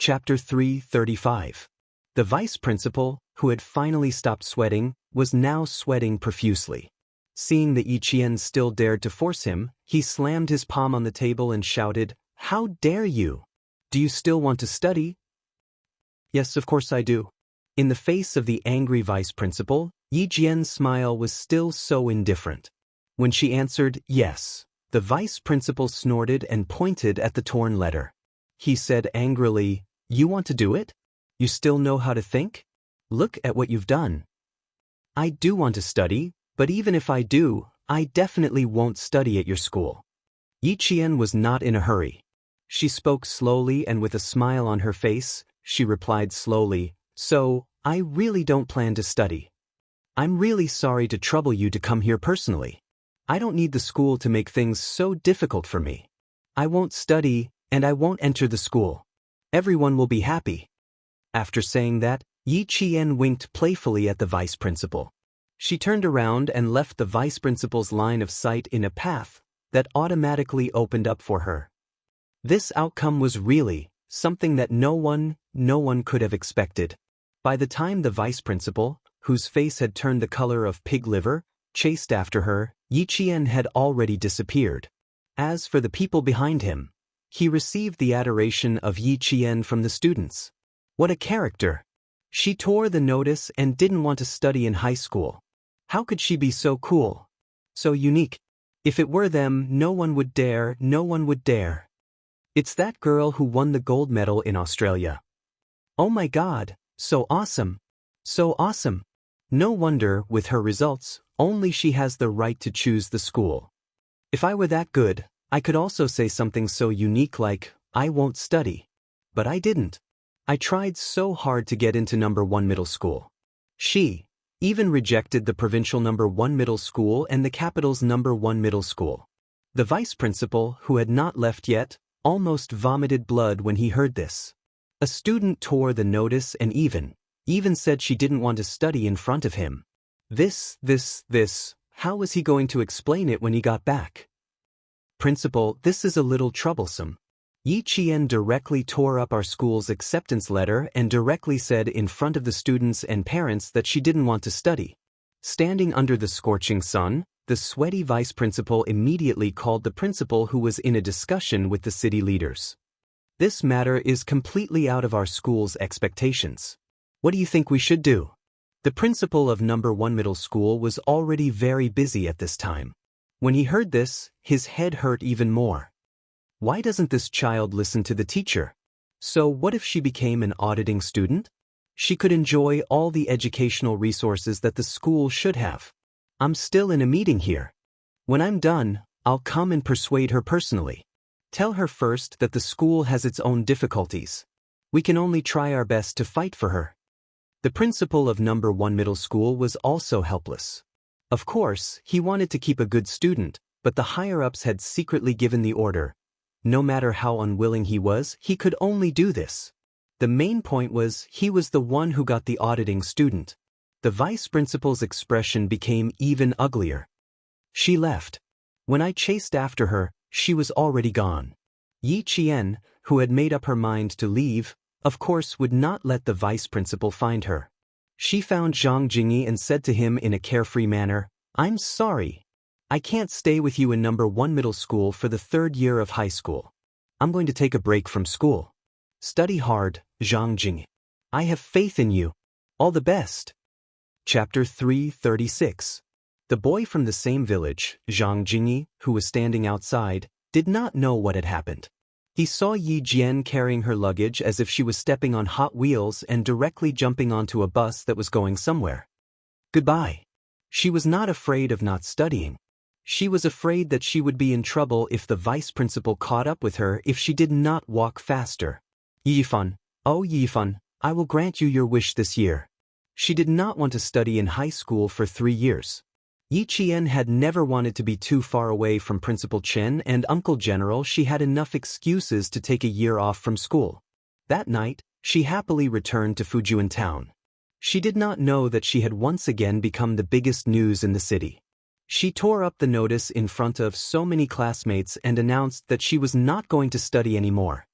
Chapter 335. The vice principal, who had finally stopped sweating, was now sweating profusely. Seeing that Yi Qian still dared to force him, he slammed his palm on the table and shouted, "How dare you? Do you still want to study?" "Yes, of course I do." In the face of the angry vice principal, Yi Qian's smile was still so indifferent. When she answered yes, the vice principal snorted and pointed at the torn letter. He said angrily, "You want to do it? You still know how to think? Look at what you've done." "I do want to study, but even if I do, I definitely won't study at your school." Yi Qian was not in a hurry. She spoke slowly and with a smile on her face. She replied slowly, "So, I really don't plan to study. I'm really sorry to trouble you to come here personally. I don't need the school to make things so difficult for me. I won't study, and I won't enter the school. Everyone will be happy." After saying that, Yi Qian winked playfully at the vice principal. She turned around and left the vice principal's line of sight in a path that automatically opened up for her. This outcome was really something that no one could have expected. By the time the vice principal, whose face had turned the color of pig liver, chased after her, Yi Qian had already disappeared. As for the people behind him, he received the adoration of Yi Qian from the students. What a character! She tore the notice and didn't want to study in high school. How could she be so cool? So unique. If it were them, no one would dare. It's that girl who won the gold medal in Australia. Oh my God, so awesome. So awesome. No wonder, with her results, only she has the right to choose the school. If I were that good, I could also say something so unique like, "I won't study." But I didn't. I tried so hard to get into number 1 middle school. She even rejected the provincial number 1 middle school and the capital's number 1 middle school. The vice principal, who had not left yet, almost vomited blood when he heard this. A student tore the notice and even said she didn't want to study in front of him. How was he going to explain it when he got back? "Principal, this is a little troublesome." Yi Qian directly tore up our school's acceptance letter and directly said in front of the students and parents that she didn't want to study. Standing under the scorching sun, the sweaty vice principal immediately called the principal, who was in a discussion with the city leaders. "This matter is completely out of our school's expectations. What do you think we should do?" The principal of number 1 middle school was already very busy at this time. When he heard this, his head hurt even more. Why doesn't this child listen to the teacher? So what if she became an auditing student? She could enjoy all the educational resources that the school should have. I'm still in a meeting here. When I'm done, I'll come and persuade her personally. Tell her first that the school has its own difficulties. We can only try our best to fight for her. The principal of number 1 middle school was also helpless. Of course, he wanted to keep a good student, but the higher-ups had secretly given the order. No matter how unwilling he was, he could only do this. The main point was he was the one who got the auditing student. The vice principal's expression became even uglier. She left. When I chased after her, she was already gone. Yi Qian, who had made up her mind to leave, of course would not let the vice principal find her. She found Zhang Jingyi and said to him in a carefree manner, "I'm sorry. I can't stay with you in number 1 middle school for the 3rd year of high school. I'm going to take a break from school. Study hard, Zhang Jingyi. I have faith in you. All the best." Chapter 336. The boy from the same village, Zhang Jingyi, who was standing outside, did not know what had happened. He saw Yi Jian carrying her luggage as if she was stepping on hot wheels and directly jumping onto a bus that was going somewhere. Goodbye. She was not afraid of not studying. She was afraid that she would be in trouble if the vice principal caught up with her if she did not walk faster. "Yifan, oh Yifan, I will grant you your wish this year." She did not want to study in high school for 3 years. Yi Qian had never wanted to be too far away from Principal Chen and Uncle General. She had enough excuses to take a year off from school. That night, she happily returned to Fujian town. She did not know that she had once again become the biggest news in the city. She tore up the notice in front of so many classmates and announced that she was not going to study anymore.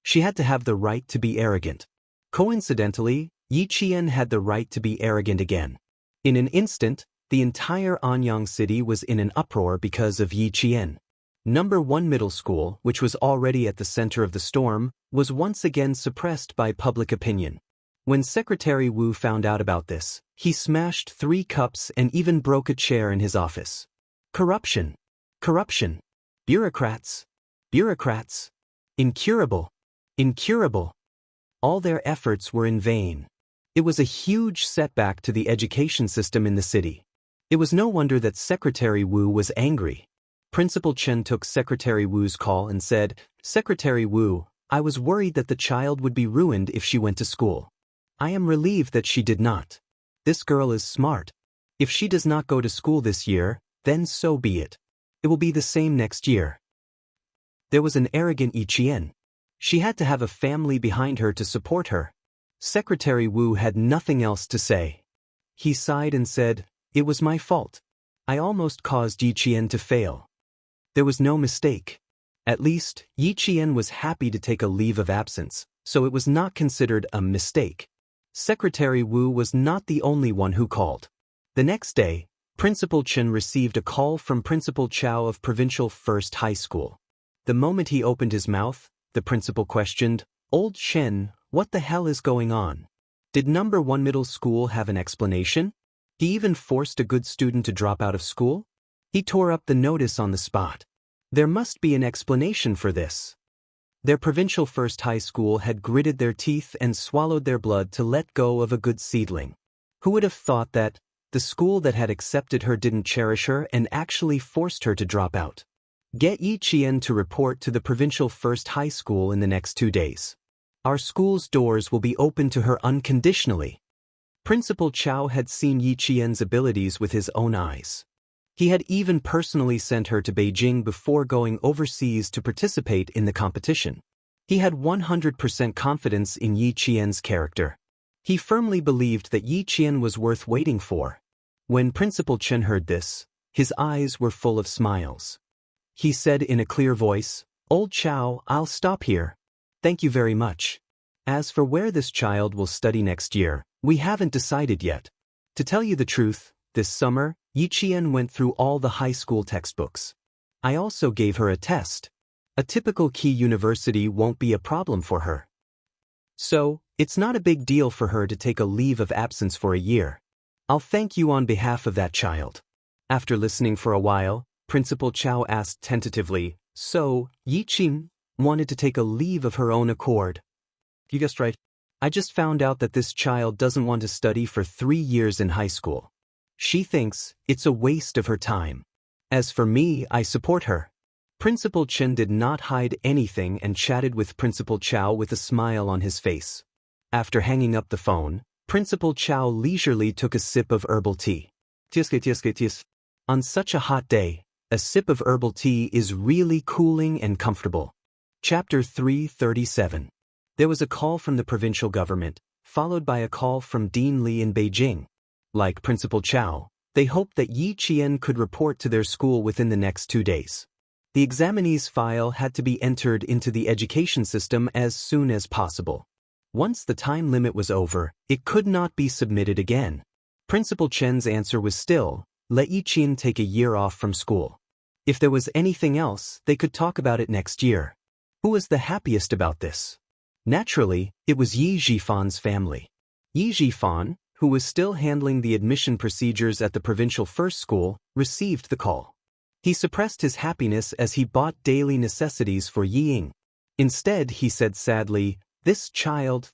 She had to have the right to be arrogant. Coincidentally, Yi Qian had the right to be arrogant again. In an instant, the entire Anyang city was in an uproar because of Yi Qian. Number 1 middle school, which was already at the center of the storm, was once again suppressed by public opinion. When Secretary Wu found out about this, he smashed 3 cups and even broke a chair in his office. Corruption. Corruption. Bureaucrats. Bureaucrats. Incurable. Incurable. All their efforts were in vain. It was a huge setback to the education system in the city. It was no wonder that Secretary Wu was angry. Principal Chen took Secretary Wu's call and said, "Secretary Wu, I was worried that the child would be ruined if she went to school. I am relieved that she did not. This girl is smart. If she does not go to school this year, then so be it. It will be the same next year." There was an arrogant Yi Qian. She had to have a family behind her to support her. Secretary Wu had nothing else to say. He sighed and said, "It was my fault. I almost caused Yi Qian to fail." There was no mistake. At least, Yi Qian was happy to take a leave of absence, so it was not considered a mistake. Secretary Wu was not the only one who called. The next day, Principal Chen received a call from Principal Chao of Provincial First High School. The moment he opened his mouth, the principal questioned, "Old Shen, what the hell is going on? Did number 1 middle school have an explanation? He even forced a good student to drop out of school?" He tore up the notice on the spot. There must be an explanation for this. Their provincial first high school had gritted their teeth and swallowed their blood to let go of a good seedling. Who would have thought that the school that had accepted her didn't cherish her and actually forced her to drop out? Get Yi Qian to report to the provincial first high school in the next 2 days. Our school's doors will be open to her unconditionally. Principal Chao had seen Yi Qian's abilities with his own eyes. He had even personally sent her to Beijing before going overseas to participate in the competition. He had 100% confidence in Yi Qian's character. He firmly believed that Yi Qian was worth waiting for. When Principal Chen heard this, his eyes were full of smiles. He said in a clear voice, "Old Chao, I'll stop here. Thank you very much. As for where this child will study next year, we haven't decided yet. To tell you the truth, this summer, Yi Qian went through all the high school textbooks. I also gave her a test. A typical key university won't be a problem for her. So, it's not a big deal for her to take a leave of absence for a year. I'll thank you on behalf of that child." After listening for a while, Principal Chao asked tentatively, "So, Yi Qian wanted to take a leave of her own accord?" "You guessed right. I just found out that this child doesn't want to study for 3 years in high school. She thinks it's a waste of her time. As for me, I support her." Principal Chen did not hide anything and chatted with Principal Chao with a smile on his face. After hanging up the phone, Principal Chao leisurely took a sip of herbal tea. On such a hot day, a sip of herbal tea is really cooling and comfortable. Chapter 337. There was a call from the provincial government, followed by a call from Dean Li in Beijing. Like Principal Chao, they hoped that Yi Qian could report to their school within the next 2 days. The examinee's file had to be entered into the education system as soon as possible. Once the time limit was over, it could not be submitted again. Principal Chen's answer was still, let Yi Qian take a year off from school. If there was anything else, they could talk about it next year. Who was the happiest about this? Naturally, it was Yi Zhifan's family. Yi Zhifan, who was still handling the admission procedures at the provincial first school, received the call. He suppressed his happiness as he bought daily necessities for Yiying. Instead, he said sadly, this child.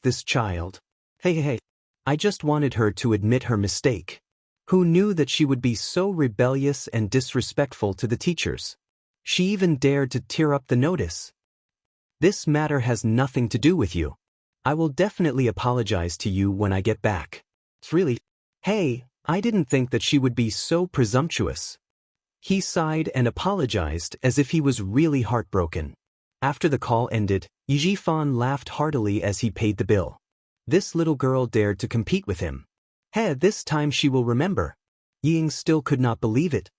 Hey, I just wanted her to admit her mistake. Who knew that she would be so rebellious and disrespectful to the teachers? She even dared to tear up the notice. This matter has nothing to do with you. I will definitely apologize to you when I get back. Really? Hey, I didn't think that she would be so presumptuous. He sighed and apologized as if he was really heartbroken. After the call ended, Yi Zhifan laughed heartily as he paid the bill. This little girl dared to compete with him. Hey, this time she will remember. Ying still could not believe it.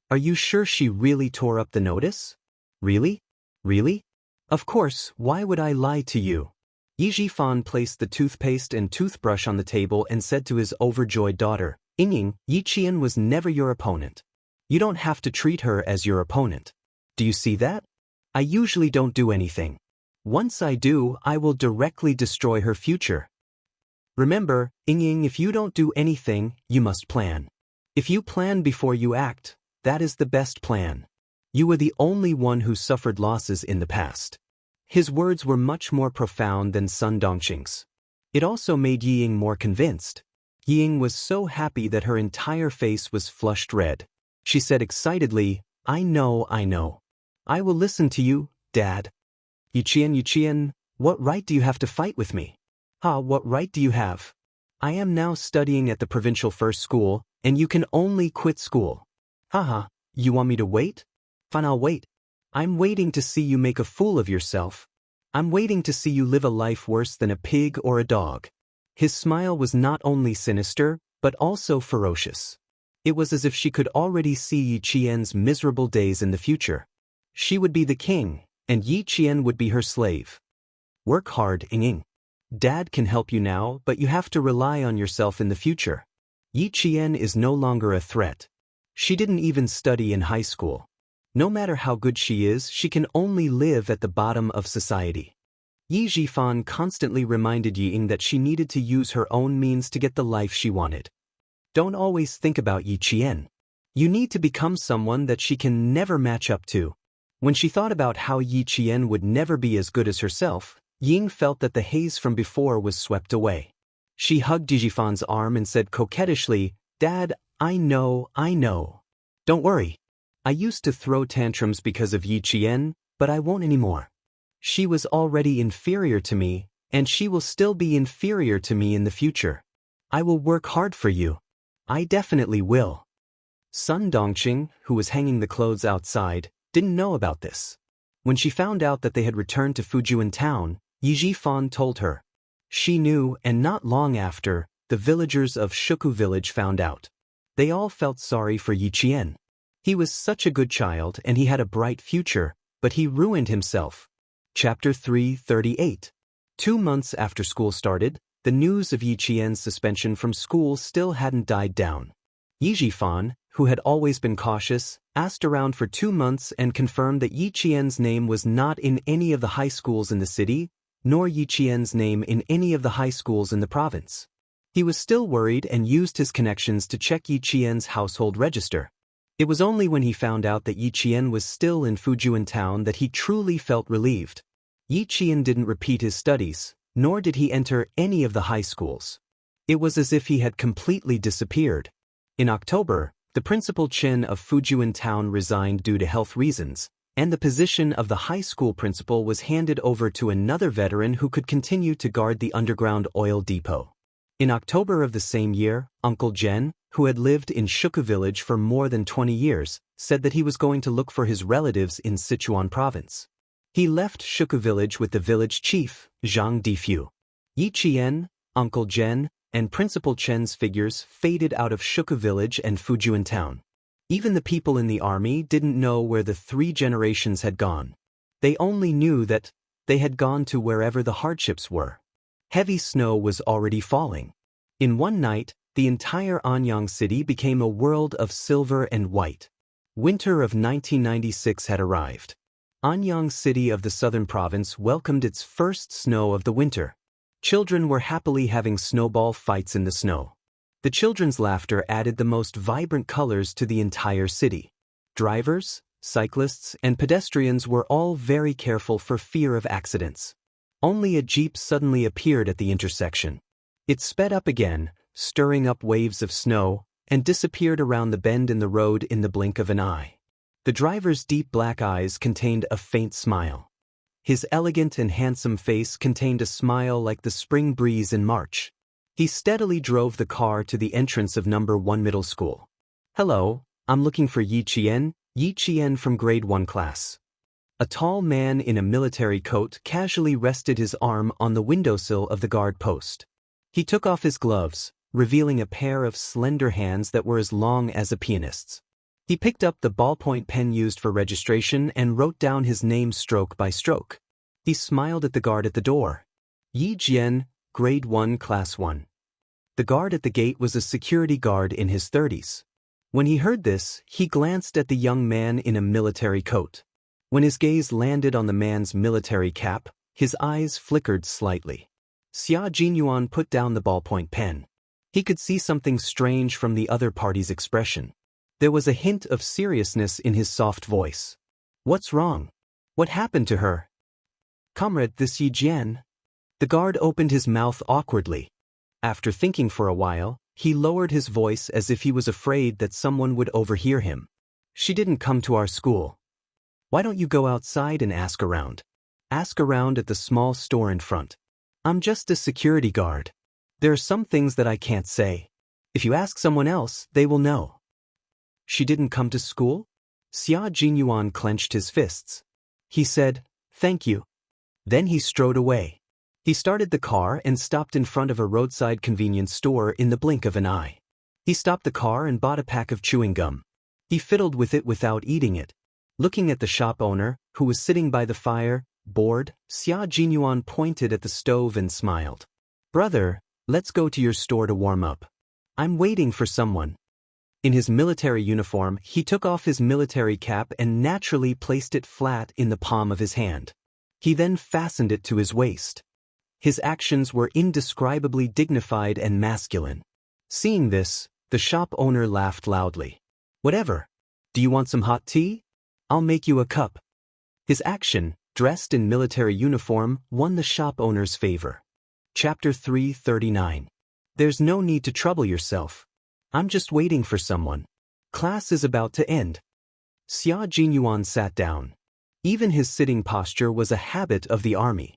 Are you sure she really tore up the notice? Really? Really? Of course, why would I lie to you? Yi Zhifan placed the toothpaste and toothbrush on the table and said to his overjoyed daughter, Yingying, Yi Qian was never your opponent. You don't have to treat her as your opponent. Do you see that? I usually don't do anything. Once I do, I will directly destroy her future. Remember, Yingying, if you don't do anything, you must plan. If you plan before you act, that is the best plan. You were the only one who suffered losses in the past. His words were much more profound than Sun Dongqing's. It also made Yiying more convinced. Yiying was so happy that her entire face was flushed red. She said excitedly, I know. I will listen to you, Dad. Yuqian, what right do you have to fight with me? What right do you have? I am now studying at the provincial first school, and you can only quit school. You want me to wait? Fine, I'll wait. I'm waiting to see you make a fool of yourself. I'm waiting to see you live a life worse than a pig or a dog. His smile was not only sinister, but also ferocious. It was as if she could already see Yi Qian's miserable days in the future. She would be the king, and Yi Qian would be her slave. Work hard, Yingying. Dad can help you now, but you have to rely on yourself in the future. Yi Qian is no longer a threat. She didn't even study in high school. No matter how good she is, she can only live at the bottom of society. Yi Zhifan constantly reminded Yiying that she needed to use her own means to get the life she wanted. Don't always think about Yi Qian. You need to become someone that she can never match up to. When she thought about how Yi Qian would never be as good as herself, Ying felt that the haze from before was swept away. She hugged Yi Zhifan's arm and said coquettishly, Dad, I know. Don't worry. I used to throw tantrums because of Yi Qian, but I won't anymore. She was already inferior to me, and she will still be inferior to me in the future. I will work hard for you. I definitely will. Sun Dongqing, who was hanging the clothes outside, didn't know about this. When she found out that they had returned to Fujian town, Yi Zhifan told her. She knew, and not long after, the villagers of Shuku village found out. They all felt sorry for Yi Qian. He was such a good child and he had a bright future, but he ruined himself. Chapter 338. 2 months after school started, the news of Yi Qian's suspension from school still hadn't died down. Yi Zhifan, who had always been cautious, asked around for 2 months and confirmed that Yi Qian's name was not in any of the high schools in the city, nor Yi Qian's name in any of the high schools in the province. He was still worried and used his connections to check Yi Qian's household register. It was only when he found out that Yi Qian was still in Fujian town that he truly felt relieved. Yi Qian didn't repeat his studies, nor did he enter any of the high schools. It was as if he had completely disappeared. In October, the principal Chen of Fujian town resigned due to health reasons, and the position of the high school principal was handed over to another veteran who could continue to guard the underground oil depot. In October of the same year, Uncle Zhen, who had lived in Shuku village for more than 20 years, said that he was going to look for his relatives in Sichuan province. He left Shuku village with the village chief, Zhang Difu. Yi Qian, Uncle Zhen, and Principal Chen's figures faded out of Shuku village and Fujian town. Even the people in the army didn't know where the 3 generations had gone. They only knew that they had gone to wherever the hardships were. Heavy snow was already falling. In one night, the entire Anyang city became a world of silver and white. Winter of 1996 had arrived. Anyang city of the southern province welcomed its first snow of the winter. Children were happily having snowball fights in the snow. The children's laughter added the most vibrant colors to the entire city. Drivers, cyclists, and pedestrians were all very careful for fear of accidents. Only a jeep suddenly appeared at the intersection. It sped up again, stirring up waves of snow, and disappeared around the bend in the road in the blink of an eye. The driver's deep black eyes contained a faint smile. His elegant and handsome face contained a smile like the spring breeze in March. He steadily drove the car to the entrance of number 1 middle school. Hello, I'm looking for Yi Qian from grade 1 class. A tall man in a military coat casually rested his arm on the windowsill of the guard post. He took off his gloves, revealing a pair of slender hands that were as long as a pianist's. He picked up the ballpoint pen used for registration and wrote down his name stroke by stroke. He smiled at the guard at the door. Yi Jian, Grade 1, Class 1. The guard at the gate was a security guard in his 30s. When he heard this, he glanced at the young man in a military coat. When his gaze landed on the man's military cap, his eyes flickered slightly. Xia Jinyuan put down the ballpoint pen. He could see something strange from the other party's expression. There was a hint of seriousness in his soft voice. What's wrong? What happened to her? Comrade, this Yi Jian? The guard opened his mouth awkwardly. After thinking for a while, he lowered his voice as if he was afraid that someone would overhear him. She didn't come to our school. Why don't you go outside and ask around? Ask around at the small store in front. I'm just a security guard. There are some things that I can't say. If you ask someone else, they will know. She didn't come to school? Xia Jinyuan clenched his fists. He said, "Thank you." Then he strode away. He started the car and stopped in front of a roadside convenience store in the blink of an eye. He stopped the car and bought a pack of chewing gum. He fiddled with it without eating it. Looking at the shop owner, who was sitting by the fire, bored, Xia Jinyuan pointed at the stove and smiled. "Brother, let's go to your store to warm up. I'm waiting for someone." In his military uniform, he took off his military cap and naturally placed it flat in the palm of his hand. He then fastened it to his waist. His actions were indescribably dignified and masculine. Seeing this, the shop owner laughed loudly. "Whatever. Do you want some hot tea? I'll make you a cup." His action, dressed in military uniform, won the shop owner's favor. Chapter 339. There's no need to trouble yourself. I'm just waiting for someone. Class is about to end. Xia Jinyuan sat down. Even his sitting posture was a habit of the army.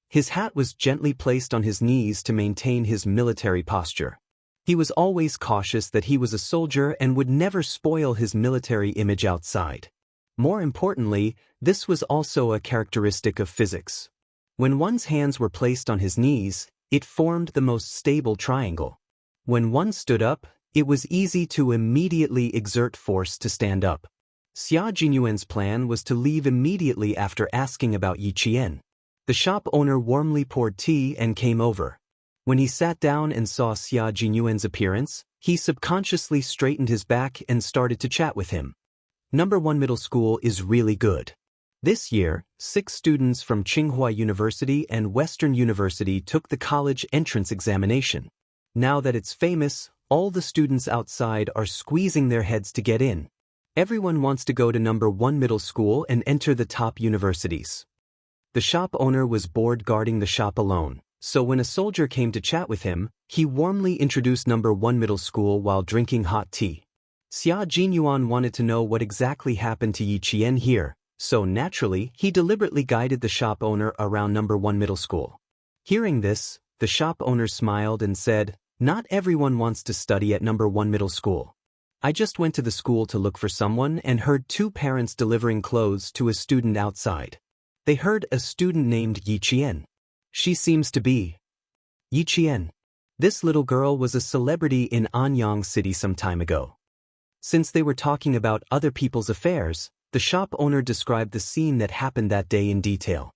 His hat was gently placed on his knees to maintain his military posture. He was always cautious that he was a soldier and would never spoil his military image outside. More importantly, this was also a characteristic of physics. When one's hands were placed on his knees, it formed the most stable triangle. When one stood up, it was easy to immediately exert force to stand up. Xia Jinyuan's plan was to leave immediately after asking about Yi Qian. The shop owner warmly poured tea and came over. When he sat down and saw Xia Jinyuan's appearance, he subconsciously straightened his back and started to chat with him. Number 1 middle school is really good. This year, 6 students from Tsinghua University and Western University took the college entrance examination. Now that it's famous, all the students outside are squeezing their heads to get in. Everyone wants to go to number 1 middle school and enter the top universities. The shop owner was bored guarding the shop alone, so when a soldier came to chat with him, he warmly introduced number 1 middle school while drinking hot tea. Xia Jinyuan wanted to know what exactly happened to Yi Qian here, so naturally, he deliberately guided the shop owner around number 1 middle school. Hearing this, the shop owner smiled and said, "Not everyone wants to study at number 1 middle school. I just went to the school to look for someone and heard 2 parents delivering clothes to a student outside. They heard a student named Yi Qian. She seems to be Yi Qian. This little girl was a celebrity in Anyang City some time ago." Since they were talking about other people's affairs, the shop owner described the scene that happened that day in detail.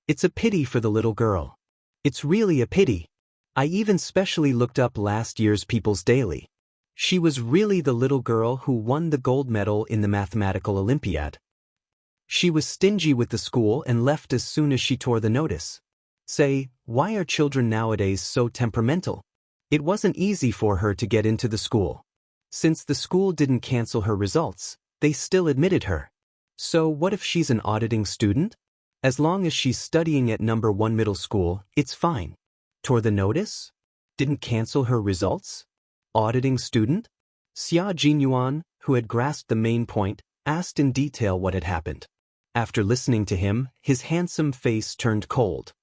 "It's a pity for the little girl. It's really a pity. I even specially looked up last year's People's Daily. She was really the little girl who won the gold medal in the mathematical Olympiad. She was stingy with the school and left as soon as she tore the notice. Say, why are children nowadays so temperamental? It wasn't easy for her to get into the school. Since the school didn't cancel her results, they still admitted her. So what if she's an auditing student? As long as she's studying at number 1 middle school, it's fine. Tore the notice? Didn't cancel her results? Auditing student?" Xia Jinyuan, who had grasped the main point, asked in detail what had happened. After listening to him, his handsome face turned cold.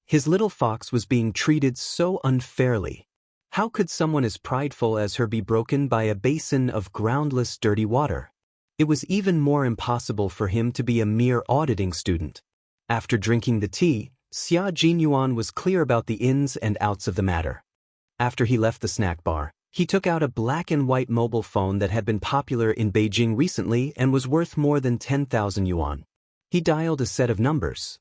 His little fox was being treated so unfairly. How could someone as prideful as her be broken by a basin of groundless dirty water? It was even more impossible for him to be a mere auditing student. After drinking the tea, Xia Jinyuan was clear about the ins and outs of the matter. After he left the snack bar, he took out a black and white mobile phone that had been popular in Beijing recently and was worth more than 10,000 yuan. He dialed a set of numbers.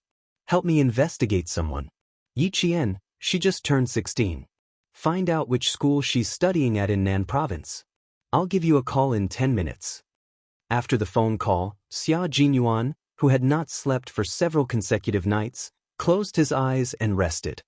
Help me investigate someone. Yi Qian, she just turned 16. Find out which school she's studying at in Nan Province. I'll give you a call in 10 minutes. After the phone call, Xia Jinyuan, who had not slept for several consecutive nights, closed his eyes and rested.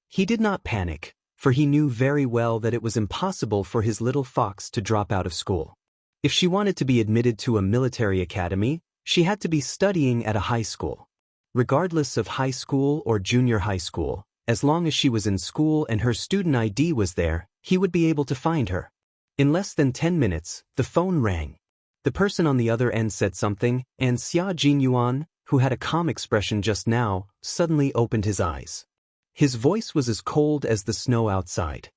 He did not panic, for he knew very well that it was impossible for his little fox to drop out of school. If she wanted to be admitted to a military academy, she had to be studying at a high school. Regardless of high school or junior high school, as long as she was in school and her student ID was there, he would be able to find her. In less than 10 minutes, the phone rang. The person on the other end said something, and Xia Jinyuan, who had a calm expression just now, suddenly opened his eyes. His voice was as cold as the snow outside.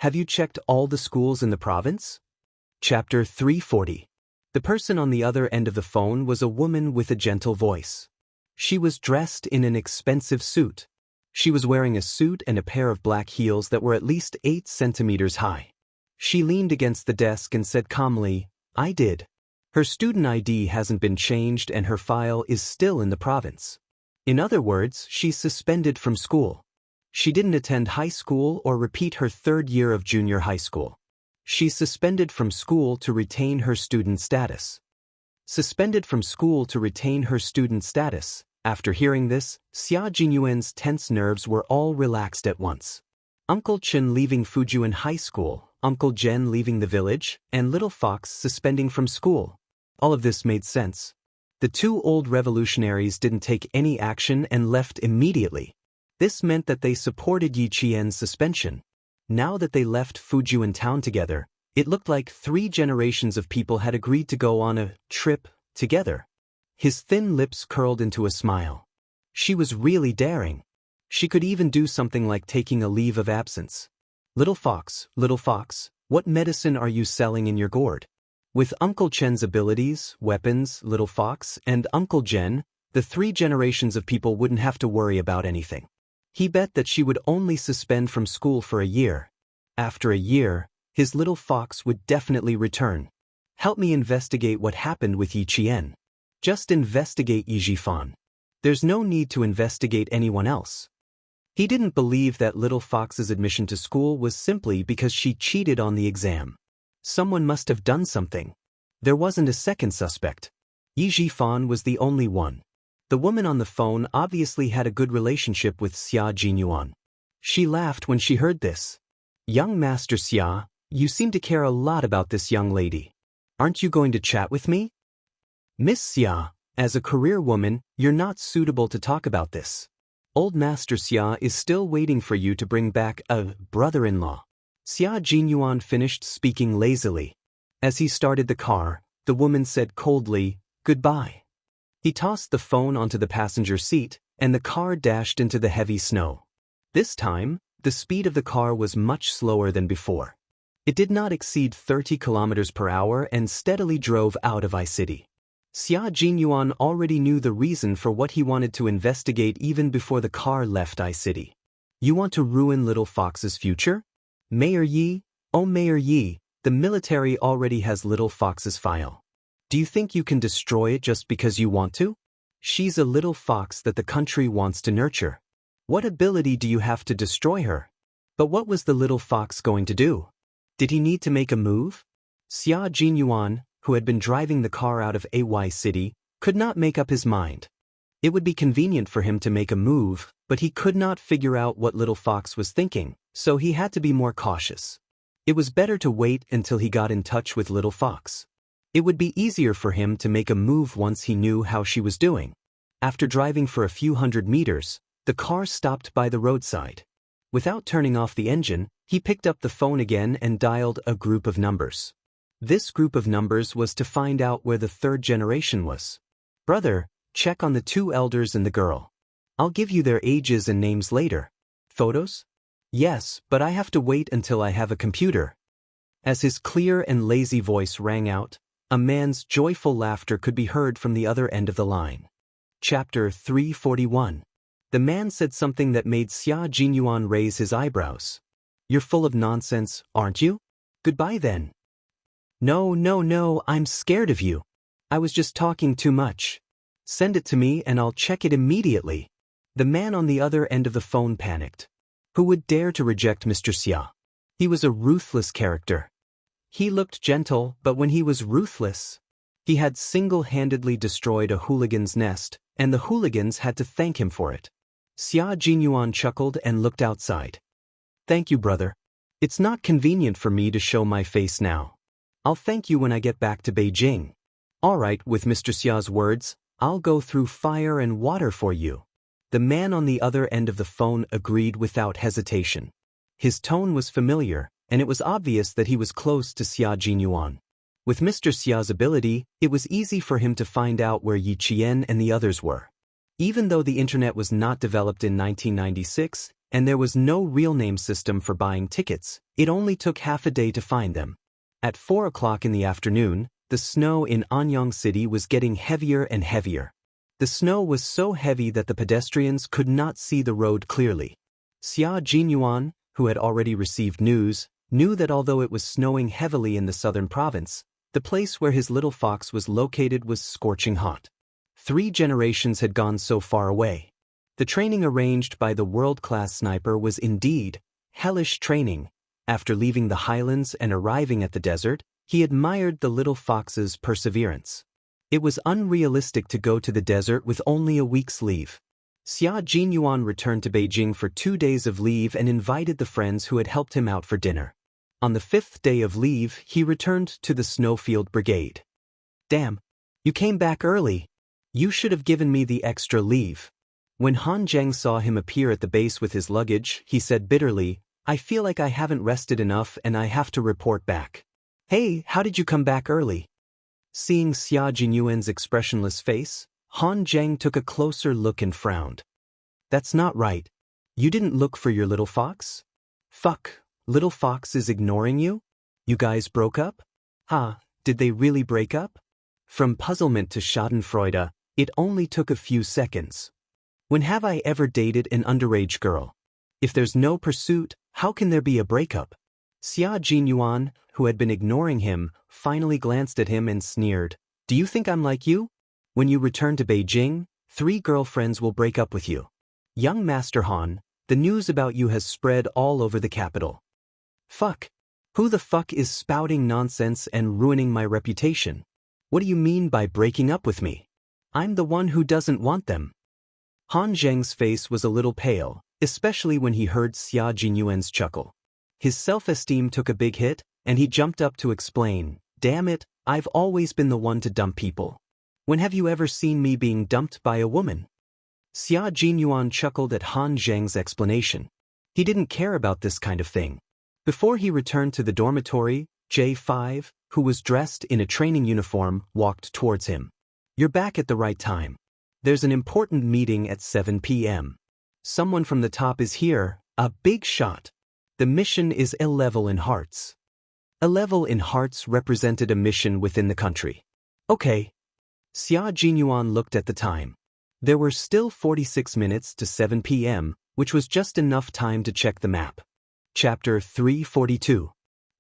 Have you checked all the schools in the province? Chapter 340. The person on the other end of the phone was a woman with a gentle voice. She was dressed in an expensive suit. She was wearing a suit and a pair of black heels that were at least 8 centimeters high. She leaned against the desk and said calmly, I did. Her student ID hasn't been changed and her file is still in the province. In other words, she's suspended from school. She didn't attend high school or repeat her 3rd year of junior high school. She's suspended from school to retain her student status. Suspended from school to retain her student status. After hearing this, Xia Jinyuan's tense nerves were all relaxed at once. Uncle Chen leaving Fujuan High School, Uncle Jen leaving the village, and Little Fox suspending from school. All of this made sense. The 2 old revolutionaries didn't take any action and left immediately. This meant that they supported Yi Qian's suspension. Now that they left Fujuan town together, it looked like 3 generations of people had agreed to go on a trip together. His thin lips curled into a smile. She was really daring. She could even do something like taking a leave of absence. Little Fox, what medicine are you selling in your gourd? With Uncle Chen's abilities, weapons, Little Fox, and Uncle Jen, the 3 generations of people wouldn't have to worry about anything. He bet that she would only suspend from school for a year. After a year, his Little Fox would definitely return. Help me investigate what happened with Yi Qian. Just investigate Yi Jifan. There's no need to investigate anyone else. He didn't believe that Little Fox's admission to school was simply because she cheated on the exam. Someone must have done something. There wasn't a second suspect. Yi Jifan was the only one. The woman on the phone obviously had a good relationship with Xia Jinyuan. She laughed when she heard this. Young Master Xia, you seem to care a lot about this young lady. Aren't you going to chat with me? Miss Xia, as a career woman, you're not suitable to talk about this. Old Master Xia is still waiting for you to bring back a brother-in-law. Xia Jinyuan finished speaking lazily. As he started the car, the woman said coldly, goodbye. He tossed the phone onto the passenger seat, and the car dashed into the heavy snow. This time, the speed of the car was much slower than before. It did not exceed 30 kilometers per hour and steadily drove out of I-City. Xia Jinyuan already knew the reason for what he wanted to investigate even before the car left I-City. You want to ruin Little Fox's future? Mayor Yi, oh Mayor Yi, the military already has Little Fox's file. Do you think you can destroy it just because you want to? She's a little fox that the country wants to nurture. What ability do you have to destroy her? But what was the little fox going to do? Did he need to make a move? Xia Jinyuan, who had been driving the car out of City, could not make up his mind. It would be convenient for him to make a move, but he could not figure out what Little Fox was thinking, so he had to be more cautious. It was better to wait until he got in touch with Little Fox. It would be easier for him to make a move once he knew how she was doing. After driving for a few hundred meters, the car stopped by the roadside. Without turning off the engine, he picked up the phone again and dialed a group of numbers. This group of numbers was to find out where the 3rd generation was. Brother, check on the 2 elders and the girl. I'll give you their ages and names later. Photos? Yes, but I have to wait until I have a computer. As his clear and lazy voice rang out, a man's joyful laughter could be heard from the other end of the line. Chapter 341. The man said something that made Xia Jinyuan raise his eyebrows. You're full of nonsense, aren't you? Goodbye then. No, I'm scared of you. I was just talking too much. Send it to me and I'll check it immediately. The man on the other end of the phone panicked. Who would dare to reject Mr. Xia? He was a ruthless character. He looked gentle, but when he was ruthless, he had single-handedly destroyed a hooligan's nest, and the hooligans had to thank him for it. Xia Jinyuan chuckled and looked outside. Thank you, brother. It's not convenient for me to show my face now. I'll thank you when I get back to Beijing. All right, with Mr. Xia's words, I'll go through fire and water for you. The man on the other end of the phone agreed without hesitation. His tone was familiar, and it was obvious that he was close to Xia Jinyuan. With Mr. Xia's ability, it was easy for him to find out where Yi Qian and the others were. Even though the internet was not developed in 1996, and there was no real-name system for buying tickets, it only took half a day to find them. At 4 o'clock in the afternoon, the snow in Anyang City was getting heavier and heavier. The snow was so heavy that the pedestrians could not see the road clearly. Xia Jinyuan, who had already received news, knew that although it was snowing heavily in the southern province, the place where his little fox was located was scorching hot. 3 generations had gone so far away. The training arranged by the world-class sniper was indeed hellish training. After leaving the highlands and arriving at the desert, he admired the little fox's perseverance. It was unrealistic to go to the desert with only a week's leave. Xia Jinyuan returned to Beijing for 2 days of leave and invited the friends who had helped him out for dinner. On the 5th day of leave, he returned to the Snowfield Brigade. Damn, you came back early. You should have given me the extra leave. When Han Zheng saw him appear at the base with his luggage, he said bitterly, I feel like I haven't rested enough and I have to report back. Hey, how did you come back early? Seeing Xia Jinyuan's expressionless face, Han Zheng took a closer look and frowned. That's not right. You didn't look for your little fox? Fuck, little fox is ignoring you? You guys broke up? Did they really break up? From puzzlement to schadenfreude, it only took a few seconds. When have I ever dated an underage girl? If there's no pursuit, how can there be a breakup? Xia Jinyuan, who had been ignoring him, finally glanced at him and sneered. Do you think I'm like you? When you return to Beijing, 3 girlfriends will break up with you. Young Master Han, the news about you has spread all over the capital. Fuck. Who the fuck is spouting nonsense and ruining my reputation? What do you mean by breaking up with me? I'm the one who doesn't want them. Han Zheng's face was a little pale, especially when he heard Xia Jinyuan's chuckle. His self-esteem took a big hit, and he jumped up to explain, Damn it, I've always been the one to dump people. When have you ever seen me being dumped by a woman? Xia Jinyuan chuckled at Han Zheng's explanation. He didn't care about this kind of thing. Before he returned to the dormitory, J5, who was dressed in a training uniform, walked towards him. You're back at the right time. There's an important meeting at 7 p.m. Someone from the top is here, a big shot. The mission is a level in hearts. A level in hearts represented a mission within the country. Okay. Xia Jinyuan looked at the time. There were still 46 minutes to 7 p.m., which was just enough time to check the map. Chapter 342.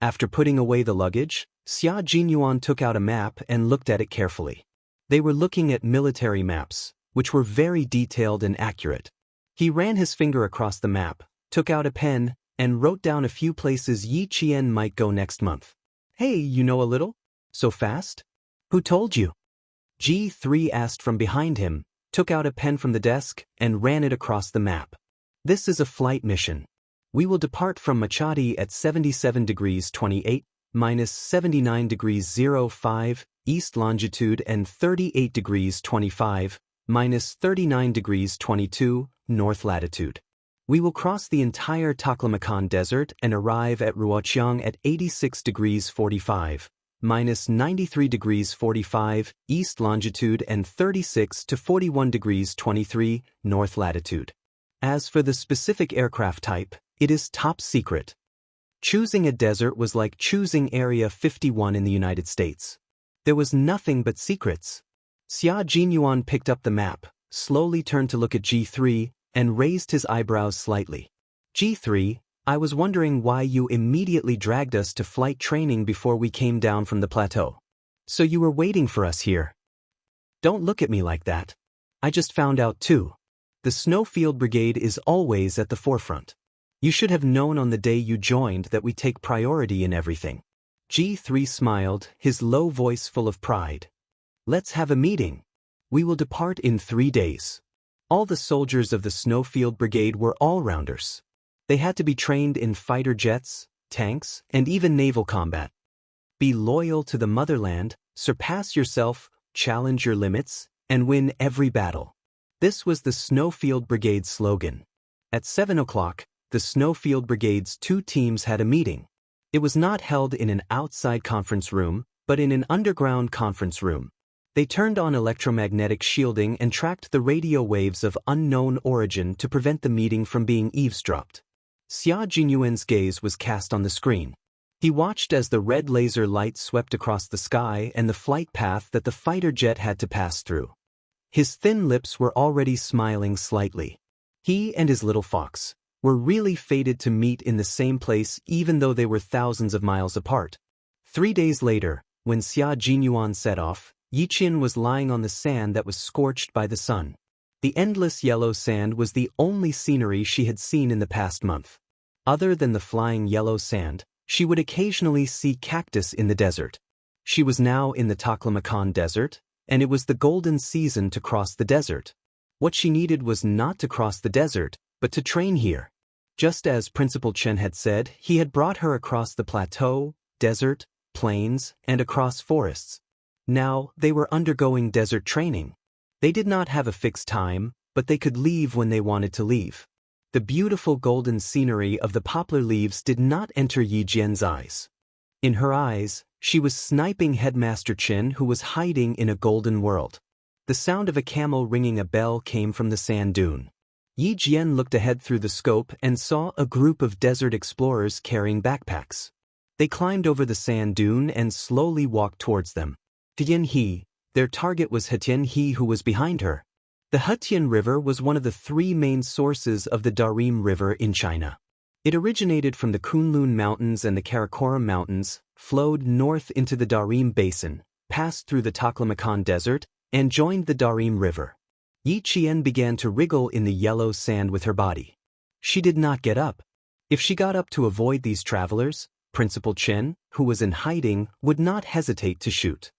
After putting away the luggage, Xia Jinyuan took out a map and looked at it carefully. They were looking at military maps, which were very detailed and accurate. He ran his finger across the map, took out a pen, and wrote down a few places Yi Qian might go next month. Hey, you know a little? So fast? Who told you? G3 asked from behind him, took out a pen from the desk, and ran it across the map. This is a flight mission. We will depart from Machadi at 77 degrees 28, minus 79 degrees 05, east longitude and 38 degrees 25, minus 39 degrees 22, north latitude. We will cross the entire Taklamakan Desert and arrive at Ruoqiang at 86 degrees 45, minus 93 degrees 45, east longitude and 36 to 41 degrees 23, north latitude. As for the specific aircraft type, it is top secret. Choosing a desert was like choosing Area 51 in the United States. There was nothing but secrets. Xia Jinyuan picked up the map, slowly turned to look at G3, and raised his eyebrows slightly. G3, I was wondering why you immediately dragged us to flight training before we came down from the plateau. So you were waiting for us here. Don't look at me like that. I just found out too. The Snowfield Brigade is always at the forefront. You should have known on the day you joined that we take priority in everything. G3 smiled, his low voice full of pride. Let's have a meeting. We will depart in 3 days. All the soldiers of the Snowfield Brigade were all-rounders. They had to be trained in fighter jets, tanks, and even naval combat. Be loyal to the motherland, surpass yourself, challenge your limits, and win every battle. This was the Snowfield Brigade's slogan. At 7 o'clock, the Snowfield Brigade's 2 teams had a meeting. It was not held in an outside conference room, but in an underground conference room. They turned on electromagnetic shielding and tracked the radio waves of unknown origin to prevent the meeting from being eavesdropped. Xia Jinyuan's gaze was cast on the screen. He watched as the red laser light swept across the sky and the flight path that the fighter jet had to pass through. His thin lips were already smiling slightly. He and his little fox were really fated to meet in the same place even though they were thousands of miles apart. 3 days later, when Xia Jinyuan set off, Yiqian was lying on the sand that was scorched by the sun. The endless yellow sand was the only scenery she had seen in the past month. Other than the flying yellow sand, she would occasionally see cactus in the desert. She was now in the Taklamakan Desert, and it was the golden season to cross the desert. What she needed was not to cross the desert, but to train here. Just as Principal Chen had said, he had brought her across the plateau, desert, plains, and across forests. Now, they were undergoing desert training. They did not have a fixed time, but they could leave when they wanted to leave. The beautiful golden scenery of the poplar leaves did not enter Yi Jian's eyes. In her eyes, she was sniping Headmaster Chen, who was hiding in a golden world. The sound of a camel ringing a bell came from the sand dune. Yi Jian looked ahead through the scope and saw a group of desert explorers carrying backpacks. They climbed over the sand dune and slowly walked towards them. Tian He, their target was Hetian He, who was behind her. The Hetian River was one of the 3 main sources of the Darim River in China. It originated from the Kunlun Mountains and the Karakoram Mountains, flowed north into the Darim Basin, passed through the Taklamakan Desert, and joined the Darim River. Yi Qian began to wriggle in the yellow sand with her body. She did not get up. If she got up to avoid these travelers, Principal Chen, who was in hiding, would not hesitate to shoot.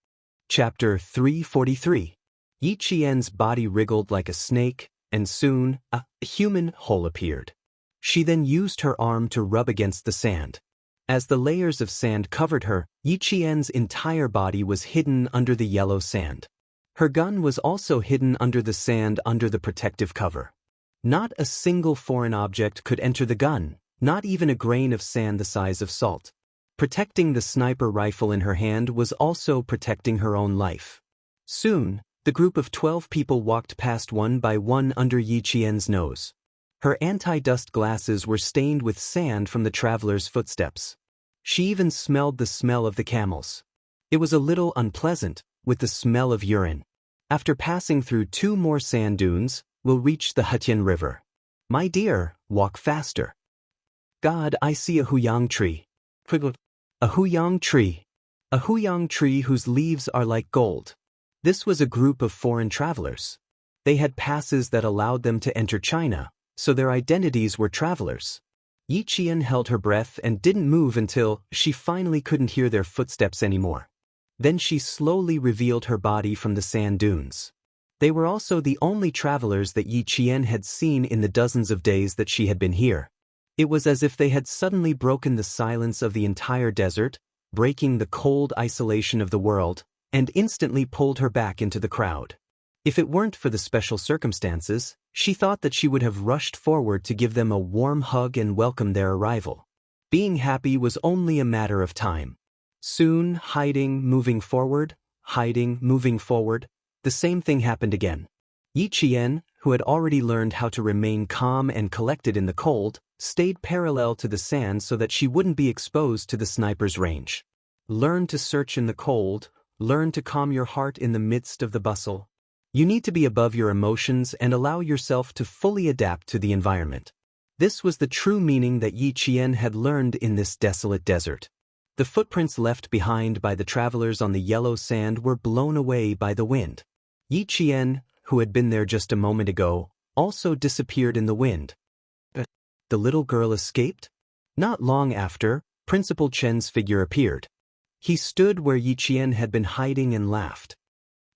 Chapter 343. Yi Qian's body wriggled like a snake, and soon, a human hole appeared. She then used her arm to rub against the sand. As the layers of sand covered her, Yi Qian's entire body was hidden under the yellow sand. Her gun was also hidden under the sand under the protective cover. Not a single foreign object could enter the gun, not even a grain of sand the size of salt. Protecting the sniper rifle in her hand was also protecting her own life. Soon, the group of 12 people walked past one by one under Yi Qian's nose. Her anti-dust glasses were stained with sand from the traveler's footsteps. She even smelled the smell of the camels. It was a little unpleasant, with the smell of urine. After passing through 2 more sand dunes, we'll reach the Hetian River. My dear, walk faster. God, I see a huyang tree. A huyang tree. A huyang tree whose leaves are like gold. This was a group of foreign travelers. They had passes that allowed them to enter China, so their identities were travelers. Yi Qian held her breath and didn't move until she finally couldn't hear their footsteps anymore. Then she slowly revealed her body from the sand dunes. They were also the only travelers that Yi Qian had seen in the dozens of days that she had been here. It was as if they had suddenly broken the silence of the entire desert, breaking the cold isolation of the world, and instantly pulled her back into the crowd. If it weren't for the special circumstances, she thought that she would have rushed forward to give them a warm hug and welcome their arrival. Being happy was only a matter of time. Soon, hiding, moving forward, the same thing happened again. Yi Qian, who had already learned how to remain calm and collected in the cold, stayed parallel to the sand so that she wouldn't be exposed to the sniper's range. Learn to search in the cold, learn to calm your heart in the midst of the bustle. You need to be above your emotions and allow yourself to fully adapt to the environment. This was the true meaning that Yi Qian had learned in this desolate desert. The footprints left behind by the travelers on the yellow sand were blown away by the wind. Yi Qian, who had been there just a moment ago, also disappeared in the wind. The little girl escaped? Not long after, Principal Chen's figure appeared. He stood where Yi Qian had been hiding and laughed.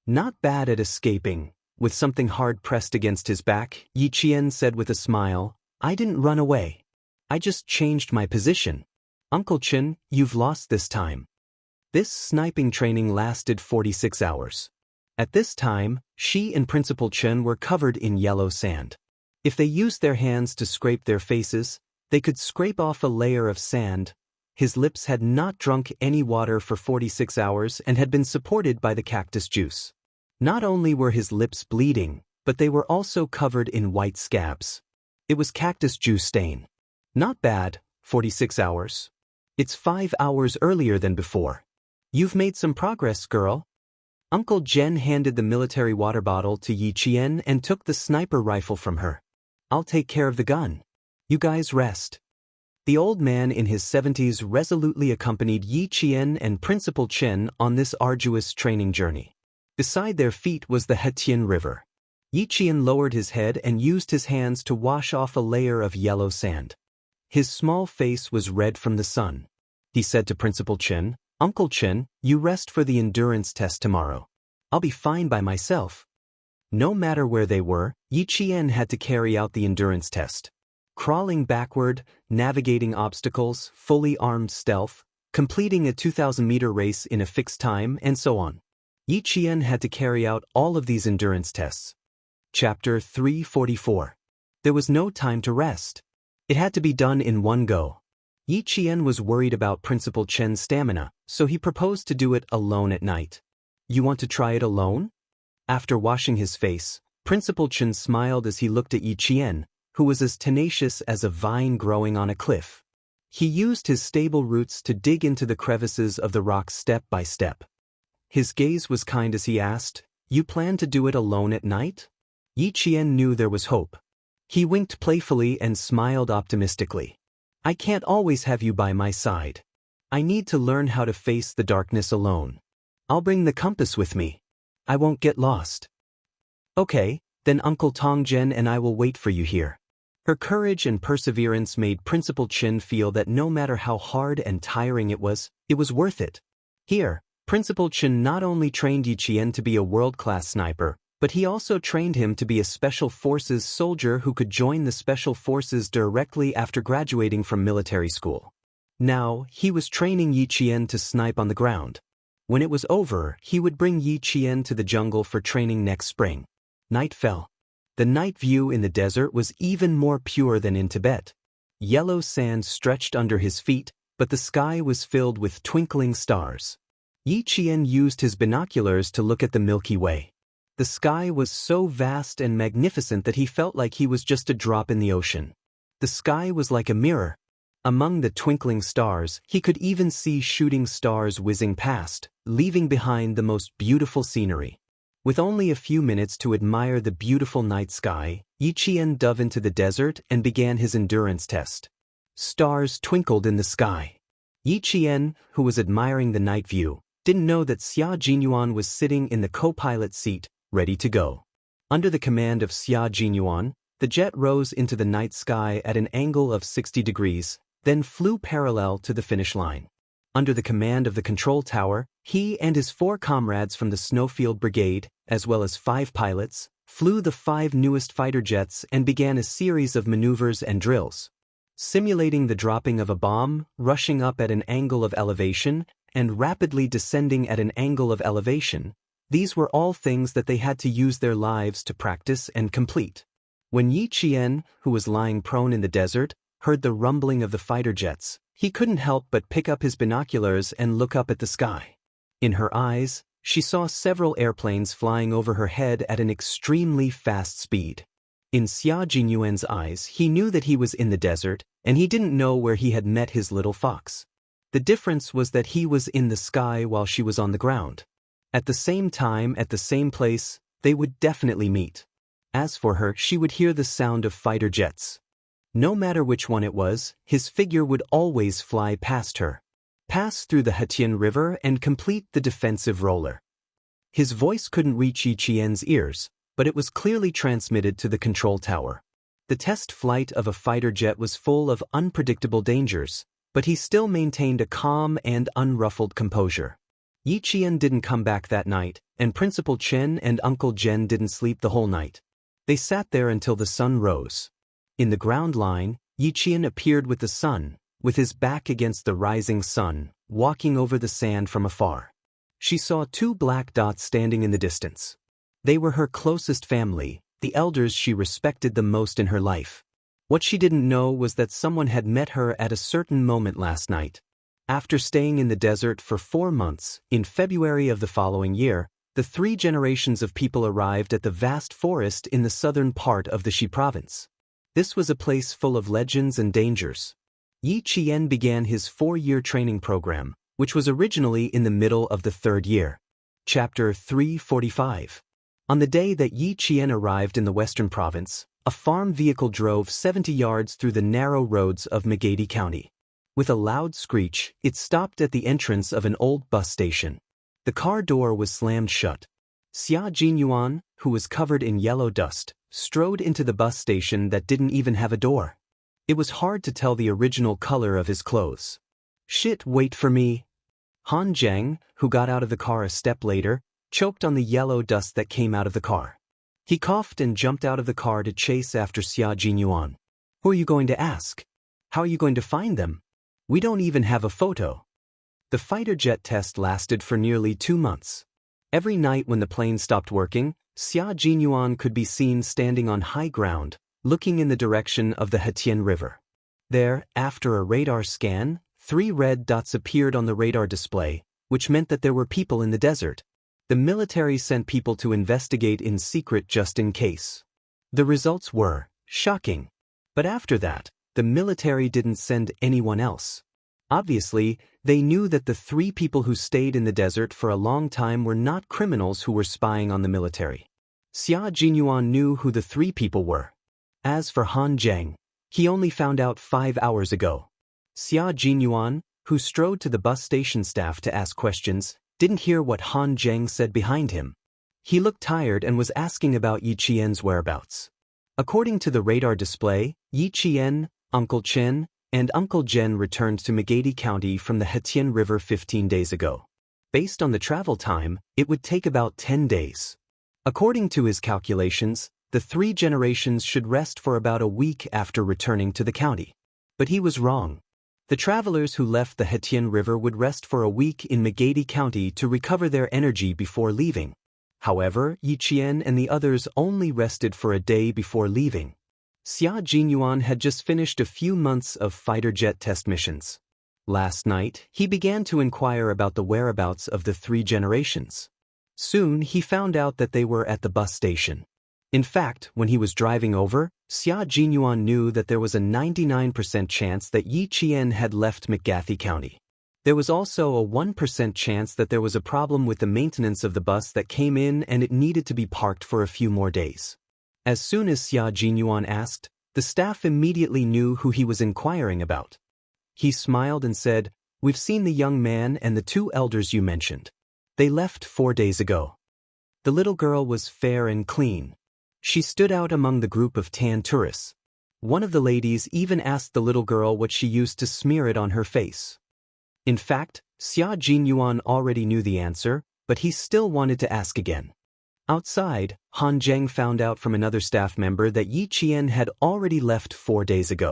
Not bad at escaping. With something hard pressed against his back, Yi Qian said with a smile, I didn't run away. I just changed my position. Uncle Chen, you've lost this time. This sniping training lasted 46 hours. At this time, she and Principal Chen were covered in yellow sand. If they used their hands to scrape their faces, they could scrape off a layer of sand. His lips had not drunk any water for 46 hours and had been supported by the cactus juice. Not only were his lips bleeding, but they were also covered in white scabs. It was cactus juice stain. Not bad, 46 hours. It's 5 hours earlier than before. You've made some progress, girl. Uncle Jen handed the military water bottle to Yi Qian and took the sniper rifle from her. I'll take care of the gun. You guys rest. The old man in his 70s resolutely accompanied Yi Qian and Principal Chen on this arduous training journey. Beside their feet was the Hetian River. Yi Qian lowered his head and used his hands to wash off a layer of yellow sand. His small face was red from the sun. He said to Principal Chen, Uncle Chen, you rest for the endurance test tomorrow. I'll be fine by myself. No matter where they were, Yi Qian had to carry out the endurance test. Crawling backward, navigating obstacles, fully armed stealth, completing a 2,000-meter race in a fixed time, and so on. Yi Qian had to carry out all of these endurance tests. Chapter 344. There was no time to rest. It had to be done in one go. Yi Qian was worried about Principal Chen's stamina, so he proposed to do it alone at night. You want to try it alone? After washing his face, Principal Chen smiled as he looked at Yi Qian, who was as tenacious as a vine growing on a cliff. He used his stable roots to dig into the crevices of the rocks step by step. His gaze was kind as he asked, You plan to do it alone at night? Yi Qian knew there was hope. He winked playfully and smiled optimistically. I can't always have you by my side. I need to learn how to face the darkness alone. I'll bring the compass with me. I won't get lost. Okay, then Uncle Tongzhen and I will wait for you here. Her courage and perseverance made Principal Chen feel that no matter how hard and tiring it was worth it. Here, Principal Chen not only trained Yi Qian to be a world-class sniper, but he also trained him to be a Special Forces soldier who could join the Special Forces directly after graduating from military school. Now, he was training Yi Qian to snipe on the ground. When it was over, he would bring Yi Qian to the jungle for training next spring. Night fell. The night view in the desert was even more pure than in Tibet. Yellow sand stretched under his feet, but the sky was filled with twinkling stars. Yi Qian used his binoculars to look at the Milky Way. The sky was so vast and magnificent that he felt like he was just a drop in the ocean. The sky was like a mirror. Among the twinkling stars, he could even see shooting stars whizzing past, leaving behind the most beautiful scenery. With only a few minutes to admire the beautiful night sky, Yi Qian dove into the desert and began his endurance test. Stars twinkled in the sky. Yi Qian, who was admiring the night view, didn't know that Xia Jinyuan was sitting in the co-pilot seat, ready to go. Under the command of Xia Jinyuan, the jet rose into the night sky at an angle of 60 degrees, then flew parallel to the finish line. Under the command of the control tower, he and his 4 comrades from the Snowfield Brigade, as well as 5 pilots, flew the 5 newest fighter jets and began a series of maneuvers and drills. Simulating the dropping of a bomb, rushing up at an angle of elevation, and rapidly descending at an angle of elevation, these were all things that they had to use their lives to practice and complete. When Yi Qian, who was lying prone in the desert, heard the rumbling of the fighter jets, he couldn't help but pick up his binoculars and look up at the sky. In her eyes, she saw several airplanes flying over her head at an extremely fast speed. In Xia Jinyuan's eyes, he knew that he was in the desert, and he didn't know where he had met his little fox. The difference was that he was in the sky while she was on the ground. At the same time, at the same place, they would definitely meet. As for her, she would hear the sound of fighter jets. No matter which one it was, his figure would always fly past her, pass through the Hetian River and complete the defensive roller. His voice couldn't reach Yi Qian's ears, but it was clearly transmitted to the control tower. The test flight of a fighter jet was full of unpredictable dangers, but he still maintained a calm and unruffled composure. Yi Qian didn't come back that night, and Principal Chen and Uncle Jen didn't sleep the whole night. They sat there until the sun rose. In the ground line, Yi Qian appeared with the sun, with his back against the rising sun, walking over the sand from afar. She saw two black dots standing in the distance. They were her closest family, the elders she respected the most in her life. What she didn't know was that someone had met her at a certain moment last night. After staying in the desert for 4 months, in February of the following year, the 3 generations of people arrived at the vast forest in the southern part of the Shi province. This was a place full of legends and dangers. Yi Qian began his 4-year training program, which was originally in the middle of the 3rd year. Chapter 345. On the day that Yi Qian arrived in the western province, a farm vehicle drove 70 yards through the narrow roads of Magadi County. With a loud screech, it stopped at the entrance of an old bus station. The car door was slammed shut. Xia Jinyuan, who was covered in yellow dust, strode into the bus station that didn't even have a door. It was hard to tell the original color of his clothes. "Shit, wait for me." Han Zheng, who got out of the car a step later, choked on the yellow dust that came out of the car. He coughed and jumped out of the car to chase after Xia Jinyuan. "Who are you going to ask? How are you going to find them? We don't even have a photo." The fighter jet test lasted for nearly 2 months. Every night when the plane stopped working, Xia Jinyuan could be seen standing on high ground, looking in the direction of the Hetian River. There, after a radar scan, 3 red dots appeared on the radar display, which meant that there were people in the desert. The military sent people to investigate in secret just in case. The results were shocking. But after that, the military didn't send anyone else. Obviously, they knew that the 3 people who stayed in the desert for a long time were not criminals who were spying on the military. Xia Jinyuan knew who the 3 people were. As for Han Zheng, he only found out 5 hours ago. Xia Jinyuan, who strode to the bus station staff to ask questions, didn't hear what Han Zheng said behind him. He looked tired and was asking about Yi Qian's whereabouts. According to the radar display, Yi Qian, Uncle Chen, and Uncle Jen returned to Magadi County from the Hetian River 15 days ago. Based on the travel time, it would take about 10 days. According to his calculations, the 3 generations should rest for about a week after returning to the county. But he was wrong. The travelers who left the Hetian River would rest for a week in Magadi County to recover their energy before leaving. However, Yi Qian and the others only rested for a day before leaving. Xia Jinyuan had just finished a few months of fighter jet test missions. Last night, he began to inquire about the whereabouts of the 3 generations. Soon, he found out that they were at the bus station. In fact, when he was driving over, Xia Jinyuan knew that there was a 99% chance that Yi Qian had left McGathy County. There was also a 1% chance that there was a problem with the maintenance of the bus that came in and it needed to be parked for a few more days. As soon as Xia Jinyuan asked, the staff immediately knew who he was inquiring about. He smiled and said, "We've seen the young man and the 2 elders you mentioned. They left 4 days ago." The little girl was fair and clean. She stood out among the group of tan tourists. One of the ladies even asked the little girl what she used to smear it on her face. In fact, Xia Jinyuan already knew the answer, but he still wanted to ask again. Outside, Han Zheng found out from another staff member that Yi Qian had already left 4 days ago.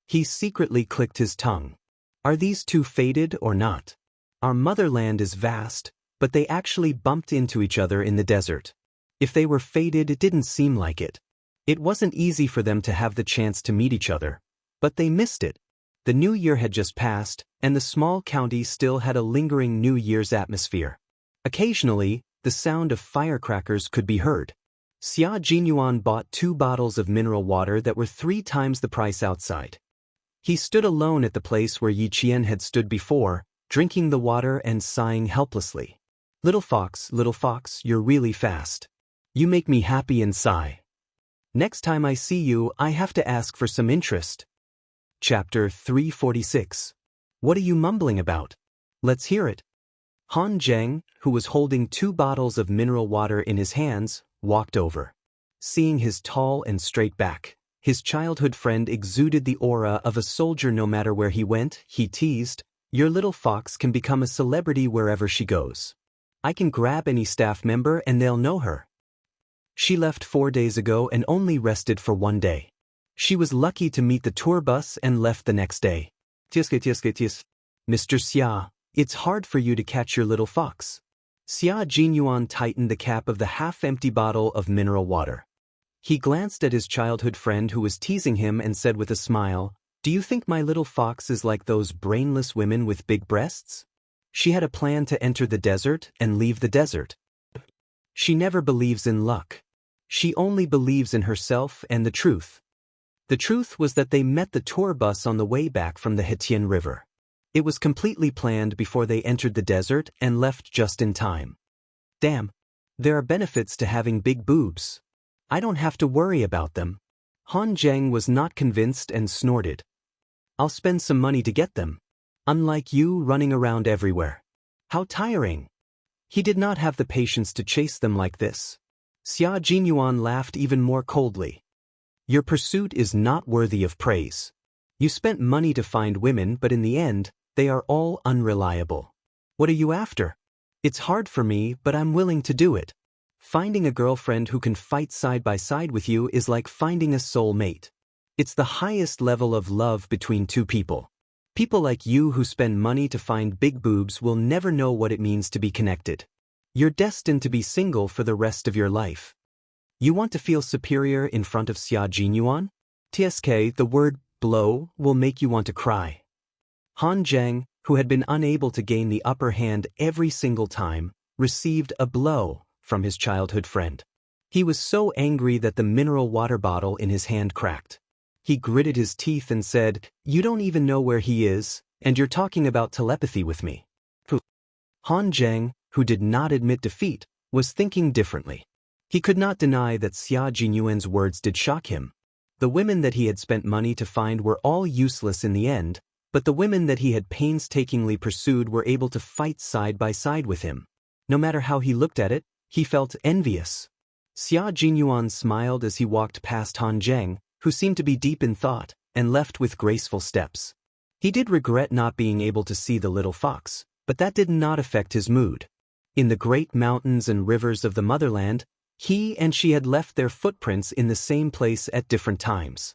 He secretly clicked his tongue. Are these 2 fated or not? Our motherland is vast, but they actually bumped into each other in the desert. If they were fated, it didn't seem like it. It wasn't easy for them to have the chance to meet each other, but they missed it. The new year had just passed, and the small county still had a lingering New Year's atmosphere. Occasionally, the sound of firecrackers could be heard. Xia Jinyuan bought 2 bottles of mineral water that were 3 times the price outside. He stood alone at the place where Yi Qian had stood before, drinking the water and sighing helplessly. Little fox, you're really fast. You make me happy and sigh. Next time I see you, I have to ask for some interest." Chapter 346. What are you mumbling about? Let's hear it. Han Zheng, who was holding 2 bottles of mineral water in his hands, walked over. Seeing his tall and straight back, his childhood friend exuded the aura of a soldier no matter where he went. He teased, "Your little fox can become a celebrity wherever she goes. I can grab any staff member and they'll know her. She left 4 days ago and only rested for 1 day. She was lucky to meet the tour bus and left the next day. Mr. Xia, it's hard for you to catch your little fox." Xia Jinyuan tightened the cap of the half-empty bottle of mineral water. He glanced at his childhood friend who was teasing him and said with a smile, "Do you think my little fox is like those brainless women with big breasts? She had a plan to enter the desert and leave the desert. She never believes in luck. She only believes in herself and the truth." The truth was that they met the tour bus on the way back from the Hetian River. It was completely planned before they entered the desert and left just in time. Damn. There are benefits to having big boobs. I don't have to worry about them. Han Zheng was not convinced and snorted. "I'll spend some money to get them. Unlike you running around everywhere. How tiring." He did not have the patience to chase them like this. Xia Jinyuan laughed even more coldly. "Your pursuit is not worthy of praise. You spent money to find women, but in the end, they are all unreliable. What are you after? It's hard for me, but I'm willing to do it. Finding a girlfriend who can fight side by side with you is like finding a soul mate. It's the highest level of love between two people. People like you who spend money to find big boobs will never know what it means to be connected. You're destined to be single for the rest of your life. You want to feel superior in front of Xia Jinyuan? TSK, the word blow will make you want to cry." Han Zheng, who had been unable to gain the upper hand every single time, received a blow from his childhood friend. He was so angry that the mineral water bottle in his hand cracked. He gritted his teeth and said, "You don't even know where he is, and you're talking about telepathy with me." Han Zheng, who did not admit defeat, was thinking differently. He could not deny that Xia Jinyuan's words did shock him. The women that he had spent money to find were all useless in the end, but the women that he had painstakingly pursued were able to fight side by side with him. No matter how he looked at it, he felt envious. Xia Jinyuan smiled as he walked past Han Zheng, who seemed to be deep in thought, and left with graceful steps. He did regret not being able to see the little fox, but that did not affect his mood. In the great mountains and rivers of the motherland, he and she had left their footprints in the same place at different times.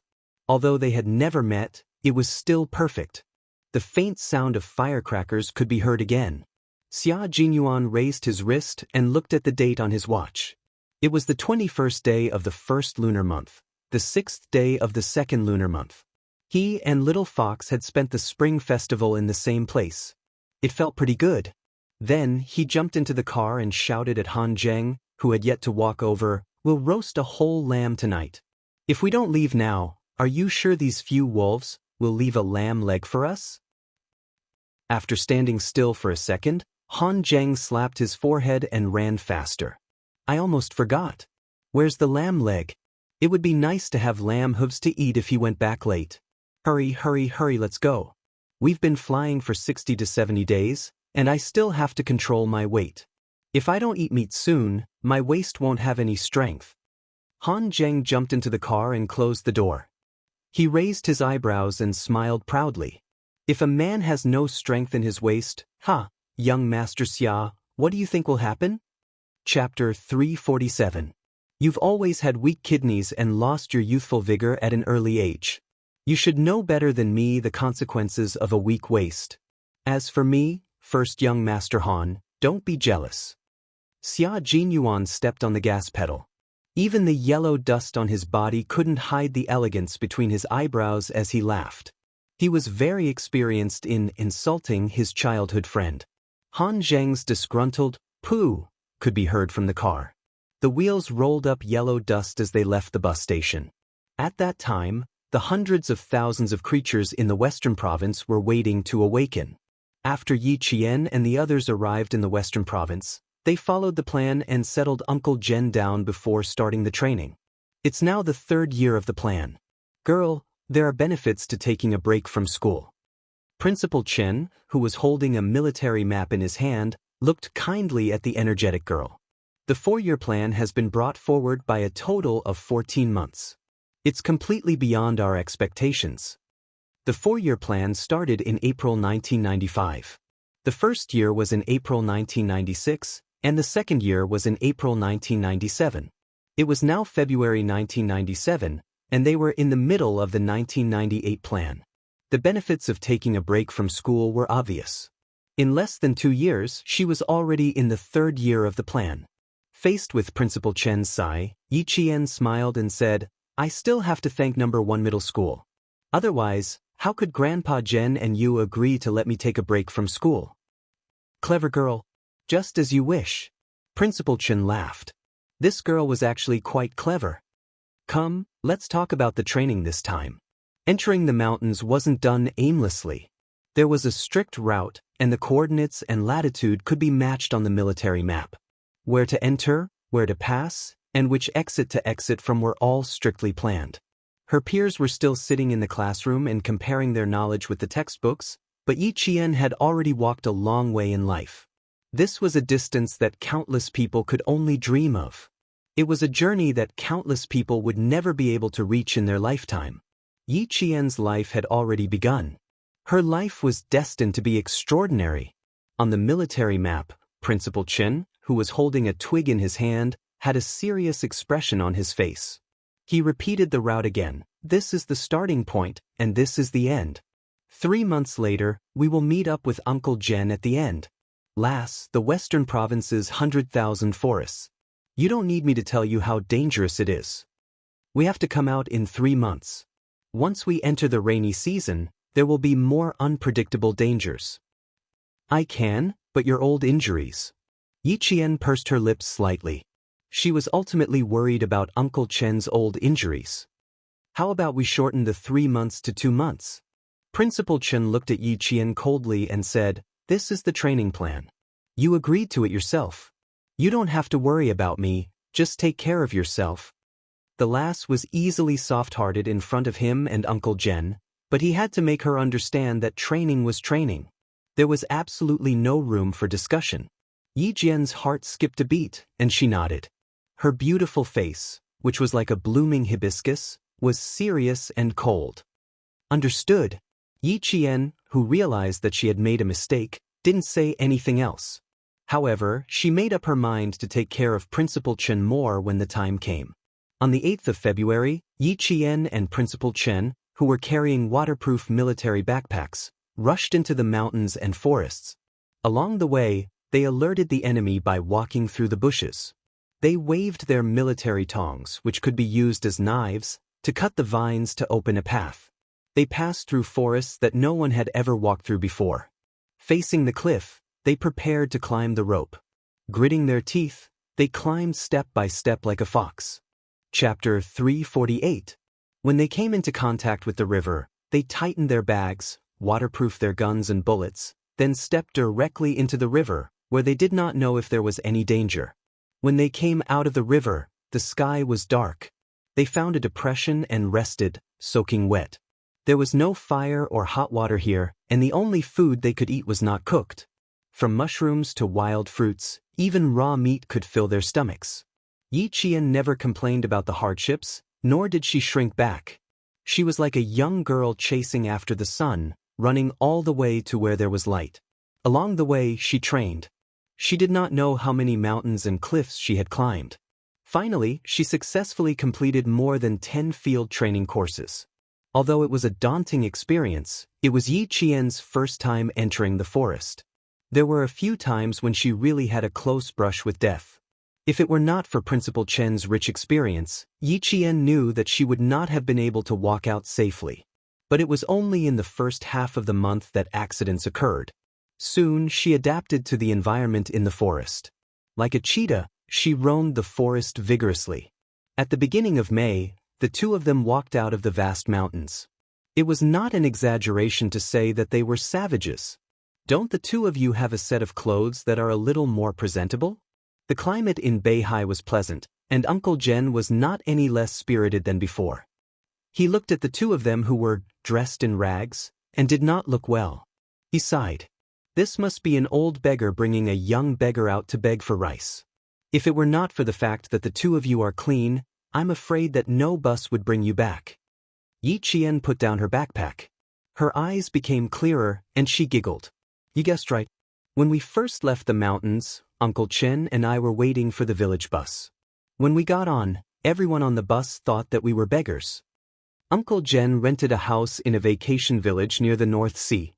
Although they had never met, it was still perfect. The faint sound of firecrackers could be heard again. Xia Jinyuan raised his wrist and looked at the date on his watch. It was the 21st day of the first lunar month, the 6th day of the second lunar month. He and Little Fox had spent the spring festival in the same place. It felt pretty good. Then he jumped into the car and shouted at Han Zheng, who had yet to walk over, "We'll roast a whole lamb tonight. If we don't leave now, are you sure these few wolves will leave a lamb leg for us?" After standing still for a second, Han Zheng slapped his forehead and ran faster. "I almost forgot. Where's the lamb leg? It would be nice to have lamb hooves to eat if he went back late. Hurry, hurry, hurry, let's go. We've been flying for 60 to 70 days, and I still have to control my weight. If I don't eat meat soon, my waist won't have any strength." Han Zheng jumped into the car and closed the door. He raised his eyebrows and smiled proudly. If a man has no strength in his waist, young Master Xia, what do you think will happen? Chapter 347. You've always had weak kidneys and lost your youthful vigor at an early age. You should know better than me the consequences of a weak waist. As for me, first young Master Han, don't be jealous. Xia Jinyuan stepped on the gas pedal. Even the yellow dust on his body couldn't hide the elegance between his eyebrows as he laughed. He was very experienced in insulting his childhood friend. Han Zheng's disgruntled "pooh" could be heard from the car. The wheels rolled up yellow dust as they left the bus station. At that time, the hundreds of thousands of creatures in the western province were waiting to awaken. After Yi Qian and the others arrived in the western province, they followed the plan and settled Uncle Zhen down before starting the training. It's now the 3rd year of the plan. Girl, there are benefits to taking a break from school. Principal Chen, who was holding a military map in his hand, looked kindly at the energetic girl. The 4-year plan has been brought forward by a total of 14 months. It's completely beyond our expectations. The 4-year plan started in April 1995. The first year was in April 1996, and the second year was in April 1997. It was now February 1997, and they were in the middle of the 1998 plan. The benefits of taking a break from school were obvious. In less than 2 years, she was already in the 3rd year of the plan. Faced with Principal Chen's sigh, Yi Qian smiled and said, "I still have to thank number 1 middle school. Otherwise, how could Grandpa Jen and you agree to let me take a break from school?" "Clever girl. Just as you wish." Principal Chen laughed. This girl was actually quite clever. "Come, let's talk about the training this time." Entering the mountains wasn't done aimlessly. There was a strict route, and the coordinates and latitude could be matched on the military map. Where to enter, where to pass, and which exit to exit from were all strictly planned. Her peers were still sitting in the classroom and comparing their knowledge with the textbooks, but Yi Qian had already walked a long way in life. This was a distance that countless people could only dream of. It was a journey that countless people would never be able to reach in their lifetime. Yi Qian's life had already begun. Her life was destined to be extraordinary. On the military map, Principal Chen, who was holding a twig in his hand, had a serious expression on his face. He repeated the route again. "This is the starting point, and this is the end. 3 months later, we will meet up with Uncle Jen at the end. Last, the western province's 100,000 forests. You don't need me to tell you how dangerous it is. We have to come out in 3 months. Once we enter the rainy season, there will be more unpredictable dangers." "I can, but your old injuries." Yi Qian pursed her lips slightly. She was ultimately worried about Uncle Chen's old injuries. "How about we shorten the 3 months to 2 months? Principal Chen looked at Yi Qian coldly and said, "This is the training plan. You agreed to it yourself. You don't have to worry about me, just take care of yourself." The lass was easily soft-hearted in front of him and Uncle Jen, but he had to make her understand that training was training. There was absolutely no room for discussion. Yi Qian's heart skipped a beat, and she nodded. Her beautiful face, which was like a blooming hibiscus, was serious and cold. "Understood." Yi Qian, who realized that she had made a mistake, didn't say anything else. However, she made up her mind to take care of Principal Chen more when the time came. On the 8th of February, Yi Qian and Principal Chen, who were carrying waterproof military backpacks, rushed into the mountains and forests. Along the way, they alerted the enemy by walking through the bushes. They waved their military tongs, which could be used as knives, to cut the vines to open a path. They passed through forests that no one had ever walked through before. Facing the cliff, they prepared to climb the rope. Gritting their teeth, they climbed step by step like a fox. Chapter 348. When they came into contact with the river, they tightened their bags, waterproofed their guns and bullets, then stepped directly into the river, where they did not know if there was any danger. When they came out of the river, the sky was dark. They found a depression and rested, soaking wet. There was no fire or hot water here, and the only food they could eat was not cooked. From mushrooms to wild fruits, even raw meat could fill their stomachs. Yi Qian never complained about the hardships, nor did she shrink back. She was like a young girl chasing after the sun, running all the way to where there was light. Along the way, she trained. She did not know how many mountains and cliffs she had climbed. Finally, she successfully completed more than 10 field training courses. Although it was a daunting experience, it was Yi Qian's first time entering the forest. There were a few times when she really had a close brush with death. If it were not for Principal Chen's rich experience, Yi Qian knew that she would not have been able to walk out safely. But it was only in the first half of the month that accidents occurred. Soon, she adapted to the environment in the forest. Like a cheetah, she roamed the forest vigorously. At the beginning of May, the two of them walked out of the vast mountains. It was not an exaggeration to say that they were savages. "Don't the two of you have a set of clothes that are a little more presentable?" The climate in Beihai was pleasant, and Uncle Jen was not any less spirited than before. He looked at the two of them who were dressed in rags, and did not look well. He sighed. This must be an old beggar bringing a young beggar out to beg for rice. If it were not for the fact that the two of you are clean, I'm afraid that no bus would bring you back. Yi Qian put down her backpack. Her eyes became clearer, and she giggled. You guessed right. When we first left the mountains, Uncle Chen and I were waiting for the village bus. When we got on, everyone on the bus thought that we were beggars. Uncle Chen rented a house in a vacation village near the North Sea.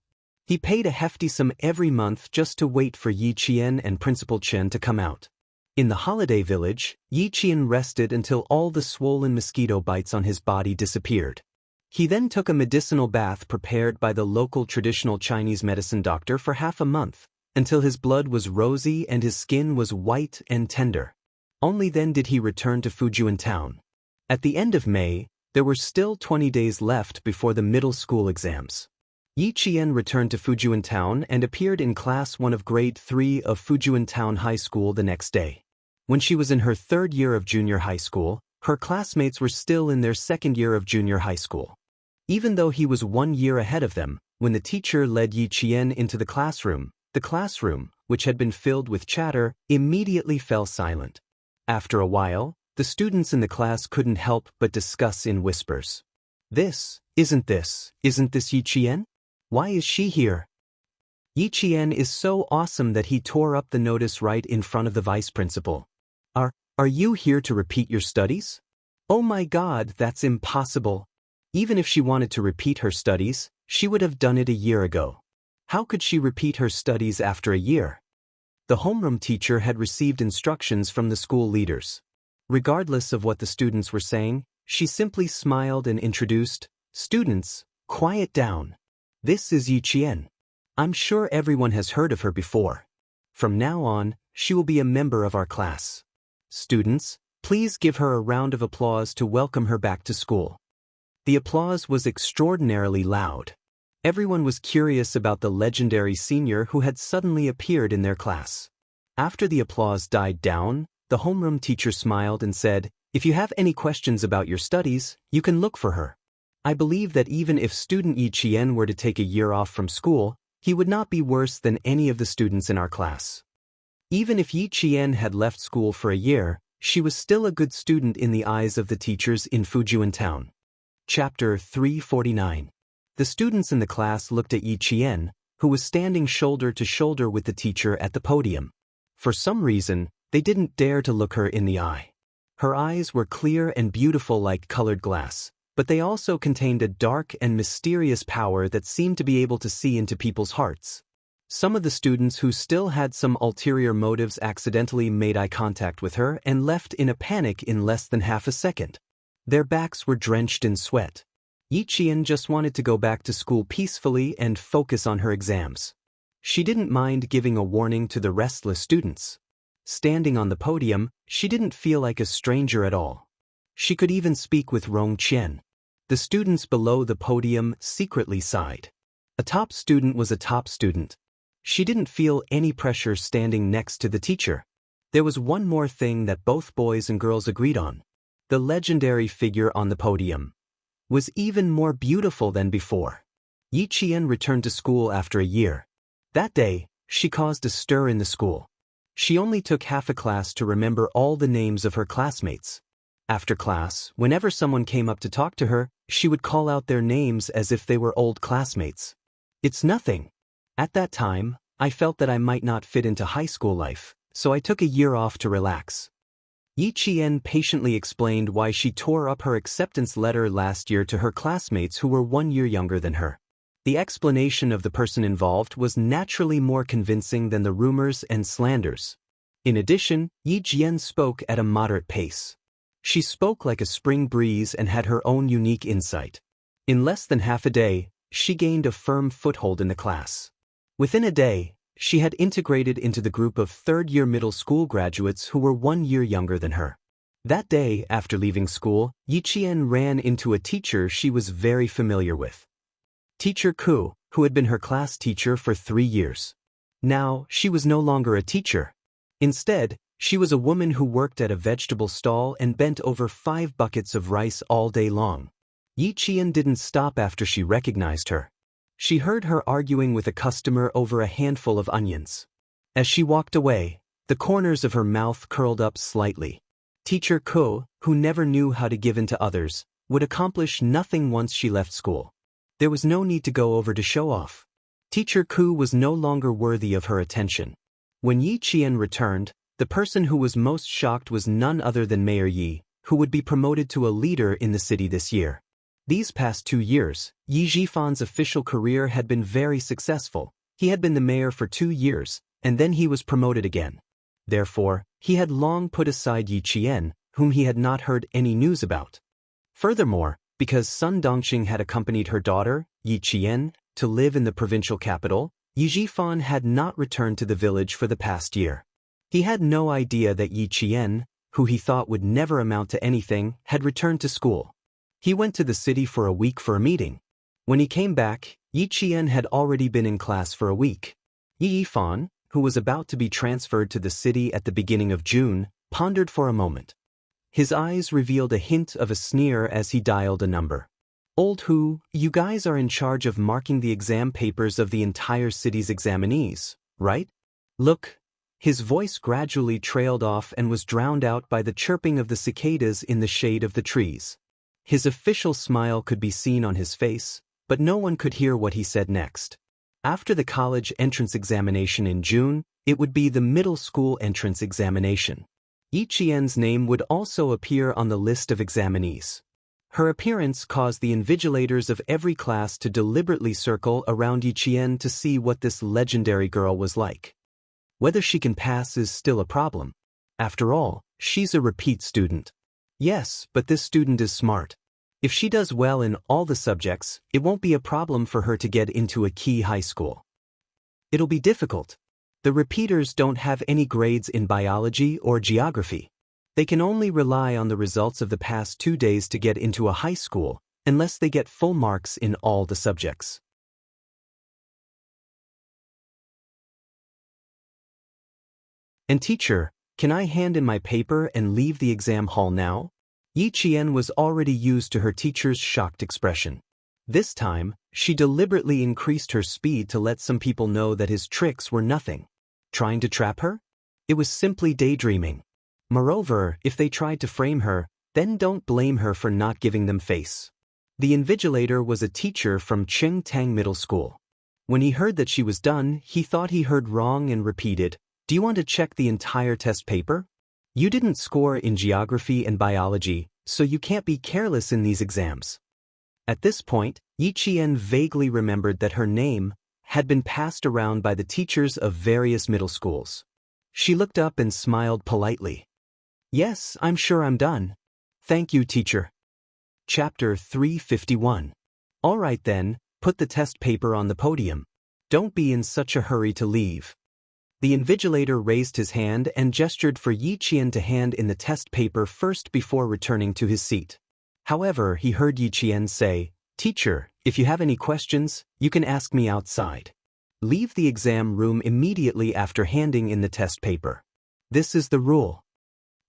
He paid a hefty sum every month just to wait for Yi Qian and Principal Chen to come out. In the holiday village, Yi Qian rested until all the swollen mosquito bites on his body disappeared. He then took a medicinal bath prepared by the local traditional Chinese medicine doctor for half a month, until his blood was rosy and his skin was white and tender. Only then did he return to Fujian town. At the end of May, there were still 20 days left before the middle school exams. Yi Qian returned to Fujian town and appeared in class 1 of grade 3 of Fujian town high school the next day. When she was in her 3rd year of junior high school, her classmates were still in their 2nd year of junior high school. Even though he was 1 year ahead of them, when the teacher led Yi Qian into the classroom, which had been filled with chatter, immediately fell silent. After a while, the students in the class couldn't help but discuss in whispers. Isn't this Yi Qian? Why is she here? Yi Qian is so awesome that he tore up the notice right in front of the vice principal. Are you here to repeat your studies? Oh my God, that's impossible. Even if she wanted to repeat her studies, she would have done it a year ago. How could she repeat her studies after a year? The homeroom teacher had received instructions from the school leaders. Regardless of what the students were saying, she simply smiled and introduced, "Students, quiet down. This is Yi Qian. I'm sure everyone has heard of her before. From now on, she will be a member of our class. Students, please give her a round of applause to welcome her back to school." The applause was extraordinarily loud. Everyone was curious about the legendary senior who had suddenly appeared in their class. After the applause died down, the homeroom teacher smiled and said, "If you have any questions about your studies, you can look for her. I believe that even if student Yi Qian were to take a year off from school, he would not be worse than any of the students in our class." Even if Yi Qian had left school for a year, she was still a good student in the eyes of the teachers in Fujian town. Chapter 349. The students in the class looked at Yi Qian, who was standing shoulder to shoulder with the teacher at the podium. For some reason, they didn't dare to look her in the eye. Her eyes were clear and beautiful like colored glass, but they also contained a dark and mysterious power that seemed to be able to see into people's hearts. Some of the students who still had some ulterior motives accidentally made eye contact with her and left in a panic in less than half a second. Their backs were drenched in sweat. Yi Qian just wanted to go back to school peacefully and focus on her exams. She didn't mind giving a warning to the restless students. Standing on the podium, she didn't feel like a stranger at all. She could even speak with Rong Qian. The students below the podium secretly sighed. A top student was a top student. She didn't feel any pressure standing next to the teacher. There was one more thing that both boys and girls agreed on. The legendary figure on the podium was even more beautiful than before. Yi Qian returned to school after a year. That day, she caused a stir in the school. She only took half a class to remember all the names of her classmates. After class, whenever someone came up to talk to her, she would call out their names as if they were old classmates. It's nothing. At that time, I felt that I might not fit into high school life, so I took a year off to relax. Yi Qian patiently explained why she tore up her acceptance letter last year to her classmates who were 1 year younger than her. The explanation of the person involved was naturally more convincing than the rumors and slanders. In addition, Yi Qian spoke at a moderate pace. She spoke like a spring breeze and had her own unique insight. In less than half a day, she gained a firm foothold in the class. Within a day, she had integrated into the group of third-year middle school graduates who were 1 year younger than her. That day, after leaving school, Yi Qian ran into a teacher she was very familiar with. Teacher Ku, who had been her class teacher for 3 years. Now, she was no longer a teacher. Instead, she was a woman who worked at a vegetable stall and bent over 5 buckets of rice all day long. Yi Qian didn't stop after she recognized her. She heard her arguing with a customer over a handful of onions. As she walked away, The corners of her mouth curled up slightly. Teacher Ko, who never knew how to give in to others, would accomplish nothing once she left school. There was no need to go over to show off. Teacher Ku was no longer worthy of her attention. When Yi Qian returned, the person who was most shocked was none other than Mayor Yi, who would be promoted to a leader in the city this year. These past 2 years, Yi Zhifan's official career had been very successful. He had been the mayor for 2 years, and then he was promoted again. Therefore, he had long put aside Yi Qian, whom he had not heard any news about. Furthermore, because Sun Dongqing had accompanied her daughter, Yi Qian, to live in the provincial capital, Yi Zhifan had not returned to the village for the past year. He had no idea that Yi Qian, who he thought would never amount to anything, had returned to school. He went to the city for a week for a meeting. When he came back, Yi Qian had already been in class for a week. Yi Yifan, who was about to be transferred to the city at the beginning of June, pondered for a moment. His eyes revealed a hint of a sneer as he dialed a number. Old Hu, you guys are in charge of marking the exam papers of the entire city's examinees, right? Look. His voice gradually trailed off and was drowned out by the chirping of the cicadas in the shade of the trees. His official smile could be seen on his face, but no one could hear what he said next. After the college entrance examination in June, it would be the middle school entrance examination. Yi Qian's name would also appear on the list of examinees. Her appearance caused the invigilators of every class to deliberately circle around Yi Qian to see what this legendary girl was like. Whether she can pass is still a problem. After all, she's a repeat student. Yes, but this student is smart. If she does well in all the subjects, it won't be a problem for her to get into a key high school. It'll be difficult. The repeaters don't have any grades in biology or geography. They can only rely on the results of the past 2 days to get into a high school, unless they get full marks in all the subjects. And teacher, can I hand in my paper and leave the exam hall now? Yi Qian was already used to her teacher's shocked expression. This time, she deliberately increased her speed to let some people know that his tricks were nothing. Trying to trap her? It was simply daydreaming. Moreover, if they tried to frame her, then don't blame her for not giving them face. The invigilator was a teacher from Qingtang Middle School. When he heard that she was done, he thought he heard wrong and repeated, "Do you want to check the entire test paper? You didn't score in geography and biology, so you can't be careless in these exams." At this point, Yi Qian vaguely remembered that her name had been passed around by the teachers of various middle schools. She looked up and smiled politely. "Yes, I'm sure I'm done. Thank you, teacher." Chapter 351. All right then, put the test paper on the podium. Don't be in such a hurry to leave. The invigilator raised his hand and gestured for Yi Qian to hand in the test paper first before returning to his seat. However, he heard Yi Qian say, "Teacher, if you have any questions, you can ask me outside. Leave the exam room immediately after handing in the test paper. This is the rule."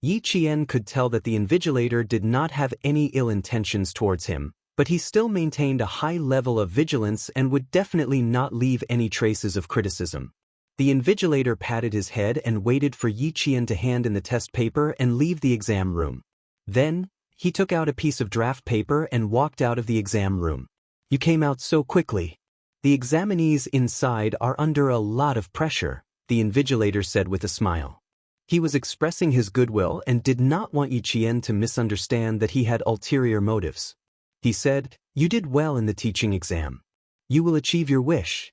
Yi Qian could tell that the invigilator did not have any ill intentions towards him, but he still maintained a high level of vigilance and would definitely not leave any traces of criticism. The invigilator patted his head and waited for Yi Qian to hand in the test paper and leave the exam room. Then, he took out a piece of draft paper and walked out of the exam room. "You came out so quickly. The examinees inside are under a lot of pressure," the invigilator said with a smile. He was expressing his goodwill and did not want Yi Qian to misunderstand that he had ulterior motives. He said, "You did well in the teaching exam. You will achieve your wish."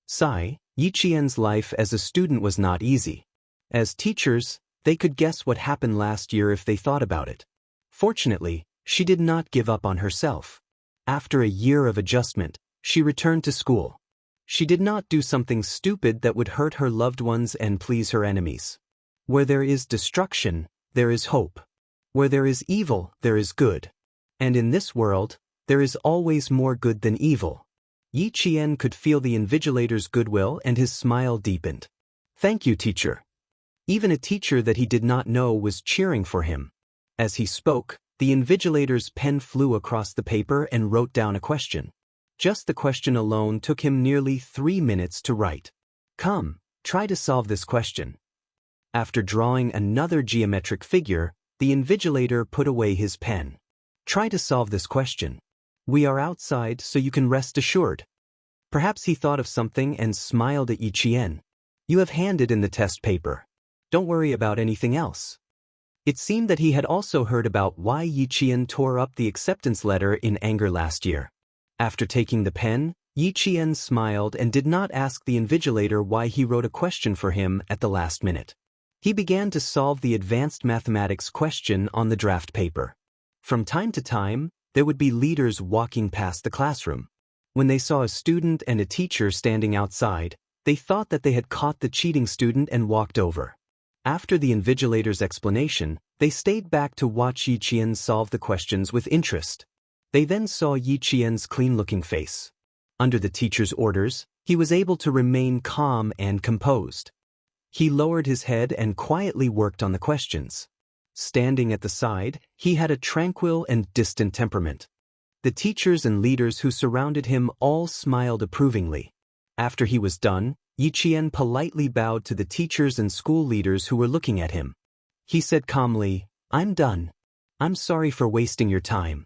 Sigh. Yi Qian's life as a student was not easy. As teachers, they could guess what happened last year if they thought about it. Fortunately, she did not give up on herself. After a year of adjustment, she returned to school. She did not do something stupid that would hurt her loved ones and please her enemies. Where there is destruction, there is hope. Where there is evil, there is good. And in this world, there is always more good than evil. Yi Qian could feel the invigilator's goodwill and his smile deepened. "Thank you, teacher." Even a teacher that he did not know was cheering for him. As he spoke, the invigilator's pen flew across the paper and wrote down a question. Just the question alone took him nearly 3 minutes to write. "Come, try to solve this question." After drawing another geometric figure, the invigilator put away his pen. Try to solve this question. We are outside, so you can rest assured. Perhaps he thought of something and smiled at Yi Qian. You have handed in the test paper. Don't worry about anything else. It seemed that he had also heard about why Yi Qian tore up the acceptance letter in anger last year. After taking the pen, Yi Qian smiled and did not ask the invigilator why he wrote a question for him at the last minute. He began to solve the advanced mathematics question on the draft paper. From time to time, there would be leaders walking past the classroom. When they saw a student and a teacher standing outside, they thought that they had caught the cheating student and walked over. After the invigilator's explanation, they stayed back to watch Yi Qian solve the questions with interest. They then saw Yi Qian's clean-looking face. Under the teacher's orders, he was able to remain calm and composed. He lowered his head and quietly worked on the questions. Standing at the side, he had a tranquil and distant temperament. The teachers and leaders who surrounded him all smiled approvingly. After he was done, Yi Qian politely bowed to the teachers and school leaders who were looking at him. He said calmly, "I'm done. I'm sorry for wasting your time."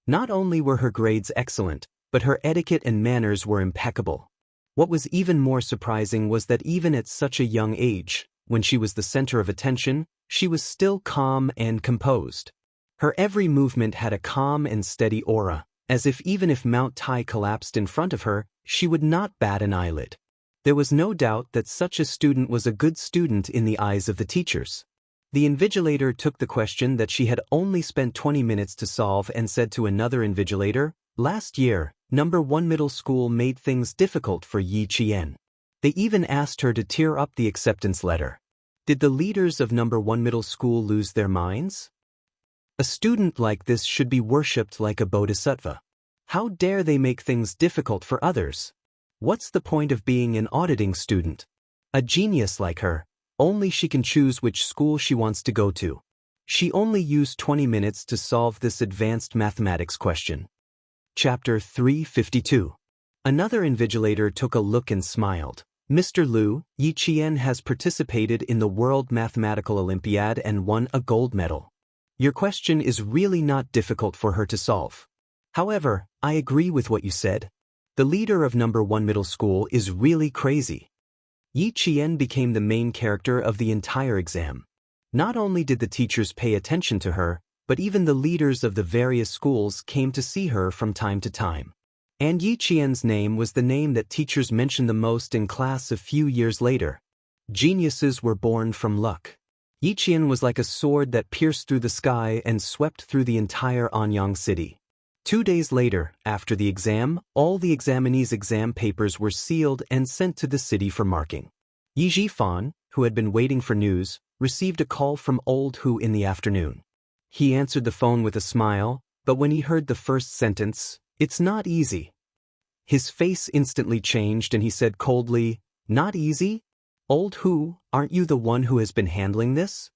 Not only were her grades excellent, but her etiquette and manners were impeccable. What was even more surprising was that even at such a young age, when she was the center of attention, she was still calm and composed. Her every movement had a calm and steady aura, as if even if Mount Tai collapsed in front of her, she would not bat an eyelid. There was no doubt that such a student was a good student in the eyes of the teachers. The invigilator took the question that she had only spent 20 minutes to solve and said to another invigilator, "Last year, number 1 middle school made things difficult for Yi Qian. They even asked her to tear up the acceptance letter. Did the leaders of number 1 middle school lose their minds? A student like this should be worshipped like a bodhisattva. How dare they make things difficult for others? What's the point of being an auditing student? A genius like her, only she can choose which school she wants to go to. She only used 20 minutes to solve this advanced mathematics question." Chapter 352. Another invigilator took a look and smiled. "Mr. Liu, Yi Qian has participated in the World Mathematical Olympiad and won a gold medal. Your question is really not difficult for her to solve. However, I agree with what you said. The leader of number 1 middle school is really crazy." Yi Qian became the main character of the entire exam. Not only did the teachers pay attention to her, but even the leaders of the various schools came to see her from time to time. And Yi Qian's name was the name that teachers mentioned the most in class a few years later. Geniuses were born from luck. Yi Qian was like a sword that pierced through the sky and swept through the entire Anyang city. 2 days later, after the exam, all the examinees' exam papers were sealed and sent to the city for marking. Yi Zhifan, who had been waiting for news, received a call from Old Hu in the afternoon. He answered the phone with a smile, but when he heard the first sentence, "It's not easy," his face instantly changed and he said coldly, "Not easy? Old Hu, aren't you the one who has been handling this?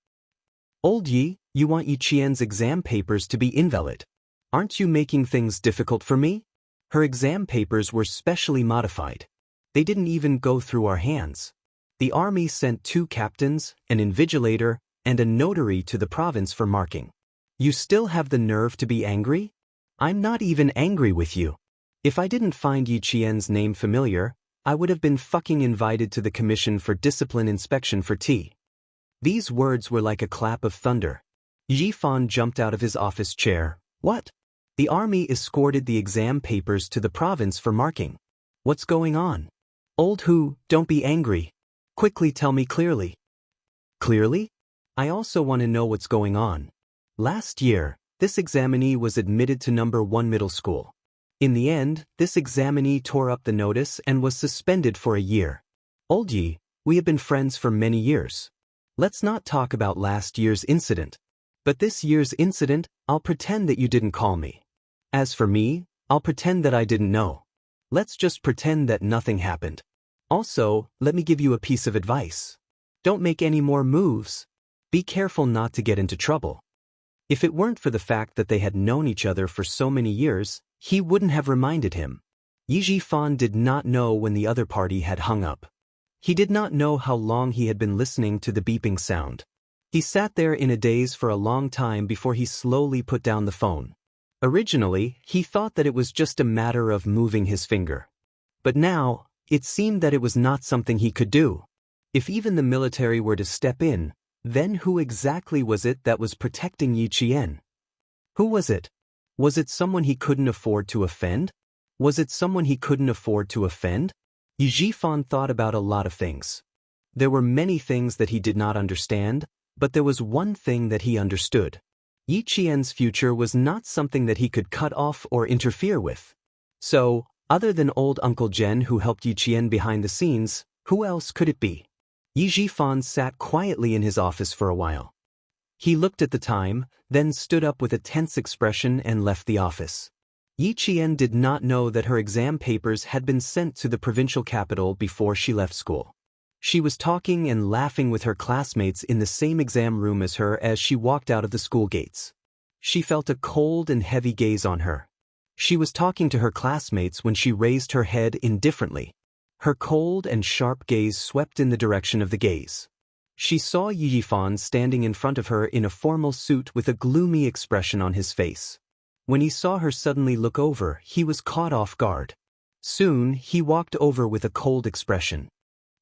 Old Yi, you want Yi Qian's exam papers to be invalid. Aren't you making things difficult for me? Her exam papers were specially modified. They didn't even go through our hands. The army sent 2 captains, an invigilator, and a notary to the province for marking. You still have the nerve to be angry? I'm not even angry with you. If I didn't find Yi Qian's name familiar, I would have been fucking invited to the Commission for Discipline Inspection for tea." These words were like a clap of thunder. Yi Fan jumped out of his office chair. "What? The army escorted the exam papers to the province for marking. What's going on? Old Hu, don't be angry. Quickly tell me clearly." "Clearly? I also want to know what's going on. Last year, this examinee was admitted to number 1 middle school. In the end, this examinee tore up the notice and was suspended for a year. Old Yi, we have been friends for many years. Let's not talk about last year's incident. But this year's incident, I'll pretend that you didn't call me. As for me, I'll pretend that I didn't know. Let's just pretend that nothing happened. Also, let me give you a piece of advice. Don't make any more moves. Be careful not to get into trouble." If it weren't for the fact that they had known each other for so many years, he wouldn't have reminded him. Yi Zhifan did not know when the other party had hung up. He did not know how long he had been listening to the beeping sound. He sat there in a daze for a long time before he slowly put down the phone. Originally, he thought that it was just a matter of moving his finger. But now, it seemed that it was not something he could do. If even the military were to step in, then who exactly was it that was protecting Yi Qian? Who was it? Was it someone he couldn't afford to offend? Was it someone he couldn't afford to offend? Yi Zhifan thought about a lot of things. There were many things that he did not understand, but there was one thing that he understood. Yi Qian's future was not something that he could cut off or interfere with. So, other than old Uncle Jen who helped Yi Qian behind the scenes, who else could it be? Yi Zhifan sat quietly in his office for a while. He looked at the time, then stood up with a tense expression and left the office. Yi Qian did not know that her exam papers had been sent to the provincial capital before she left school. She was talking and laughing with her classmates in the same exam room as her as she walked out of the school gates. She felt a cold and heavy gaze on her. She was talking to her classmates when she raised her head indifferently. Her cold and sharp gaze swept in the direction of the gaze. She saw Yi Zhifan standing in front of her in a formal suit with a gloomy expression on his face. When he saw her suddenly look over, he was caught off guard. Soon, he walked over with a cold expression.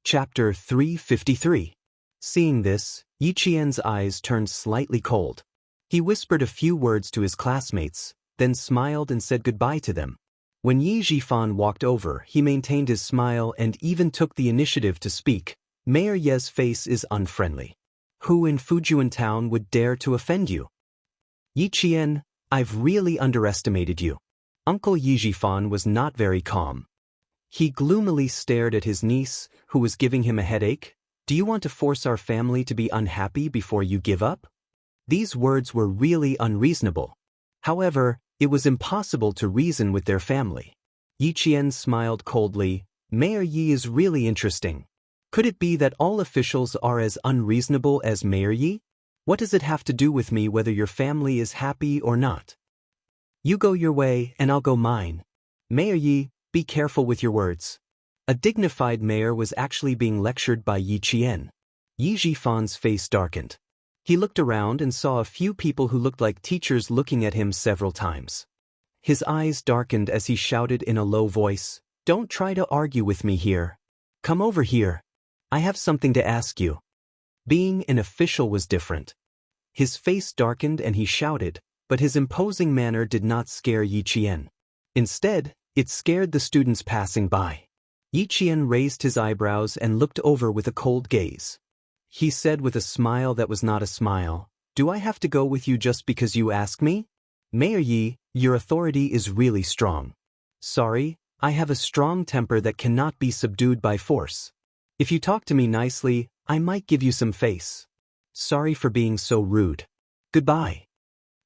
Chapter 353. Seeing this, Yi Qian's eyes turned slightly cold. He whispered a few words to his classmates, then smiled and said goodbye to them. When Yi Zhifan walked over, he maintained his smile and even took the initiative to speak. Mayor Ye's face is unfriendly. Who in Fujian town would dare to offend you? Yi Qian, I've really underestimated you. Uncle Yi Zhifan was not very calm. He gloomily stared at his niece, who was giving him a headache. Do you want to force our family to be unhappy before you give up? These words were really unreasonable. However, it was impossible to reason with their family. Yi Qian smiled coldly. Mayor Yi is really interesting. Could it be that all officials are as unreasonable as Mayor Yi? What does it have to do with me whether your family is happy or not? You go your way and I'll go mine. Mayor Yi, be careful with your words. A dignified mayor was actually being lectured by Yi Qian. Yi Zhifan's face darkened. He looked around and saw a few people who looked like teachers looking at him several times. His eyes darkened as he shouted in a low voice, "Don't try to argue with me here. Come over here. I have something to ask you." Being an official was different. His face darkened and he shouted, but his imposing manner did not scare Yi Qian. Instead, it scared the students passing by. Yi Qian raised his eyebrows and looked over with a cold gaze. He said with a smile that was not a smile, "Do I have to go with you just because you ask me? Mayor Yi, your authority is really strong. Sorry, I have a strong temper that cannot be subdued by force. If you talk to me nicely, I might give you some face. Sorry for being so rude. Goodbye."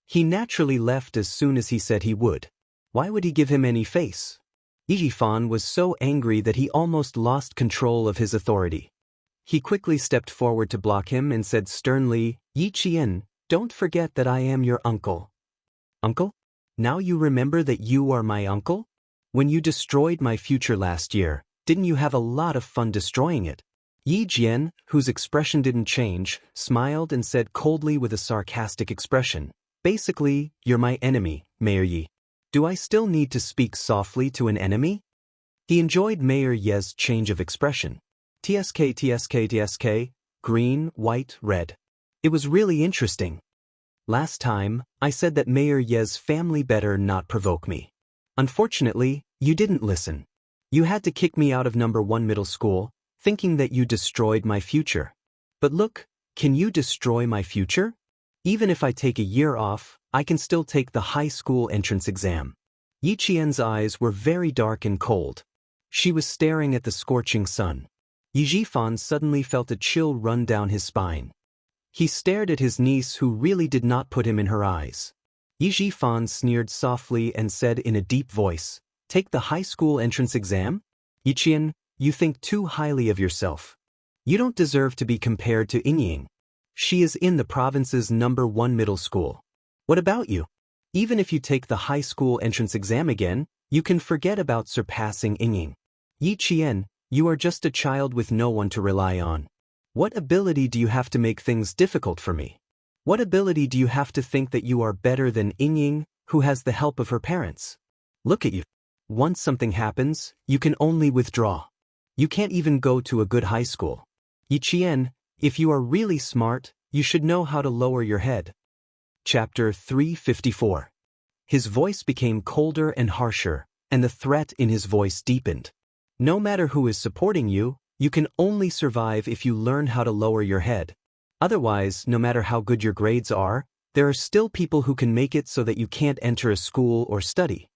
He naturally left as soon as he said he would. Why would he give him any face? Yi Zhifan was so angry that he almost lost control of his authority. He quickly stepped forward to block him and said sternly, "Yi Qian, don't forget that I am your uncle." Uncle? Now you remember that you are my uncle? When you destroyed my future last year, didn't you have a lot of fun destroying it? Yi Jian, whose expression didn't change, smiled and said coldly with a sarcastic expression, "Basically, you're my enemy, Mayor Yi. Do I still need to speak softly to an enemy?" He enjoyed Mayor Ye's change of expression. TSK, green, white, red. It was really interesting. Last time, I said that Mayor Ye's family better not provoke me. Unfortunately, you didn't listen. You had to kick me out of #1 middle school, thinking that you destroyed my future. But look, can you destroy my future? Even if I take a year off, I can still take the high school entrance exam. Yi Qian's eyes were very dark and cold. She was staring at the scorching sun. Yi Zhifan suddenly felt a chill run down his spine. He stared at his niece who really did not put him in her eyes. Yi Zhifan sneered softly and said in a deep voice, "Take the high school entrance exam? Yi Qian, you think too highly of yourself. You don't deserve to be compared to Yingying. She is in the province's #1 middle school. What about you? Even if you take the high school entrance exam again, you can forget about surpassing Yingying. Yi Qian, You are just a child with no one to rely on. What ability do you have to make things difficult for me? What ability do you have to think that you are better than Ying, who has the help of her parents? Look at you. Once something happens, you can only withdraw. You can't even go to a good high school. Yi Qian, if you are really smart, you should know how to lower your head. Chapter 354. His voice became colder and harsher, and the threat in his voice deepened. No matter who is supporting you, you can only survive if you learn how to lower your head. Otherwise, no matter how good your grades are, there are still people who can make it so that you can't enter a school or study.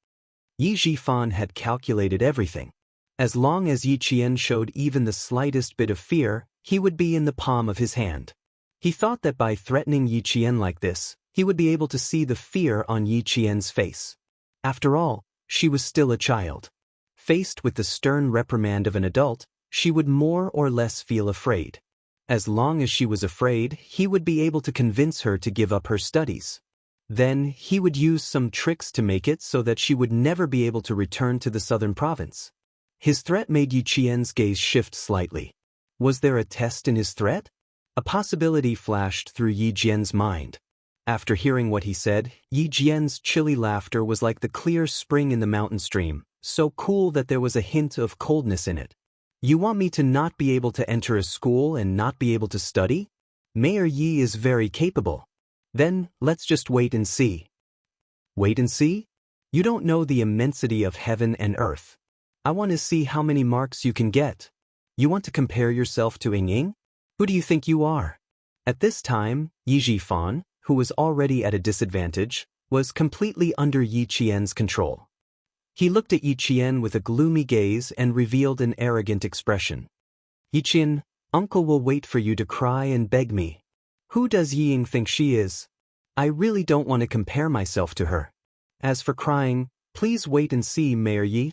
Yi Zhifan had calculated everything. As long as Yi Qian showed even the slightest bit of fear, he would be in the palm of his hand. He thought that by threatening Yi Qian like this, he would be able to see the fear on Yi Qian's face. After all, she was still a child. Faced with the stern reprimand of an adult, she would more or less feel afraid. As long as she was afraid, he would be able to convince her to give up her studies. Then, he would use some tricks to make it so that she would never be able to return to the southern province. His threat made Yi Qian's gaze shift slightly. Was there a test in his threat? A possibility flashed through Yi Jian's mind. After hearing what he said, Yi Jian's chilly laughter was like the clear spring in the mountain stream, so cool that there was a hint of coldness in it. You want me to not be able to enter a school and not be able to study? Mayor Yi is very capable. Then, let's just wait and see. Wait and see? You don't know the immensity of heaven and earth. I want to see how many marks you can get. You want to compare yourself to Ying? Who do you think you are? At this time, Yi Zhifan, who was already at a disadvantage, was completely under Yi Qian's control. He looked at Yi Qian with a gloomy gaze and revealed an arrogant expression. Yi Qian, uncle will wait for you to cry and beg me. Who does Ying think she is? I really don't want to compare myself to her. As for crying, please wait and see, Mayor Yi.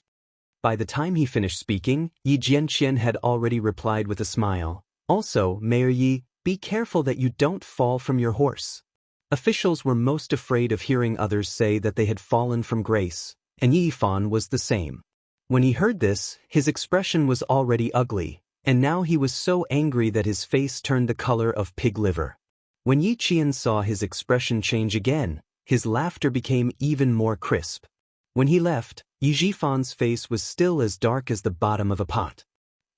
By the time he finished speaking, Yi Jianqian had already replied with a smile. Also, Mayor Yi, be careful that you don't fall from your horse. Officials were most afraid of hearing others say that they had fallen from grace, and Yi Fan was the same. When he heard this, his expression was already ugly, and now he was so angry that his face turned the color of pig liver. When Yi Qian saw his expression change again, his laughter became even more crisp. When he left, Yi Zhifan's face was still as dark as the bottom of a pot.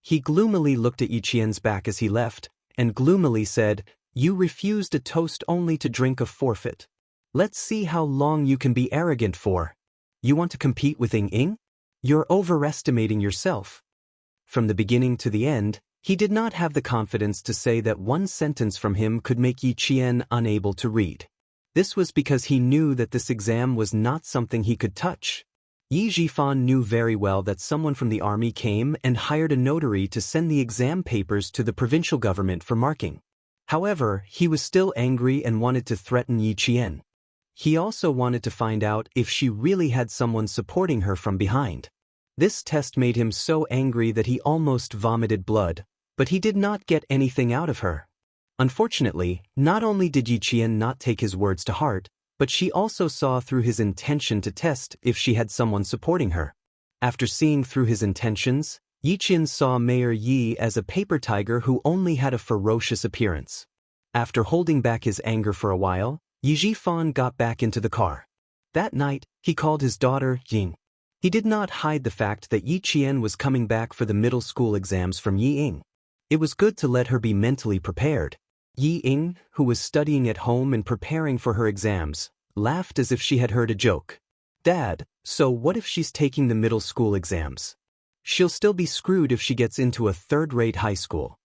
He gloomily looked at Yi Qian's back as he left, and gloomily said, "You refused a toast only to drink a forfeit. Let's see how long you can be arrogant for. You want to compete with Ying? You're overestimating yourself." From the beginning to the end, he did not have the confidence to say that one sentence from him could make Yi Qian unable to read. This was because he knew that this exam was not something he could touch. Yi Zhifan knew very well that someone from the army came and hired a notary to send the exam papers to the provincial government for marking. However, he was still angry and wanted to threaten Yi Qian. He also wanted to find out if she really had someone supporting her from behind. This test made him so angry that he almost vomited blood, but he did not get anything out of her. Unfortunately, not only did Yi Qian not take his words to heart, but she also saw through his intention to test if she had someone supporting her. After seeing through his intentions, Yi Qian saw Mayor Yi as a paper tiger who only had a ferocious appearance. After holding back his anger for a while, Yi Zhifan got back into the car. That night, he called his daughter, Ying. He did not hide the fact that Yi Qian was coming back for the middle school exams from Yi Ying. It was good to let her be mentally prepared. Yi Ying, who was studying at home and preparing for her exams, laughed as if she had heard a joke. "Dad, so what if she's taking the middle school exams? She'll still be screwed if she gets into a third-rate high school.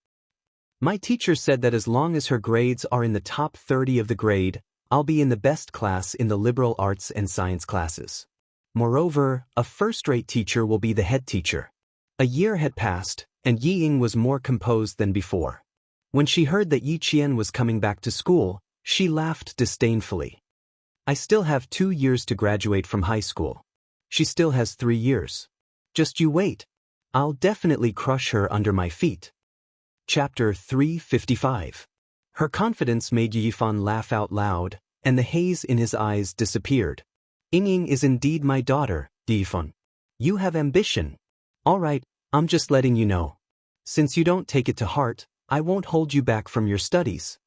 My teacher said that as long as her grades are in the top 30 of the grade, I'll be in the best class in the liberal arts and science classes. Moreover, a first-rate teacher will be the head teacher." A year had passed, and Yi Ying was more composed than before. When she heard that Yi Qian was coming back to school, she laughed disdainfully. "I still have 2 years to graduate from high school. She still has 3 years. Just you wait. I'll definitely crush her under my feet." Chapter 355. Her confidence made Yi Fan laugh out loud, and the haze in his eyes disappeared. "Ying is indeed my daughter, Yi Fan. You have ambition. All right, I'm just letting you know. Since you don't take it to heart, I won't hold you back from your studies.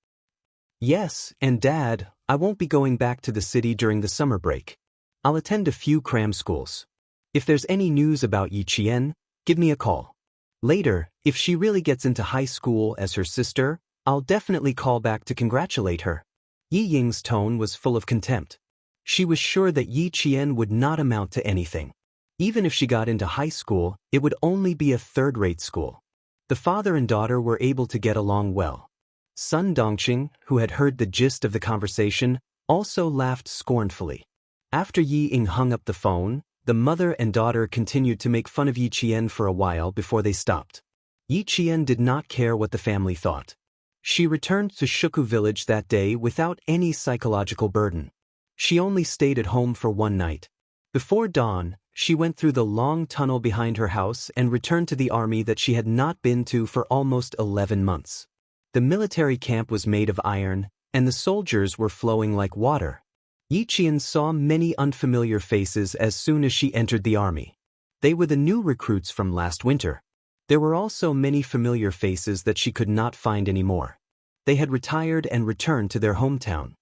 Yes, and Dad, I won't be going back to the city during the summer break. I'll attend a few cram schools. If there's any news about Yi Qian, give me a call. Later, if she really gets into high school as her sister, I'll definitely call back to congratulate her. Yi Ying's tone was full of contempt. She was sure that Yi Qian would not amount to anything. Even if she got into high school, it would only be a third-rate school. The father and daughter were able to get along well. Sun Dongqing, who had heard the gist of the conversation, also laughed scornfully. After Yi Ying hung up the phone, the mother and daughter continued to make fun of Yi Qian for a while before they stopped. Yi Qian did not care what the family thought. She returned to Shuku village that day without any psychological burden. She only stayed at home for one night. Before dawn, she went through the long tunnel behind her house and returned to the army that she had not been to for almost 11 months. The military camp was made of iron, and the soldiers were flowing like water. Yi Qian saw many unfamiliar faces as soon as she entered the army. They were the new recruits from last winter. There were also many familiar faces that she could not find anymore. They had retired and returned to their hometown.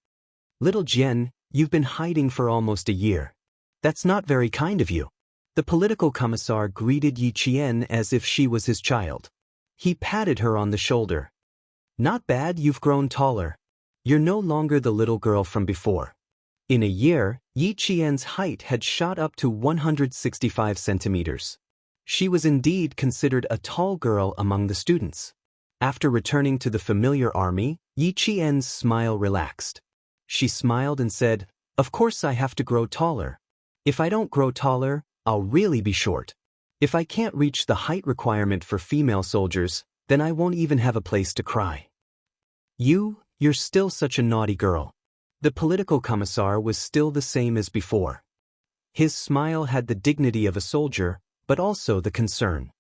Little Jian, you've been hiding for almost a year. That's not very kind of you. The political commissar greeted Yi Qian as if she was his child. He patted her on the shoulder. Not bad, you've grown taller. You're no longer the little girl from before. In a year, Yi Qian's height had shot up to 165 centimeters. She was indeed considered a tall girl among the students. After returning to the familiar army, Yi Qian's smile relaxed. She smiled and said, "Of course I have to grow taller. If I don't grow taller, I'll really be short. If I can't reach the height requirement for female soldiers, then I won't even have a place to cry." You're still such a naughty girl. The political commissar was still the same as before. His smile had the dignity of a soldier, but also the concern.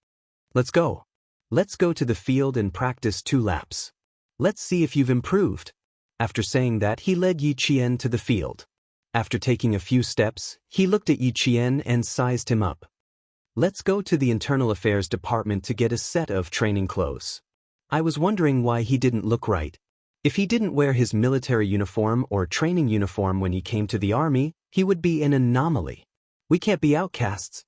Let's go. Let's go to the field and practice 2 laps. Let's see if you've improved. After saying that, he led Yi Qian to the field. After taking a few steps, he looked at Yi Qian and sized him up. Let's go to the Internal Affairs Department to get a set of training clothes. I was wondering why he didn't look right. If he didn't wear his military uniform or training uniform when he came to the army, he would be an anomaly. We can't be outcasts.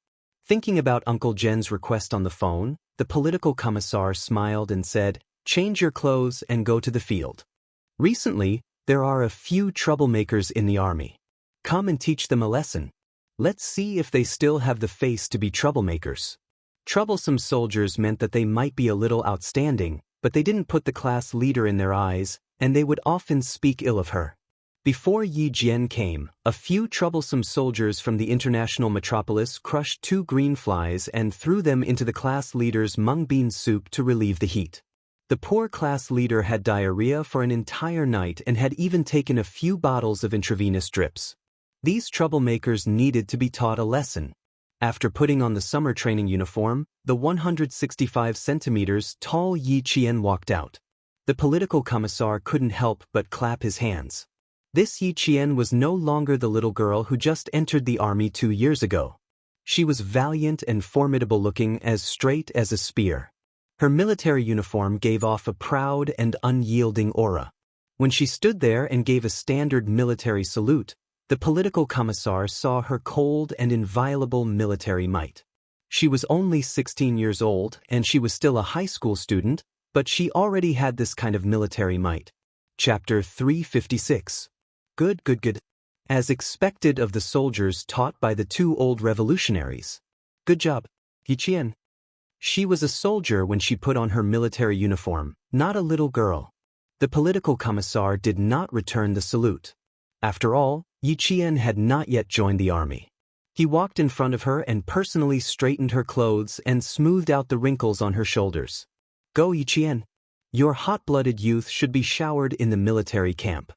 Thinking about Uncle Jen's request on the phone, the political commissar smiled and said, "Change your clothes and go to the field. Recently, there are a few troublemakers in the army. Come and teach them a lesson. Let's see if they still have the face to be troublemakers." Troublesome soldiers meant that they might be a little outstanding, but they didn't put the class leader in their eyes, and they would often speak ill of her. Before Yi Jian came, a few troublesome soldiers from the international metropolis crushed 2 green flies and threw them into the class leader's mung bean soup to relieve the heat. The poor class leader had diarrhea for an entire night and had even taken a few bottles of intravenous drips. These troublemakers needed to be taught a lesson. After putting on the summer training uniform, the 165 centimeters tall Yi Qian walked out. The political commissar couldn't help but clap his hands. This Yi Qian was no longer the little girl who just entered the army 2 years ago. She was valiant and formidable, looking as straight as a spear. Her military uniform gave off a proud and unyielding aura. When she stood there and gave a standard military salute, the political commissar saw her cold and inviolable military might. She was only 16 years old and she was still a high school student, but she already had this kind of military might. Chapter 356. Good. As expected of the soldiers taught by the 2 old revolutionaries. Good job, Yi Qian. She was a soldier when she put on her military uniform, not a little girl. The political commissar did not return the salute. After all, Yi Qian had not yet joined the army. He walked in front of her and personally straightened her clothes and smoothed out the wrinkles on her shoulders. Go, Yi Qian. Your hot-blooded youth should be showered in the military camp.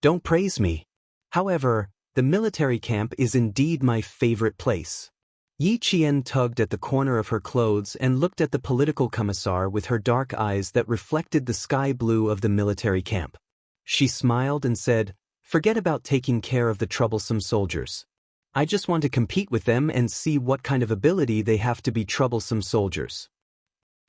Don't praise me. However, the military camp is indeed my favorite place. Yi Qian tugged at the corner of her clothes and looked at the political commissar with her dark eyes that reflected the sky blue of the military camp. She smiled and said, "Forget about taking care of the troublesome soldiers. I just want to compete with them and see what kind of ability they have to be troublesome soldiers.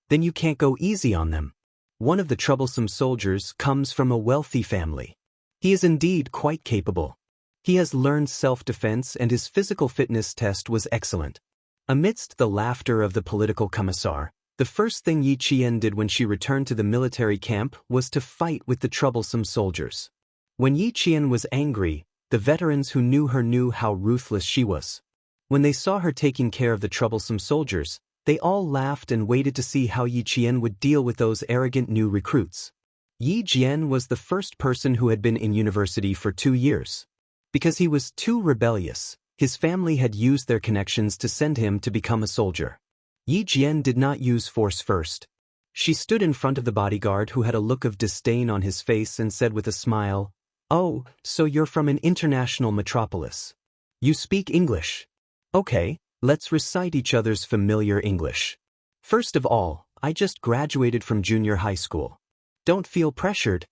Then you can't go easy on them. One of the troublesome soldiers comes from a wealthy family. He is indeed quite capable. He has learned self-defense and his physical fitness test was excellent. Amidst the laughter of the political commissar, the first thing Yi Qian did when she returned to the military camp was to fight with the troublesome soldiers. When Yi Qian was angry, the veterans who knew her knew how ruthless she was. When they saw her taking care of the troublesome soldiers, they all laughed and waited to see how Yi Qian would deal with those arrogant new recruits. Yi Jian was the first person who had been in university for 2 years. Because he was too rebellious, his family had used their connections to send him to become a soldier. Yi Jian did not use force first. She stood in front of the bodyguard who had a look of disdain on his face and said with a smile, "Oh, so you're from an international metropolis. You speak English. Okay, let's recite each other's familiar English. First of all, I just graduated from junior high school. Don't feel pressured."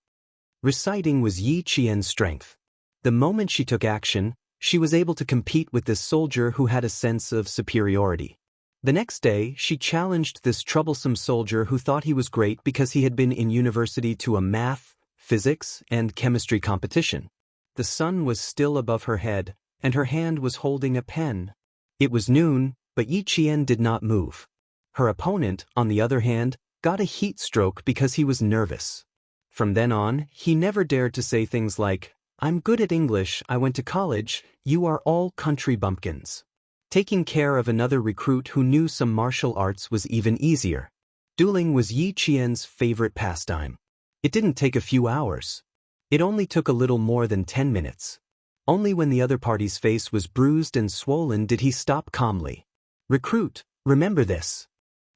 Reciting was Yi Qian's strength. The moment she took action, she was able to compete with this soldier who had a sense of superiority. The next day, she challenged this troublesome soldier who thought he was great because he had been in university to a math, physics, and chemistry competition. The sun was still above her head, and her hand was holding a pen. It was noon, but Yi Qian did not move. Her opponent, on the other hand, got a heat stroke because he was nervous. From then on, he never dared to say things like, "I'm good at English, I went to college, you are all country bumpkins." Taking care of another recruit who knew some martial arts was even easier. Dueling was Yi Qian's favorite pastime. It didn't take a few hours. It only took a little more than 10 minutes. Only when the other party's face was bruised and swollen did he stop calmly. "Recruit, remember this.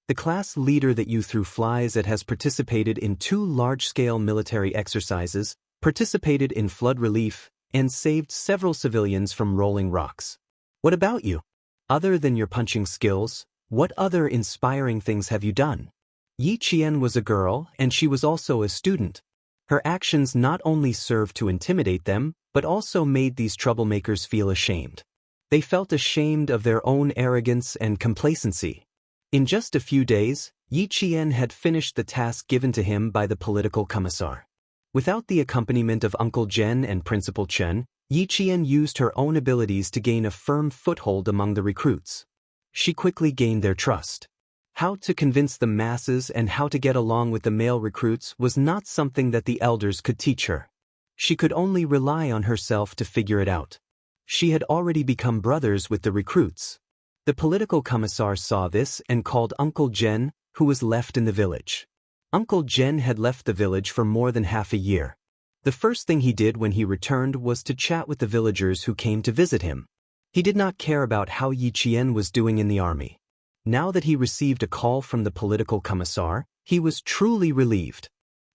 The class leader that you threw flies at has participated in 2 large-scale military exercises, participated in flood relief, and saved several civilians from rolling rocks. What about you? Other than your punching skills, what other inspiring things have you done?" Yi Qian was a girl, and she was also a student. Her actions not only served to intimidate them, but also made these troublemakers feel ashamed. They felt ashamed of their own arrogance and complacency. In just a few days, Yi Qian had finished the task given to him by the political commissar. Without the accompaniment of Uncle Zhen and Principal Chen, Yi Qian used her own abilities to gain a firm foothold among the recruits. She quickly gained their trust. How to convince the masses and how to get along with the male recruits was not something that the elders could teach her. She could only rely on herself to figure it out. She had already become brothers with the recruits. The political commissar saw this and called Uncle Zhen, who was left in the village. Uncle Zhen had left the village for more than half a year. The first thing he did when he returned was to chat with the villagers who came to visit him. He did not care about how Yi Qian was doing in the army. Now that he received a call from the political commissar, he was truly relieved.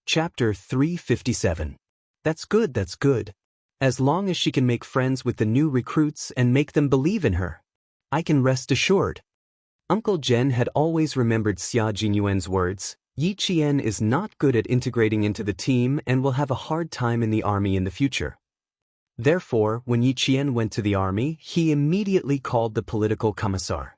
Chapter 357. That's good, that's good. As long as she can make friends with the new recruits and make them believe in her, I can rest assured. Uncle Zhen had always remembered Xia Jinyuan's words, "Yi Qian is not good at integrating into the team and will have a hard time in the army in the future." Therefore, when Yi Qian went to the army, he immediately called the political commissar.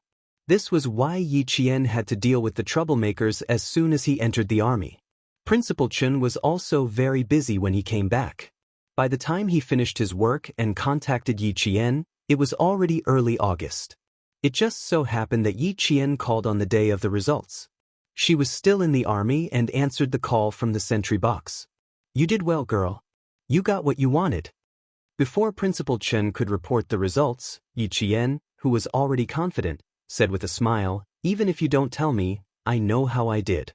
This was why Yi Qian had to deal with the troublemakers as soon as he entered the army. Principal Chen was also very busy when he came back. By the time he finished his work and contacted Yi Qian, it was already early August. It just so happened that Yi Qian called on the day of the results. She was still in the army and answered the call from the sentry box. "You did well, girl. You got what you wanted." Before Principal Chen could report the results, Yi Qian, who was already confident, said with a smile, "Even if you don't tell me, I know how I did."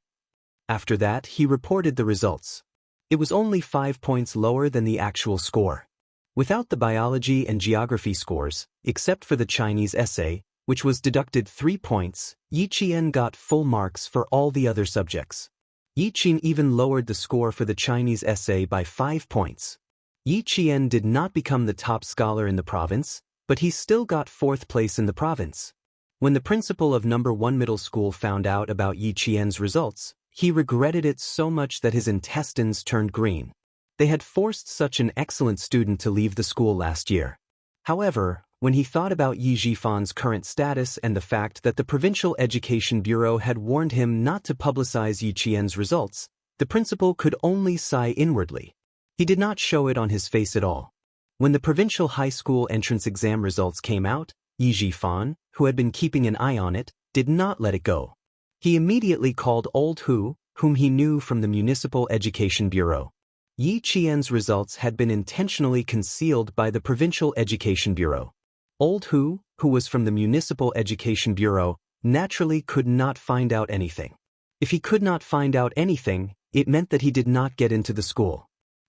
After that, he reported the results. It was only 5 points lower than the actual score. Without the biology and geography scores, except for the Chinese essay, which was deducted 3 points, Yi Qian got full marks for all the other subjects. Yi Qian even lowered the score for the Chinese essay by 5 points. Yi Qian did not become the top scholar in the province, but he still got 4th place in the province. When the principal of No. 1 middle school found out about Yi Qian's results, he regretted it so much that his intestines turned green. They had forced such an excellent student to leave the school last year. However, When he thought about Yi Jifan's current status and the fact that the Provincial Education Bureau had warned him not to publicize Yi Qian's results, the principal could only sigh inwardly. He did not show it on his face at all. When the provincial high school entrance exam results came out, Yi Jifan, who had been keeping an eye on it, did not let it go. He immediately called Old Hu, whom he knew from the Municipal Education Bureau. Yi Qian's results had been intentionally concealed by the Provincial Education Bureau. Old Hu, who was from the Municipal Education Bureau, naturally could not find out anything. If he could not find out anything, it meant that he did not get into the school.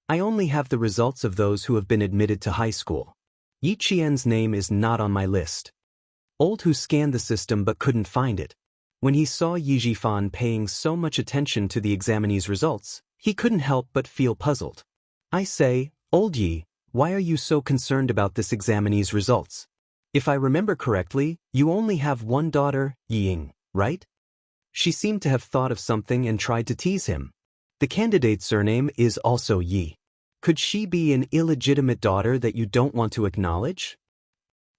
I only have the results of those who have been admitted to high school. Yi Qian's name is not on my list. Old Hu scanned the system but couldn't find it. When he saw Yi Jifan paying so much attention to the examinee's results, he couldn't help but feel puzzled. I say, Old Yi, why are you so concerned about this examinee's results? If I remember correctly, you only have one daughter, Ying, right? She seemed to have thought of something and tried to tease him. The candidate's surname is also Yi. Could she be an illegitimate daughter that you don't want to acknowledge?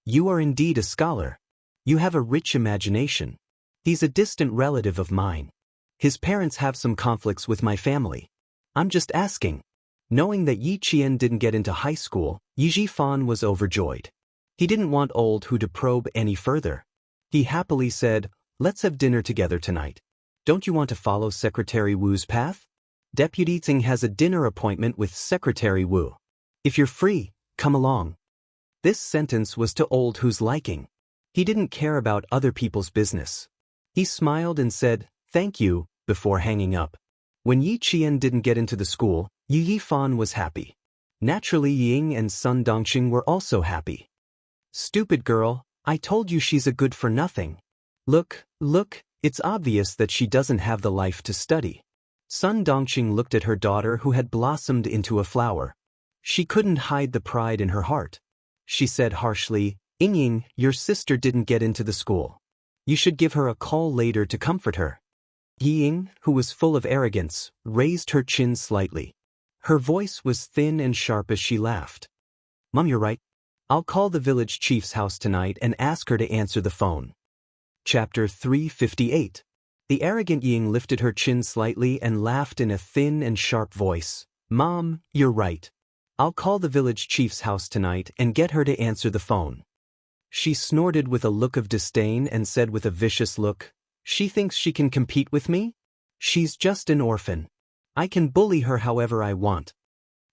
You are indeed a scholar. You have a rich imagination. He's a distant relative of mine. His parents have some conflicts with my family. I'm just asking. Knowing that Yi Qian didn't get into high school, Yi Jifan was overjoyed. He didn't want Old Hu to probe any further. He happily said, let's have dinner together tonight. Don't you want to follow Secretary Wu's path? Deputy Tsing has a dinner appointment with Secretary Wu. If you're free, come along. This sentence was to Old Hu's liking. He didn't care about other people's business. He smiled and said, thank you, before hanging up. When Yi Qian didn't get into the school, Yi Yifan was happy. Naturally, Ying and Sun Dongqing were also happy. Stupid girl, I told you she's a good-for-nothing. Look, it's obvious that she doesn't have the life to study. Sun Dongqing looked at her daughter who had blossomed into a flower. She couldn't hide the pride in her heart. She said harshly, Ying, your sister didn't get into the school. You should give her a call later to comfort her. Ying, who was full of arrogance, raised her chin slightly. Her voice was thin and sharp as she laughed. Mom, you're right. I'll call the village chief's house tonight and ask her to answer the phone. Chapter 358. The arrogant Ying lifted her chin slightly and laughed in a thin and sharp voice. Mom, you're right. I'll call the village chief's house tonight and get her to answer the phone. She snorted with a look of disdain and said with a vicious look, she thinks she can compete with me? She's just an orphan. I can bully her however I want.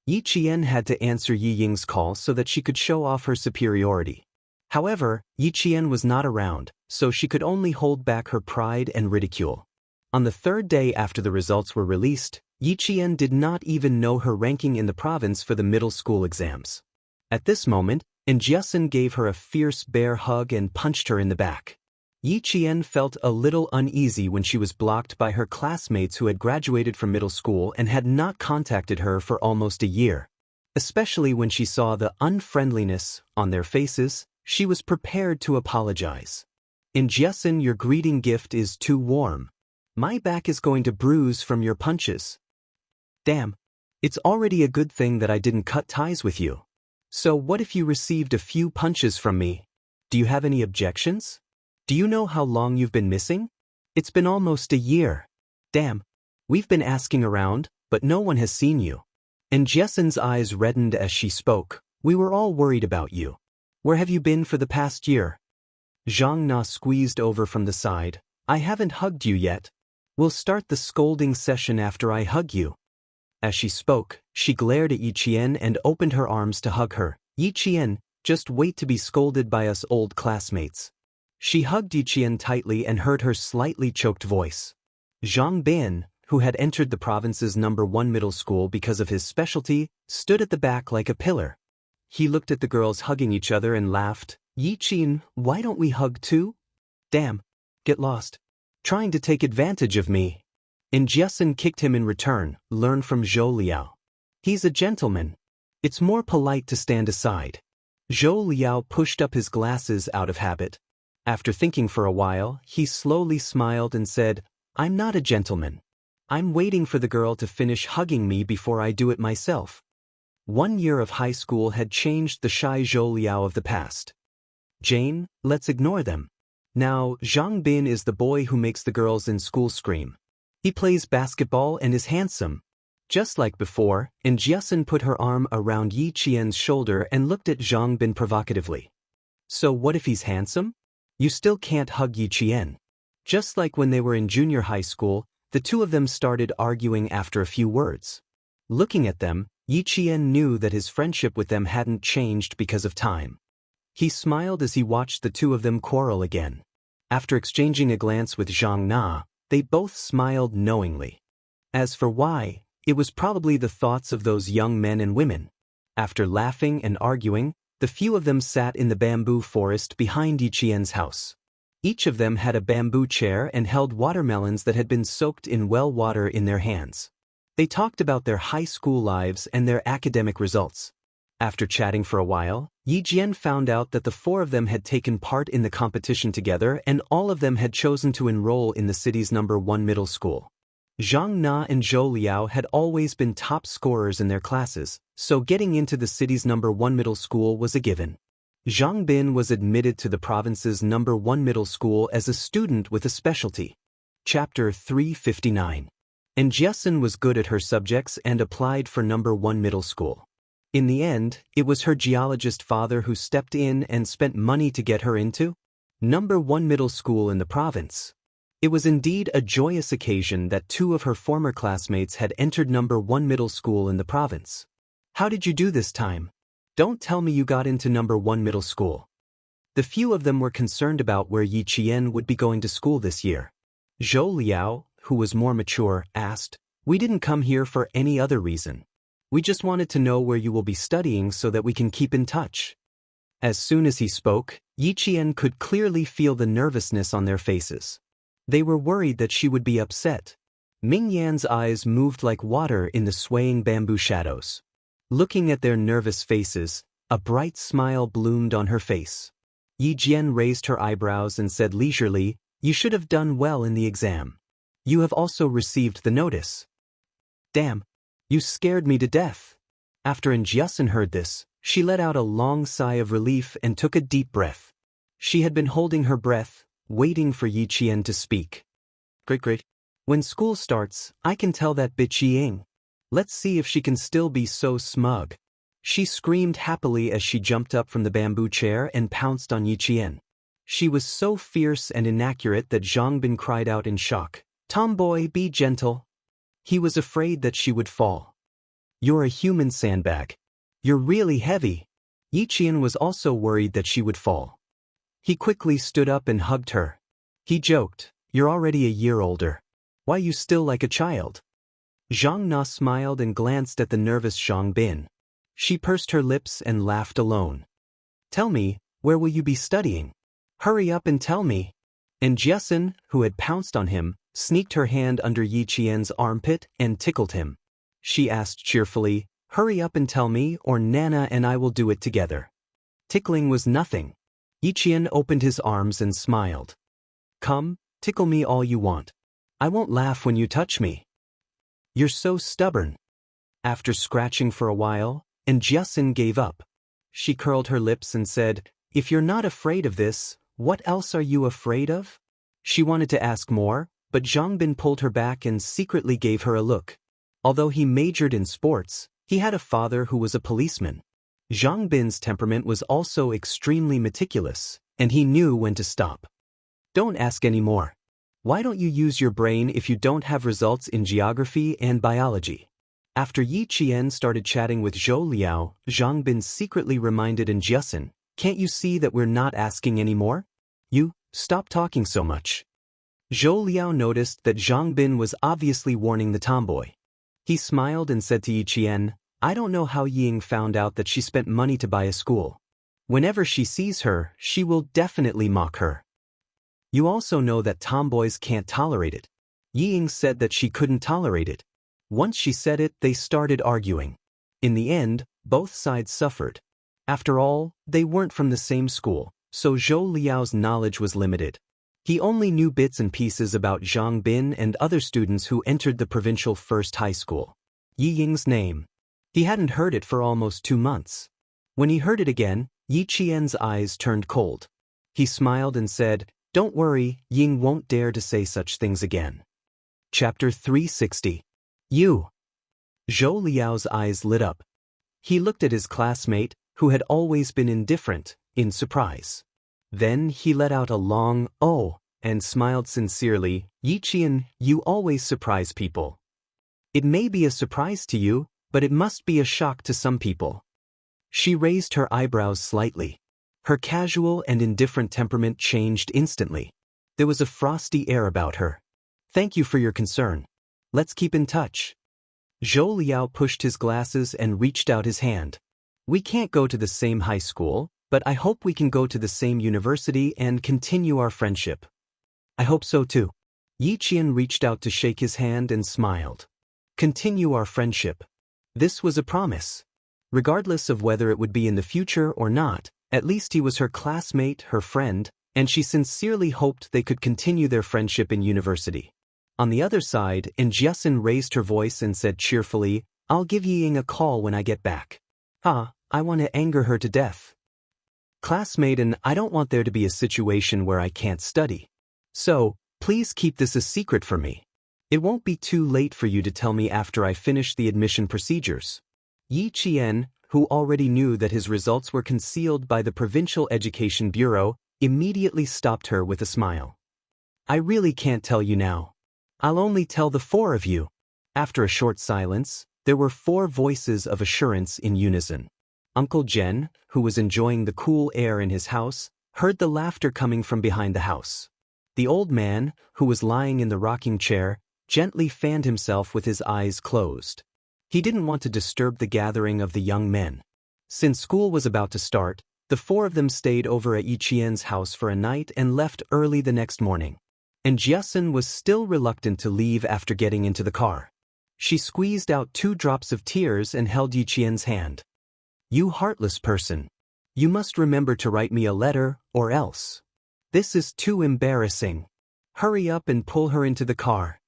Yi Qian had to answer Yi Ying's call so that she could show off her superiority. However, Yi Qian was not around, so she could only hold back her pride and ridicule. On the third day after the results were released, Yi Qian did not even know her ranking in the province for the middle school exams. At this moment, Jiasun gave her a fierce bear hug and punched her in the back. Yi Qian felt a little uneasy when she was blocked by her classmates who had graduated from middle school and had not contacted her for almost a year. Especially when she saw the unfriendliness on their faces, she was prepared to apologize. Jiasun, your greeting gift is too warm. My back is going to bruise from your punches. Damn. It's already a good thing that I didn't cut ties with you. So what if you received a few punches from me? Do you have any objections? Do you know how long you've been missing? It's been almost a year. Damn. We've been asking around, but no one has seen you. Jiasun's eyes reddened as she spoke. We were all worried about you. Where have you been for the past year? Zhang Na squeezed over from the side. I haven't hugged you yet. We'll start the scolding session after I hug you. As she spoke, she glared at Yi Qian and opened her arms to hug her. Yi Qian, just wait to be scolded by us old classmates. She hugged Yi Qian tightly and heard her slightly choked voice. Zhang Bin, who had entered the province's #1 middle school because of his specialty, stood at the back like a pillar. He looked at the girls hugging each other and laughed. Yi Qian, why don't we hug too? Damn. Get lost. Trying to take advantage of me. Jiasun kicked him in return. Learn from Zhou Liao. He's a gentleman. It's more polite to stand aside. Zhou Liao pushed up his glasses out of habit. After thinking for a while, he slowly smiled and said, I'm not a gentleman. I'm waiting for the girl to finish hugging me before I do it myself. 1 year of high school had changed the shy Zhou Liao of the past. Jane, let's ignore them. Now, Zhang Bin is the boy who makes the girls in school scream. He plays basketball and is handsome. Just like before, and Jiasun put her arm around Yi Qian's shoulder and looked at Zhang Bin provocatively. So what if he's handsome? You still can't hug Yi Qian. Just like when they were in junior high school, the two of them started arguing after a few words. Looking at them, Yi Qian knew that his friendship with them hadn't changed because of time. He smiled as he watched the two of them quarrel again. After exchanging a glance with Zhang Na, they both smiled knowingly. As for why, it was probably the thoughts of those young men and women. After laughing and arguing, the few of them sat in the bamboo forest behind Yi Qian's house. Each of them had a bamboo chair and held watermelons that had been soaked in well water in their hands. They talked about their high school lives and their academic results. After chatting for a while, Yi Jian found out that the four of them had taken part in the competition together and all of them had chosen to enroll in the city's #1 middle school. Zhang Na and Zhou Liao had always been top scorers in their classes, so getting into the city's #1 middle school was a given. Zhang Bin was admitted to the province's #1 middle school as a student with a specialty. Chapter 359. And Jiasun was good at her subjects and applied for #1 middle school. In the end, it was her geologist father who stepped in and spent money to get her into #1 middle school in the province. It was indeed a joyous occasion that two of her former classmates had entered #1 middle school in the province. How did you do this time? Don't tell me you got into #1 middle school. The few of them were concerned about where Yi Qian would be going to school this year. Zhou Liao, who was more mature, asked, "We didn't come here for any other reason. We just wanted to know where you will be studying so that we can keep in touch." As soon as he spoke, Yi Qian could clearly feel the nervousness on their faces. They were worried that she would be upset. Ming Yan's eyes moved like water in the swaying bamboo shadows. Looking at their nervous faces, a bright smile bloomed on her face. Yi Jian raised her eyebrows and said leisurely, "You should have done well in the exam. You have also received the notice." "Damn, you scared me to death." After Jiasun heard this, she let out a long sigh of relief and took a deep breath. She had been holding her breath, waiting for Yi Qian to speak. Great. When school starts, I can tell that bitch Ying. Let's see if she can still be so smug. She screamed happily as she jumped up from the bamboo chair and pounced on Yi Qian. She was so fierce and inaccurate that Zhang Bin cried out in shock, "Tomboy, be gentle." He was afraid that she would fall. "You're a human sandbag. You're really heavy." Yi Qian was also worried that she would fall. He quickly stood up and hugged her. He joked, "You're already a year older. Why you still like a child?" Zhang Na smiled and glanced at the nervous Zhang Bin. She pursed her lips and laughed alone. "Tell me, where will you be studying? Hurry up and tell me." And Jiasun, who had pounced on him, sneaked her hand under Yi Qian's armpit and tickled him. She asked cheerfully, "Hurry up and tell me, or Nana and I will do it together." Tickling was nothing. Yi Qian opened his arms and smiled. "Come, tickle me all you want. I won't laugh when you touch me." "You're so stubborn." After scratching for a while, and Jiasun gave up. She curled her lips and said, "If you're not afraid of this, what else are you afraid of?" She wanted to ask more, but Zhang Bin pulled her back and secretly gave her a look. Although he majored in sports, he had a father who was a policeman. Zhang Bin's temperament was also extremely meticulous, and he knew when to stop. "Don't ask any more. Why don't you use your brain if you don't have results in geography and biology?" After Yi Qian started chatting with Zhou Liao, Zhang Bin secretly reminded Jiasun, "Can't you see that we're not asking any more? You, stop talking so much." Zhou Liao noticed that Zhang Bin was obviously warning the tomboy. He smiled and said to Yi Qian, "I don't know how Ying found out that she spent money to buy a school. Whenever she sees her, she will definitely mock her. You also know that tomboys can't tolerate it." Ying said that she couldn't tolerate it. Once she said it, they started arguing. In the end, both sides suffered. After all, they weren't from the same school, so Zhou Liao's knowledge was limited. He only knew bits and pieces about Zhang Bin and other students who entered the provincial first high school. Yi Ying's name. He hadn't heard it for almost 2 months. When he heard it again, Yi Qian's eyes turned cold. He smiled and said, "Don't worry, Ying won't dare to say such things again." Chapter 360. You. Zhou Liao's eyes lit up. He looked at his classmate, who had always been indifferent, in surprise. Then he let out a long, "Oh," and smiled sincerely. "Yi Qian, you always surprise people. It may be a surprise to you, but it must be a shock to some people." She raised her eyebrows slightly. Her casual and indifferent temperament changed instantly. There was a frosty air about her. "Thank you for your concern. Let's keep in touch." Zhou Liao pushed his glasses and reached out his hand. "We can't go to the same high school, but I hope we can go to the same university and continue our friendship." "I hope so too." Yi Qian reached out to shake his hand and smiled. Continue our friendship. This was a promise. Regardless of whether it would be in the future or not, at least he was her classmate, her friend, and she sincerely hoped they could continue their friendship in university. On the other side, Jiasin raised her voice and said cheerfully, "I'll give Ying a call when I get back." I want to anger her to death. Classmate, and I don't want there to be a situation where I can't study. So, please keep this a secret for me. It won't be too late for you to tell me after I finish the admission procedures. Yi Qian, who already knew that his results were concealed by the Provincial Education Bureau, immediately stopped her with a smile. "I really can't tell you now. I'll only tell the four of you." After a short silence, there were four voices of assurance in unison. Uncle Zhen, who was enjoying the cool air in his house, heard the laughter coming from behind the house. The old man, who was lying in the rocking chair, gently fanned himself with his eyes closed. He didn't want to disturb the gathering of the young men. Since school was about to start, the four of them stayed over at Yi Qian's house for a night and left early the next morning. And Jiasin was still reluctant to leave after getting into the car. She squeezed out 2 drops of tears and held Yi Qian's hand. "You heartless person. You must remember to write me a letter, or else. This is too embarrassing. Hurry up and pull her into the car."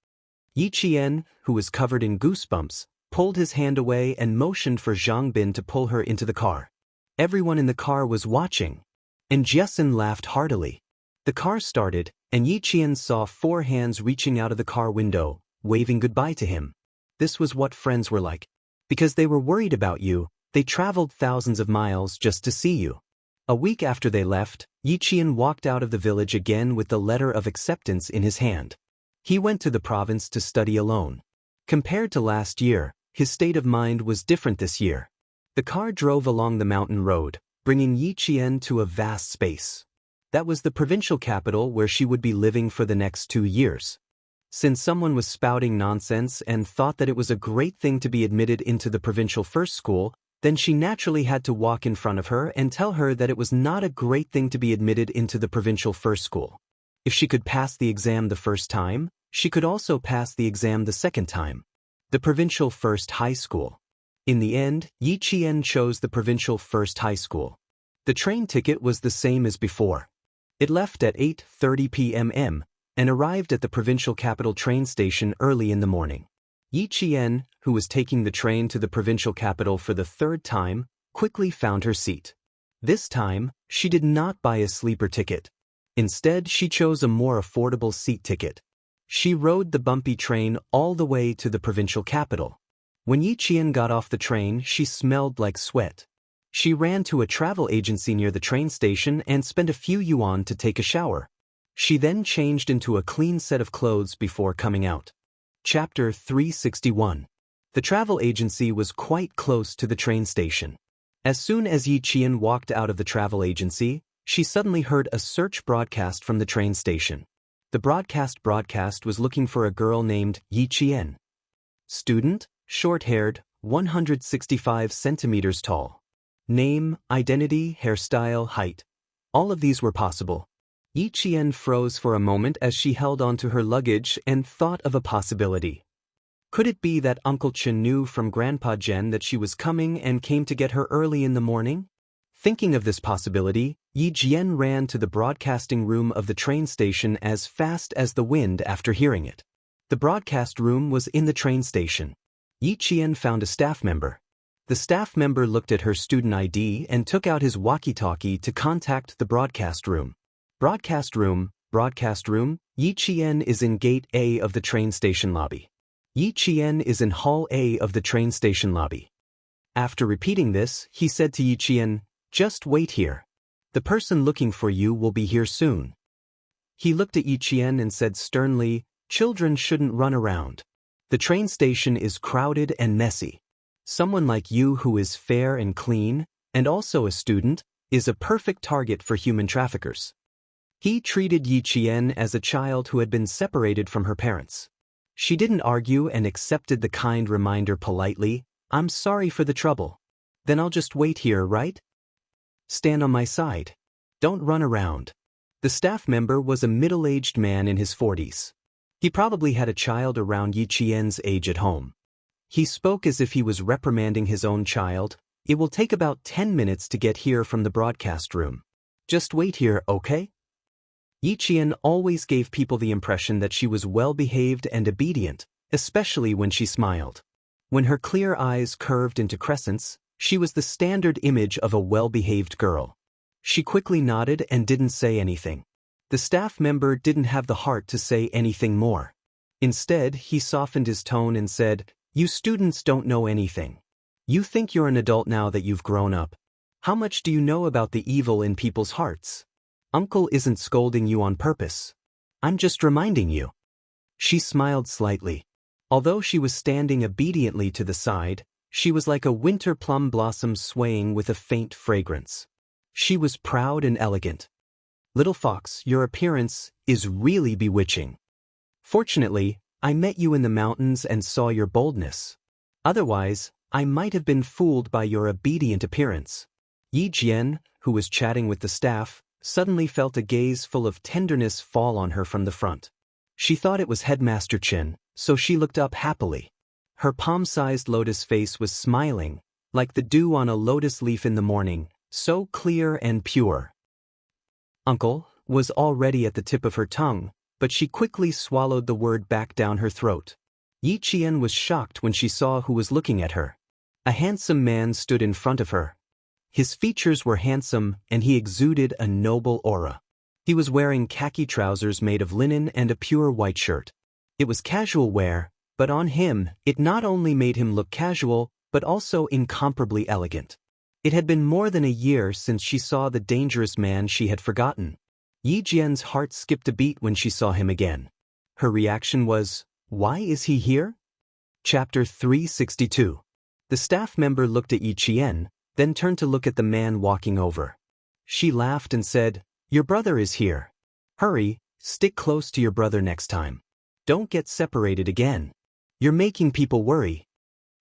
Yi Qian, who was covered in goosebumps, pulled his hand away and motioned for Zhang Bin to pull her into the car. Everyone in the car was watching. And Jiasin laughed heartily. The car started, and Yi Qian saw 4 hands reaching out of the car window, waving goodbye to him. This was what friends were like. Because they were worried about you, they traveled thousands of miles just to see you. A week after they left, Yi Qian walked out of the village again with the letter of acceptance in his hand. He went to the province to study alone. Compared to last year, his state of mind was different this year. The car drove along the mountain road, bringing Yi Qian to a vast space. That was the provincial capital where she would be living for the next 2 years. Since someone was spouting nonsense and thought that it was a great thing to be admitted into the provincial first school, then she naturally had to walk in front of her and tell her that it was not a great thing to be admitted into the provincial first school. If she could pass the exam the first time, she could also pass the exam the second time. The provincial first high school. In the end, Yi Qian chose the provincial first high school. The train ticket was the same as before. It left at 8:30 p.m. and arrived at the provincial capital train station early in the morning. Yi Qian, who was taking the train to the provincial capital for the 3rd time, quickly found her seat. This time, she did not buy a sleeper ticket. Instead, she chose a more affordable seat ticket. She rode the bumpy train all the way to the provincial capital. When Yi Qian got off the train, she smelled like sweat. She ran to a travel agency near the train station and spent a few yuan to take a shower. She then changed into a clean set of clothes before coming out. Chapter 361. The travel agency was quite close to the train station. As soon as Yi Qian walked out of the travel agency, she suddenly heard a search broadcast from the train station. The broadcast was looking for a girl named Yi Qian. Student, short-haired, 165 centimeters tall. Name, identity, hairstyle, height. All of these were possible. Yi Qian froze for a moment as she held onto her luggage and thought of a possibility. Could it be that Uncle Chen knew from Grandpa Zhen that she was coming and came to get her early in the morning? Thinking of this possibility, Yi Qian ran to the broadcasting room of the train station as fast as the wind after hearing it. The broadcast room was in the train station. Yi Qian found a staff member. The staff member looked at her student ID and took out his walkie-talkie to contact the broadcast room. Broadcast room, Yi Qian is in Gate A of the train station lobby. Yi Qian is in Hall A of the train station lobby. After repeating this, he said to Yi Qian, "Just wait here. The person looking for you will be here soon." He looked at Yi Qian and said sternly, "Children shouldn't run around. The train station is crowded and messy. Someone like you who is fair and clean, and also a student, is a perfect target for human traffickers." He treated Yi Qian as a child who had been separated from her parents. She didn't argue and accepted the kind reminder politely, "I'm sorry for the trouble. Then I'll just wait here, right? Stand on my side. Don't run around." The staff member was a middle-aged man in his 40s. He probably had a child around Yi Qian's age at home. He spoke as if he was reprimanding his own child. "It will take about 10 minutes to get here from the broadcast room. Just wait here, okay?" Yi Qian always gave people the impression that she was well-behaved and obedient, especially when she smiled. When her clear eyes curved into crescents, she was the standard image of a well-behaved girl. She quickly nodded and didn't say anything. The staff member didn't have the heart to say anything more. Instead, he softened his tone and said, "You students don't know anything. You think you're an adult now that you've grown up. How much do you know about the evil in people's hearts? Uncle isn't scolding you on purpose. I'm just reminding you." She smiled slightly. Although she was standing obediently to the side, she was like a winter plum blossom swaying with a faint fragrance. She was proud and elegant. "Little fox, your appearance is really bewitching. Fortunately, I met you in the mountains and saw your boldness. Otherwise, I might have been fooled by your obedient appearance." Yi Qian, who was chatting with the staff, suddenly felt a gaze full of tenderness fall on her from the front. She thought it was Headmaster Chen, so she looked up happily. Her palm-sized lotus face was smiling, like the dew on a lotus leaf in the morning, so clear and pure. "Uncle" was already at the tip of her tongue, but she quickly swallowed the word back down her throat. Yi Qian was shocked when she saw who was looking at her. A handsome man stood in front of her. His features were handsome and he exuded a noble aura. He was wearing khaki trousers made of linen and a pure white shirt. It was casual wear, but on him, it not only made him look casual, but also incomparably elegant. It had been more than a year since she saw the dangerous man she had forgotten. Yi Jian's heart skipped a beat when she saw him again. Her reaction was, "Why is he here?" Chapter 362. The staff member looked at Yi Qian, then turned to look at the man walking over. She laughed and said, "Your brother is here. Hurry, stick close to your brother next time. Don't get separated again. You're making people worry."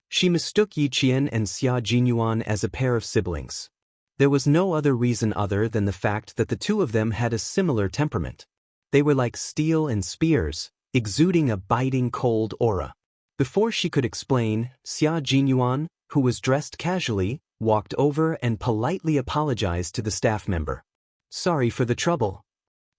She mistook Yi Qian and Xia Jinyuan as a pair of siblings. There was no other reason other than the fact that the two of them had a similar temperament. They were like steel and spears, exuding a biting cold aura. Before she could explain, Xia Jinyuan, who was dressed casually, walked over and politely apologized to the staff member. "Sorry for the trouble."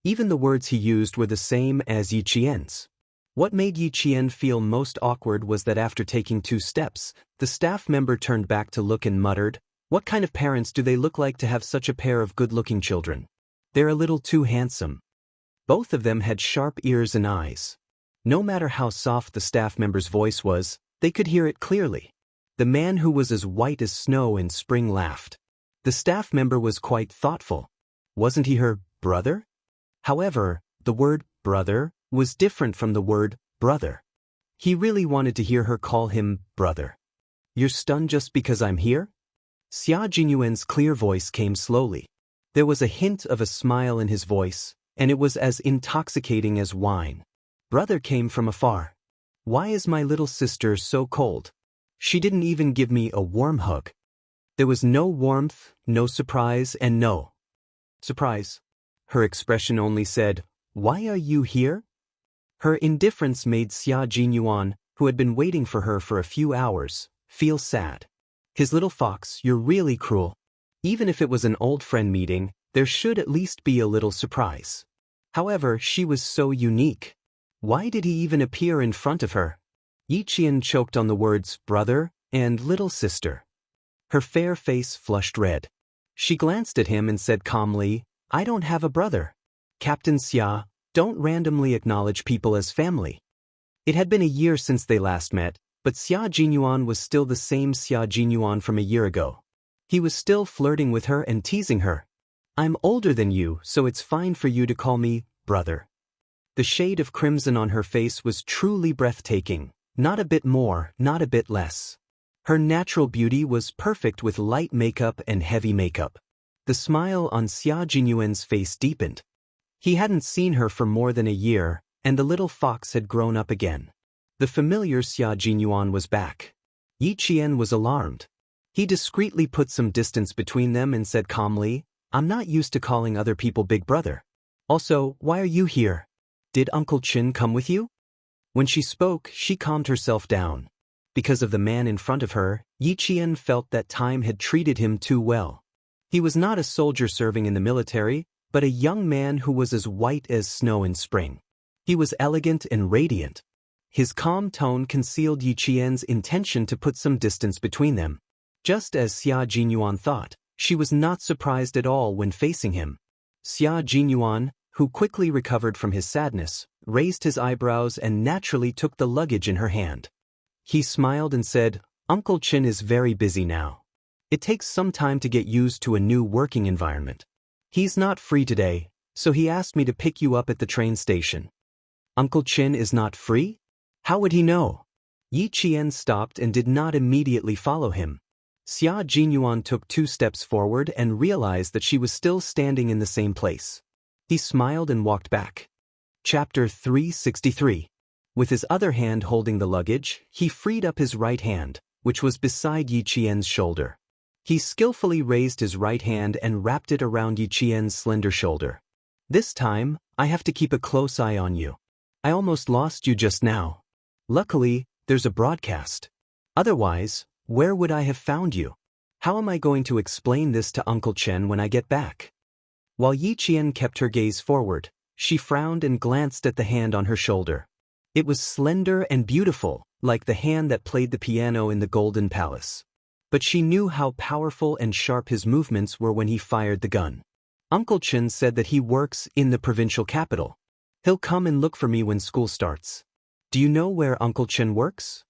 Even the words he used were the same as Yi Qian's. What made Yi Qian feel most awkward was that after taking 2 steps, the staff member turned back to look and muttered, "What kind of parents do they look like to have such a pair of good-looking children? They're a little too handsome." Both of them had sharp ears and eyes. No matter how soft the staff member's voice was, they could hear it clearly. The man who was as white as snow in spring laughed. The staff member was quite thoughtful. Wasn't he her brother? However, the word brother was different from the word brother. He really wanted to hear her call him brother. "You're stunned just because I'm here?" Xia Jinyuan's clear voice came slowly. There was a hint of a smile in his voice, and it was as intoxicating as wine. "Brother came from afar. Why is my little sister so cold? She didn't even give me a warm hug." There was no warmth, no surprise, and no surprise. Her expression only said, "Why are you here?" Her indifference made Xia Jinyuan, who had been waiting for her for a few hours, feel sad. "His little fox, you're really cruel. Even if it was an old friend meeting, there should at least be a little surprise." However, she was so unique. Why did he even appear in front of her? Yi Qian choked on the words brother and little sister. Her fair face flushed red. She glanced at him and said calmly, "I don't have a brother. Captain Xia, don't randomly acknowledge people as family." It had been a year since they last met, but Xia Jinyuan was still the same Xia Jinyuan from a year ago. He was still flirting with her and teasing her. "I'm older than you, so it's fine for you to call me brother." The shade of crimson on her face was truly breathtaking, not a bit more, not a bit less. Her natural beauty was perfect with light makeup and heavy makeup. The smile on Xia Jinyuan's face deepened. He hadn't seen her for more than a year, and the little fox had grown up again. The familiar Xia Jinyuan was back. Yi Qian was alarmed. He discreetly put some distance between them and said calmly, "I'm not used to calling other people big brother. Also, why are you here? Did Uncle Qin come with you?" When she spoke, she calmed herself down. Because of the man in front of her, Yi Qian felt that time had treated him too well. He was not a soldier serving in the military, but a young man who was as white as snow in spring. He was elegant and radiant. His calm tone concealed Yi Qian's intention to put some distance between them. Just as Xia Jinyuan thought, she was not surprised at all when facing him. Xia Jinyuan, who quickly recovered from his sadness, raised his eyebrows and naturally took the luggage in her hand. He smiled and said, "Uncle Qin is very busy now. It takes some time to get used to a new working environment. He's not free today, so he asked me to pick you up at the train station." "Uncle Qin is not free? How would he know?" Yi Qian stopped and did not immediately follow him. Xia Jinyuan took 2 steps forward and realized that she was still standing in the same place. He smiled and walked back. Chapter 363. With his other hand holding the luggage, he freed up his right hand, which was beside Yi Qian's shoulder. He skillfully raised his right hand and wrapped it around Yi Qian's slender shoulder. "This time, I have to keep a close eye on you. I almost lost you just now. Luckily, there's a broadcast. Otherwise, where would I have found you? How am I going to explain this to Uncle Chen when I get back?" While Yi Qian kept her gaze forward, she frowned and glanced at the hand on her shoulder. It was slender and beautiful, like the hand that played the piano in the Golden Palace. But she knew how powerful and sharp his movements were when he fired the gun. "Uncle Chen said that he works in the provincial capital. He'll come and look for me when school starts. Do you know where Uncle Chen works?"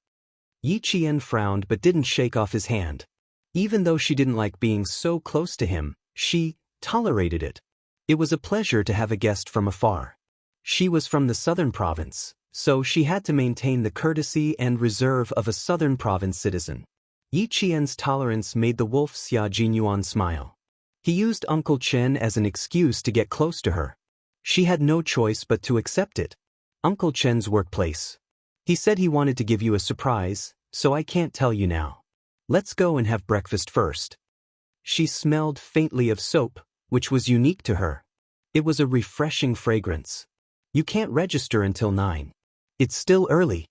Yi Qian frowned but didn't shake off his hand. Even though she didn't like being so close to him, she tolerated it. It was a pleasure to have a guest from afar. She was from the southern province, so she had to maintain the courtesy and reserve of a southern province citizen. Yi Qian's tolerance made the wolf Xia Jinyuan smile. He used Uncle Chen as an excuse to get close to her. She had no choice but to accept it. "Uncle Chen's workplace. He said he wanted to give you a surprise, so I can't tell you now. Let's go and have breakfast first." She smelled faintly of soap, which was unique to her. It was a refreshing fragrance. "You can't register until 9. It's still early."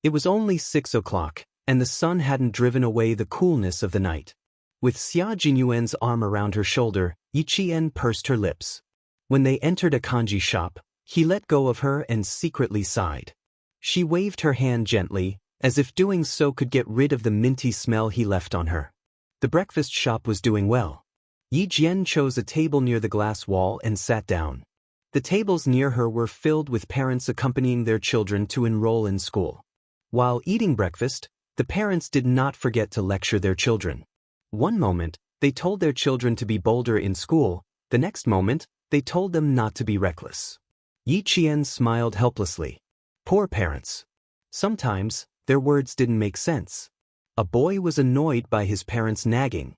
It was only 6 o'clock, and the sun hadn't driven away the coolness of the night. With Xia Jinyuan's arm around her shoulder, Yi Qian pursed her lips. When they entered a kanji shop, he let go of her and secretly sighed. She waved her hand gently, as if doing so could get rid of the minty smell he left on her. The breakfast shop was doing well. Yi Jian chose a table near the glass wall and sat down. The tables near her were filled with parents accompanying their children to enroll in school. While eating breakfast, the parents did not forget to lecture their children. One moment, they told their children to be bolder in school, the next moment, they told them not to be reckless. Yi Qian smiled helplessly. Poor parents. Sometimes, their words didn't make sense. A boy was annoyed by his parents' nagging.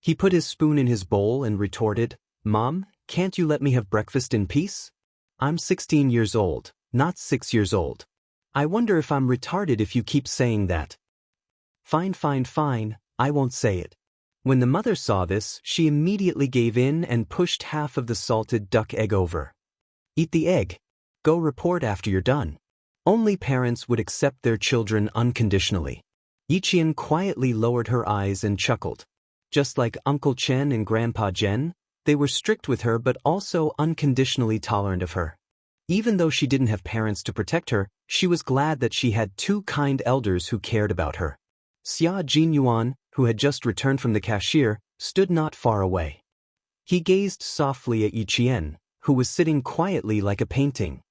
He put his spoon in his bowl and retorted, "Mom, can't you let me have breakfast in peace? I'm 16 years old, not 6 years old. I wonder if I'm retarded if you keep saying that." Fine, I won't say it." When the mother saw this, she immediately gave in and pushed half of the salted duck egg over. "Eat the egg. Go report after you're done." Only parents would accept their children unconditionally. Yi Qian quietly lowered her eyes and chuckled. Just like Uncle Chen and Grandpa Jen, they were strict with her but also unconditionally tolerant of her. Even though she didn't have parents to protect her, she was glad that she had 2 kind elders who cared about her. Xia Jinyuan, who had just returned from the cashier, stood not far away. He gazed softly at Yi Qian, who was sitting quietly like a painting.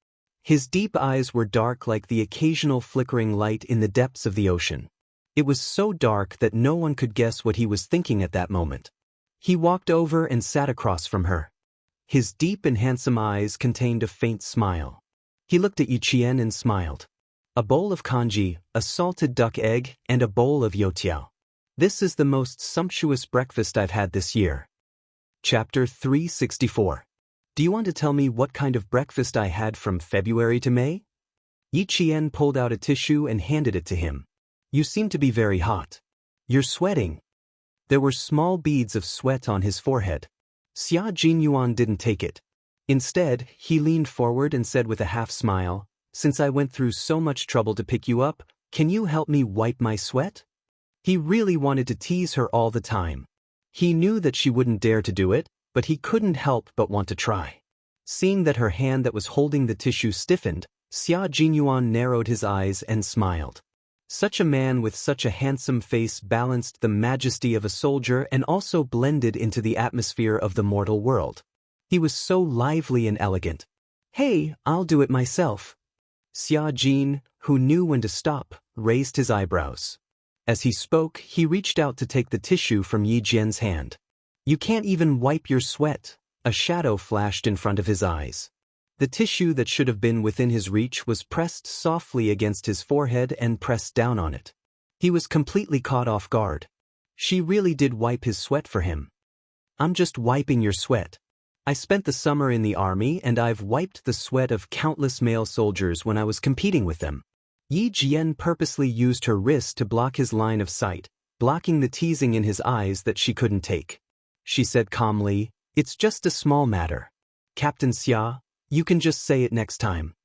His deep eyes were dark like the occasional flickering light in the depths of the ocean. It was so dark that no one could guess what he was thinking at that moment. He walked over and sat across from her. His deep and handsome eyes contained a faint smile. He looked at Yi Qian and smiled. A bowl of congee, a salted duck egg, and a bowl of youtiao. This is the most sumptuous breakfast I've had this year. Chapter 364. Do you want to tell me what kind of breakfast I had from February to May? Yi Qian pulled out a tissue and handed it to him. You seem to be very hot. You're sweating. There were small beads of sweat on his forehead. Xia Jinyuan didn't take it. Instead, he leaned forward and said with a half-smile, "Since I went through so much trouble to pick you up, can you help me wipe my sweat?" He really wanted to tease her all the time. He knew that she wouldn't dare to do it, but he couldn't help but want to try. Seeing that her hand that was holding the tissue stiffened, Xia Jinyuan narrowed his eyes and smiled. Such a man with such a handsome face balanced the majesty of a soldier and also blended into the atmosphere of the mortal world. He was so lively and elegant. "Hey, I'll do it myself." Xia Jin, who knew when to stop, raised his eyebrows. As he spoke, he reached out to take the tissue from Yi Jian's hand. "You can't even wipe your sweat." A shadow flashed in front of his eyes. The tissue that should have been within his reach was pressed softly against his forehead and pressed down on it. He was completely caught off guard. She really did wipe his sweat for him. "I'm just wiping your sweat. I spent the summer in the army and I've wiped the sweat of countless male soldiers when I was competing with them." Yi Jian purposely used her wrist to block his line of sight, blocking the teasing in his eyes that she couldn't take. She said calmly, "It's just a small matter. Captain Xia, you can just say it next time."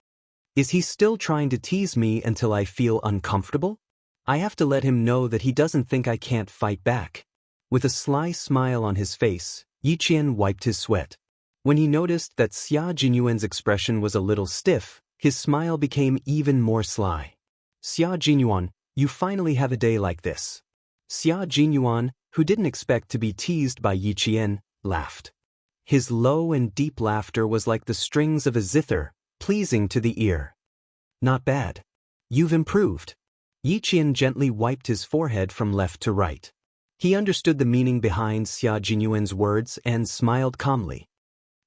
Is he still trying to tease me until I feel uncomfortable? I have to let him know that he doesn't think I can't fight back. With a sly smile on his face, Yi Qian wiped his sweat. When he noticed that Xia Jinyuan's expression was a little stiff, his smile became even more sly. "Xia Jinyuan, you finally have a day like this." Xia Jinyuan, who didn't expect to be teased by Yi Qian, laughed. His low and deep laughter was like the strings of a zither, pleasing to the ear. "Not bad. You've improved." Yi Qian gently wiped his forehead from left to right. He understood the meaning behind Xia Jinyuan's words and smiled calmly.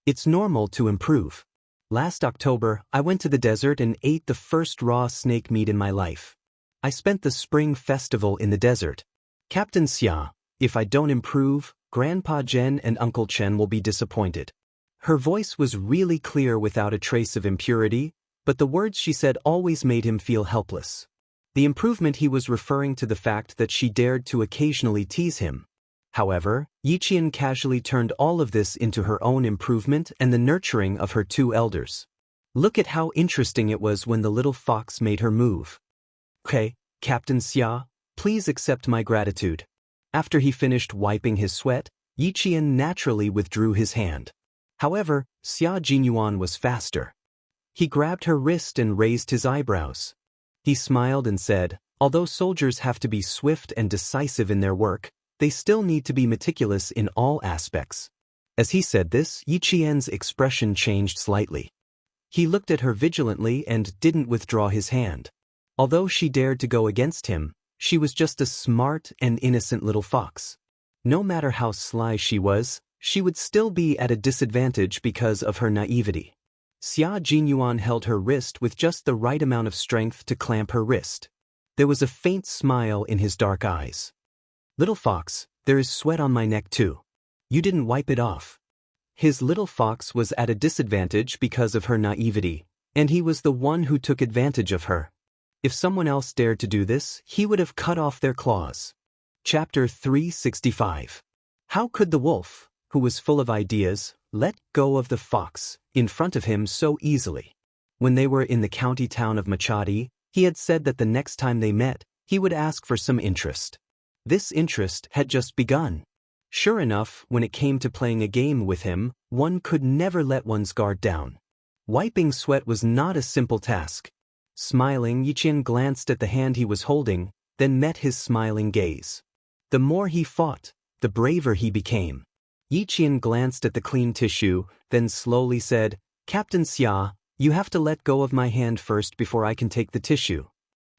"It's normal to improve. Last October, I went to the desert and ate the first raw snake meat in my life. I spent the spring festival in the desert. Captain Xia, if I don't improve, Grandpa Zhen and Uncle Chen will be disappointed." Her voice was really clear without a trace of impurity, but the words she said always made him feel helpless. The improvement he was referring to the fact that she dared to occasionally tease him. However, Yi Qian casually turned all of this into her own improvement and the nurturing of her two elders. Look at how interesting it was when the little fox made her move. "Okay, Captain Xia, please accept my gratitude." After he finished wiping his sweat, Yi Qian naturally withdrew his hand. However, Xia Jinyuan was faster. He grabbed her wrist and raised his eyebrows. He smiled and said, "Although soldiers have to be swift and decisive in their work, they still need to be meticulous in all aspects." As he said this, Yi Qian's expression changed slightly. He looked at her vigilantly and didn't withdraw his hand. Although she dared to go against him, she was just a smart and innocent little fox. No matter how sly she would still be at a disadvantage because of her naivety. Xia Jinyuan held her wrist with just the right amount of strength to clamp her wrist. There was a faint smile in his dark eyes. "Little fox, there is sweat on my neck too. You didn't wipe it off." His little fox was at a disadvantage because of her naivety, and he was the one who took advantage of her. If someone else dared to do this, he would have cut off their claws. Chapter 365. How could the wolf, who was full of ideas, let go of the fox in front of him so easily? When they were in the county town of Machadi, he had said that the next time they met, he would ask for some interest. This interest had just begun. Sure enough, when it came to playing a game with him, one could never let one's guard down. Wiping sweat was not a simple task. Smiling, Yi Qian glanced at the hand he was holding, then met his smiling gaze. The more he fought, the braver he became. Yi Qian glanced at the clean tissue, then slowly said, "Captain Xia, you have to let go of my hand first before I can take the tissue."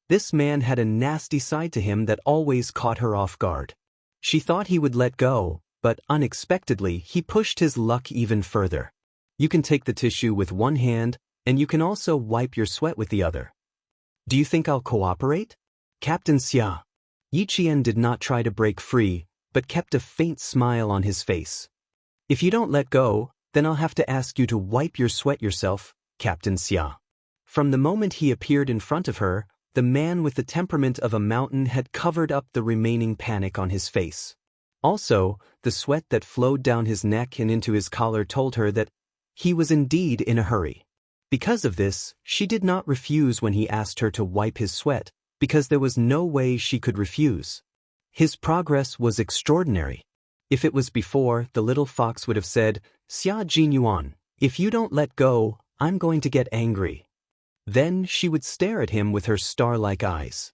This man had a nasty side to him that always caught her off guard. She thought he would let go, but unexpectedly he pushed his luck even further. "You can take the tissue with one hand, and you can also wipe your sweat with the other. Do you think I'll cooperate?" "Captain Xia." Yi Qian did not try to break free, but kept a faint smile on his face. "If you don't let go, then I'll have to ask you to wipe your sweat yourself, Captain Xia." From the moment he appeared in front of her, the man with the temperament of a mountain had covered up the remaining panic on his face. Also, the sweat that flowed down his neck and into his collar told her that he was indeed in a hurry. Because of this, she did not refuse when he asked her to wipe his sweat, because there was no way she could refuse. His progress was extraordinary. If it was before, the little fox would have said, "Xia Jinyuan, if you don't let go, I'm going to get angry." Then she would stare at him with her star-like eyes.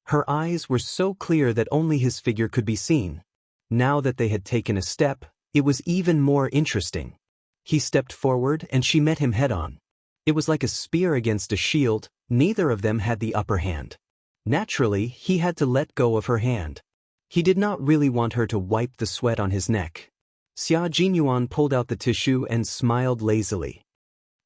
Her eyes were so clear that only his figure could be seen. Now that they had taken a step, it was even more interesting. He stepped forward and she met him head-on. It was like a spear against a shield, neither of them had the upper hand. Naturally, he had to let go of her hand. He did not really want her to wipe the sweat on his neck. Xia Jinyuan pulled out the tissue and smiled lazily.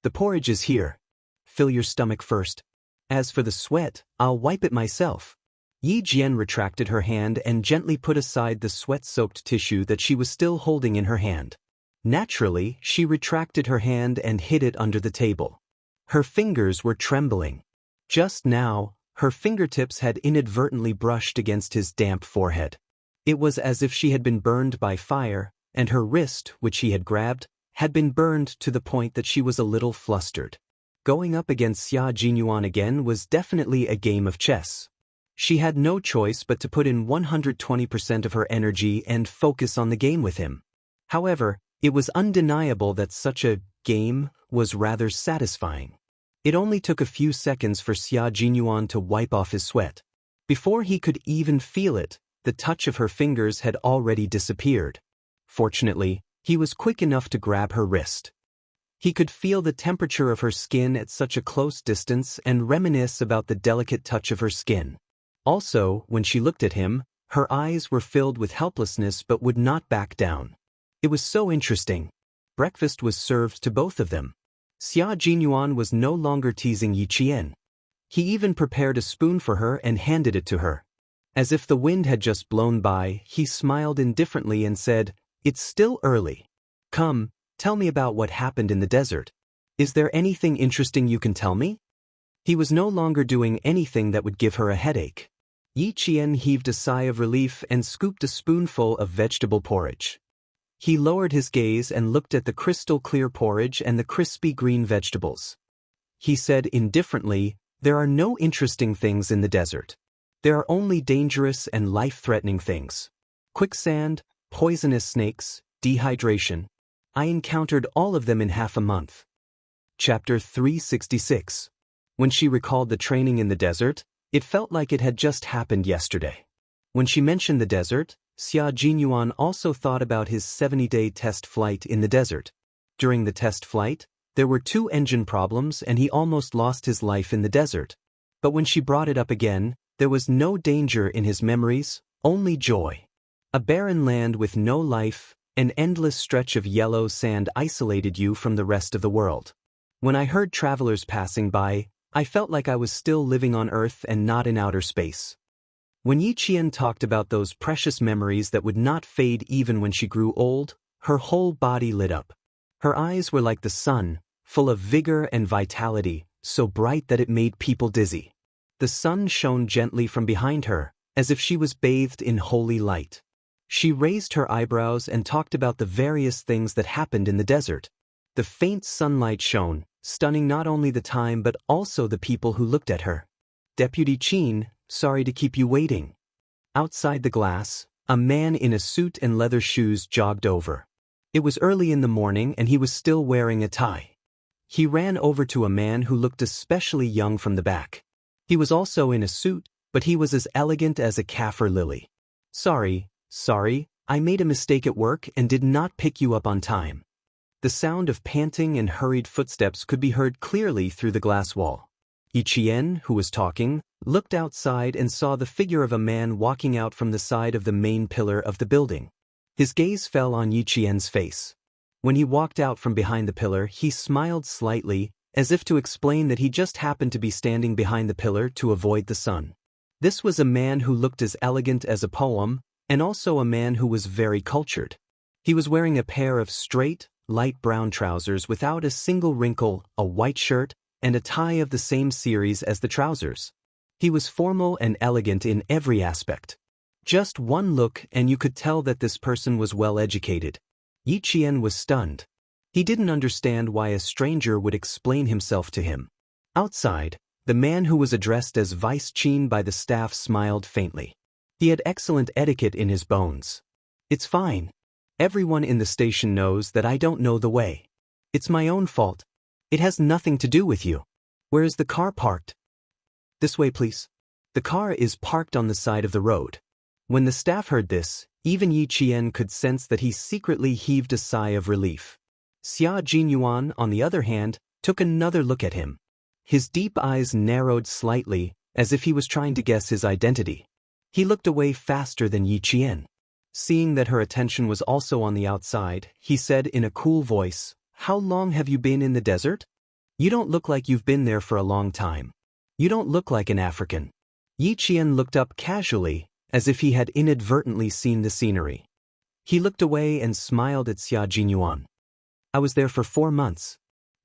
"The porridge is here. Fill your stomach first. As for the sweat, I'll wipe it myself." Yi Jian retracted her hand and gently put aside the sweat-soaked tissue that she was still holding in her hand. Naturally, she retracted her hand and hid it under the table. Her fingers were trembling. Just now, her fingertips had inadvertently brushed against his damp forehead. It was as if she had been burned by fire, and her wrist, which he had grabbed, had been burned to the point that she was a little flustered. Going up against Xia Jinyuan again was definitely a game of chess. She had no choice but to put in 120% of her energy and focus on the game with him. However, it was undeniable that such a game was rather satisfying. It only took a few seconds for Xia Jinyuan to wipe off his sweat. Before he could even feel it, the touch of her fingers had already disappeared. Fortunately, he was quick enough to grab her wrist. He could feel the temperature of her skin at such a close distance and reminisce about the delicate touch of her skin. Also, when she looked at him, her eyes were filled with helplessness but would not back down. It was so interesting. Breakfast was served to both of them. Xia Jinyuan was no longer teasing Yi Qian. He even prepared a spoon for her and handed it to her. As if the wind had just blown by, he smiled indifferently and said, "It's still early. Come, tell me about what happened in the desert. Is there anything interesting you can tell me?" He was no longer doing anything that would give her a headache. Yi Qian heaved a sigh of relief and scooped a spoonful of vegetable porridge. He lowered his gaze and looked at the crystal-clear porridge and the crispy green vegetables. He said indifferently, "There are no interesting things in the desert. There are only dangerous and life-threatening things. Quicksand, poisonous snakes, dehydration. I encountered all of them in half a month." Chapter 366. When she recalled the training in the desert, it felt like it had just happened yesterday. When she mentioned the desert, Xia Jinyuan also thought about his 70-day test flight in the desert. During the test flight, there were 2 engine problems and he almost lost his life in the desert. But when she brought it up again, there was no danger in his memories, only joy. A barren land with no life, an endless stretch of yellow sand isolated you from the rest of the world. When I heard travelers passing by, I felt like I was still living on Earth and not in outer space. When Yi Qian talked about those precious memories that would not fade even when she grew old, her whole body lit up. Her eyes were like the sun, full of vigor and vitality, so bright that it made people dizzy. The sun shone gently from behind her, as if she was bathed in holy light. She raised her eyebrows and talked about the various things that happened in the desert. The faint sunlight shone, stunning not only the time but also the people who looked at her. "Deputy Qin, sorry to keep you waiting." Outside the glass, a man in a suit and leather shoes jogged over. It was early in the morning and he was still wearing a tie. He ran over to a man who looked especially young from the back. He was also in a suit, but he was as elegant as a kaffir lily. "Sorry, Sorry, I made a mistake at work and did not pick you up on time. The sound of panting and hurried footsteps could be heard clearly through the glass wall. Yi Qian, who was talking, looked outside and saw the figure of a man walking out from the side of the main pillar of the building. His gaze fell on Yi Qian's face. When he walked out from behind the pillar, he smiled slightly, as if to explain that he just happened to be standing behind the pillar to avoid the sun. This was a man who looked as elegant as a poem, and also a man who was very cultured. He was wearing a pair of straight, light brown trousers without a single wrinkle, a white shirt, and a tie of the same series as the trousers. He was formal and elegant in every aspect. Just one look and you could tell that this person was well educated. Yi Qian was stunned. He didn't understand why a stranger would explain himself to him. Outside, the man who was addressed as Vice Qin by the staff smiled faintly. He had excellent etiquette in his bones. It's fine. Everyone in the station knows that I don't know the way. It's my own fault. It has nothing to do with you. Where is the car parked? This way, please. The car is parked on the side of the road. When the staff heard this, even Yi Qian could sense that he secretly heaved a sigh of relief. Xia Jinyuan, on the other hand, took another look at him. His deep eyes narrowed slightly, as if he was trying to guess his identity. He looked away faster than Yi Qian. Seeing that her attention was also on the outside, he said in a cool voice, "How long have you been in the desert? You don't look like you've been there for a long time. You don't look like an African." Yi Qian looked up casually, as if he had inadvertently seen the scenery. He looked away and smiled at Xia Jinyuan. "I was there for 4 months.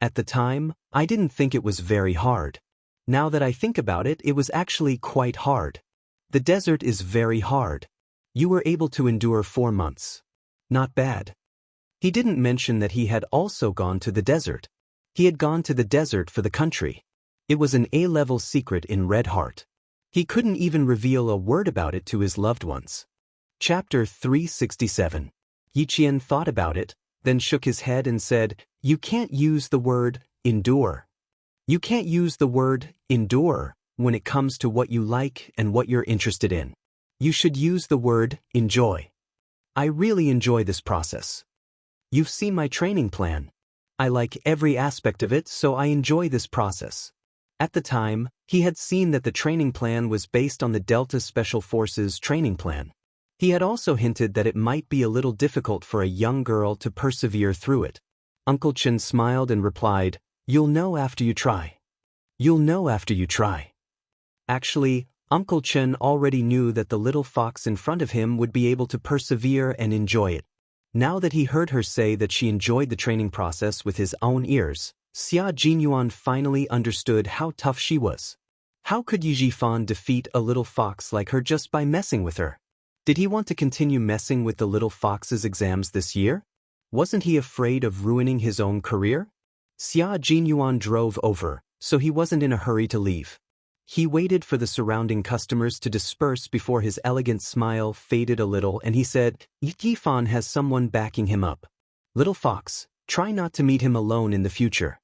At the time, I didn't think it was very hard. Now that I think about it, it was actually quite hard. The desert is very hard. You were able to endure 4 months. Not bad." He didn't mention that he had also gone to the desert. He had gone to the desert for the country. It was an A-level secret in Red Heart. He couldn't even reveal a word about it to his loved ones. Chapter 367. Yi Qian thought about it, then shook his head and said, "You can't use the word endure. You can't use the word endure when it comes to what you like and what you're interested in. You should use the word enjoy. I really enjoy this process. You've seen my training plan. I like every aspect of it, so I enjoy this process." At the time, he had seen that the training plan was based on the Delta Special Forces training plan. He had also hinted that it might be a little difficult for a young girl to persevere through it. Uncle Chen smiled and replied, "You'll know after you try. You'll know after you try." Actually, Uncle Chen already knew that the little fox in front of him would be able to persevere and enjoy it. Now that he heard her say that she enjoyed the training process with his own ears, Xia Jinyuan finally understood how tough she was. How could Yi Jifan defeat a little fox like her just by messing with her? Did he want to continue messing with the little fox's exams this year? Wasn't he afraid of ruining his own career? Xia Jinyuan drove over, so he wasn't in a hurry to leave. He waited for the surrounding customers to disperse before his elegant smile faded a little and he said, "Yi Jifan has someone backing him up. Little fox, try not to meet him alone in the future.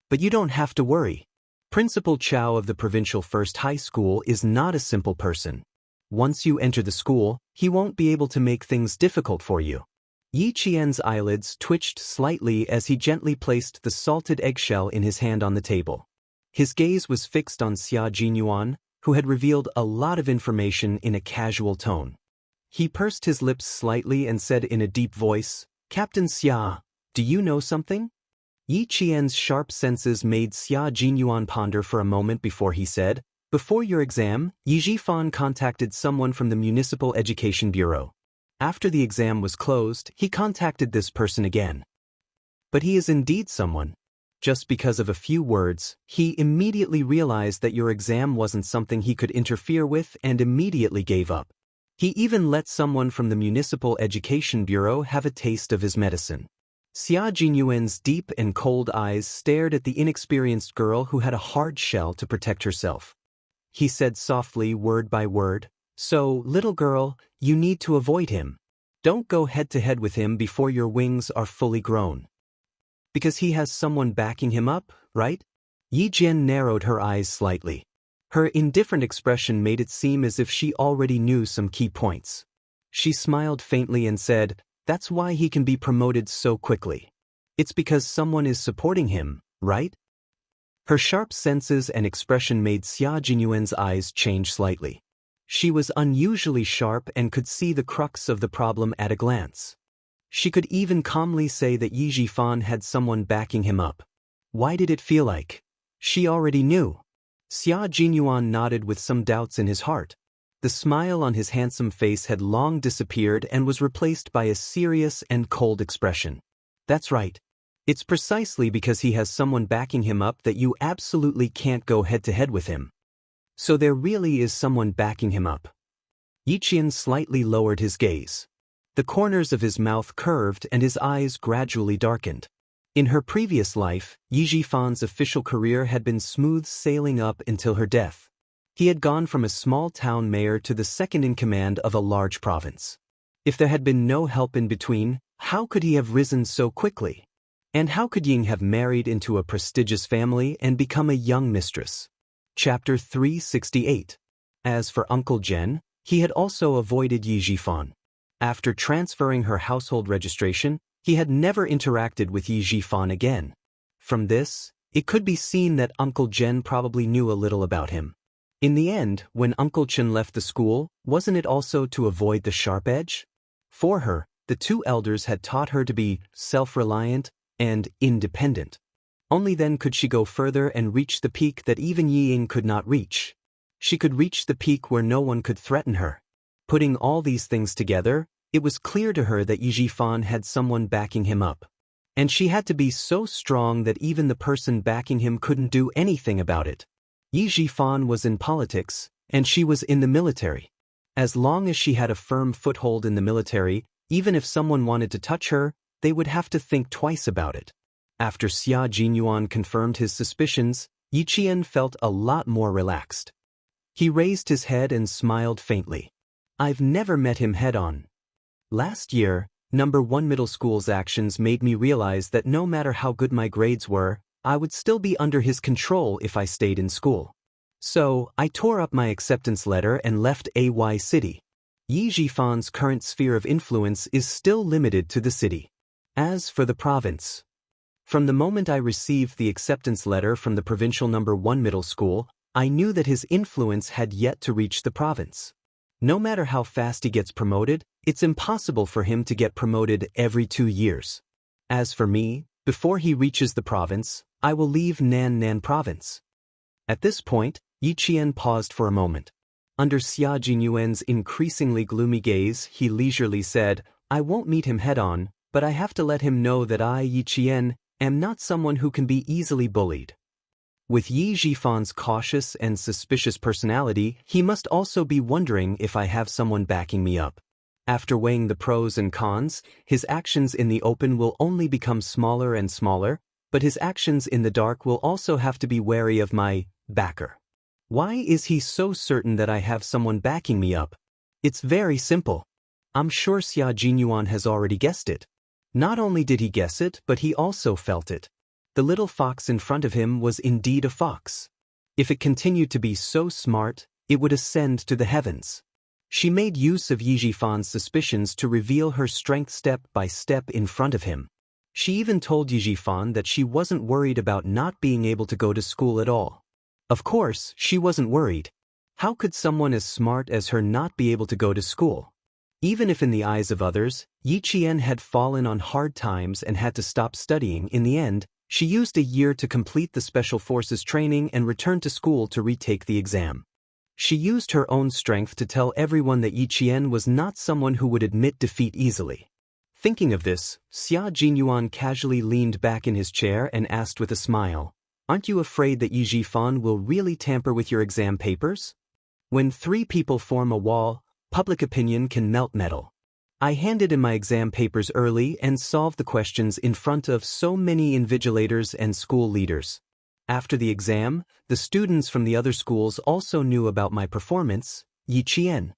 But you don't have to worry. Principal Chow of the Provincial First High School is not a simple person. Once you enter the school, he won't be able to make things difficult for you." Yi Qian's eyelids twitched slightly as he gently placed the salted eggshell in his hand on the table. His gaze was fixed on Xia Jinyuan, who had revealed a lot of information in a casual tone. He pursed his lips slightly and said in a deep voice, "Captain Xia, do you know something?" Yi Qian's sharp senses made Xia Jinyuan ponder for a moment before he said, "Before your exam, Yi Jifan contacted someone from the Municipal Education Bureau. After the exam was closed, he contacted this person again. But he is indeed someone. Just because of a few words, he immediately realized that your exam wasn't something he could interfere with and immediately gave up. He even let someone from the Municipal Education Bureau have a taste of his medicine." Xia Jinyuan's deep and cold eyes stared at the inexperienced girl who had a hard shell to protect herself. He said softly, word by word, "So, little girl, you need to avoid him. Don't go head-to-head with him before your wings are fully grown. Because he has someone backing him up, right?" Yi Jian narrowed her eyes slightly. Her indifferent expression made it seem as if she already knew some key points. She smiled faintly and said, "That's why he can be promoted so quickly. It's because someone is supporting him, right?" Her sharp senses and expression made Xia Jinyuan's eyes change slightly. She was unusually sharp and could see the crux of the problem at a glance. She could even calmly say that Yi Jifan had someone backing him up. Why did it feel like she already knew? Xia Jinyuan nodded with some doubts in his heart. The smile on his handsome face had long disappeared and was replaced by a serious and cold expression. That's right. It's precisely because he has someone backing him up that you absolutely can't go head-to-head with him. So there really is someone backing him up. Yi Qian slightly lowered his gaze. The corners of his mouth curved and his eyes gradually darkened. In her previous life, Yi Jifan's official career had been smooth sailing up until her death. He had gone from a small-town mayor to the second-in-command of a large province. If there had been no help in between, how could he have risen so quickly? And how could Ying have married into a prestigious family and become a young mistress? Chapter 368. As for Uncle Zhen, he had also avoided Yi Jifan. After transferring her household registration, he had never interacted with Yi Jifan again. From this, it could be seen that Uncle Zhen probably knew a little about him. In the end, when Uncle Chen left the school, wasn't it also to avoid the sharp edge? For her, the two elders had taught her to be self-reliant and independent. Only then could she go further and reach the peak that even Yi Ying could not reach. She could reach the peak where no one could threaten her. Putting all these things together, it was clear to her that Yi Jifan had someone backing him up. And she had to be so strong that even the person backing him couldn't do anything about it. Yi Jifan was in politics, and she was in the military. As long as she had a firm foothold in the military, even if someone wanted to touch her, they would have to think twice about it. After Xia Jinyuan confirmed his suspicions, Yi Qian felt a lot more relaxed. He raised his head and smiled faintly. I've never met him head-on. Last year, No. 1 middle school's actions made me realize that no matter how good my grades were, I would still be under his control if I stayed in school. So, I tore up my acceptance letter and left AY City. Yi Jifan's current sphere of influence is still limited to the city. As for the province, from the moment I received the acceptance letter from the provincial No. 1 middle school, I knew that his influence had yet to reach the province. No matter how fast he gets promoted, it's impossible for him to get promoted every 2 years. As for me, before he reaches the province, I will leave Nan province. At this point, Yi Qian paused for a moment. Under Xia Jinyuan's increasingly gloomy gaze, he leisurely said, I won't meet him head-on, but I have to let him know that I, Yi Qian, am not someone who can be easily bullied. With Yi Jifan's cautious and suspicious personality, he must also be wondering if I have someone backing me up. After weighing the pros and cons, his actions in the open will only become smaller and smaller, but his actions in the dark will also have to be wary of my backer. Why is he so certain that I have someone backing me up? It's very simple. I'm sure Xia Jinyuan has already guessed it. Not only did he guess it, but he also felt it. The little fox in front of him was indeed a fox. If it continued to be so smart, it would ascend to the heavens. She made use of Yi Jifan's suspicions to reveal her strength step by step in front of him. She even told Yi Jifan that she wasn't worried about not being able to go to school at all. Of course, she wasn't worried. How could someone as smart as her not be able to go to school? Even if in the eyes of others, Yi Qian had fallen on hard times and had to stop studying, in the end, she used a year to complete the Special Forces training and return to school to retake the exam. She used her own strength to tell everyone that Yi Qian was not someone who would admit defeat easily. Thinking of this, Xia Jinyuan casually leaned back in his chair and asked with a smile, Aren't you afraid that Yi Jifan will really tamper with your exam papers? When 3 people form a wall, public opinion can melt metal. I handed in my exam papers early and solved the questions in front of so many invigilators and school leaders. After the exam, the students from the other schools also knew about my performance. Yi Qian.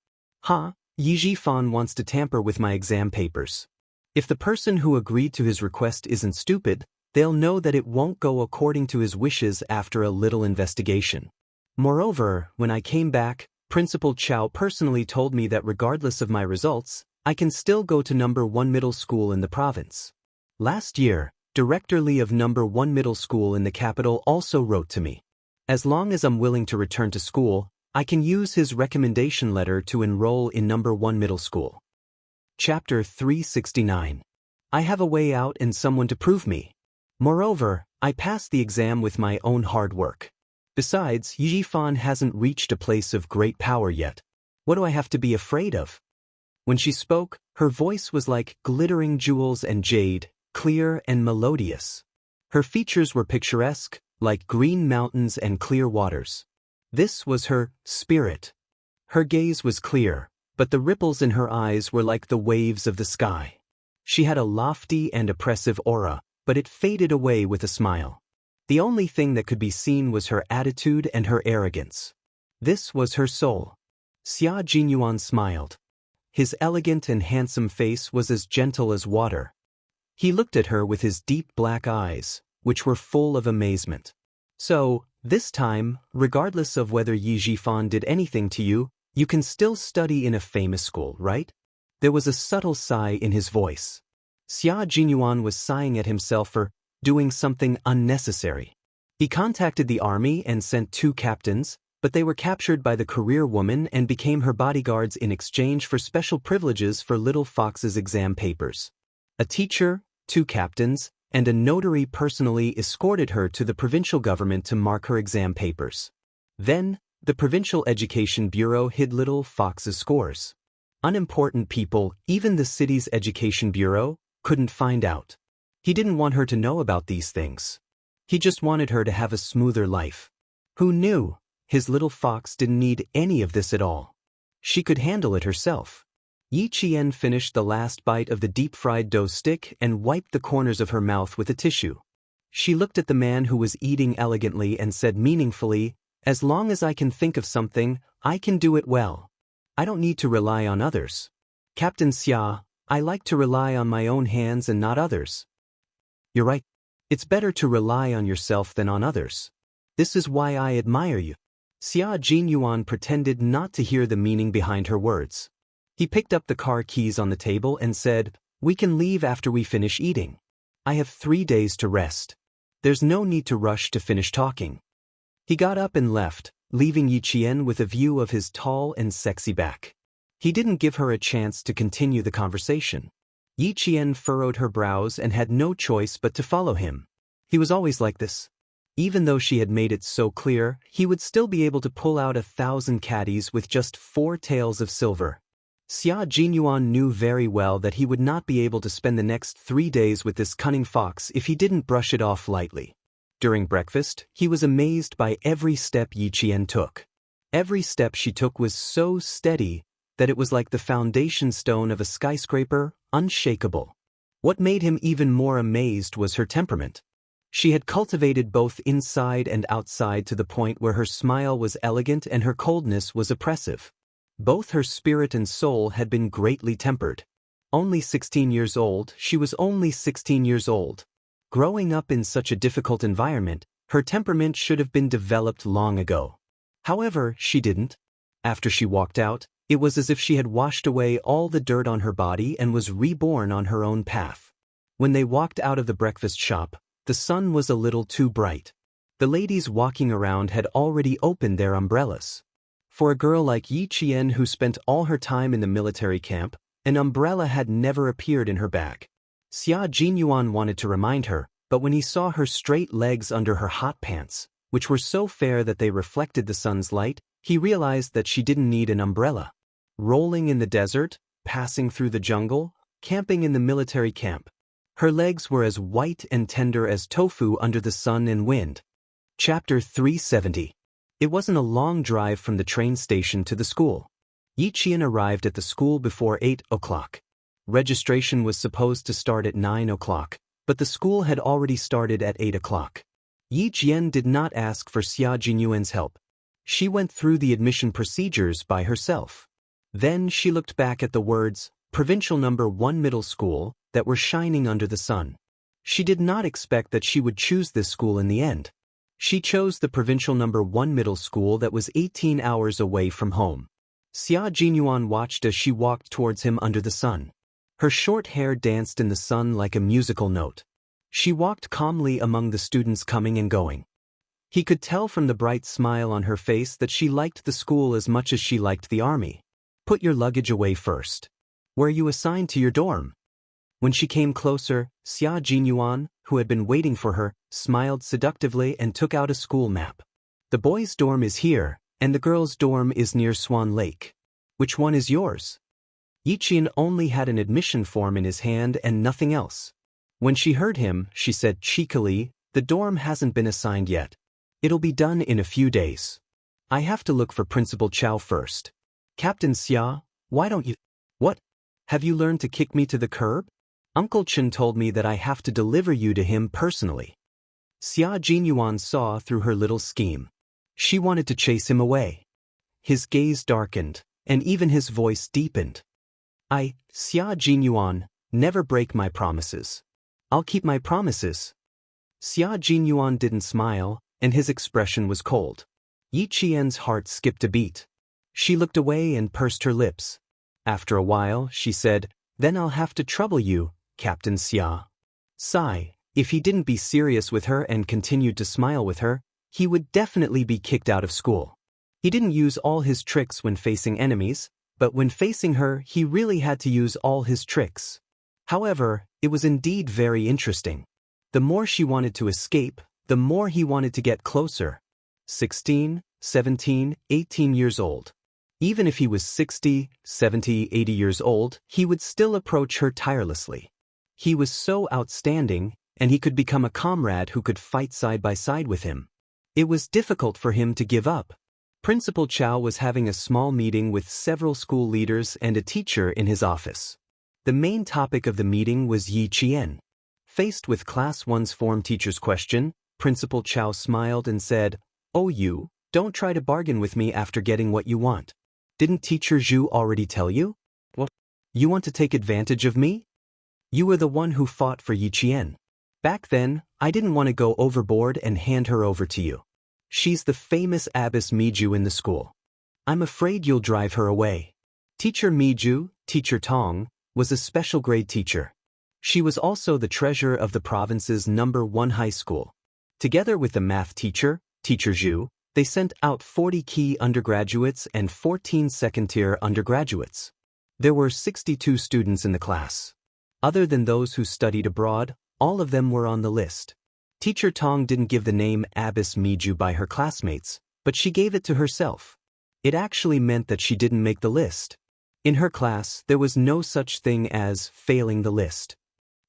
Yi Jifan wants to tamper with my exam papers. If the person who agreed to his request isn't stupid, they'll know that it won't go according to his wishes after a little investigation. Moreover, when I came back, Principal Chao personally told me that regardless of my results, I can still go to number 1 middle school in the province. Last year, Director Lee of number 1 middle school in the capital also wrote to me. As long as I'm willing to return to school, I can use his recommendation letter to enroll in number 1 middle school. Chapter 369. I have a way out and someone to prove me. Moreover, I passed the exam with my own hard work. Besides, Yifan hasn't reached a place of great power yet. What do I have to be afraid of? When she spoke, her voice was like glittering jewels and jade, clear and melodious. Her features were picturesque, like green mountains and clear waters. This was her spirit. Her gaze was clear, but the ripples in her eyes were like the waves of the sky. She had a lofty and oppressive aura, but it faded away with a smile. The only thing that could be seen was her attitude and her arrogance. This was her soul. Xia Jinyuan smiled. His elegant and handsome face was as gentle as water. He looked at her with his deep black eyes, which were full of amazement. So, this time, regardless of whether Yi Jifan did anything to you, you can still study in a famous school, right? There was a subtle sigh in his voice. Xia Jinyuan was sighing at himself for doing something unnecessary. He contacted the army and sent 2 captains, but they were captured by the career woman and became her bodyguards in exchange for special privileges for Little Fox's exam papers. A teacher, 2 captains, and a notary personally escorted her to the provincial government to mark her exam papers. Then, the Provincial Education Bureau hid Little Fox's scores. Unimportant people, even the city's education bureau, couldn't find out. He didn't want her to know about these things. He just wanted her to have a smoother life. Who knew? His little fox didn't need any of this at all. She could handle it herself. Yi Qian finished the last bite of the deep-fried dough stick and wiped the corners of her mouth with a tissue. She looked at the man who was eating elegantly and said meaningfully, "As long as I can think of something, I can do it well. I don't need to rely on others. Captain Xia, I like to rely on my own hands and not others." "You're right. It's better to rely on yourself than on others. This is why I admire you." Xia Jinyuan pretended not to hear the meaning behind her words. He picked up the car keys on the table and said, "We can leave after we finish eating. I have 3 days to rest. There's no need to rush to finish talking." He got up and left, leaving Yi Qian with a view of his tall and sexy back. He didn't give her a chance to continue the conversation. Yi Qian furrowed her brows and had no choice but to follow him. He was always like this. Even though she had made it so clear, he would still be able to pull out 1,000 caddies with just 4 taels of silver. Xia Jinyuan knew very well that he would not be able to spend the next 3 days with this cunning fox if he didn't brush it off lightly. During breakfast, he was amazed by every step Yi Qian took. Every step she took was so steady that it was like the foundation stone of a skyscraper, unshakable. What made him even more amazed was her temperament. She had cultivated both inside and outside to the point where her smile was elegant and her coldness was oppressive. Both her spirit and soul had been greatly tempered. Only 16 years old, she was only 16 years old. Growing up in such a difficult environment, her temperament should have been developed long ago. However, she didn't. After she walked out, it was as if she had washed away all the dirt on her body and was reborn on her own path. When they walked out of the breakfast shop, the sun was a little too bright. The ladies walking around had already opened their umbrellas. For a girl like Yi Qian who spent all her time in the military camp, an umbrella had never appeared in her bag. Xia Jinyuan wanted to remind her, but when he saw her straight legs under her hot pants, which were so fair that they reflected the sun's light, he realized that she didn't need an umbrella. Rolling in the desert, passing through the jungle, camping in the military camp. Her legs were as white and tender as tofu under the sun and wind. Chapter 370. It wasn't a long drive from the train station to the school. Yi Qian arrived at the school before 8 o'clock. Registration was supposed to start at 9 o'clock, but the school had already started at 8 o'clock. Yi Qian did not ask for Xia Jinyuan's help. She went through the admission procedures by herself. Then she looked back at the words, Provincial Number 1 Middle School, that were shining under the sun. She did not expect that she would choose this school in the end. She chose the Provincial Number 1 Middle School that was 18 hours away from home. Xia Jinyuan watched as she walked towards him under the sun. Her short hair danced in the sun like a musical note. She walked calmly among the students coming and going. He could tell from the bright smile on her face that she liked the school as much as she liked the army. Put your luggage away first. Were you assigned to your dorm? When she came closer, Xia Jinyuan, who had been waiting for her, smiled seductively and took out a school map. The boys' dorm is here, and the girls' dorm is near Swan Lake. Which one is yours? Yiqian only had an admission form in his hand and nothing else. When she heard him, she said cheekily, the dorm hasn't been assigned yet. It'll be done in a few days. I have to look for Principal Chow first. Captain Xia, why don't you— What? Have you learned to kick me to the curb? Uncle Chen told me that I have to deliver you to him personally. Xia Jinyuan saw through her little scheme. She wanted to chase him away. His gaze darkened, and even his voice deepened. Xia Jinyuan, never break my promises. I'll keep my promises. Xia Jinyuan didn't smile, and his expression was cold. Yi Qian's heart skipped a beat. She looked away and pursed her lips. After a while, she said, Then I'll have to trouble you, Captain Xia. Sigh, if he didn't be serious with her and continued to smile with her, he would definitely be kicked out of school. He didn't use all his tricks when facing enemies, but when facing her, he really had to use all his tricks. However, it was indeed very interesting. The more she wanted to escape, the more he wanted to get closer. 16, 17, 18 years old. Even if he was 60, 70, 80 years old, he would still approach her tirelessly. He was so outstanding, and he could become a comrade who could fight side by side with him. It was difficult for him to give up. Principal Chow was having a small meeting with several school leaders and a teacher in his office. The main topic of the meeting was Yi Qian. Faced with Class 1's form teacher's question, Principal Chow smiled and said, Oh, you, don't try to bargain with me after getting what you want. Didn't Teacher Zhu already tell you? What? You want to take advantage of me? You were the one who fought for Yi Qian. Back then, I didn't want to go overboard and hand her over to you. She's the famous Abbess Miju in the school. I'm afraid you'll drive her away. Teacher Miju, Teacher Tong, was a special grade teacher. She was also the treasurer of the province's #1 high school. Together with the math teacher, Teacher Zhu, they sent out 40 key undergraduates and 14 second-tier undergraduates. There were 62 students in the class. Other than those who studied abroad, all of them were on the list. Teacher Tong didn't give the name Abbess Miju by her classmates, but she gave it to herself. It actually meant that she didn't make the list. In her class, there was no such thing as failing the list.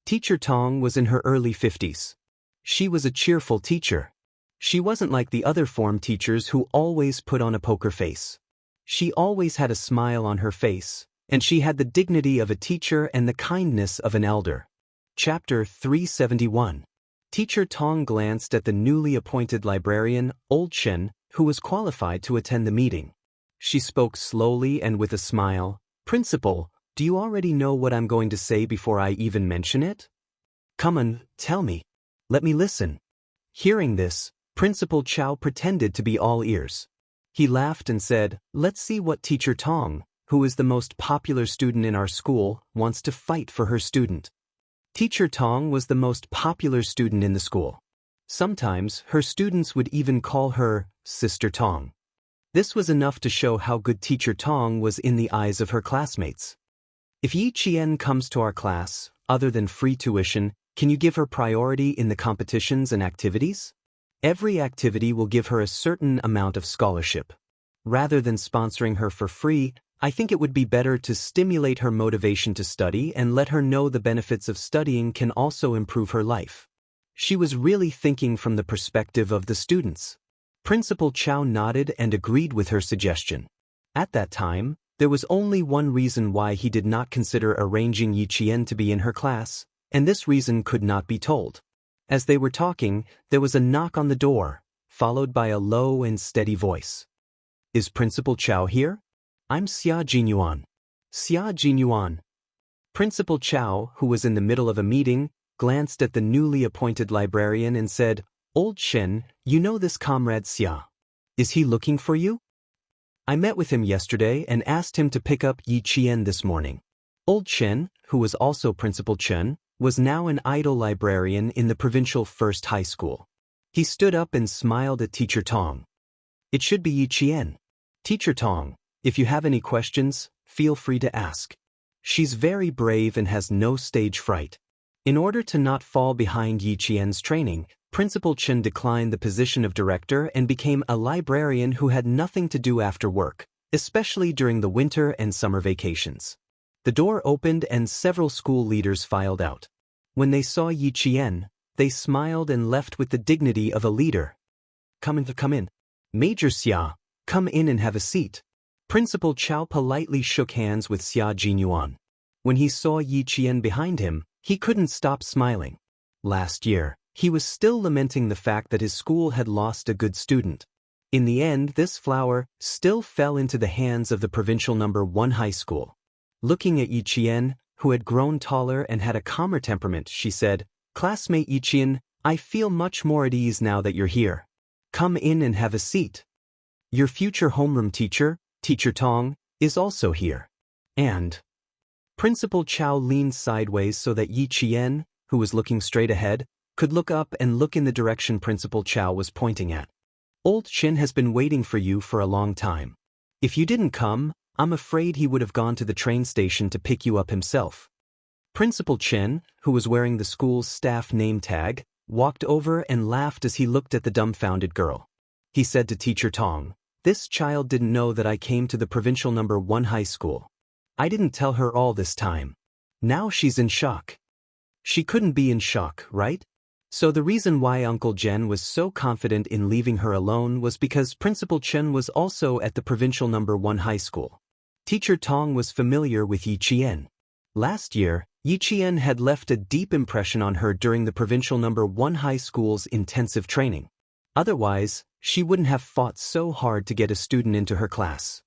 Teacher Tong was in her early 50s. She was a cheerful teacher. She wasn't like the other form teachers who always put on a poker face. She always had a smile on her face, and she had the dignity of a teacher and the kindness of an elder. Chapter 371. Teacher Tong glanced at the newly appointed librarian, Old Shen, who was qualified to attend the meeting. She spoke slowly and with a smile. Principal, do you already know what I'm going to say before I even mention it? Come on, tell me. Let me listen. Hearing this, Principal Chow pretended to be all ears. He laughed and said, Let's see what Teacher Tong, who is the most popular student in our school, wants to fight for her student. Teacher Tong was the most popular student in the school. Sometimes, her students would even call her Sister Tong. This was enough to show how good Teacher Tong was in the eyes of her classmates. If Yi Qian comes to our class, other than free tuition, can you give her priority in the competitions and activities? Every activity will give her a certain amount of scholarship. Rather than sponsoring her for free, I think it would be better to stimulate her motivation to study and let her know the benefits of studying can also improve her life. She was really thinking from the perspective of the students. Principal Chow nodded and agreed with her suggestion. At that time, there was only one reason why he did not consider arranging Yi Qian to be in her class, and this reason could not be told. As they were talking, there was a knock on the door, followed by a low and steady voice. Is Principal Chow here? I'm Xia Jinyuan. Xia Jinyuan. Principal Chow, who was in the middle of a meeting, glanced at the newly appointed librarian and said, Old Shen, you know this comrade Xia. Is he looking for you? I met with him yesterday and asked him to pick up Yi Qian this morning. Old Chen, who was also Principal Chen, was now an idle librarian in the provincial first high school. He stood up and smiled at Teacher Tong. It should be Yi Qian. Teacher Tong, if you have any questions, feel free to ask. She's very brave and has no stage fright. In order to not fall behind Yi Qian's training, Principal Chen declined the position of director and became a librarian who had nothing to do after work, especially during the winter and summer vacations. The door opened and several school leaders filed out. When they saw Yi Qian, they smiled and left with the dignity of a leader. Come in. Major Xia, come in and have a seat. Principal Chao politely shook hands with Xia Jinyuan. When he saw Yi Qian behind him, he couldn't stop smiling. Last year, he was still lamenting the fact that his school had lost a good student. In the end, this flower still fell into the hands of the provincial number 1 high school. Looking at Yi Qian, who had grown taller and had a calmer temperament, she said, "Classmate Yi Qian, I feel much more at ease now that you're here. Come in and have a seat. Your future homeroom teacher, Teacher Tong, is also here." And Principal Chao leaned sideways so that Yi Qian, who was looking straight ahead, could look up and look in the direction Principal Chao was pointing at. "Old Chen has been waiting for you for a long time. If you didn't come, I'm afraid he would have gone to the train station to pick you up himself." Principal Chen, who was wearing the school's staff name tag, walked over and laughed as he looked at the dumbfounded girl. He said to Teacher Tong, "This child didn't know that I came to the provincial number 1 high school. I didn't tell her all this time. Now she's in shock." She couldn't be in shock, right? So the reason why Uncle Jen was so confident in leaving her alone was because Principal Chen was also at the provincial number 1 high school. Teacher Tong was familiar with Yi Qian. Last year, Yi Qian had left a deep impression on her during the provincial number 1 high school's intensive training. Otherwise, she wouldn't have fought so hard to get a student into her class.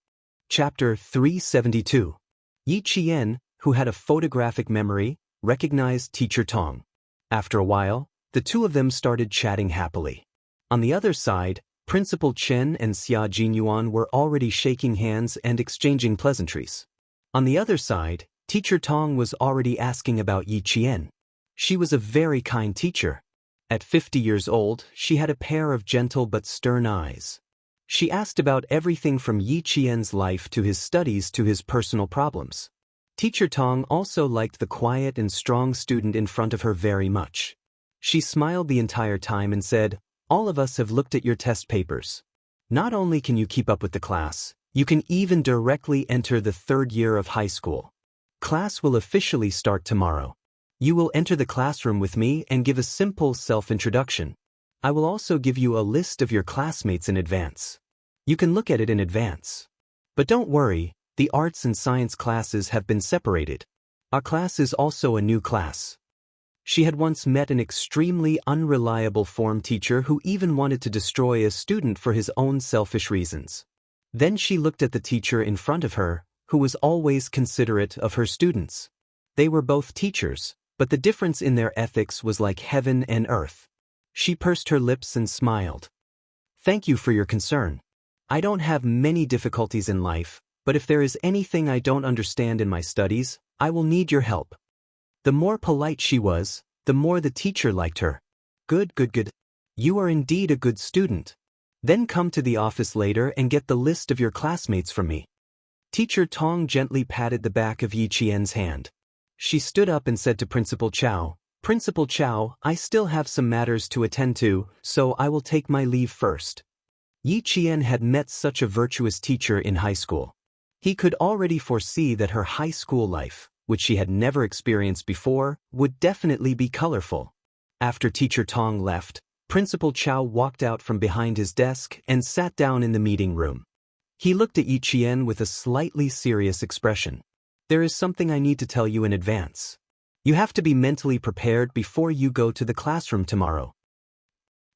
Chapter 372. Yi Qian, who had a photographic memory, recognized Teacher Tong. After a while, the two of them started chatting happily. On the other side, Principal Chen and Xia Jinyuan were already shaking hands and exchanging pleasantries. On the other side, Teacher Tong was already asking about Yi Qian. She was a very kind teacher. At 50 years old, she had a pair of gentle but stern eyes. She asked about everything from Yi Qian's life to his studies to his personal problems. Teacher Tong also liked the quiet and strong student in front of her very much. She smiled the entire time and said, "All of us have looked at your test papers. Not only can you keep up with the class, you can even directly enter the 3rd year of high school. Class will officially start tomorrow. You will enter the classroom with me and give a simple self-introduction. I will also give you a list of your classmates in advance. You can look at it in advance. But don't worry, the arts and science classes have been separated. Our class is also a new class." She had once met an extremely unreliable form teacher who even wanted to destroy a student for his own selfish reasons. Then she looked at the teacher in front of her, who was always considerate of her students. They were both teachers, but the difference in their ethics was like heaven and earth. She pursed her lips and smiled. "Thank you for your concern. I don't have many difficulties in life, but if there is anything I don't understand in my studies, I will need your help." The more polite she was, the more the teacher liked her. Good. You are indeed a good student. Then come to the office later and get the list of your classmates from me." Teacher Tong gently patted the back of Yi Qian's hand. She stood up and said to Principal Chao, "Principal Chao, I still have some matters to attend to, so I will take my leave first." Yi Qian had met such a virtuous teacher in high school. He could already foresee that her high school life, which she had never experienced before, would definitely be colorful. After Teacher Tong left, Principal Chao walked out from behind his desk and sat down in the meeting room. He looked at Yi Qian with a slightly serious expression. "There is something I need to tell you in advance. You have to be mentally prepared before you go to the classroom tomorrow."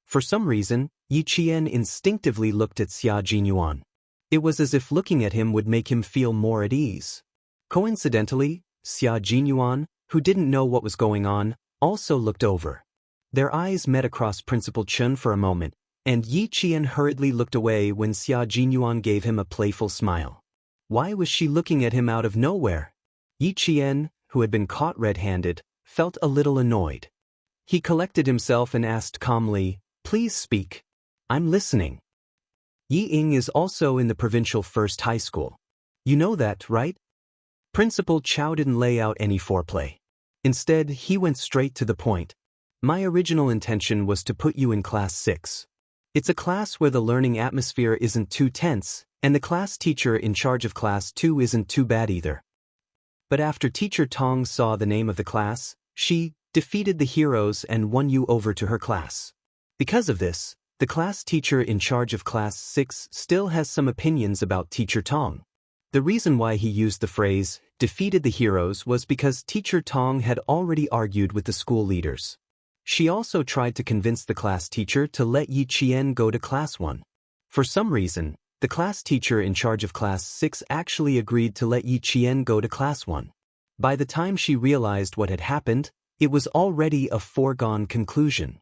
For some reason, Yi Qian instinctively looked at Xia Jinyuan. It was as if looking at him would make him feel more at ease. Coincidentally, Xia Jinyuan, who didn't know what was going on, also looked over. Their eyes met across Principal Chen for a moment, and Yi Qian hurriedly looked away when Xia Jinyuan gave him a playful smile. Why was she looking at him out of nowhere? Yi Qian, who had been caught red-handed, felt a little annoyed. He collected himself and asked calmly, "Please speak. I'm listening." Yi Ying is also in the provincial first high school. You know that, right? Principal Chow didn't lay out any foreplay. Instead, he went straight to the point. My original intention was to put you in Class 6. It's a class where the learning atmosphere isn't too tense, and the class teacher in charge of Class 2 isn't too bad either. But after Teacher Tong saw the name of the class, she defeated the heroes and won you over to her class. Because of this, the class teacher in charge of Class 6 still has some opinions about Teacher Tong. The reason why he used the phrase, defeated the heroes, was because Teacher Tong had already argued with the school leaders. She also tried to convince the class teacher to let Yi Qian go to Class 1. For some reason, the class teacher in charge of Class 6 actually agreed to let Yi Qian go to Class 1. By the time she realized what had happened, it was already a foregone conclusion.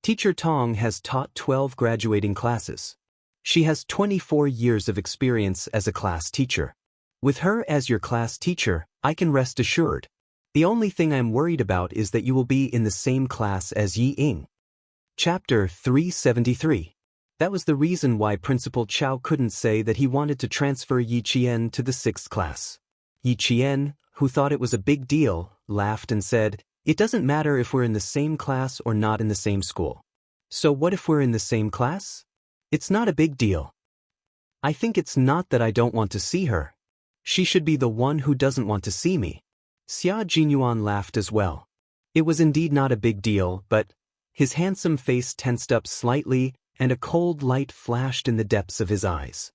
Teacher Tong has taught 12 graduating classes. She has 24 years of experience as a class teacher. With her as your class teacher, I can rest assured. The only thing I'm worried about is that you will be in the same class as Yi Ying. Chapter 373. That was the reason why Principal Chow couldn't say that he wanted to transfer Yi Qian to the 6th class. Yi Qian, who thought it was a big deal, laughed and said, "It doesn't matter if we're in the same class or not in the same school. So what if we're in the same class? It's not a big deal. I think it's not that I don't want to see her. She should be the one who doesn't want to see me." Xia Jinyuan laughed as well. It was indeed not a big deal, but his handsome face tensed up slightly, and a cold light flashed in the depths of his eyes.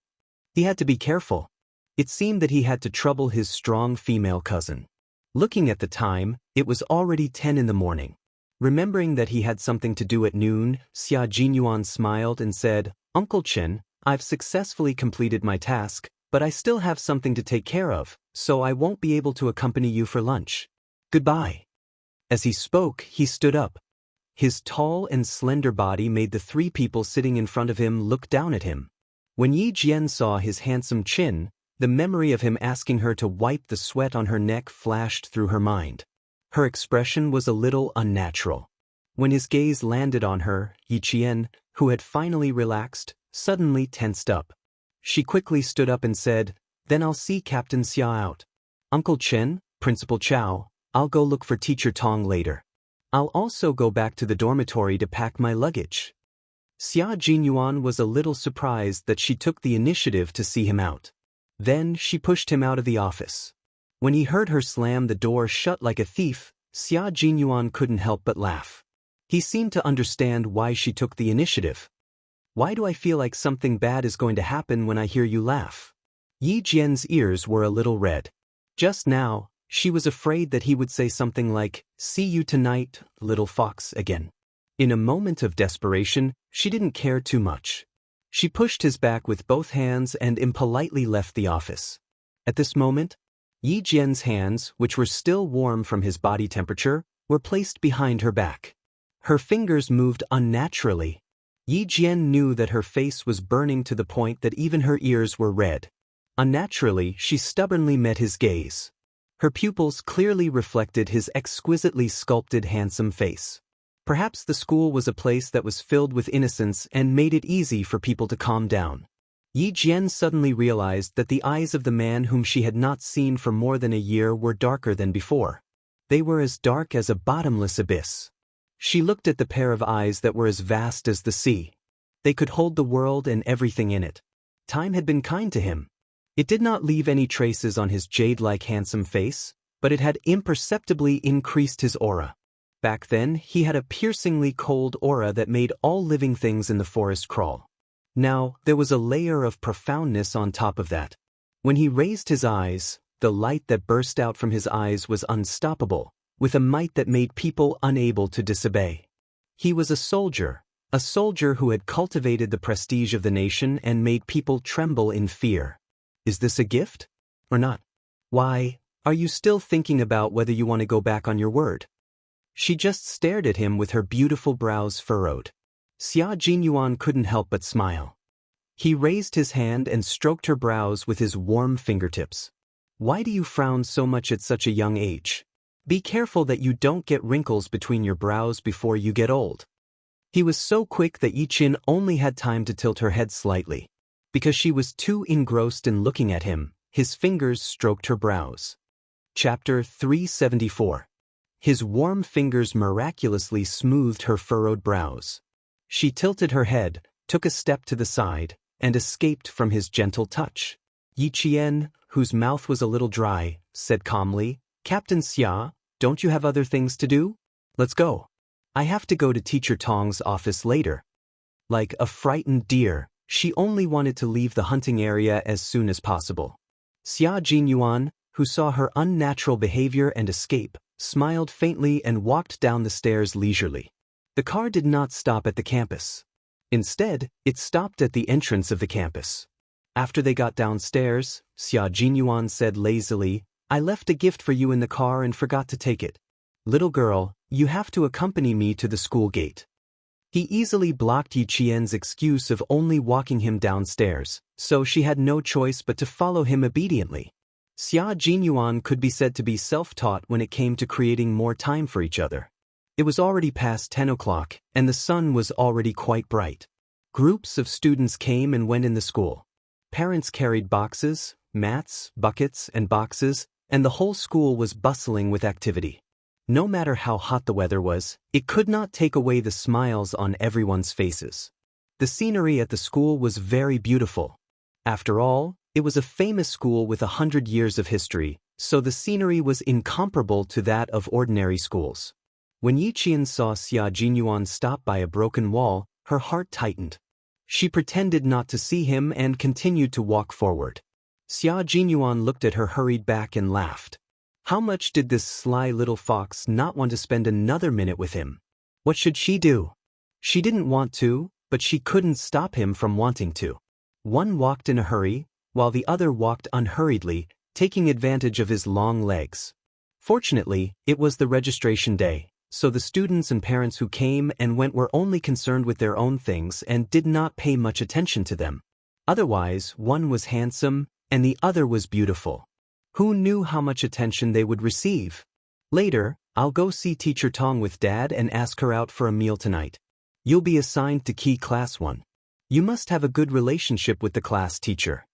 He had to be careful. It seemed that he had to trouble his strong female cousin. Looking at the time, it was already 10 in the morning. Remembering that he had something to do at noon, Xia Jinyuan smiled and said, "Uncle Chen, I've successfully completed my task, but I still have something to take care of, so I won't be able to accompany you for lunch. Goodbye." As he spoke, he stood up. His tall and slender body made the 3 people sitting in front of him look down at him. When Yi Jian saw his handsome chin, the memory of him asking her to wipe the sweat on her neck flashed through her mind. Her expression was a little unnatural. When his gaze landed on her, Yi Qian, who had finally relaxed, suddenly tensed up. She quickly stood up and said, "Then I'll see Captain Xia out. Uncle Chen, Principal Chow, I'll go look for Teacher Tong later. I'll also go back to the dormitory to pack my luggage." Xia Jinyuan was a little surprised that she took the initiative to see him out. Then she pushed him out of the office. When he heard her slam the door shut like a thief, Xia Jinyuan couldn't help but laugh. He seemed to understand why she took the initiative. "Why do I feel like something bad is going to happen when I hear you laugh?" Yi Jian's ears were a little red. Just now, she was afraid that he would say something like, "See you tonight, little fox," again. In a moment of desperation, she didn't care too much. She pushed his back with both hands and impolitely left the office. At this moment, Yi Jian's hands, which were still warm from his body temperature, were placed behind her back. Her fingers moved unnaturally. Yi Jian knew that her face was burning to the point that even her ears were red. Unnaturally, she stubbornly met his gaze. Her pupils clearly reflected his exquisitely sculpted handsome face. Perhaps the school was a place that was filled with innocence and made it easy for people to calm down. Yi Jian suddenly realized that the eyes of the man whom she had not seen for more than a year were darker than before. They were as dark as a bottomless abyss. She looked at the pair of eyes that were as vast as the sea. They could hold the world and everything in it. Time had been kind to him. It did not leave any traces on his jade-like handsome face, but it had imperceptibly increased his aura. Back then, he had a piercingly cold aura that made all living things in the forest crawl. Now, there was a layer of profoundness on top of that. When he raised his eyes, the light that burst out from his eyes was unstoppable, with a might that made people unable to disobey. He was a soldier who had cultivated the prestige of the nation and made people tremble in fear. Is this a gift? Or not? Why, are you still thinking about whether you want to go back on your word? She just stared at him with her beautiful brows furrowed. Xia Jinyuan couldn't help but smile. He raised his hand and stroked her brows with his warm fingertips. Why do you frown so much at such a young age? Be careful that you don't get wrinkles between your brows before you get old. He was so quick that Yi Qin only had time to tilt her head slightly. Because she was too engrossed in looking at him, his fingers stroked her brows. Chapter 374. His warm fingers miraculously smoothed her furrowed brows. She tilted her head, took a step to the side, and escaped from his gentle touch. Yi Qian, whose mouth was a little dry, said calmly, Captain Xia, don't you have other things to do? Let's go. I have to go to Teacher Tong's office later. Like a frightened deer, she only wanted to leave the hunting area as soon as possible. Xia Jinyuan, who saw her unnatural behavior and escape, smiled faintly and walked down the stairs leisurely. The car did not stop at the campus. Instead, it stopped at the entrance of the campus. After they got downstairs, Xia Jinyuan said lazily, I left a gift for you in the car and forgot to take it. Little girl, you have to accompany me to the school gate. He easily blocked Yi Qian's excuse of only walking him downstairs, so she had no choice but to follow him obediently. Xia Jinyuan could be said to be self-taught when it came to creating more time for each other. It was already past 10 o'clock, and the sun was already quite bright. Groups of students came and went in the school. Parents carried boxes, mats, buckets, and boxes, and the whole school was bustling with activity. No matter how hot the weather was, it could not take away the smiles on everyone's faces. The scenery at the school was very beautiful. After all, it was a famous school with 100 years of history, so the scenery was incomparable to that of ordinary schools. When Yi Qian saw Xia Jinyuan stop by a broken wall, her heart tightened. She pretended not to see him and continued to walk forward. Xia Jinyuan looked at her hurried back and laughed. How much did this sly little fox not want to spend another minute with him? What should she do? She didn't want to, but she couldn't stop him from wanting to. One walked in a hurry, while the other walked unhurriedly, taking advantage of his long legs. Fortunately, it was the registration day, so the students and parents who came and went were only concerned with their own things and did not pay much attention to them. Otherwise, one was handsome, and the other was beautiful. Who knew how much attention they would receive? Later, I'll go see Teacher Tong with Dad and ask her out for a meal tonight. You'll be assigned to Key Class 1. You must have a good relationship with the class teacher.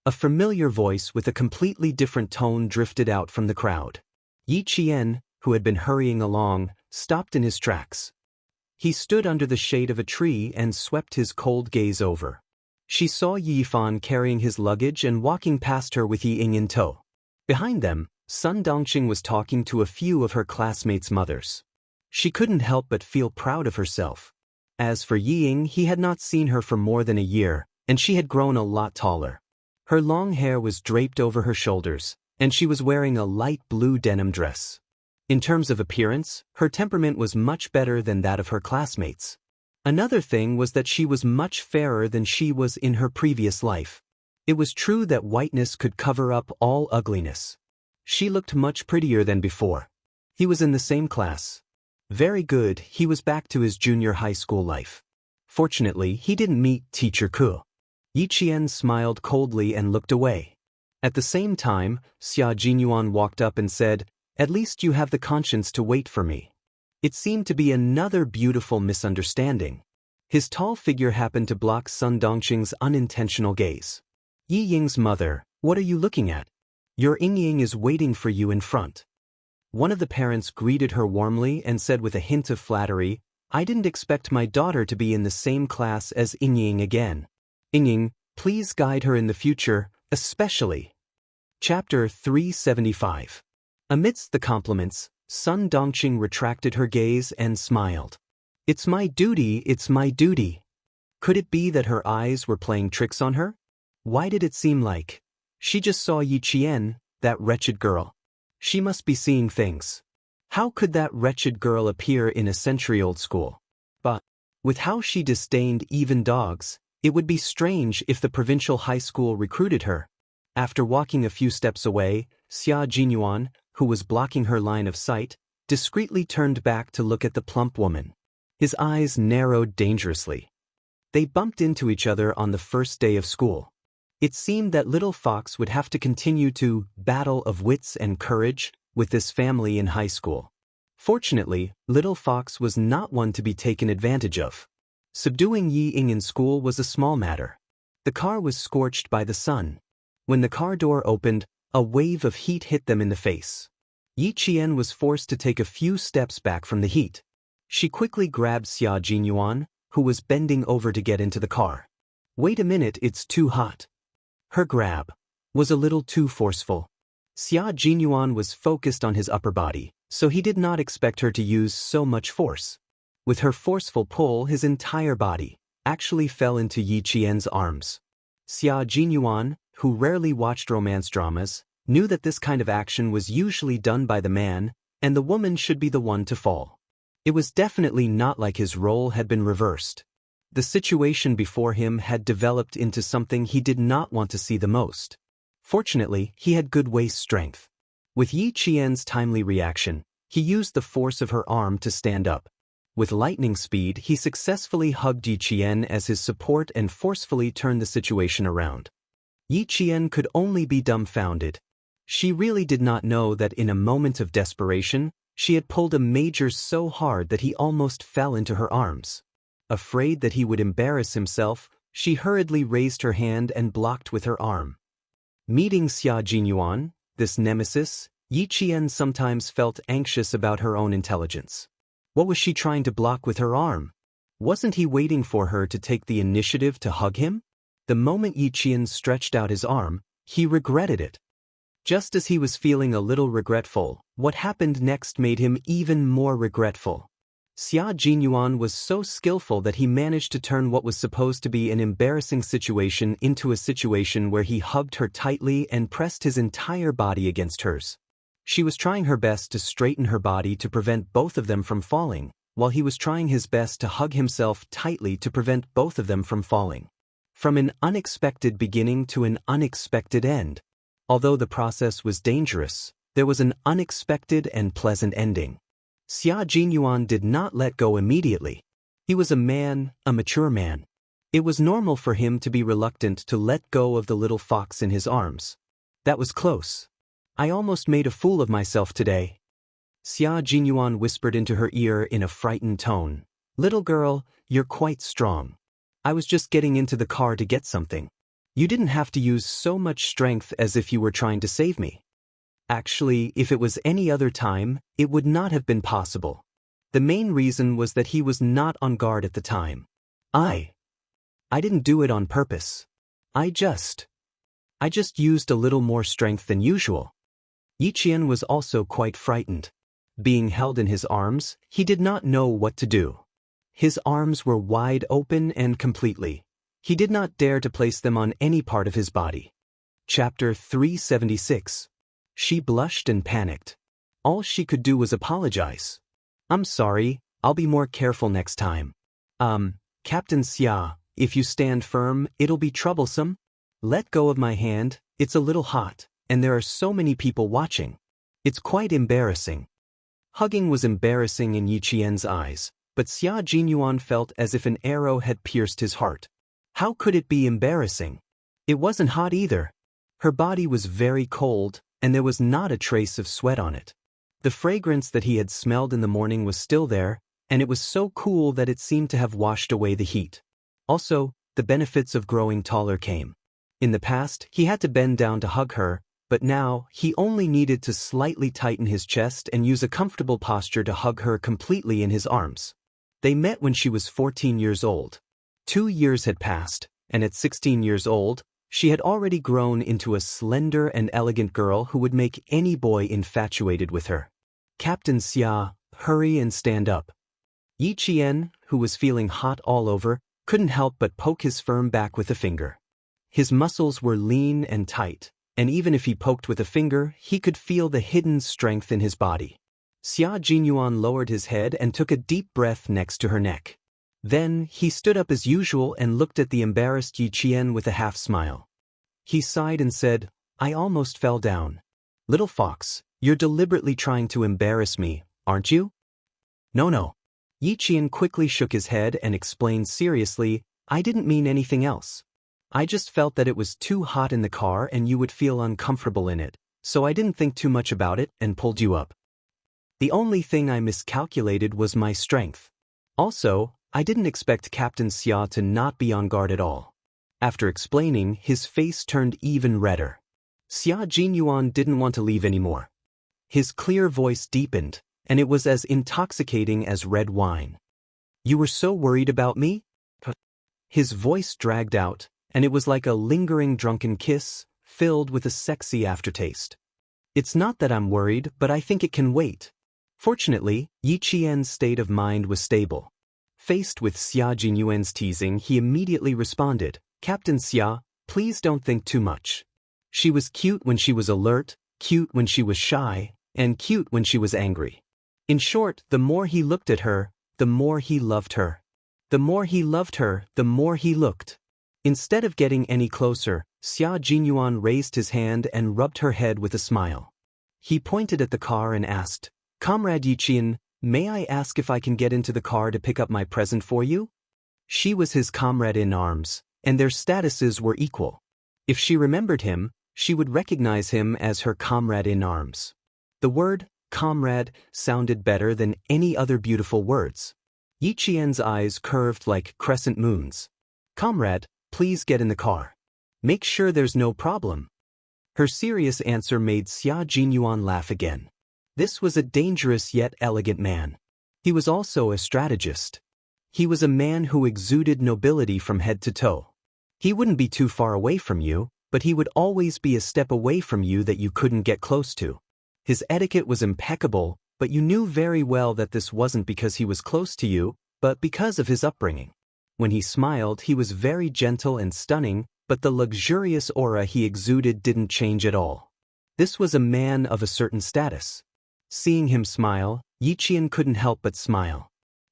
A familiar voice with a completely different tone drifted out from the crowd. Yi Qian, who had been hurrying along, stopped in his tracks. He stood under the shade of a tree and swept his cold gaze over. She saw Yi Fan carrying his luggage and walking past her with Yi Ying in tow. Behind them, Sun Dongqing was talking to a few of her classmates' mothers. She couldn't help but feel proud of herself. As for Yi Ying, he had not seen her for more than a year, and she had grown a lot taller. Her long hair was draped over her shoulders, and she was wearing a light blue denim dress. In terms of appearance, her temperament was much better than that of her classmates. Another thing was that she was much fairer than she was in her previous life. It was true that whiteness could cover up all ugliness. She looked much prettier than before. He was in the same class. Very good, he was back to his junior high school life. Fortunately, he didn't meet Teacher Ku. Yi Qian smiled coldly and looked away. At the same time, Xia Jinyuan walked up and said, At least you have the conscience to wait for me. It seemed to be another beautiful misunderstanding. His tall figure happened to block Sun Dongqing's unintentional gaze. Yi Ying's mother, what are you looking at? Your Ying Ying is waiting for you in front. One of the parents greeted her warmly and said with a hint of flattery, I didn't expect my daughter to be in the same class as Ying Ying again. Ying Ying, please guide her in the future, especially. Chapter 375. Amidst the compliments, Sun Dongqing retracted her gaze and smiled. It's my duty, it's my duty. Could it be that her eyes were playing tricks on her? Why did it seem like she just saw Yi Qian, that wretched girl? She must be seeing things. How could that wretched girl appear in a century-old school? But, with how she disdained even dogs, it would be strange if the provincial high school recruited her. After walking a few steps away, Xia Jinyuan, who was blocking her line of sight, discreetly turned back to look at the plump woman. His eyes narrowed dangerously. They bumped into each other on the first day of school. It seemed that little Fox would have to continue to battle of wits and courage with this family in high school. Fortunately, little Fox was not one to be taken advantage of. Subduing Yi Ying in school was a small matter. The car was scorched by the sun. When the car door opened, a wave of heat hit them in the face. Yi Qian was forced to take a few steps back from the heat. She quickly grabbed Xia Jinyuan, who was bending over to get into the car. "Wait a minute, it's too hot." Her grab was a little too forceful. Xia Jinyuan was focused on his upper body, so he did not expect her to use so much force. With her forceful pull, his entire body actually fell into Yi Qian's arms. Xia Jinyuan, who rarely watched romance dramas, knew that this kind of action was usually done by the man, and the woman should be the one to fall. It was definitely not like his role had been reversed. The situation before him had developed into something he did not want to see the most. Fortunately, he had good waist strength. With Yi Qian's timely reaction, he used the force of her arm to stand up. With lightning speed, he successfully hugged Yi Qian as his support and forcefully turned the situation around. Yi Qian could only be dumbfounded. She really did not know that in a moment of desperation, she had pulled a major so hard that he almost fell into her arms. Afraid that he would embarrass himself, she hurriedly raised her hand and blocked with her arm. Meeting Xia Jinyuan, this nemesis, Yi Qian sometimes felt anxious about her own intelligence. What was she trying to block with her arm? Wasn't he waiting for her to take the initiative to hug him? The moment Yi Qian stretched out his arm, he regretted it. Just as he was feeling a little regretful, what happened next made him even more regretful. Xia Jinyuan was so skillful that he managed to turn what was supposed to be an embarrassing situation into a situation where he hugged her tightly and pressed his entire body against hers. She was trying her best to straighten her body to prevent both of them from falling, while he was trying his best to hug himself tightly to prevent both of them from falling. From an unexpected beginning to an unexpected end. Although the process was dangerous, there was an unexpected and pleasant ending. Xia Jinyuan did not let go immediately. He was a man, a mature man. It was normal for him to be reluctant to let go of the little fox in his arms. That was close. "I almost made a fool of myself today." Xia Jinyuan whispered into her ear in a frightened tone. "Little girl, you're quite strong. I was just getting into the car to get something. You didn't have to use so much strength as if you were trying to save me. Actually, if it was any other time, it would not have been possible. The main reason was that he was not on guard at the time. I didn't do it on purpose. I just used a little more strength than usual." Yi Qian was also quite frightened. Being held in his arms, he did not know what to do. His arms were wide open and completely. He did not dare to place them on any part of his body. Chapter 376. She blushed and panicked. All she could do was apologize. "I'm sorry, I'll be more careful next time. Captain Xia, if you stand firm, it'll be troublesome. Let go of my hand, it's a little hot, and there are so many people watching. It's quite embarrassing." Hugging was embarrassing in Yi Qian's eyes, but Xia Jinyuan felt as if an arrow had pierced his heart. How could it be embarrassing? It wasn't hot either. Her body was very cold, and there was not a trace of sweat on it. The fragrance that he had smelled in the morning was still there, and it was so cool that it seemed to have washed away the heat. Also, the benefits of growing taller came. In the past, he had to bend down to hug her, but now, he only needed to slightly tighten his chest and use a comfortable posture to hug her completely in his arms. They met when she was 14 years old. 2 years had passed, and at 16 years old, she had already grown into a slender and elegant girl who would make any boy infatuated with her. "Captain Xia, hurry and stand up." Yi Qian, who was feeling hot all over, couldn't help but poke his firm back with a finger. His muscles were lean and tight, and even if he poked with a finger, he could feel the hidden strength in his body. Xia Jinyuan lowered his head and took a deep breath next to her neck. Then, he stood up as usual and looked at the embarrassed Yi Qian with a half-smile. He sighed and said, "I almost fell down. Little fox, you're deliberately trying to embarrass me, aren't you?" No. Yi Qian quickly shook his head and explained seriously, I didn't mean anything else. I just felt that it was too hot in the car and you would feel uncomfortable in it, so I didn't think too much about it and pulled you up. The only thing I miscalculated was my strength. Also, I didn't expect Captain Xia to not be on guard at all. After explaining, his face turned even redder. Xia Jinyuan didn't want to leave anymore. His clear voice deepened, and it was as intoxicating as red wine. You were so worried about me? His voice dragged out, and it was like a lingering drunken kiss, filled with a sexy aftertaste. It's not that I'm worried, but I think it can wait. Fortunately, Yi Qian's state of mind was stable. Faced with Xia Jinyuan's teasing, he immediately responded, Captain Xia, please don't think too much. She was cute when she was alert, cute when she was shy, and cute when she was angry. In short, the more he looked at her, the more he loved her. The more he loved her, the more he looked. Instead of getting any closer, Xia Jinyuan raised his hand and rubbed her head with a smile. He pointed at the car and asked, Comrade Yi Qian, may I ask if I can get into the car to pick up my present for you? She was his comrade in arms, and their statuses were equal. If she remembered him, she would recognize him as her comrade in arms. The word, comrade, sounded better than any other beautiful words. Yi Qian's eyes curved like crescent moons. Comrade, please get in the car. Make sure there's no problem. Her serious answer made Xia Jinyuan laugh again. This was a dangerous yet elegant man. He was also a strategist. He was a man who exuded nobility from head to toe. He wouldn't be too far away from you, but he would always be a step away from you that you couldn't get close to. His etiquette was impeccable, but you knew very well that this wasn't because he was close to you, but because of his upbringing. When he smiled, he was very gentle and stunning, but the luxurious aura he exuded didn't change at all. This was a man of a certain status. Seeing him smile, Yi Qian couldn't help but smile.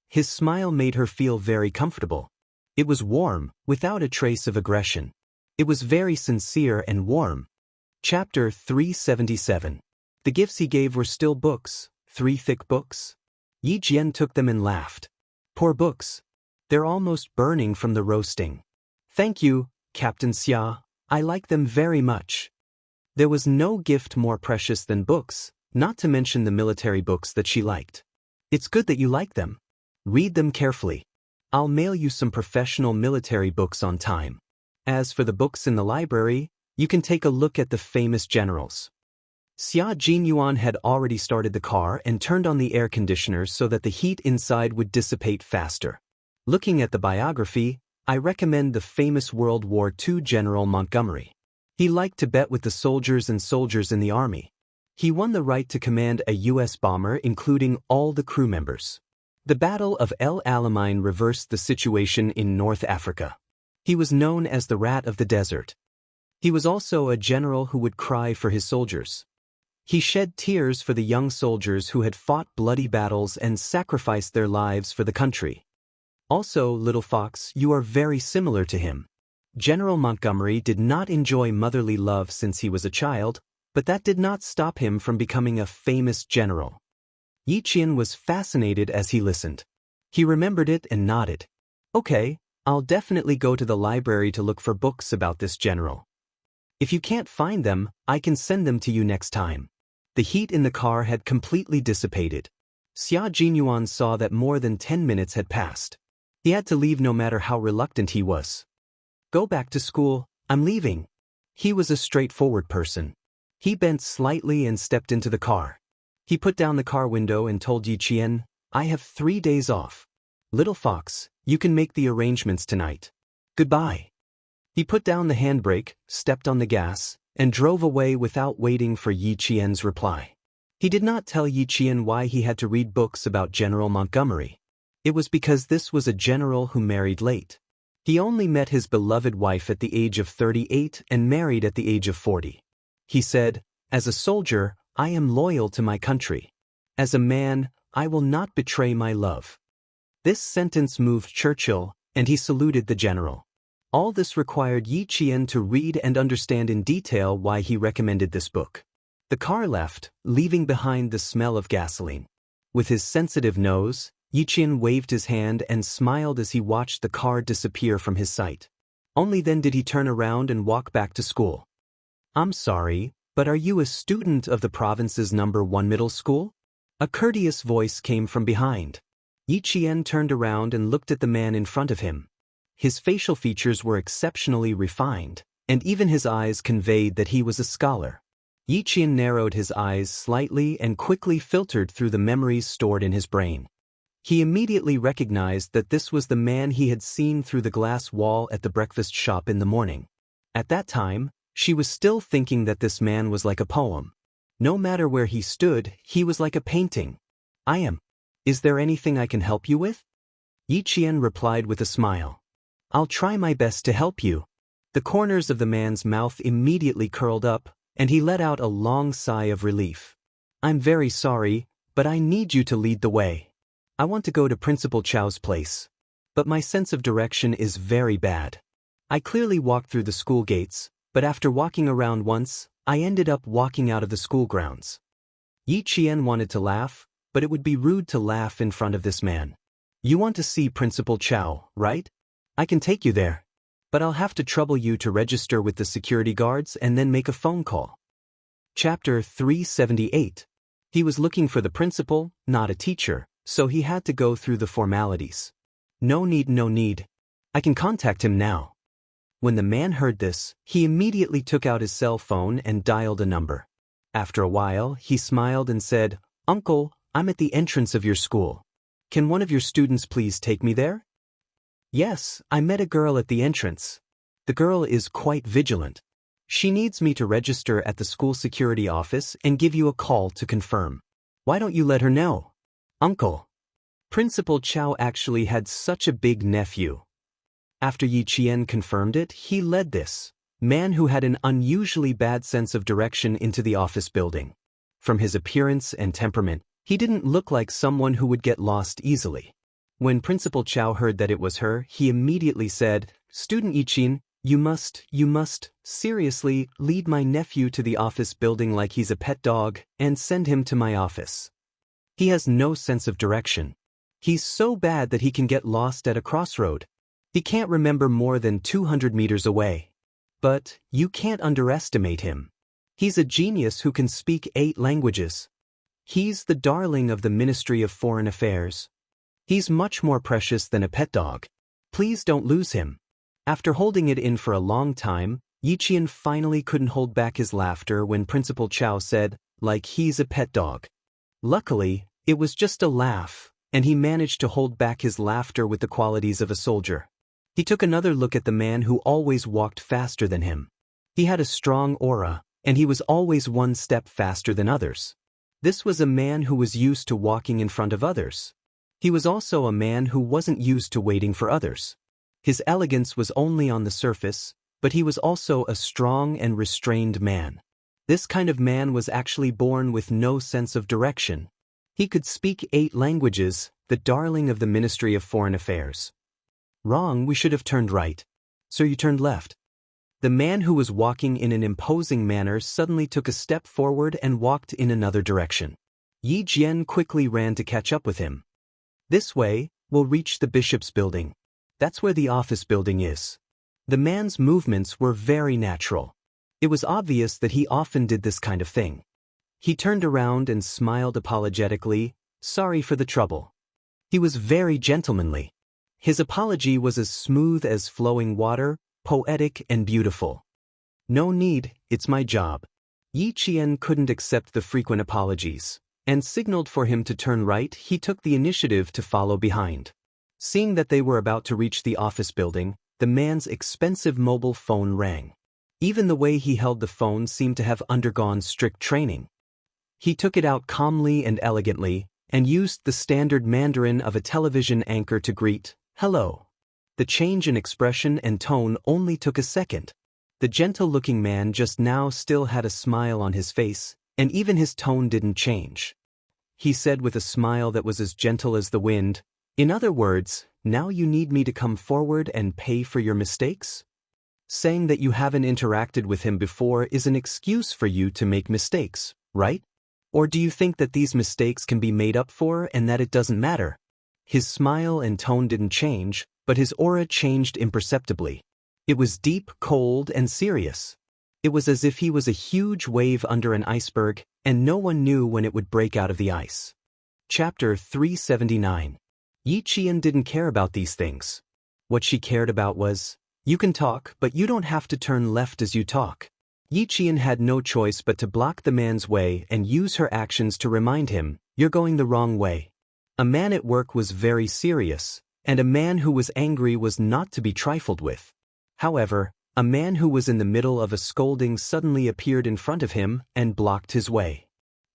His smile made her feel very comfortable. It was warm, without a trace of aggression. It was very sincere and warm. Chapter 377. The gifts he gave were still books, 3 thick books. Yi Jian took them and laughed. Poor books. They're almost burning from the roasting. Thank you, Captain Xia, I like them very much. There was no gift more precious than books, not to mention the military books that she liked. It's good that you like them. Read them carefully. I'll mail you some professional military books on time. As for the books in the library, you can take a look at the famous generals. Xia Jinyuan had already started the car and turned on the air conditioner so that the heat inside would dissipate faster. Looking at the biography, I recommend the famous World War II General Montgomery. He liked to bet with the soldiers and soldiers in the army. He won the right to command a U.S. bomber including all the crew members. The Battle of El Alamein reversed the situation in North Africa. He was known as the Rat of the Desert. He was also a general who would cry for his soldiers. He shed tears for the young soldiers who had fought bloody battles and sacrificed their lives for the country. Also, little fox, you are very similar to him. General Montgomery did not enjoy motherly love since he was a child, but that did not stop him from becoming a famous general. Yi Qian was fascinated as he listened. He remembered it and nodded. Okay, I'll definitely go to the library to look for books about this general. If you can't find them, I can send them to you next time. The heat in the car had completely dissipated. Xia Jinyuan saw that more than 10 minutes had passed. He had to leave no matter how reluctant he was. Go back to school, I'm leaving. He was a straightforward person. He bent slightly and stepped into the car. He put down the car window and told Yi Qian, I have 3 days off. Little fox, you can make the arrangements tonight. Goodbye. He put down the handbrake, stepped on the gas, and drove away without waiting for Yi Qian's reply. He did not tell Yi Qian why he had to read books about General Montgomery. It was because this was a general who married late. He only met his beloved wife at the age of 38 and married at the age of 40. He said, as a soldier, I am loyal to my country. As a man, I will not betray my love. This sentence moved Churchill, and he saluted the general. All this required Yi Qian to read and understand in detail why he recommended this book. The car left, leaving behind the smell of gasoline. With his sensitive nose, Yiqian waved his hand and smiled as he watched the car disappear from his sight. Only then did he turn around and walk back to school. I'm sorry, but are you a student of the province's #1 middle school? A courteous voice came from behind. Yiqian turned around and looked at the man in front of him. His facial features were exceptionally refined, and even his eyes conveyed that he was a scholar. Yiqian narrowed his eyes slightly and quickly filtered through the memories stored in his brain. He immediately recognized that this was the man he had seen through the glass wall at the breakfast shop in the morning. At that time, she was still thinking that this man was like a poem. No matter where he stood, he was like a painting. I am. Is there anything I can help you with? Yiqian replied with a smile. I'll try my best to help you. The corners of the man's mouth immediately curled up, and he let out a long sigh of relief. I'm very sorry, but I need you to lead the way. I want to go to Principal Chow's place. But my sense of direction is very bad. I clearly walked through the school gates, but after walking around once, I ended up walking out of the school grounds. Yiqian wanted to laugh, but it would be rude to laugh in front of this man. You want to see Principal Chow, right? I can take you there. But I'll have to trouble you to register with the security guards and then make a phone call. Chapter 378. He was looking for the principal, not a teacher, so he had to go through the formalities. No need. I can contact him now. When the man heard this, he immediately took out his cell phone and dialed a number. After a while, he smiled and said, Uncle, I'm at the entrance of your school. Can one of your students please take me there? Yes, I met a girl at the entrance. The girl is quite vigilant. She needs me to register at the school security office and give you a call to confirm. Why don't you let her know? Uncle. Principal Chow actually had such a big nephew. After Yiqian confirmed it, he led this man who had an unusually bad sense of direction into the office building. From his appearance and temperament, he didn't look like someone who would get lost easily. When Principal Chow heard that it was her, he immediately said, Student Yiqian, you must, seriously, lead my nephew to the office building like he's a pet dog, and send him to my office. He has no sense of direction. He's so bad that he can get lost at a crossroad. He can't remember more than 200 meters away. But you can't underestimate him. He's a genius who can speak 8 languages. He's the darling of the Ministry of Foreign Affairs. He's much more precious than a pet dog. Please don't lose him. After holding it in for a long time, Yiqian finally couldn't hold back his laughter when Principal Chow said, like he's a pet dog. Luckily, it was just a laugh, and he managed to hold back his laughter with the qualities of a soldier. He took another look at the man who always walked faster than him. He had a strong aura, and he was always one step faster than others. This was a man who was used to walking in front of others. He was also a man who wasn't used to waiting for others. His elegance was only on the surface, but he was also a strong and restrained man. This kind of man was actually born with no sense of direction. He could speak 8 languages, the darling of the Ministry of Foreign Affairs. Wrong, we should have turned right. So you turned left. The man who was walking in an imposing manner suddenly took a step forward and walked in another direction. Yi Jian quickly ran to catch up with him. This way, we'll reach the bishop's building. That's where the office building is. The man's movements were very natural. It was obvious that he often did this kind of thing. He turned around and smiled apologetically, sorry for the trouble. He was very gentlemanly. His apology was as smooth as flowing water, poetic and beautiful. No need, it's my job. Yi Qian couldn't accept the frequent apologies, and signaled for him to turn right. He took the initiative to follow behind. Seeing that they were about to reach the office building, the man's expensive mobile phone rang. Even the way he held the phone seemed to have undergone strict training. He took it out calmly and elegantly, and used the standard Mandarin of a television anchor to greet, "Hello." The change in expression and tone only took a second. The gentle-looking man just now still had a smile on his face, and even his tone didn't change. He said with a smile that was as gentle as the wind, "In other words, now you need me to come forward and pay for your mistakes?" Saying that you haven't interacted with him before is an excuse for you to make mistakes, right? Or do you think that these mistakes can be made up for and that it doesn't matter? His smile and tone didn't change, but his aura changed imperceptibly. It was deep, cold, and serious. It was as if he was a huge wave under an iceberg, and no one knew when it would break out of the ice. Chapter 379. Yi Qian didn't care about these things. What she cared about was, you can talk, but you don't have to turn left as you talk. Yi Qian had no choice but to block the man's way and use her actions to remind him, you're going the wrong way. A man at work was very serious, and a man who was angry was not to be trifled with. However, a man who was in the middle of a scolding suddenly appeared in front of him and blocked his way.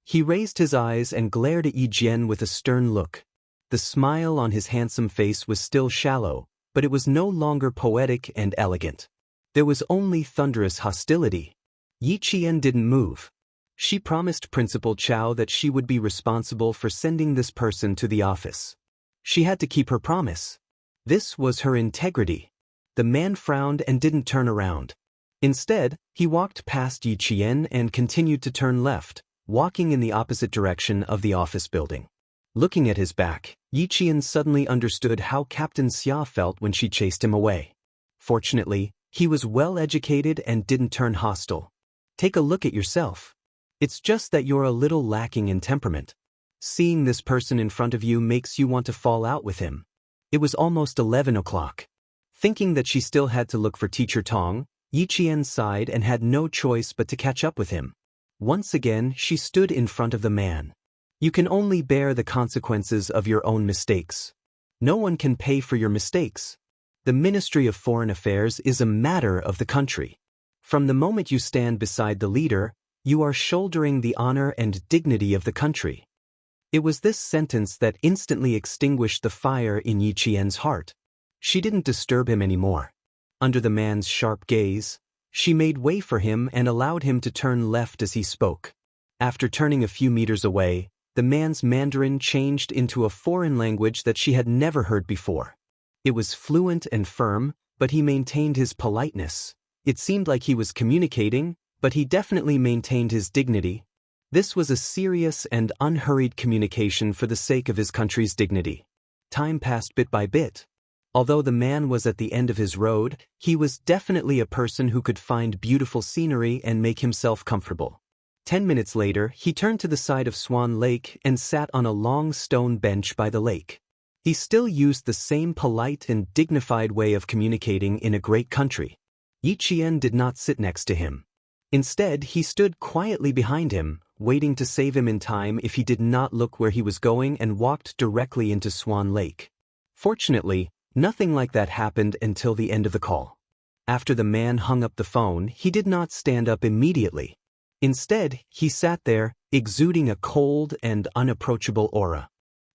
He raised his eyes and glared at Yi Jian with a stern look. The smile on his handsome face was still shallow, but it was no longer poetic and elegant. There was only thunderous hostility. Yi Qian didn't move. She promised Principal Chao that she would be responsible for sending this person to the office. She had to keep her promise. This was her integrity. The man frowned and didn't turn around. Instead, he walked past Yi Qian and continued to turn left, walking in the opposite direction of the office building. Looking at his back, Yi Qian suddenly understood how Captain Xia felt when she chased him away. Fortunately, he was well educated and didn't turn hostile. Take a look at yourself. It's just that you're a little lacking in temperament. Seeing this person in front of you makes you want to fall out with him. It was almost 11 o'clock. Thinking that she still had to look for Teacher Tong, Yi Qian sighed and had no choice but to catch up with him. Once again, she stood in front of the man. You can only bear the consequences of your own mistakes. No one can pay for your mistakes. The Ministry of Foreign Affairs is a matter of the country. From the moment you stand beside the leader, you are shouldering the honor and dignity of the country. It was this sentence that instantly extinguished the fire in Yi Qian's heart. She didn't disturb him anymore. Under the man's sharp gaze, she made way for him and allowed him to turn left as he spoke. After turning a few meters away, the man's Mandarin changed into a foreign language that she had never heard before. It was fluent and firm, but he maintained his politeness. It seemed like he was communicating, but he definitely maintained his dignity. This was a serious and unhurried communication for the sake of his country's dignity. Time passed bit by bit. Although the man was at the end of his road, he was definitely a person who could find beautiful scenery and make himself comfortable. 10 minutes later, he turned to the side of Swan Lake and sat on a long stone bench by the lake. He still used the same polite and dignified way of communicating in a great country. Yi Qian did not sit next to him. Instead, he stood quietly behind him, waiting to save him in time if he did not look where he was going and walked directly into Swan Lake. Fortunately, nothing like that happened until the end of the call. After the man hung up the phone, he did not stand up immediately. Instead, he sat there, exuding a cold and unapproachable aura.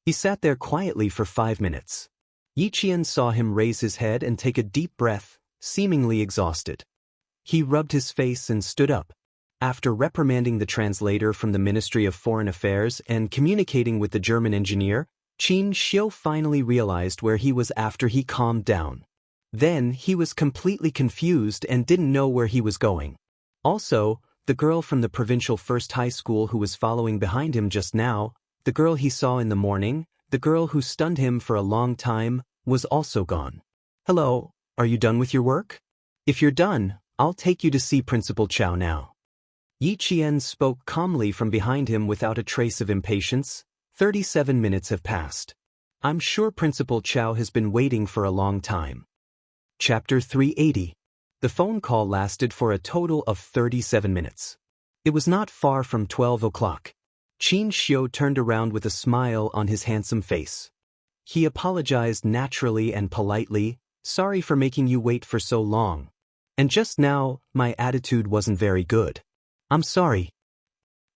He sat there quietly for 5 minutes. Yi Qian saw him raise his head and take a deep breath, seemingly exhausted. He rubbed his face and stood up. After reprimanding the translator from the Ministry of Foreign Affairs and communicating with the German engineer, Xianxia finally realized where he was after he calmed down. Then, he was completely confused and didn't know where he was going. Also, the girl from the provincial first high school who was following behind him just now, the girl he saw in the morning, the girl who stunned him for a long time, was also gone. Hello, are you done with your work? If you're done, I'll take you to see Principal Chao now. Yi Qian spoke calmly from behind him without a trace of impatience. 37 minutes have passed. I'm sure Principal Chao has been waiting for a long time. Chapter 380. The phone call lasted for a total of 37 minutes. It was not far from 12 o'clock. Xianxia turned around with a smile on his handsome face. He apologized naturally and politely, sorry for making you wait for so long. And just now, my attitude wasn't very good. I'm sorry.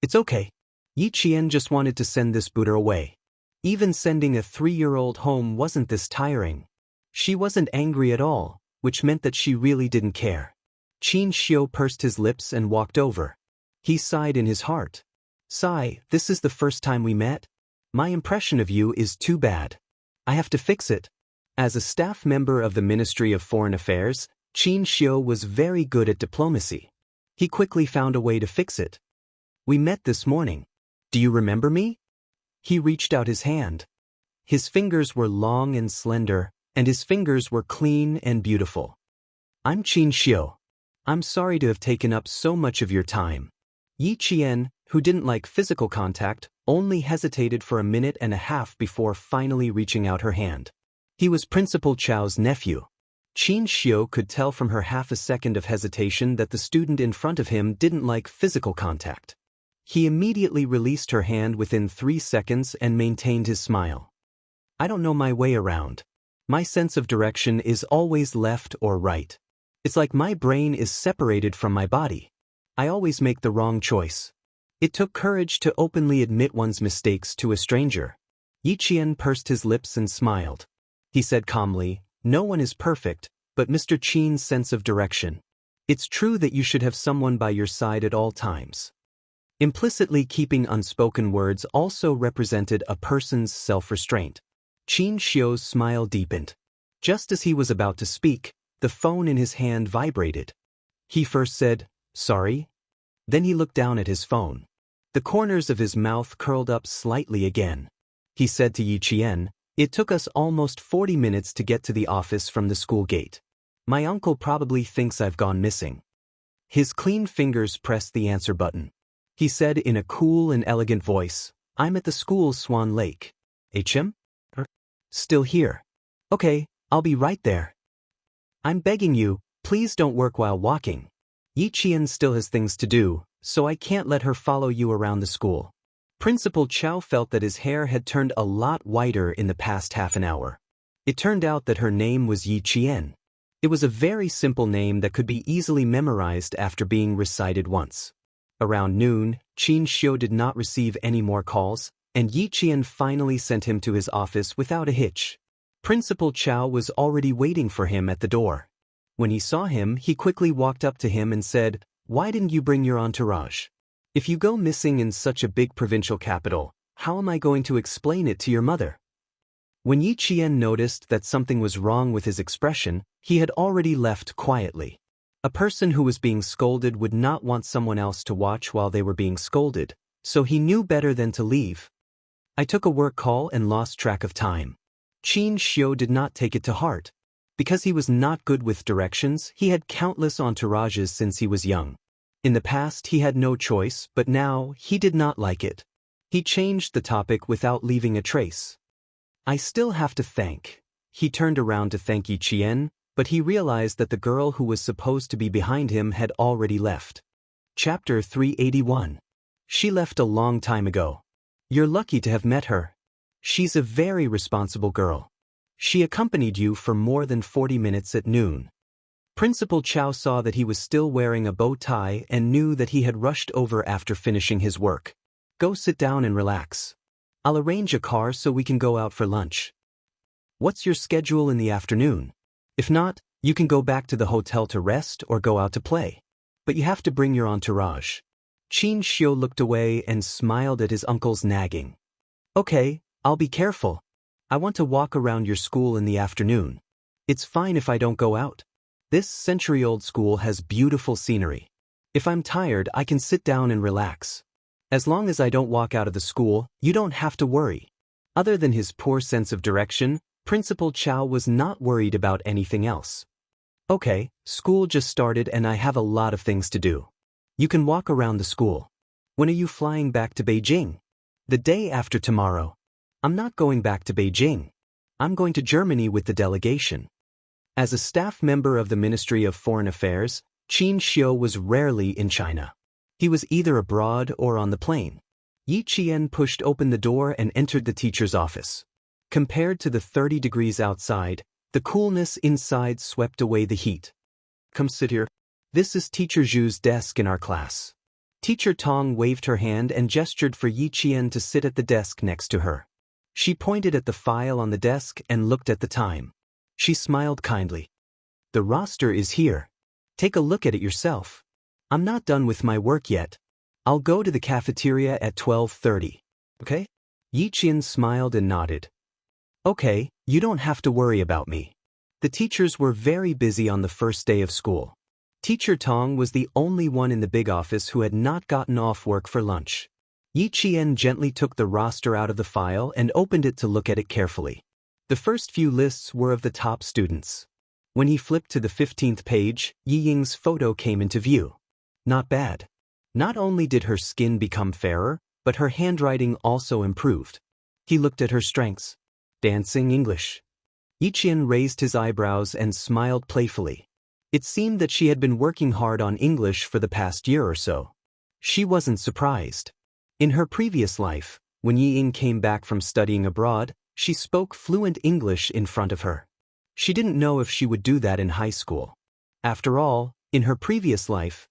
It's okay. Yi Qian just wanted to send this Buddha away. Even sending a 3-year-old home wasn't this tiring. She wasn't angry at all, which meant that she really didn't care. Xianxia pursed his lips and walked over. He sighed in his heart. Sigh, this is the first time we met? My impression of you is too bad. I have to fix it. As a staff member of the Ministry of Foreign Affairs, Xianxia was very good at diplomacy. He quickly found a way to fix it. We met this morning. Do you remember me? He reached out his hand. His fingers were long and slender, and his fingers were clean and beautiful. I'm Xianxia. I'm sorry to have taken up so much of your time. Yi Qian, who didn't like physical contact, only hesitated for a minute and a half before finally reaching out her hand. He was Principal Chao's nephew. Xianxia could tell from her half a second of hesitation that the student in front of him didn't like physical contact. He immediately released her hand within 3 seconds and maintained his smile. I don't know my way around. My sense of direction is always left or right. It's like my brain is separated from my body. I always make the wrong choice. It took courage to openly admit one's mistakes to a stranger. Yi Qian pursed his lips and smiled. He said calmly, no one is perfect, but Mr. Qin's sense of direction. It's true that you should have someone by your side at all times. Implicitly keeping unspoken words also represented a person's self-restraint. Xiao's smile deepened. Just as he was about to speak, the phone in his hand vibrated. He first said, sorry. Then he looked down at his phone. The corners of his mouth curled up slightly again. He said to Yi Qian, it took us almost 40 minutes to get to the office from the school gate. My uncle probably thinks I've gone missing. His clean fingers pressed the answer button. He said in a cool and elegant voice, I'm at the school Swan Lake. HM? Still here. Okay, I'll be right there. I'm begging you, please don't work while walking. Yi Qian still has things to do, so I can't let her follow you around the school. Principal Chao felt that his hair had turned a lot whiter in the past half an hour. It turned out that her name was Yi Qian. It was a very simple name that could be easily memorized after being recited once. Around noon, Xianxia did not receive any more calls, and Yi Qian finally sent him to his office without a hitch. Principal Chao was already waiting for him at the door. When he saw him, he quickly walked up to him and said, why didn't you bring your entourage? If you go missing in such a big provincial capital, how am I going to explain it to your mother? When Yi Qian noticed that something was wrong with his expression, he had already left quietly. A person who was being scolded would not want someone else to watch while they were being scolded, so he knew better than to leave. I took a work call and lost track of time. Xianxia did not take it to heart. Because he was not good with directions, he had countless entourages since he was young. In the past he had no choice, but now he did not like it. He changed the topic without leaving a trace. I still have to thank. He turned around to thank Yi Qian, but he realized that the girl who was supposed to be behind him had already left. Chapter 381. She left a long time ago. You're lucky to have met her. She's a very responsible girl. She accompanied you for more than 40 minutes at noon. Principal Chao saw that he was still wearing a bow tie and knew that he had rushed over after finishing his work. Go sit down and relax. I'll arrange a car so we can go out for lunch. What's your schedule in the afternoon? If not, you can go back to the hotel to rest or go out to play. But you have to bring your entourage. Xianxia looked away and smiled at his uncle's nagging. Okay, I'll be careful. I want to walk around your school in the afternoon. It's fine if I don't go out. This century-old school has beautiful scenery. If I'm tired, I can sit down and relax. As long as I don't walk out of the school, you don't have to worry. Other than his poor sense of direction, Principal Chao was not worried about anything else. Okay, school just started and I have a lot of things to do. You can walk around the school. When are you flying back to Beijing? The day after tomorrow. I'm not going back to Beijing. I'm going to Germany with the delegation. As a staff member of the Ministry of Foreign Affairs, Xianxia was rarely in China. He was either abroad or on the plane. Yi Qian pushed open the door and entered the teacher's office. Compared to the 30 degrees outside, the coolness inside swept away the heat. Come sit here. This is Teacher Zhu's desk in our class. Teacher Tong waved her hand and gestured for Yi Qian to sit at the desk next to her. She pointed at the file on the desk and looked at the time. She smiled kindly. The roster is here. Take a look at it yourself. I'm not done with my work yet. I'll go to the cafeteria at 12:30. Okay? Yi Qian smiled and nodded. Okay, you don't have to worry about me. The teachers were very busy on the first day of school. Teacher Tong was the only one in the big office who had not gotten off work for lunch. Yi Qian gently took the roster out of the file and opened it to look at it carefully. The first few lists were of the top students. When he flipped to the 15th page, Yi Ying's photo came into view. Not bad. Not only did her skin become fairer, but her handwriting also improved. He looked at her strengths. Dancing English. Yi Qian raised his eyebrows and smiled playfully. It seemed that she had been working hard on English for the past year or so. She wasn't surprised. In her previous life, when Yi Ying came back from studying abroad, she spoke fluent English in front of her. She didn't know if she would do that in high school. After all, in her previous life,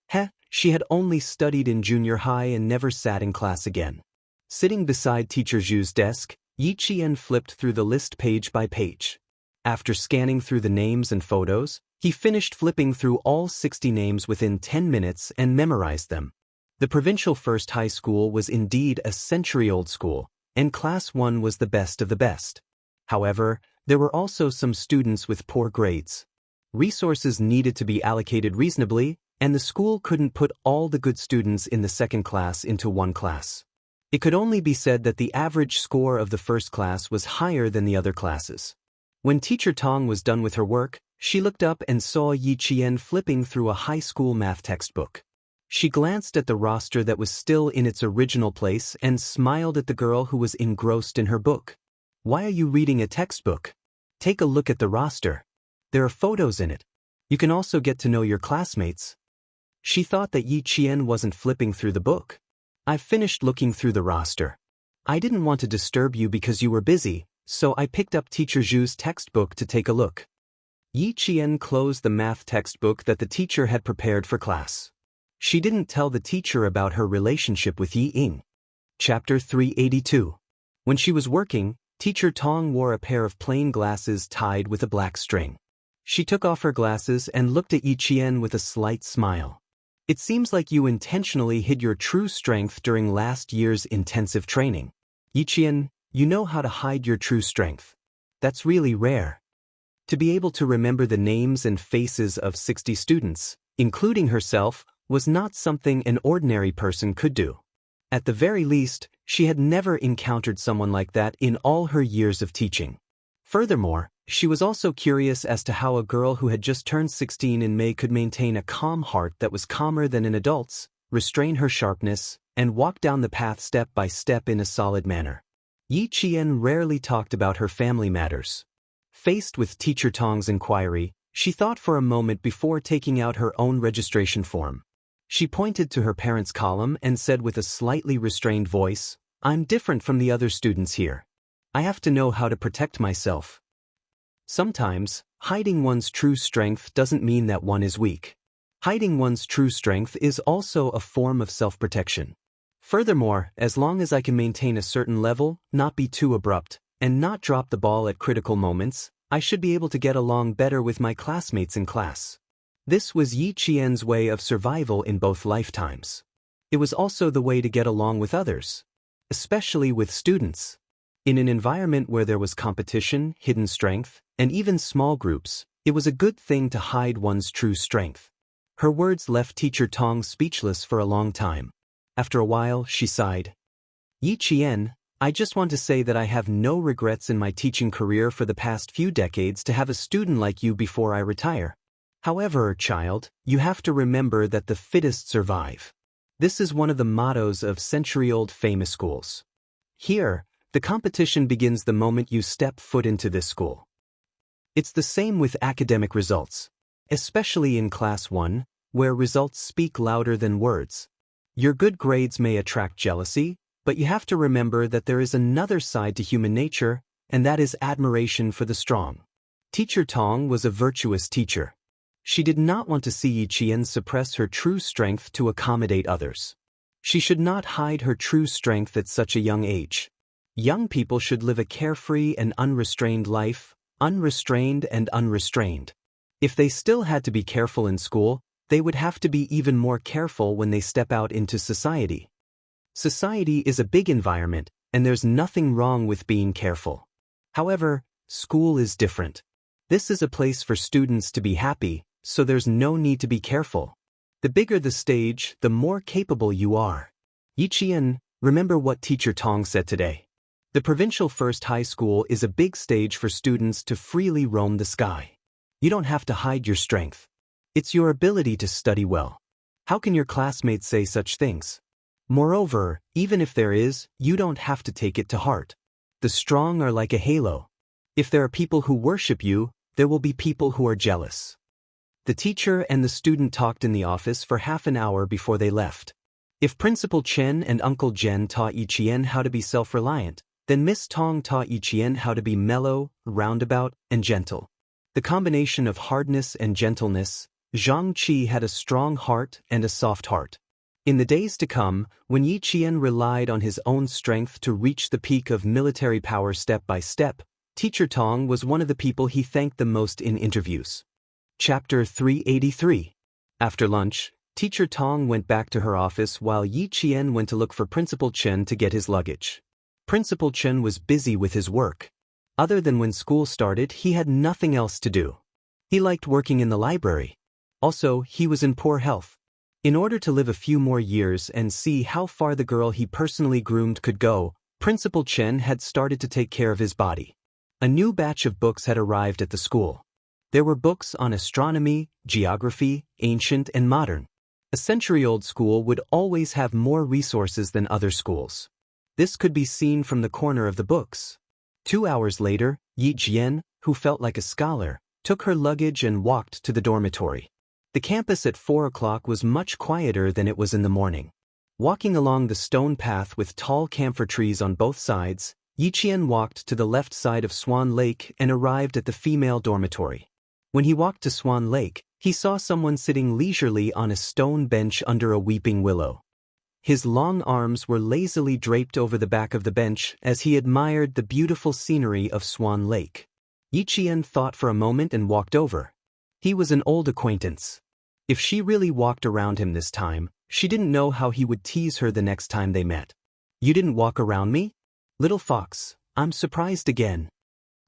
she had only studied in junior high and never sat in class again. Sitting beside Teacher Zhu's desk, Yi Qian flipped through the list page by page. After scanning through the names and photos, he finished flipping through all 60 names within 10 minutes and memorized them. The provincial first high school was indeed a century-old school, and Class 1 was the best of the best. However, there were also some students with poor grades. Resources needed to be allocated reasonably, and the school couldn't put all the good students in the second class into one class. It could only be said that the average score of the first class was higher than the other classes. When Teacher Tong was done with her work, she looked up and saw Yi Qian flipping through a high school math textbook. She glanced at the roster that was still in its original place and smiled at the girl who was engrossed in her book. "Why are you reading a textbook? Take a look at the roster. There are photos in it. You can also get to know your classmates." She thought that Yi Qian wasn't flipping through the book. "I've finished looking through the roster. I didn't want to disturb you because you were busy, so I picked up Teacher Zhu's textbook to take a look." Yi Qian closed the math textbook that the teacher had prepared for class. She didn't tell the teacher about her relationship with Yi Ying. Chapter 382. When she was working, Teacher Tong wore a pair of plain glasses tied with a black string. She took off her glasses and looked at Yi Qian with a slight smile. "It seems like you intentionally hid your true strength during last year's intensive training. Yi Qian, you know how to hide your true strength. That's really rare." To be able to remember the names and faces of 60 students, including herself, was not something an ordinary person could do. At the very least, she had never encountered someone like that in all her years of teaching. Furthermore, she was also curious as to how a girl who had just turned 16 in May could maintain a calm heart that was calmer than an adult's, restrain her sharpness, and walk down the path step by step in a solid manner. Yi Qian rarely talked about her family matters. Faced with Teacher Tong's inquiry, she thought for a moment before taking out her own registration form. She pointed to her parents' column and said with a slightly restrained voice, "I'm different from the other students here. I have to know how to protect myself." Sometimes, hiding one's true strength doesn't mean that one is weak. Hiding one's true strength is also a form of self-protection. Furthermore, as long as I can maintain a certain level, not be too abrupt, and not drop the ball at critical moments, I should be able to get along better with my classmates in class. This was Yi Qian's way of survival in both lifetimes. It was also the way to get along with others, especially with students. In an environment where there was competition, hidden strength, and even small groups, it was a good thing to hide one's true strength. Her words left Teacher Tong speechless for a long time. After a while, she sighed. "Yi Qian, I just want to say that I have no regrets in my teaching career for the past few decades to have a student like you before I retire. However, child, you have to remember that the fittest survive. This is one of the mottos of century-old famous schools. Here, the competition begins the moment you step foot into this school. It's the same with academic results, especially in Class 1, where results speak louder than words. Your good grades may attract jealousy, but you have to remember that there is another side to human nature, and that is admiration for the strong." Teacher Tong was a virtuous teacher. She did not want to see Yi Qian suppress her true strength to accommodate others. She should not hide her true strength at such a young age. Young people should live a carefree and unrestrained life, unrestrained and unrestrained. If they still had to be careful in school, they would have to be even more careful when they step out into society. Society is a big environment, and there's nothing wrong with being careful. However, school is different. This is a place for students to be happy, so there's no need to be careful. The bigger the stage, the more capable you are. Yi Qian, Remember what Teacher Tong said today. The provincial first high school is a big stage for students to freely roam the sky. You don't have to hide your strength. It's your ability to study well. How can your classmates say such things? Moreover, even if there is, you don't have to take it to heart. The strong are like a halo. If there are people who worship you, there will be people who are jealous. The teacher and the student talked in the office for half an hour before they left. If Principal Chen and Uncle Jen taught Yi Qian how to be self-reliant, then Miss Tong taught Yi Qian how to be mellow, roundabout, and gentle. The combination of hardness and gentleness, Zhang Qi had a strong heart and a soft heart. In the days to come, when Yi Qian relied on his own strength to reach the peak of military power step by step, Teacher Tong was one of the people he thanked the most in interviews. Chapter 383. After lunch, Teacher Tong went back to her office while Yi Qian went to look for Principal Chen to get his luggage. Principal Chen was busy with his work. Other than when school started, he had nothing else to do. He liked working in the library. Also, he was in poor health. In order to live a few more years and see how far the girl he personally groomed could go, Principal Chen had started to take care of his body. A new batch of books had arrived at the school. There were books on astronomy, geography, ancient and modern. A century-old school would always have more resources than other schools. This could be seen from the corner of the books. 2 hours later, Yi Jian, who felt like a scholar, took her luggage and walked to the dormitory. The campus at 4 o'clock was much quieter than it was in the morning. Walking along the stone path with tall camphor trees on both sides, Yi Qian walked to the left side of Swan Lake and arrived at the female dormitory. When he walked to Swan Lake, he saw someone sitting leisurely on a stone bench under a weeping willow. His long arms were lazily draped over the back of the bench as he admired the beautiful scenery of Swan Lake. Yi Qian thought for a moment and walked over. He was an old acquaintance. If she really walked around him this time, she didn't know how he would tease her the next time they met. "You didn't walk around me? Little fox, I'm surprised again."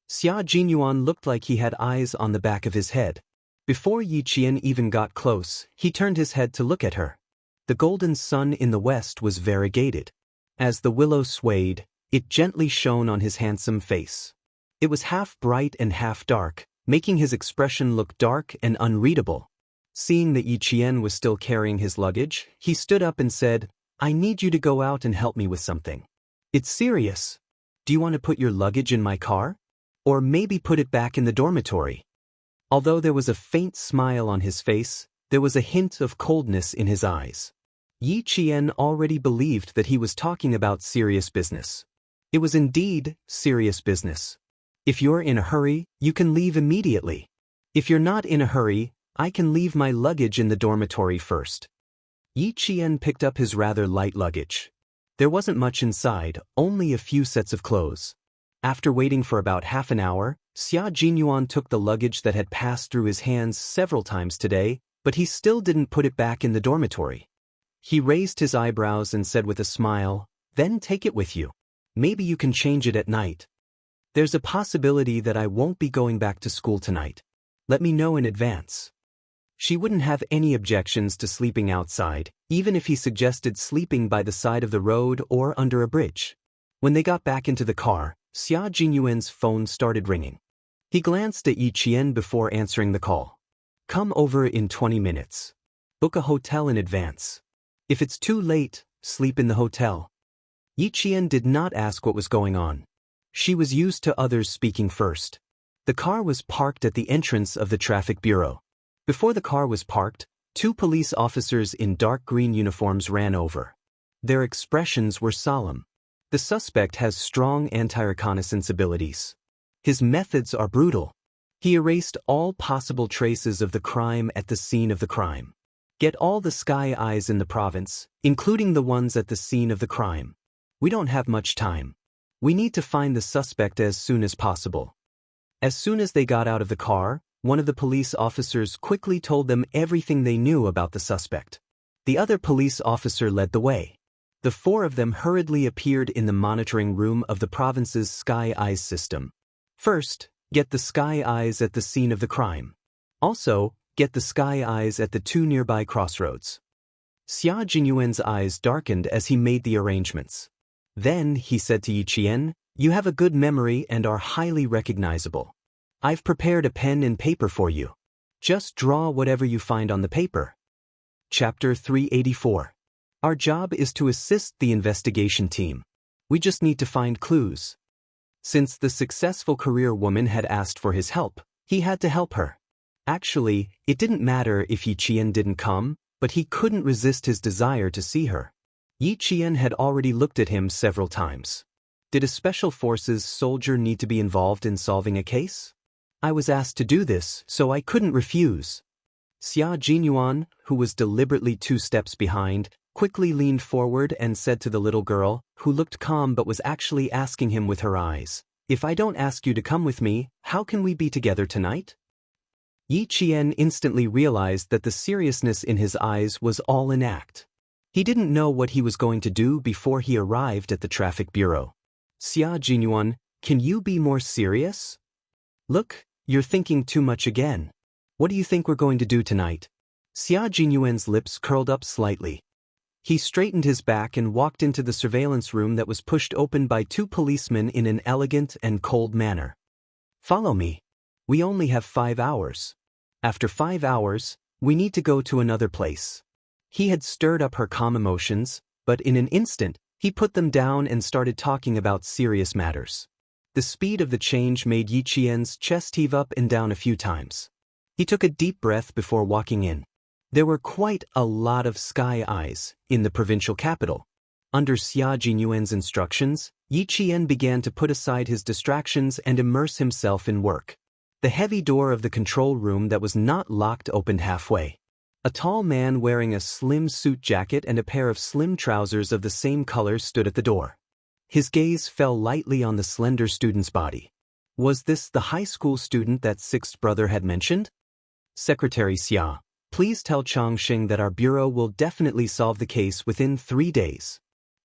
Xia Jinyuan looked like he had eyes on the back of his head. Before Yi Qian even got close, he turned his head to look at her. The golden sun in the west was variegated. As the willow swayed, it gently shone on his handsome face. It was half bright and half dark, making his expression look dark and unreadable. Seeing that Yi Qian was still carrying his luggage, he stood up and said, "I need you to go out and help me with something. It's serious. Do you want to put your luggage in my car? Or maybe put it back in the dormitory?" Although there was a faint smile on his face, there was a hint of coldness in his eyes. Yi Qian already believed that he was talking about serious business. It was indeed serious business. If you're in a hurry, you can leave immediately. If you're not in a hurry, I can leave my luggage in the dormitory first. Yi Qian picked up his rather light luggage. There wasn't much inside, only a few sets of clothes. After waiting for about half an hour, Xia Jinyuan took the luggage that had passed through his hands several times today, but he still didn't put it back in the dormitory. He raised his eyebrows and said with a smile, "Then take it with you. Maybe you can change it at night. There's a possibility that I won't be going back to school tonight. Let me know in advance." She wouldn't have any objections to sleeping outside, even if he suggested sleeping by the side of the road or under a bridge. When they got back into the car, Xia Jinyuan's phone started ringing. He glanced at Yi Qian before answering the call. "Come over in 20 minutes. Book a hotel in advance. If it's too late, sleep in the hotel." Yi Qian did not ask what was going on. She was used to others speaking first. The car was parked at the entrance of the traffic bureau. Before the car was parked, 2 police officers in dark green uniforms ran over. Their expressions were solemn. The suspect has strong anti-reconnaissance abilities. His methods are brutal. He erased all possible traces of the crime at the scene of the crime. Get all the sky eyes in the province, including the ones at the scene of the crime. We don't have much time. We need to find the suspect as soon as possible. As soon as they got out of the car, one of the police officers quickly told them everything they knew about the suspect. The other police officer led the way. The 4 of them hurriedly appeared in the monitoring room of the province's Sky Eyes system. First, get the Sky Eyes at the scene of the crime. Also, get the Sky Eyes at the 2 nearby crossroads. Xia Jinyuan's eyes darkened as he made the arrangements. Then, he said to Yi Qian, "You have a good memory and are highly recognizable. I've prepared a pen and paper for you. Just draw whatever you find on the paper." Chapter 384. Our job is to assist the investigation team. We just need to find clues. Since the successful career woman had asked for his help, he had to help her. Actually, it didn't matter if Yi Qian didn't come, but he couldn't resist his desire to see her. Yi Qian had already looked at him several times. Did a special forces soldier need to be involved in solving a case? I was asked to do this, so I couldn't refuse. Xia Jinyuan, who was deliberately 2 steps behind, quickly leaned forward and said to the little girl, who looked calm but was actually asking him with her eyes, "If I don't ask you to come with me, how can we be together tonight?" Yi Qian instantly realized that the seriousness in his eyes was all an act. He didn't know what he was going to do before he arrived at the traffic bureau. "Xia Jinyuan, can you be more serious? Look, you're thinking too much again. What do you think we're going to do tonight?" Xia Jinyuan's lips curled up slightly. He straightened his back and walked into the surveillance room that was pushed open by 2 policemen in an elegant and cold manner. "Follow me. We only have 5 hours. After 5 hours, we need to go to another place." He had stirred up her calm emotions, but in an instant, he put them down and started talking about serious matters. The speed of the change made Yi Qian's chest heave up and down a few times. He took a deep breath before walking in. There were quite a lot of sky eyes in the provincial capital. Under Xia Jinyuan's instructions, Yi Qian began to put aside his distractions and immerse himself in work. The heavy door of the control room that was not locked opened halfway. A tall man wearing a slim suit jacket and a pair of slim trousers of the same color stood at the door. His gaze fell lightly on the slender student's body. Was this the high school student that Sixth Brother had mentioned? "Secretary Xia, please tell Changxing that our bureau will definitely solve the case within 3 days."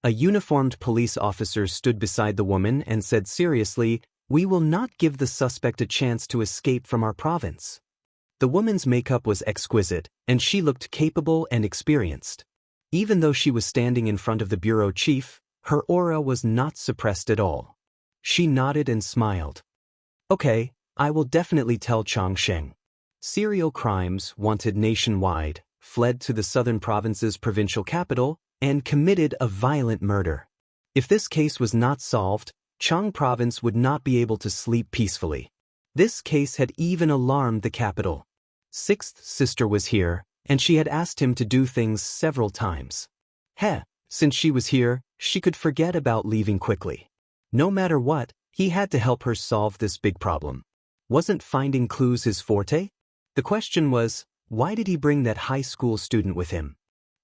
A uniformed police officer stood beside the woman and said seriously, "We will not give the suspect a chance to escape from our province." The woman's makeup was exquisite, and she looked capable and experienced. Even though she was standing in front of the bureau chief, her aura was not suppressed at all. She nodded and smiled. "Okay, I will definitely tell Changxing." Serial crimes wanted nationwide, fled to the southern province's provincial capital, and committed a violent murder. If this case was not solved, Chang province would not be able to sleep peacefully. This case had even alarmed the capital. Sixth sister was here, and she had asked him to do things several times. Since she was here, she could forget about leaving quickly. No matter what, he had to help her solve this big problem. Wasn't finding clues his forte? The question was, why did he bring that high school student with him?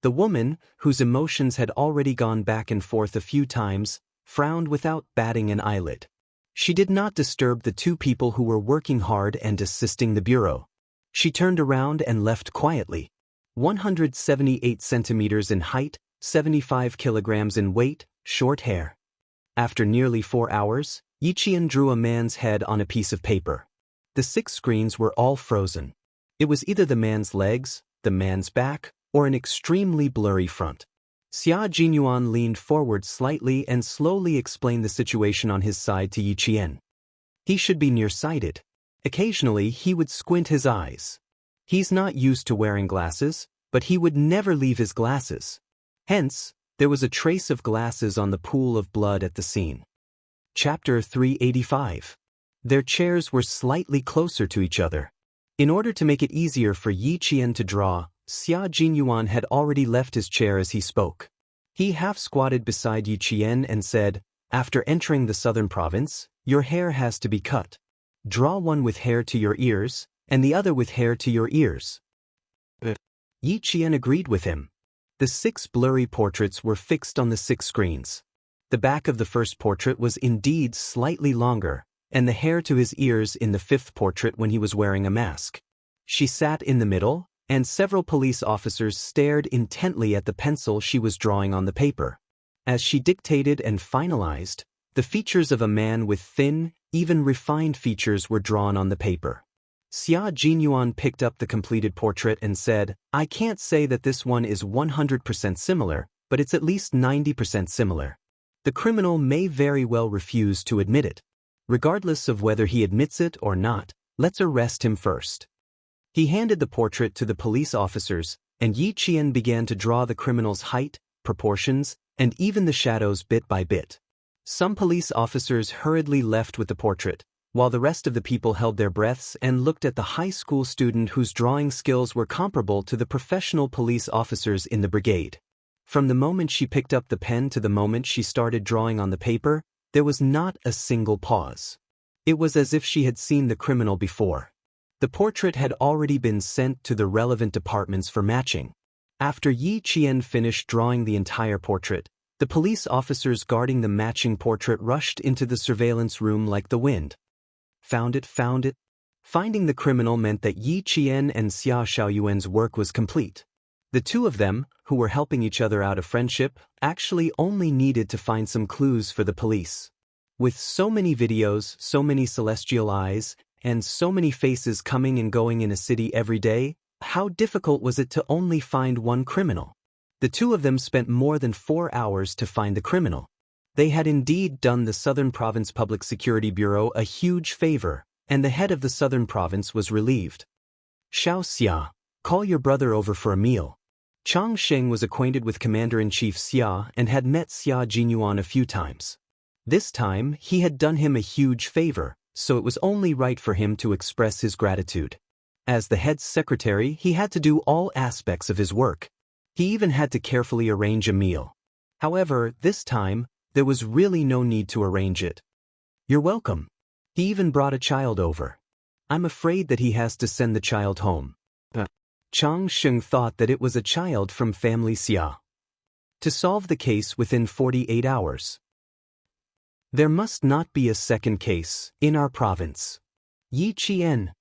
The woman, whose emotions had already gone back and forth a few times, frowned without batting an eyelid. She did not disturb the 2 people who were working hard and assisting the bureau. She turned around and left quietly. 178 centimeters in height, 75 kilograms in weight, short hair. After nearly 4 hours, Yi Qian drew a man's head on a piece of paper. The 6 screens were all frozen. It was either the man's legs, the man's back, or an extremely blurry front. Xia Jinyuan leaned forward slightly and slowly explained the situation on his side to Yi Qian. He should be nearsighted. Occasionally, he would squint his eyes. He's not used to wearing glasses, but he would never leave his glasses. Hence, there was a trace of glasses on the pool of blood at the scene. Chapter 385. Their chairs were slightly closer to each other. In order to make it easier for Yi Qian to draw, Xia Jinyuan had already left his chair as he spoke. He half-squatted beside Yi Qian and said, "After entering the southern province, your hair has to be cut. Draw one with hair to your ears, and the other with hair to your ears." Yi Qian agreed with him. The 6 blurry portraits were fixed on the 6 screens. The back of the first portrait was indeed slightly longer, and the hair to his ears in the 5th portrait when he was wearing a mask. She sat in the middle, and several police officers stared intently at the pencil she was drawing on the paper. As she dictated and finalized, the features of a man with thin, even refined features were drawn on the paper. Xia Jinyuan picked up the completed portrait and said, I can't say that this one is 100% similar, but it's at least 90% similar. The criminal may very well refuse to admit it. Regardless of whether he admits it or not, let's arrest him first. He handed the portrait to the police officers, and Yi Qian began to draw the criminal's height, proportions, and even the shadows bit by bit. Some police officers hurriedly left with the portrait, while the rest of the people held their breaths and looked at the high school student whose drawing skills were comparable to the professional police officers in the brigade. From the moment she picked up the pen to the moment she started drawing on the paper, there was not a single pause. It was as if she had seen the criminal before. The portrait had already been sent to the relevant departments for matching. After Yi Qian finished drawing the entire portrait, the police officers guarding the matching portrait rushed into the surveillance room like the wind. Found it. Finding the criminal meant that Yi Qian and Xia Xiaoyuan's work was complete. The two of them, who were helping each other out of friendship, actually only needed to find some clues for the police. With so many videos, so many celestial eyes, and so many faces coming and going in a city every day, how difficult was it to only find one criminal? The two of them spent more than 4 hours to find the criminal. They had indeed done the Southern Province Public Security Bureau a huge favor, and the head of the Southern Province was relieved. Xiaoxia, call your brother over for a meal. Chang Sheng was acquainted with Commander-in-Chief Xia and had met Xia Jinyuan a few times. This time, he had done him a huge favor, so it was only right for him to express his gratitude. As the head's secretary, he had to do all aspects of his work. He even had to carefully arrange a meal. However, this time, there was really no need to arrange it. You're welcome. He even brought a child over. I'm afraid that he has to send the child home. Chang Sheng thought that it was a child from family Xia. To solve the case within 48 hours. There must not be a second case in our province. Yi Qian.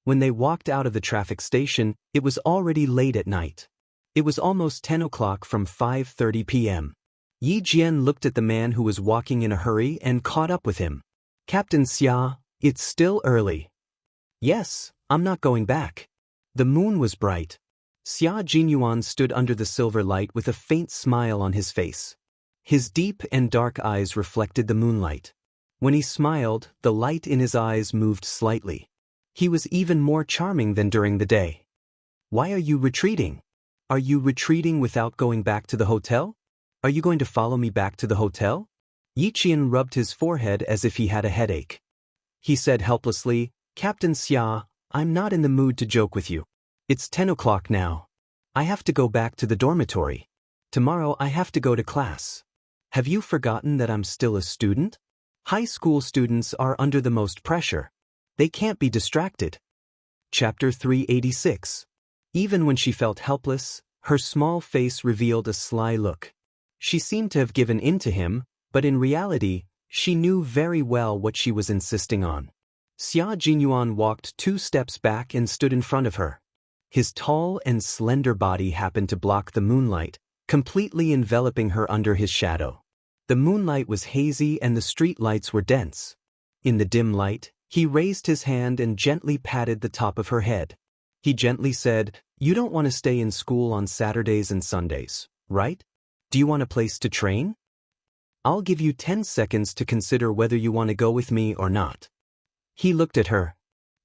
When they walked out of the traffic station, it was already late at night. It was almost 10 o'clock from 5:30 p.m. Yi Jian looked at the man who was walking in a hurry and caught up with him. Captain Xia, it's still early. Yes, I'm not going back. The moon was bright. Xia Jinyuan stood under the silver light with a faint smile on his face. His deep and dark eyes reflected the moonlight. When he smiled, the light in his eyes moved slightly. He was even more charming than during the day. Why are you retreating? Are you retreating without going back to the hotel? Are you going to follow me back to the hotel? Yi Qian rubbed his forehead as if he had a headache. He said helplessly, Captain Xia, I'm not in the mood to joke with you. It's 10 o'clock now. I have to go back to the dormitory. Tomorrow I have to go to class. Have you forgotten that I'm still a student? High school students are under the most pressure. They can't be distracted. Chapter 386. Even when she felt helpless, her small face revealed a sly look. She seemed to have given in to him, but in reality, she knew very well what she was insisting on. Xia Jinyuan walked 2 steps back and stood in front of her. His tall and slender body happened to block the moonlight, completely enveloping her under his shadow. The moonlight was hazy and the street lights were dense. In the dim light, he raised his hand and gently patted the top of her head. He gently said, You don't want to stay in school on Saturdays and Sundays, right? Do you want a place to train? I'll give you 10 seconds to consider whether you want to go with me or not. He looked at her.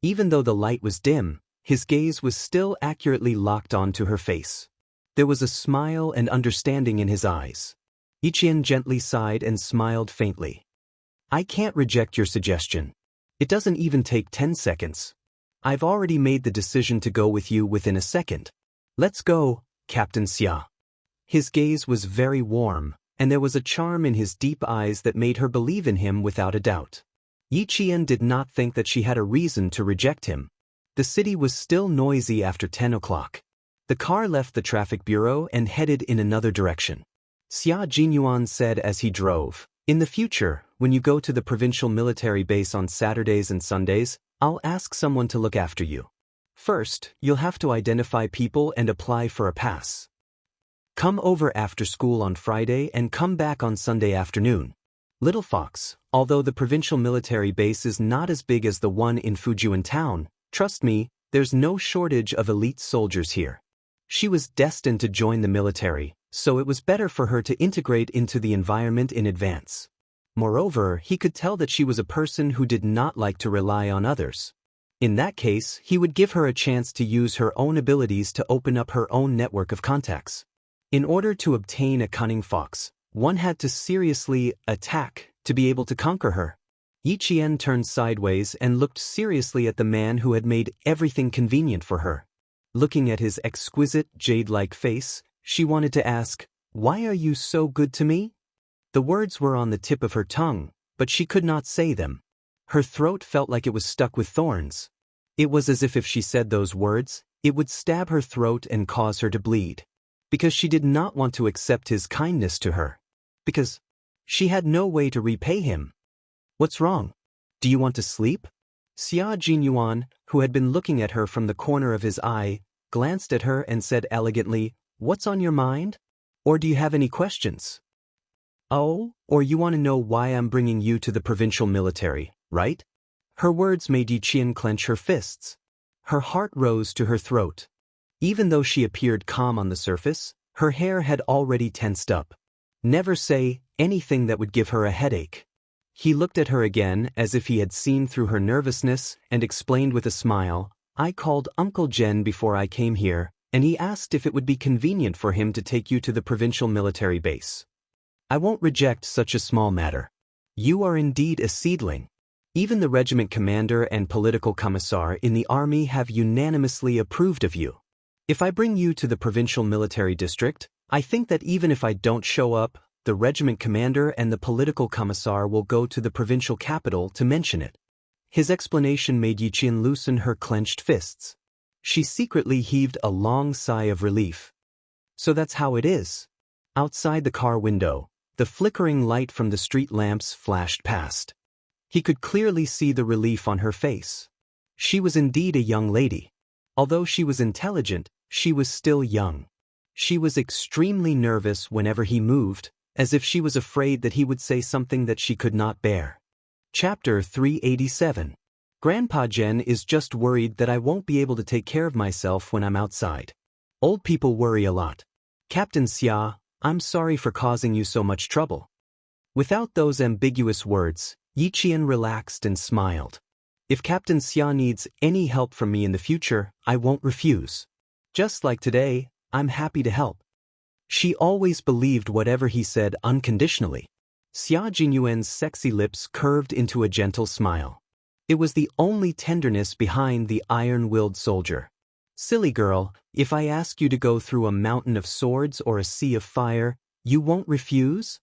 Even though the light was dim, his gaze was still accurately locked onto her face. There was a smile and understanding in his eyes. Yi Qian gently sighed and smiled faintly. I can't reject your suggestion. It doesn't even take 10 seconds. I've already made the decision to go with you within a second. Let's go, Captain Xia. His gaze was very warm, and there was a charm in his deep eyes that made her believe in him without a doubt. Yi Qian did not think that she had a reason to reject him. The city was still noisy after 10 o'clock. The car left the traffic bureau and headed in another direction. Xia Jinyuan said as he drove, In the future, when you go to the provincial military base on Saturdays and Sundays, I'll ask someone to look after you. First, you'll have to identify people and apply for a pass. Come over after school on Friday and come back on Sunday afternoon. Little Fox, although the provincial military base is not as big as the one in Fujian town, Trust me, there's no shortage of elite soldiers here. She was destined to join the military, so it was better for her to integrate into the environment in advance. Moreover, he could tell that she was a person who did not like to rely on others. In that case, he would give her a chance to use her own abilities to open up her own network of contacts. In order to obtain a cunning fox, one had to seriously attack to be able to conquer her. Yi Qian turned sideways and looked seriously at the man who had made everything convenient for her. Looking at his exquisite, jade-like face, she wanted to ask, "Why are you so good to me?" The words were on the tip of her tongue, but she could not say them. Her throat felt like it was stuck with thorns. It was as if she said those words, it would stab her throat and cause her to bleed. Because she did not want to accept his kindness to her. Because she had no way to repay him. "What's wrong? Do you want to sleep?" Xia Jinyuan, who had been looking at her from the corner of his eye, glanced at her and said elegantly, "What's on your mind? Or do you have any questions?" "Oh, or you want to know why I'm bringing you to the provincial military, right?" Her words made Yi Qian clench her fists. Her heart rose to her throat. Even though she appeared calm on the surface, her hair had already tensed up. Never say anything that would give her a headache. He looked at her again as if he had seen through her nervousness and explained with a smile, "I called Uncle Jen before I came here, and he asked if it would be convenient for him to take you to the provincial military base. I won't reject such a small matter. You are indeed a seedling. Even the regiment commander and political commissar in the army have unanimously approved of you. If I bring you to the provincial military district, I think that even if I don't show up, the regiment commander and the political commissar will go to the provincial capital to mention it." His explanation made Yi Qian loosen her clenched fists. She secretly heaved a long sigh of relief. So that's how it is. Outside the car window, the flickering light from the street lamps flashed past. He could clearly see the relief on her face. She was indeed a young lady. Although she was intelligent, she was still young. She was extremely nervous whenever he moved, as if she was afraid that he would say something that she could not bear. Chapter 387. Grandpa Jen is just worried that I won't be able to take care of myself when I'm outside. Old people worry a lot. Captain Xia, I'm sorry for causing you so much trouble. Without those ambiguous words, Yi Qian relaxed and smiled. If Captain Xia needs any help from me in the future, I won't refuse. Just like today, I'm happy to help. She always believed whatever he said unconditionally. Xia Jinyuan's sexy lips curved into a gentle smile. It was the only tenderness behind the iron-willed soldier. "Silly girl, if I ask you to go through a mountain of swords or a sea of fire, you won't refuse?"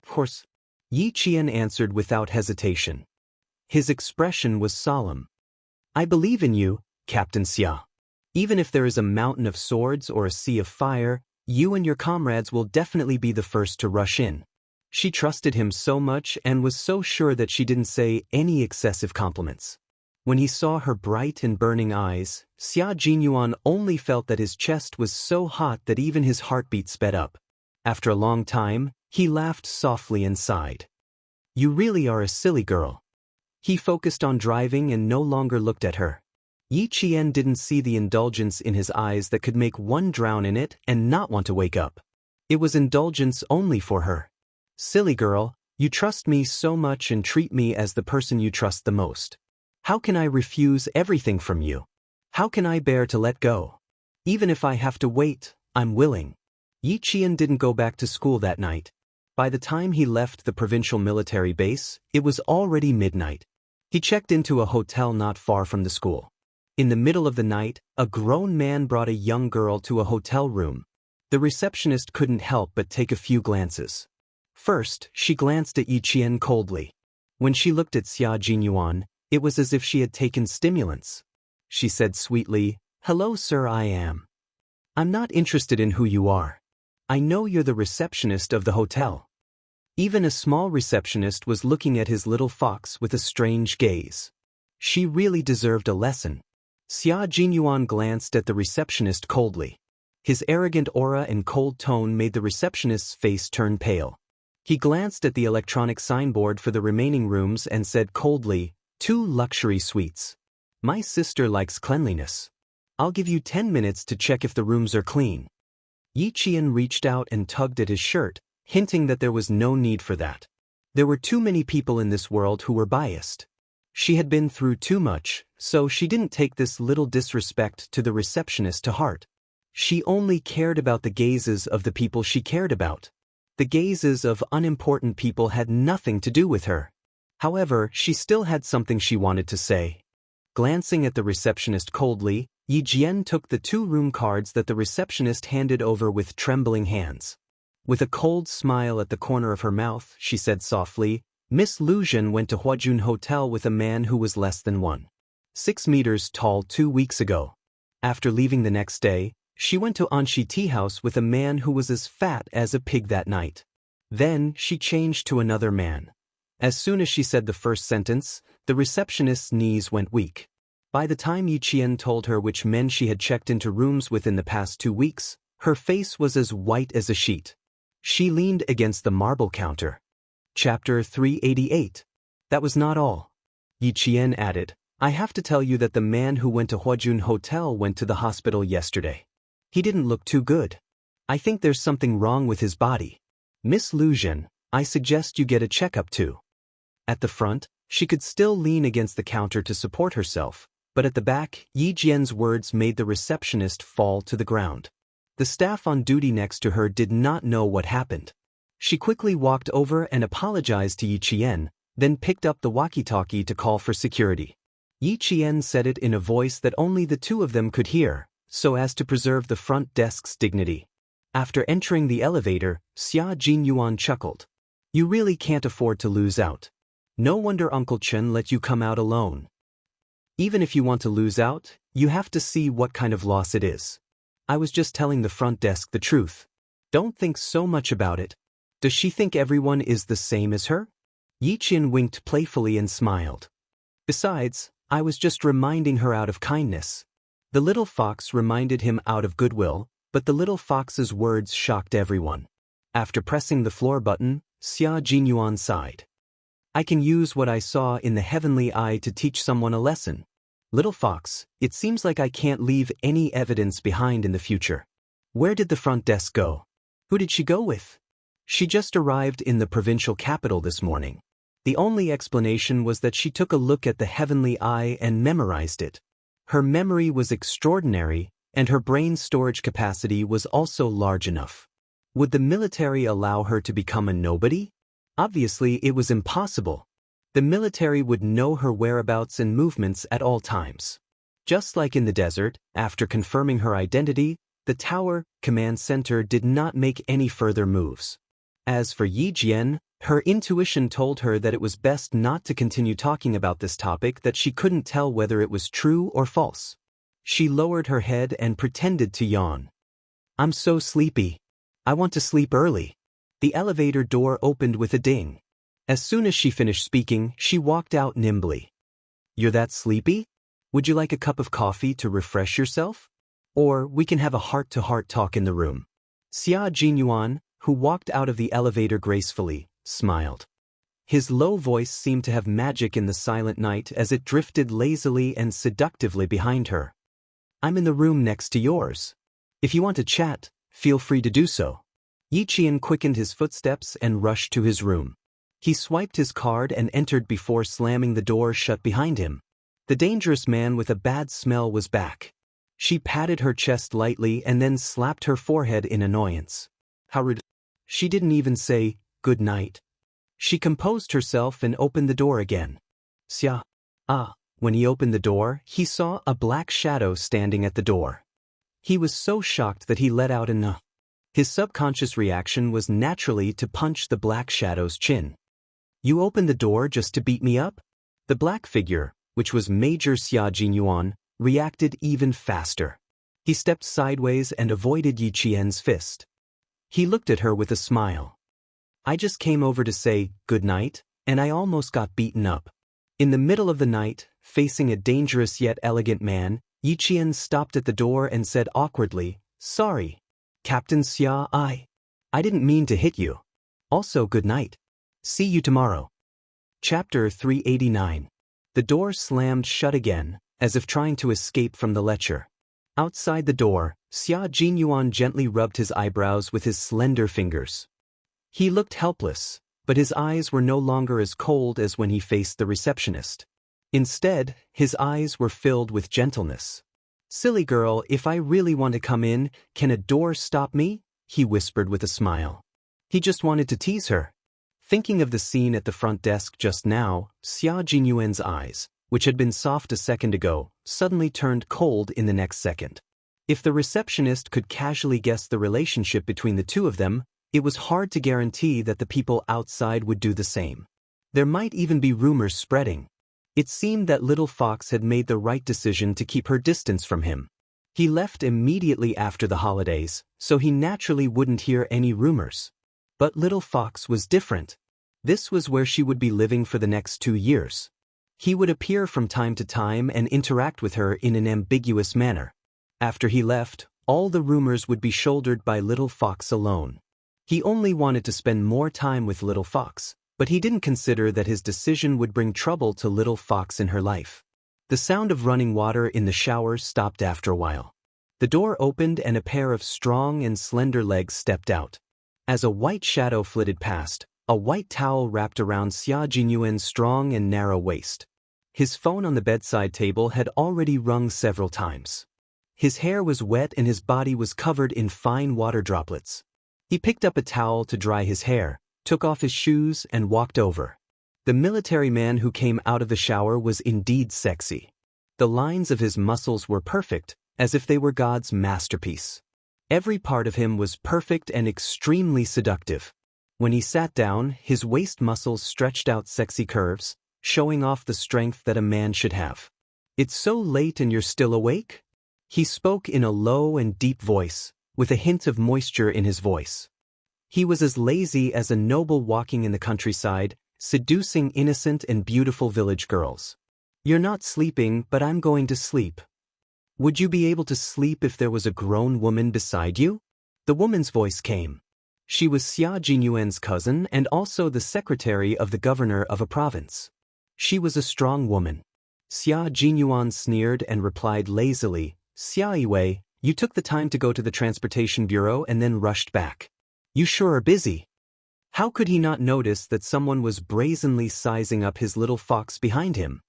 "Of course," Yi Qian answered without hesitation. His expression was solemn. "I believe in you, Captain Xia. Even if there is a mountain of swords or a sea of fire, you and your comrades will definitely be the first to rush in." She trusted him so much and was so sure that she didn't say any excessive compliments. When he saw her bright and burning eyes, Xia Jinyuan only felt that his chest was so hot that even his heartbeat sped up. After a long time, he laughed softly and sighed. "You really are a silly girl." He focused on driving and no longer looked at her. Yi Qian didn't see the indulgence in his eyes that could make one drown in it and not want to wake up. It was indulgence only for her. "Silly girl, you trust me so much and treat me as the person you trust the most. How can I refuse everything from you? How can I bear to let go? Even if I have to wait, I'm willing." Yi Qian didn't go back to school that night. By the time he left the provincial military base, it was already midnight. He checked into a hotel not far from the school. In the middle of the night, a grown man brought a young girl to a hotel room. The receptionist couldn't help but take a few glances. First, she glanced at Yi Qian coldly. When she looked at Xia Jinyuan, it was as if she had taken stimulants. She said sweetly, "Hello sir, I am. I'm not interested in who you are. I know you're the receptionist of the hotel." Even a small receptionist was looking at his little fox with a strange gaze. She really deserved a lesson. Xia Jinyuan glanced at the receptionist coldly. His arrogant aura and cold tone made the receptionist's face turn pale. He glanced at the electronic signboard for the remaining rooms and said coldly, 2 luxury suites. My sister likes cleanliness. I'll give you 10 minutes to check if the rooms are clean. Yi Qian reached out and tugged at his shirt, hinting that there was no need for that. There were too many people in this world who were biased. She had been through too much, so she didn't take this little disrespect to the receptionist to heart. She only cared about the gazes of the people she cared about. The gazes of unimportant people had nothing to do with her. However, she still had something she wanted to say. Glancing at the receptionist coldly, Yi Jian took the 2 room cards that the receptionist handed over with trembling hands. With a cold smile at the corner of her mouth, she said softly, Miss Lu Zhen went to Huajun Hotel with a man who was less than 1.6 meters tall 2 weeks ago. After leaving the next day, she went to Anxi Tea House with a man who was as fat as a pig that night. Then, she changed to another man. As soon as she said the first sentence, the receptionist's knees went weak. By the time Yi Qian told her which men she had checked into rooms with in the past 2 weeks, her face was as white as a sheet. She leaned against the marble counter. Chapter 388. That was not all. Yi Qian added, I have to tell you that the man who went to Huajun Hotel went to the hospital yesterday. He didn't look too good. I think there's something wrong with his body. Miss Lu Zhen, I suggest you get a checkup too. At the front, she could still lean against the counter to support herself, but at the back, Yi Jian's words made the receptionist fall to the ground. The staff on duty next to her did not know what happened. She quickly walked over and apologized to Yi Qian, then picked up the walkie-talkie to call for security. Yi Qian said it in a voice that only the 2 of them could hear, so as to preserve the front desk's dignity. After entering the elevator, Xia Jinyuan chuckled. You really can't afford to lose out. No wonder Uncle Chen let you come out alone. Even if you want to lose out, you have to see what kind of loss it is. I was just telling the front desk the truth. Don't think so much about it. Does she think everyone is the same as her? Yi Qian winked playfully and smiled. Besides, I was just reminding her out of kindness. The little fox reminded him out of goodwill, but the little fox's words shocked everyone. After pressing the floor button, Xia Jinyuan sighed. I can use what I saw in the heavenly eye to teach someone a lesson. Little fox, it seems like I can't leave any evidence behind in the future. Where did the front desk go? Who did she go with? She just arrived in the provincial capital this morning. The only explanation was that she took a look at the heavenly eye and memorized it. Her memory was extraordinary, and her brain storage capacity was also large enough. Would the military allow her to become a nobody? Obviously, it was impossible. The military would know her whereabouts and movements at all times. Just like in the desert, after confirming her identity, the tower command center did not make any further moves. As for Yi Jian, her intuition told her that it was best not to continue talking about this topic, that she couldn't tell whether it was true or false. She lowered her head and pretended to yawn. I'm so sleepy. I want to sleep early. The elevator door opened with a ding. As soon as she finished speaking, she walked out nimbly. You're that sleepy? Would you like a cup of coffee to refresh yourself? Or we can have a heart-to-heart talk in the room. Xia Jinyuan, who walked out of the elevator gracefully, smiled. His low voice seemed to have magic in the silent night as it drifted lazily and seductively behind her. I'm in the room next to yours. If you want to chat, feel free to do so. Yi Qian quickened his footsteps and rushed to his room. He swiped his card and entered before slamming the door shut behind him. The dangerous man with a bad smell was back. She patted her chest lightly and then slapped her forehead in annoyance. How rude. She didn't even say, good night. She composed herself and opened the door again. Xia. When he opened the door, he saw a black shadow standing at the door. He was so shocked that he let out an "uh." His subconscious reaction was naturally to punch the black shadow's chin. You opened the door just to beat me up? The black figure, which was Major Xia Jinyuan, reacted even faster. He stepped sideways and avoided Yi Qian's fist. He looked at her with a smile. I just came over to say good night, and I almost got beaten up. In the middle of the night, facing a dangerous yet elegant man, Yi Qian stopped at the door and said awkwardly, Sorry, Captain Xia, I didn't mean to hit you. Also good night. See you tomorrow. Chapter 389. The door slammed shut again, as if trying to escape from the lecture. Outside the door, Xia Jinyuan gently rubbed his eyebrows with his slender fingers. He looked helpless, but his eyes were no longer as cold as when he faced the receptionist. Instead, his eyes were filled with gentleness. "Silly girl, if I really want to come in, can a door stop me?" he whispered with a smile. He just wanted to tease her. Thinking of the scene at the front desk just now, Xia Jinyuan's eyes, which had been soft a second ago, suddenly turned cold in the next second. If the receptionist could casually guess the relationship between the two of them, it was hard to guarantee that the people outside would do the same. There might even be rumors spreading. It seemed that Little Fox had made the right decision to keep her distance from him. He left immediately after the holidays, so he naturally wouldn't hear any rumors. But Little Fox was different. This was where she would be living for the next 2 years. He would appear from time to time and interact with her in an ambiguous manner. After he left, all the rumors would be shouldered by Little Fox alone. He only wanted to spend more time with Little Fox, but he didn't consider that his decision would bring trouble to Little Fox in her life. The sound of running water in the shower stopped after a while. The door opened and a pair of strong and slender legs stepped out. As a white shadow flitted past, a white towel wrapped around Xia Jinyuan's strong and narrow waist. His phone on the bedside table had already rung several times. His hair was wet and his body was covered in fine water droplets. He picked up a towel to dry his hair, took off his shoes, and walked over. The military man who came out of the shower was indeed sexy. The lines of his muscles were perfect, as if they were God's masterpiece. Every part of him was perfect and extremely seductive. When he sat down, his waist muscles stretched out sexy curves, showing off the strength that a man should have. "It's so late and you're still awake?" He spoke in a low and deep voice, with a hint of moisture in his voice. He was as lazy as a noble walking in the countryside, seducing innocent and beautiful village girls. "You're not sleeping, but I'm going to sleep." "Would you be able to sleep if there was a grown woman beside you?" The woman's voice came. She was Xia Jinyuan's cousin and also the secretary of the governor of a province. She was a strong woman. Xia Jinyuan sneered and replied lazily, "Xia Yiwei, you took the time to go to the transportation bureau and then rushed back. You sure are busy." How could he not notice that someone was brazenly sizing up his Little Fox behind him?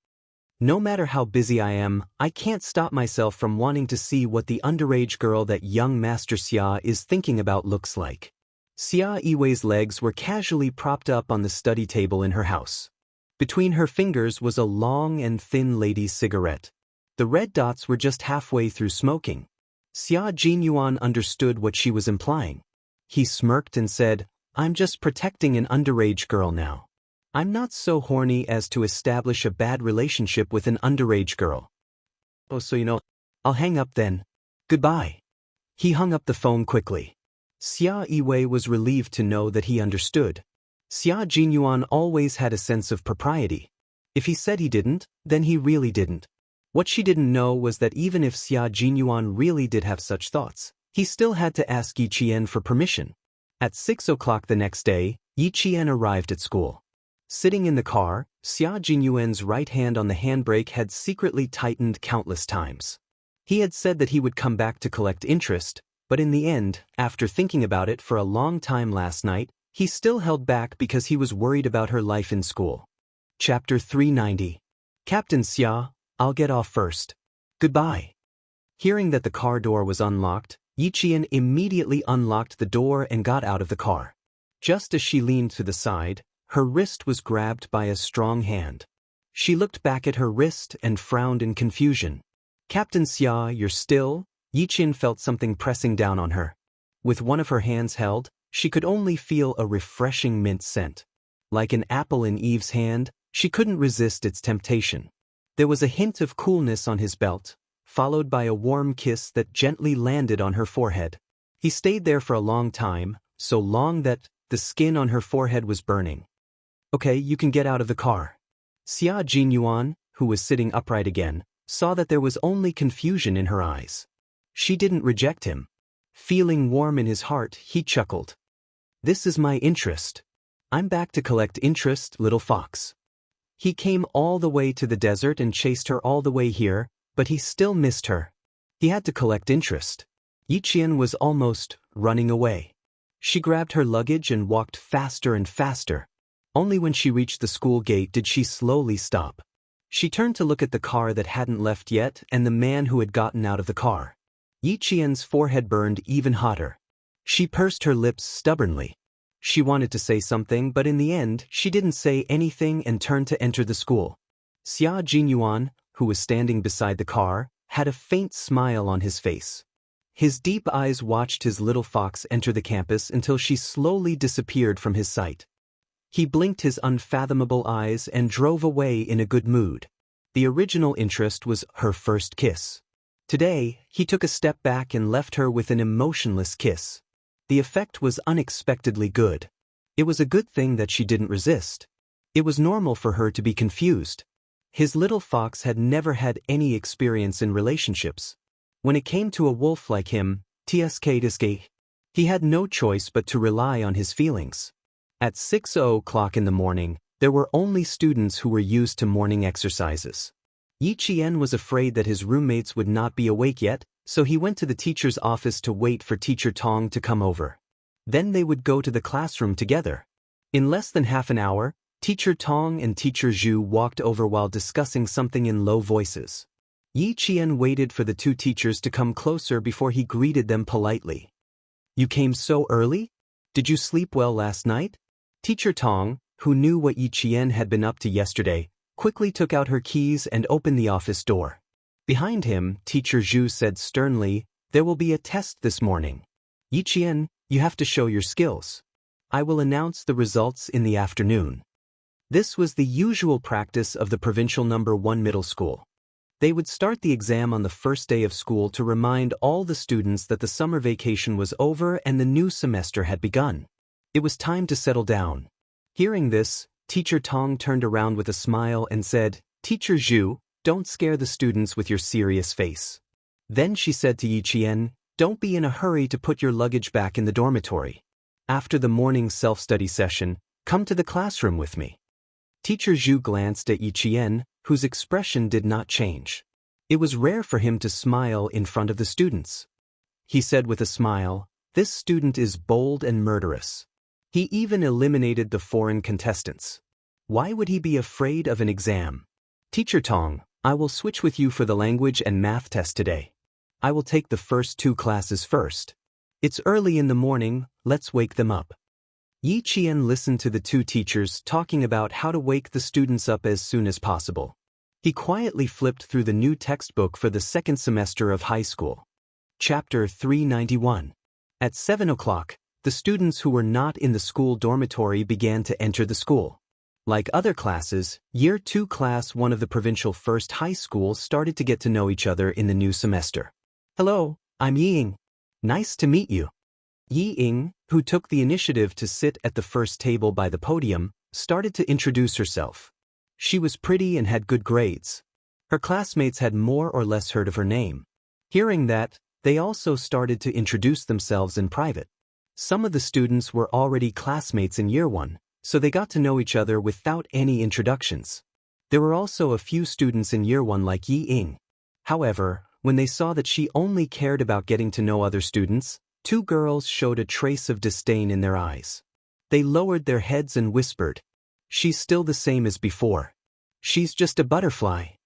"No matter how busy I am, I can't stop myself from wanting to see what the underage girl that young Master Xia is thinking about looks like." Xia Yiwei's legs were casually propped up on the study table in her house. Between her fingers was a long and thin lady's cigarette. The red dots were just halfway through smoking. Xia Jinyuan understood what she was implying. He smirked and said, "I'm just protecting an underage girl now. I'm not so horny as to establish a bad relationship with an underage girl." "Oh, so you know, I'll hang up then. Goodbye." He hung up the phone quickly. Xia Yiwei was relieved to know that he understood. Xia Jinyuan always had a sense of propriety. If he said he didn't, then he really didn't. What she didn't know was that even if Xia Jinyuan really did have such thoughts, he still had to ask Yi Qian for permission. At 6 o'clock the next day, Yi Qian arrived at school. Sitting in the car, Xia Jinyuan's right hand on the handbrake had secretly tightened countless times. He had said that he would come back to collect interest, but in the end, after thinking about it for a long time last night, he still held back because he was worried about her life in school. Chapter 390. "Captain Xia, I'll get off first. Goodbye." Hearing that the car door was unlocked, Yi Qian immediately unlocked the door and got out of the car. Just as she leaned to the side, her wrist was grabbed by a strong hand. She looked back at her wrist and frowned in confusion. "Captain Xia, you're still?" Yi Qian felt something pressing down on her. With one of her hands held, she could only feel a refreshing mint scent. Like an apple in Eve's hand, she couldn't resist its temptation. There was a hint of coolness on his belt, followed by a warm kiss that gently landed on her forehead. He stayed there for a long time, so long that the skin on her forehead was burning. "Okay, you can get out of the car." Xia Jinyuan, who was sitting upright again, saw that there was only confusion in her eyes. She didn't reject him. Feeling warm in his heart, he chuckled. "This is my interest. I'm back to collect interest, Little Fox." He came all the way to the desert and chased her all the way here, but he still missed her. He had to collect interest. Yiqian was almost running away. She grabbed her luggage and walked faster and faster. Only when she reached the school gate did she slowly stop. She turned to look at the car that hadn't left yet and the man who had gotten out of the car. Yiqian's forehead burned even hotter. She pursed her lips stubbornly. She wanted to say something, but in the end, she didn't say anything and turned to enter the school. Xia Jinyuan, who was standing beside the car, had a faint smile on his face. His deep eyes watched his little fox enter the campus until she slowly disappeared from his sight. He blinked his unfathomable eyes and drove away in a good mood. The original interest was her first kiss. Today, he took a step back and left her with an emotionless kiss. The effect was unexpectedly good. It was a good thing that she didn't resist. It was normal for her to be confused. His little fox had never had any experience in relationships. When it came to a wolf like him, he had no choice but to rely on his feelings. At 6:00 in the morning, there were only students who were used to morning exercises. Yiqian was afraid that his roommates would not be awake yet, so he went to the teacher's office to wait for Teacher Tong to come over. Then they would go to the classroom together. In less than half an hour, Teacher Tong and Teacher Zhu walked over while discussing something in low voices. Yiqian waited for the two teachers to come closer before he greeted them politely. "You came so early? Did you sleep well last night?" Teacher Tong, who knew what Yiqian had been up to yesterday, quickly took out her keys and opened the office door. Behind him, Teacher Zhu said sternly, "There will be a test this morning. Yiqian, you have to show your skills. I will announce the results in the afternoon." This was the usual practice of the provincial number 1 middle school. They would start the exam on the first day of school to remind all the students that the summer vacation was over and the new semester had begun. It was time to settle down. Hearing this, Teacher Tong turned around with a smile and said, "Teacher Zhu, don't scare the students with your serious face." Then she said to Yiqian, "Don't be in a hurry to put your luggage back in the dormitory. After the morning self-study session, come to the classroom with me." Teacher Zhu glanced at Yiqian, whose expression did not change. It was rare for him to smile in front of the students. He said with a smile, "This student is bold and murderous. He even eliminated the foreign contestants. Why would he be afraid of an exam? Teacher Tong, I will switch with you for the language and math test today. I will take the first 2 classes first. It's early in the morning, let's wake them up." Yiqian listened to the two teachers talking about how to wake the students up as soon as possible. He quietly flipped through the new textbook for the second semester of high school. Chapter 391. At 7:00, the students who were not in the school dormitory began to enter the school. Like other classes, Year 2 Class 1 of the provincial first high school started to get to know each other in the new semester. "Hello, I'm Ying. Nice to meet you." Ying, who took the initiative to sit at the first table by the podium, started to introduce herself. She was pretty and had good grades. Her classmates had more or less heard of her name. Hearing that, they also started to introduce themselves in private. Some of the students were already classmates in Year 1, so they got to know each other without any introductions. There were also a few students in Year 1 like Ying. However, when they saw that she only cared about getting to know other students, 2 girls showed a trace of disdain in their eyes. They lowered their heads and whispered, "She's still the same as before. She's just a butterfly.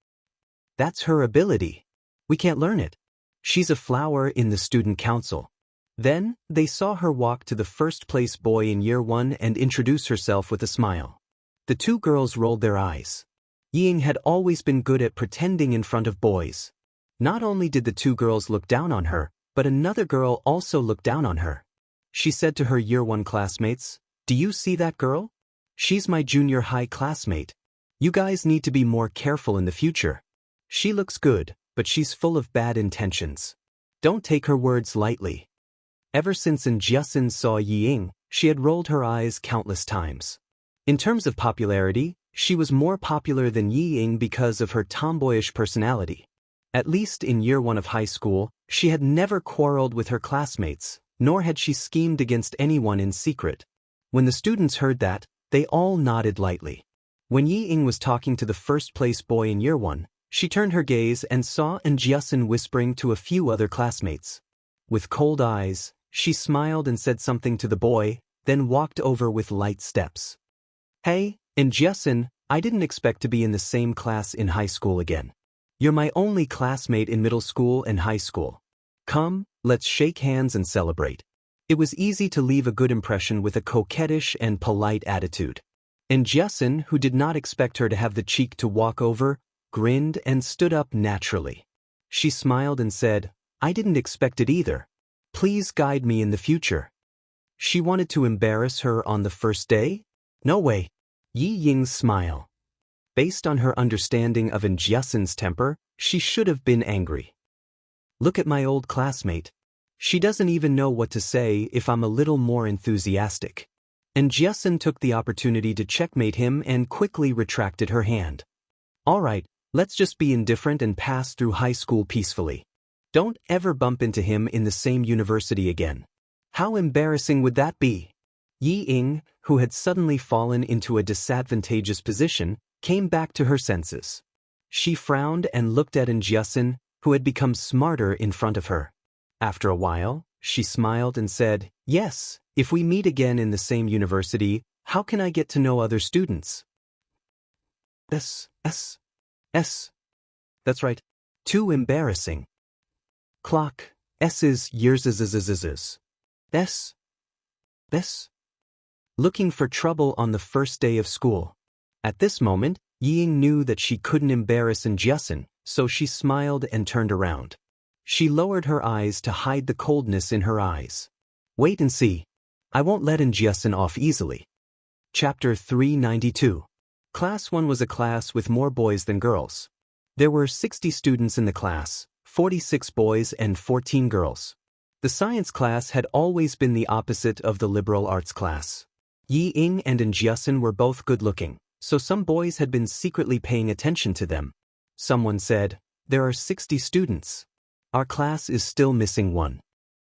That's her ability. We can't learn it. She's a flower in the student council." Then, they saw her walk to the first-place boy in Year 1 and introduce herself with a smile. The 2 girls rolled their eyes. Ying had always been good at pretending in front of boys. Not only did the 2 girls look down on her, but another girl also looked down on her. She said to her Year 1 classmates, "Do you see that girl? She's my junior high classmate. You guys need to be more careful in the future. She looks good, but she's full of bad intentions. Don't take her words lightly." Ever since Jiasin saw Ying, she had rolled her eyes countless times. In terms of popularity, she was more popular than Ying because of her tomboyish personality. At least in Year 1 of high school, she had never quarreled with her classmates, nor had she schemed against anyone in secret. When the students heard that, they all nodded lightly. When Yi Ying was talking to the first-place boy in year 1, she turned her gaze and saw Xianxia whispering to a few other classmates. With cold eyes, she smiled and said something to the boy, then walked over with light steps. Hey, Xianxia, I didn't expect to be in the same class in high school again. You're my only classmate in middle school and high school. Come, let's shake hands and celebrate. It was easy to leave a good impression with a coquettish and polite attitude. Xianxia, who did not expect her to have the cheek to walk over, grinned and stood up naturally. She smiled and said, I didn't expect it either. Please guide me in the future. She wanted to embarrass her on the first day? No way. Yi Ying's smile. Based on her understanding of Xiaoxian's temper, she should have been angry. Look at my old classmate. She doesn't even know what to say if I'm a little more enthusiastic. Xiaoxian took the opportunity to checkmate him and quickly retracted her hand. All right, let's just be indifferent and pass through high school peacefully. Don't ever bump into him in the same university again. How embarrassing would that be? Yi Ying, who had suddenly fallen into a disadvantageous position, came back to her senses. She frowned and looked at Xiaoxian, who had become smarter in front of her. After a while, she smiled and said, Yes, if we meet again in the same university, how can I get to know other students? S. That's right. Too embarrassing. Clock. S's years. S. Looking for trouble on the first day of school. At this moment, Yi Ying knew that she couldn't embarrass Xiaoxian, so she smiled and turned around. She lowered her eyes to hide the coldness in her eyes. Wait and see. I won't let Xiaoxian off easily. Chapter 392. Class 1 was a class with more boys than girls. There were 60 students in the class, 46 boys and 14 girls. The science class had always been the opposite of the liberal arts class. Yi Ying and Xiaoxian were both good-looking, so some boys had been secretly paying attention to them. Someone said, There are 60 students. Our class is still missing one.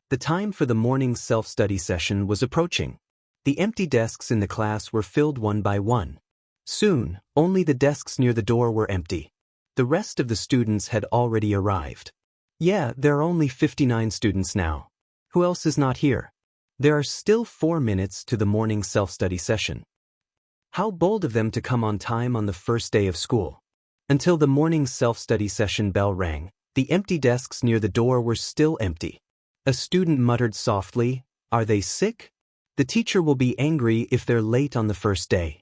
The time for the morning self-study session was approaching. The empty desks in the class were filled one by one. Soon, only the desks near the door were empty. The rest of the students had already arrived. Yeah, there are only 59 students now. Who else is not here? There are still 4 minutes to the morning self-study session. How bold of them to come on time on the first day of school. Until the morning self-study session bell rang, the empty desks near the door were still empty. A student muttered softly, Are they sick? The teacher will be angry if they're late on the first day.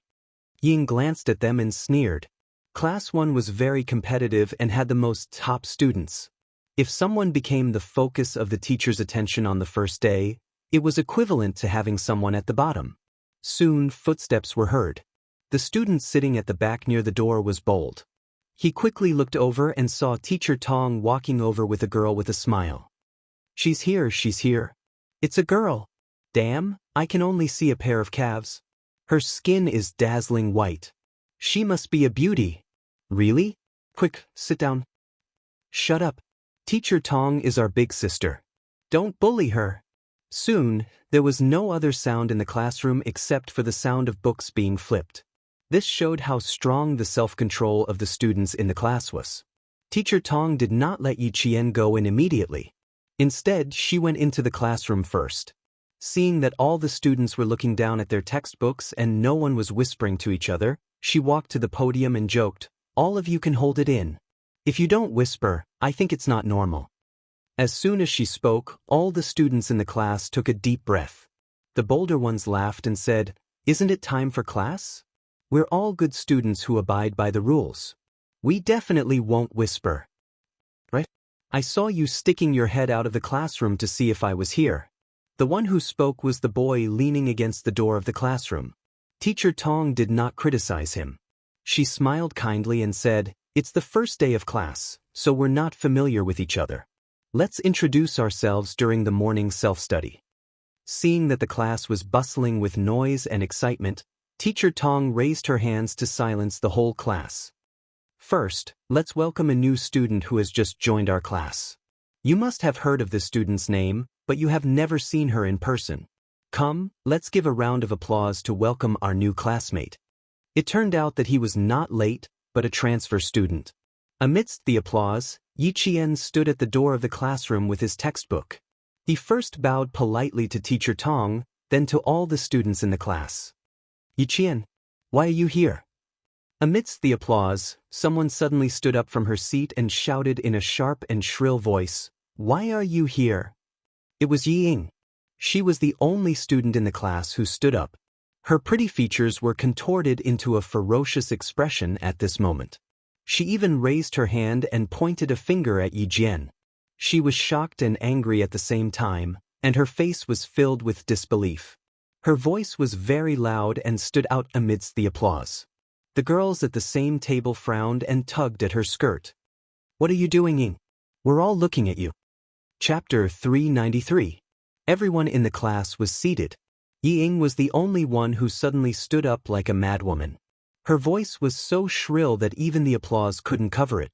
Ying glanced at them and sneered. Class 1 was very competitive and had the most top students. If someone became the focus of the teacher's attention on the first day, it was equivalent to having someone at the bottom. Soon, footsteps were heard. The student sitting at the back near the door was bold. He quickly looked over and saw Teacher Tong walking over with a girl with a smile. She's here. It's a girl. Damn, I can only see a pair of calves. Her skin is dazzling white. She must be a beauty. Really? Quick, sit down. Shut up. Teacher Tong is our big sister. Don't bully her. Soon, there was no other sound in the classroom except for the sound of books being flipped. This showed how strong the self-control of the students in the class was. Teacher Tong did not let Yi Qian go in immediately. Instead, she went into the classroom first. Seeing that all the students were looking down at their textbooks and no one was whispering to each other, she walked to the podium and joked, All of you can hold it in. If you don't whisper, I think it's not normal. As soon as she spoke, all the students in the class took a deep breath. The bolder ones laughed and said, Isn't it time for class? We're all good students who abide by the rules. We definitely won't whisper. Right? I saw you sticking your head out of the classroom to see if I was here. The one who spoke was the boy leaning against the door of the classroom. Teacher Tong did not criticize him. She smiled kindly and said, It's the first day of class, so we're not familiar with each other. Let's introduce ourselves during the morning self-study. Seeing that the class was bustling with noise and excitement, Teacher Tong raised her hands to silence the whole class. First, let's welcome a new student who has just joined our class. You must have heard of this student's name, but you have never seen her in person. Come, let's give a round of applause to welcome our new classmate. It turned out that he was not late, but a transfer student. Amidst the applause, Yi Qian stood at the door of the classroom with his textbook. He first bowed politely to Teacher Tong, then to all the students in the class. Yi Qian, why are you here? Amidst the applause, someone suddenly stood up from her seat and shouted in a sharp and shrill voice, "Why are you here?" It was Yi Ying. She was the only student in the class who stood up. Her pretty features were contorted into a ferocious expression at this moment. She even raised her hand and pointed a finger at Yi Jian. She was shocked and angry at the same time, and her face was filled with disbelief. Her voice was very loud and stood out amidst the applause. The girls at the same table frowned and tugged at her skirt. "What are you doing, Ying? We're all looking at you." Chapter 393. Everyone in the class was seated. Yi Ying was the only one who suddenly stood up like a madwoman. Her voice was so shrill that even the applause couldn't cover it.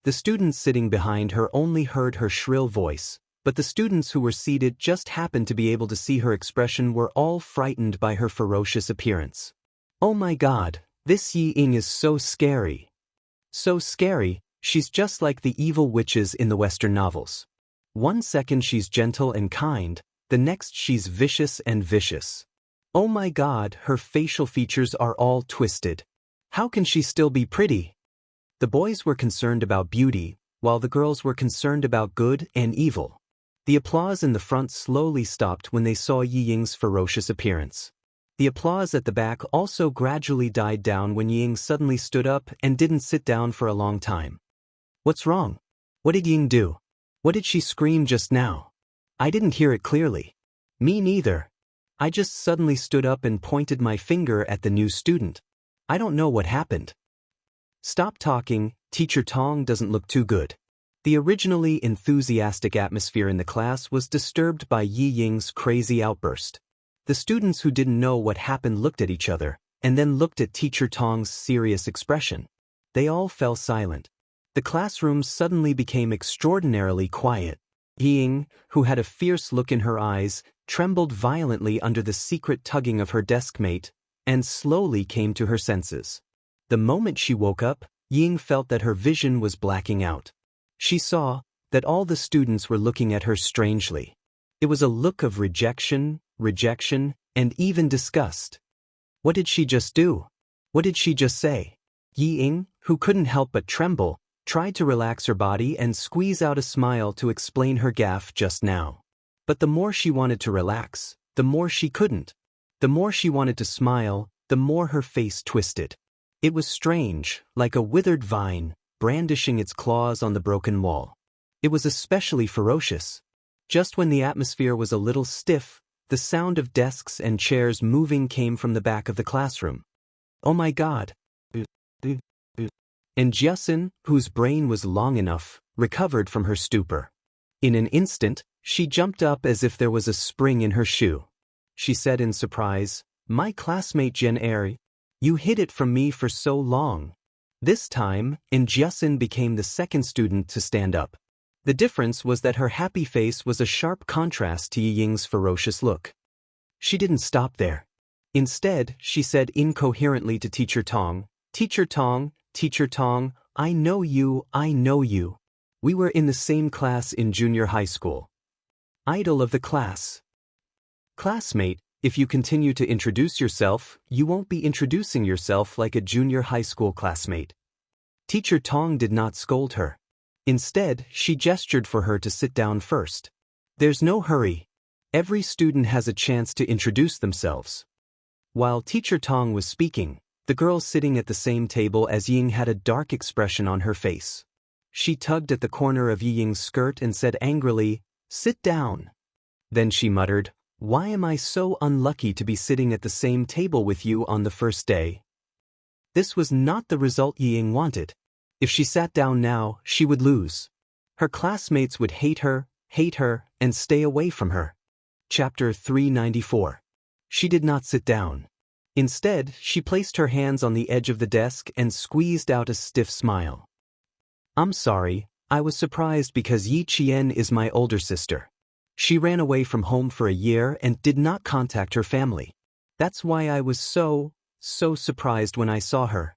The students sitting behind her only heard her shrill voice, but the students who were seated just happened to be able to see her expression were all frightened by her ferocious appearance. "Oh my God, this Yi Ying is so scary. So scary, she's just like the evil witches in the Western novels. One second she's gentle and kind, the next she's vicious and vicious. Oh my God, her facial features are all twisted. How can she still be pretty?" The boys were concerned about beauty, while the girls were concerned about good and evil. The applause in the front slowly stopped when they saw Yi Ying's ferocious appearance. The applause at the back also gradually died down when Yi Ying suddenly stood up and didn't sit down for a long time. "What's wrong? What did Ying do? What did she scream just now? I didn't hear it clearly." "Me neither. I just suddenly stood up and pointed my finger at the new student. I don't know what happened." "Stop talking, Teacher Tong doesn't look too good." The originally enthusiastic atmosphere in the class was disturbed by Yi Ying's crazy outburst. The students who didn't know what happened looked at each other, and then looked at Teacher Tong's serious expression. They all fell silent. The classroom suddenly became extraordinarily quiet. Yi Ying, who had a fierce look in her eyes, trembled violently under the secret tugging of her deskmate, and slowly came to her senses. The moment she woke up, Yi Ying felt that her vision was blacking out. She saw that all the students were looking at her strangely. It was a look of rejection, and even disgust. What did she just do? What did she just say? Yi Ying, who couldn't help but tremble, tried to relax her body and squeeze out a smile to explain her gaffe just now. But the more she wanted to relax, the more she couldn't. The more she wanted to smile, the more her face twisted. It was strange, like a withered vine, brandishing its claws on the broken wall. It was especially ferocious. Just when the atmosphere was a little stiff, the sound of desks and chairs moving came from the back of the classroom. "Oh my God!" And Jiasin, whose brain was long enough, recovered from her stupor. In an instant, she jumped up as if there was a spring in her shoe. She said in surprise, "My classmate Jian Er, you hid it from me for so long." This time, Jiasin became the second student to stand up. The difference was that her happy face was a sharp contrast to Yi Ying's ferocious look. She didn't stop there. Instead, she said incoherently to Teacher Tong, "Teacher Tong, Teacher Tong, I know you, I know you. We were in the same class in junior high school." Idol of the class. "Classmate, if you continue to introduce yourself, you won't be introducing yourself like a junior high school classmate." Teacher Tong did not scold her. Instead, she gestured for her to sit down first. "There's no hurry. Every student has a chance to introduce themselves." While Teacher Tong was speaking, the girl sitting at the same table as Ying had a dark expression on her face. She tugged at the corner of Yi Ying's skirt and said angrily, "Sit down." Then she muttered, "Why am I so unlucky to be sitting at the same table with you on the first day?" This was not the result Yi Ying wanted. If she sat down now, she would lose. Her classmates would hate her, and stay away from her. Chapter 394. She did not sit down. Instead, she placed her hands on the edge of the desk and squeezed out a stiff smile. "I'm sorry, I was surprised because Yi Qian is my older sister. She ran away from home for a year and did not contact her family. That's why I was so so surprised when I saw her.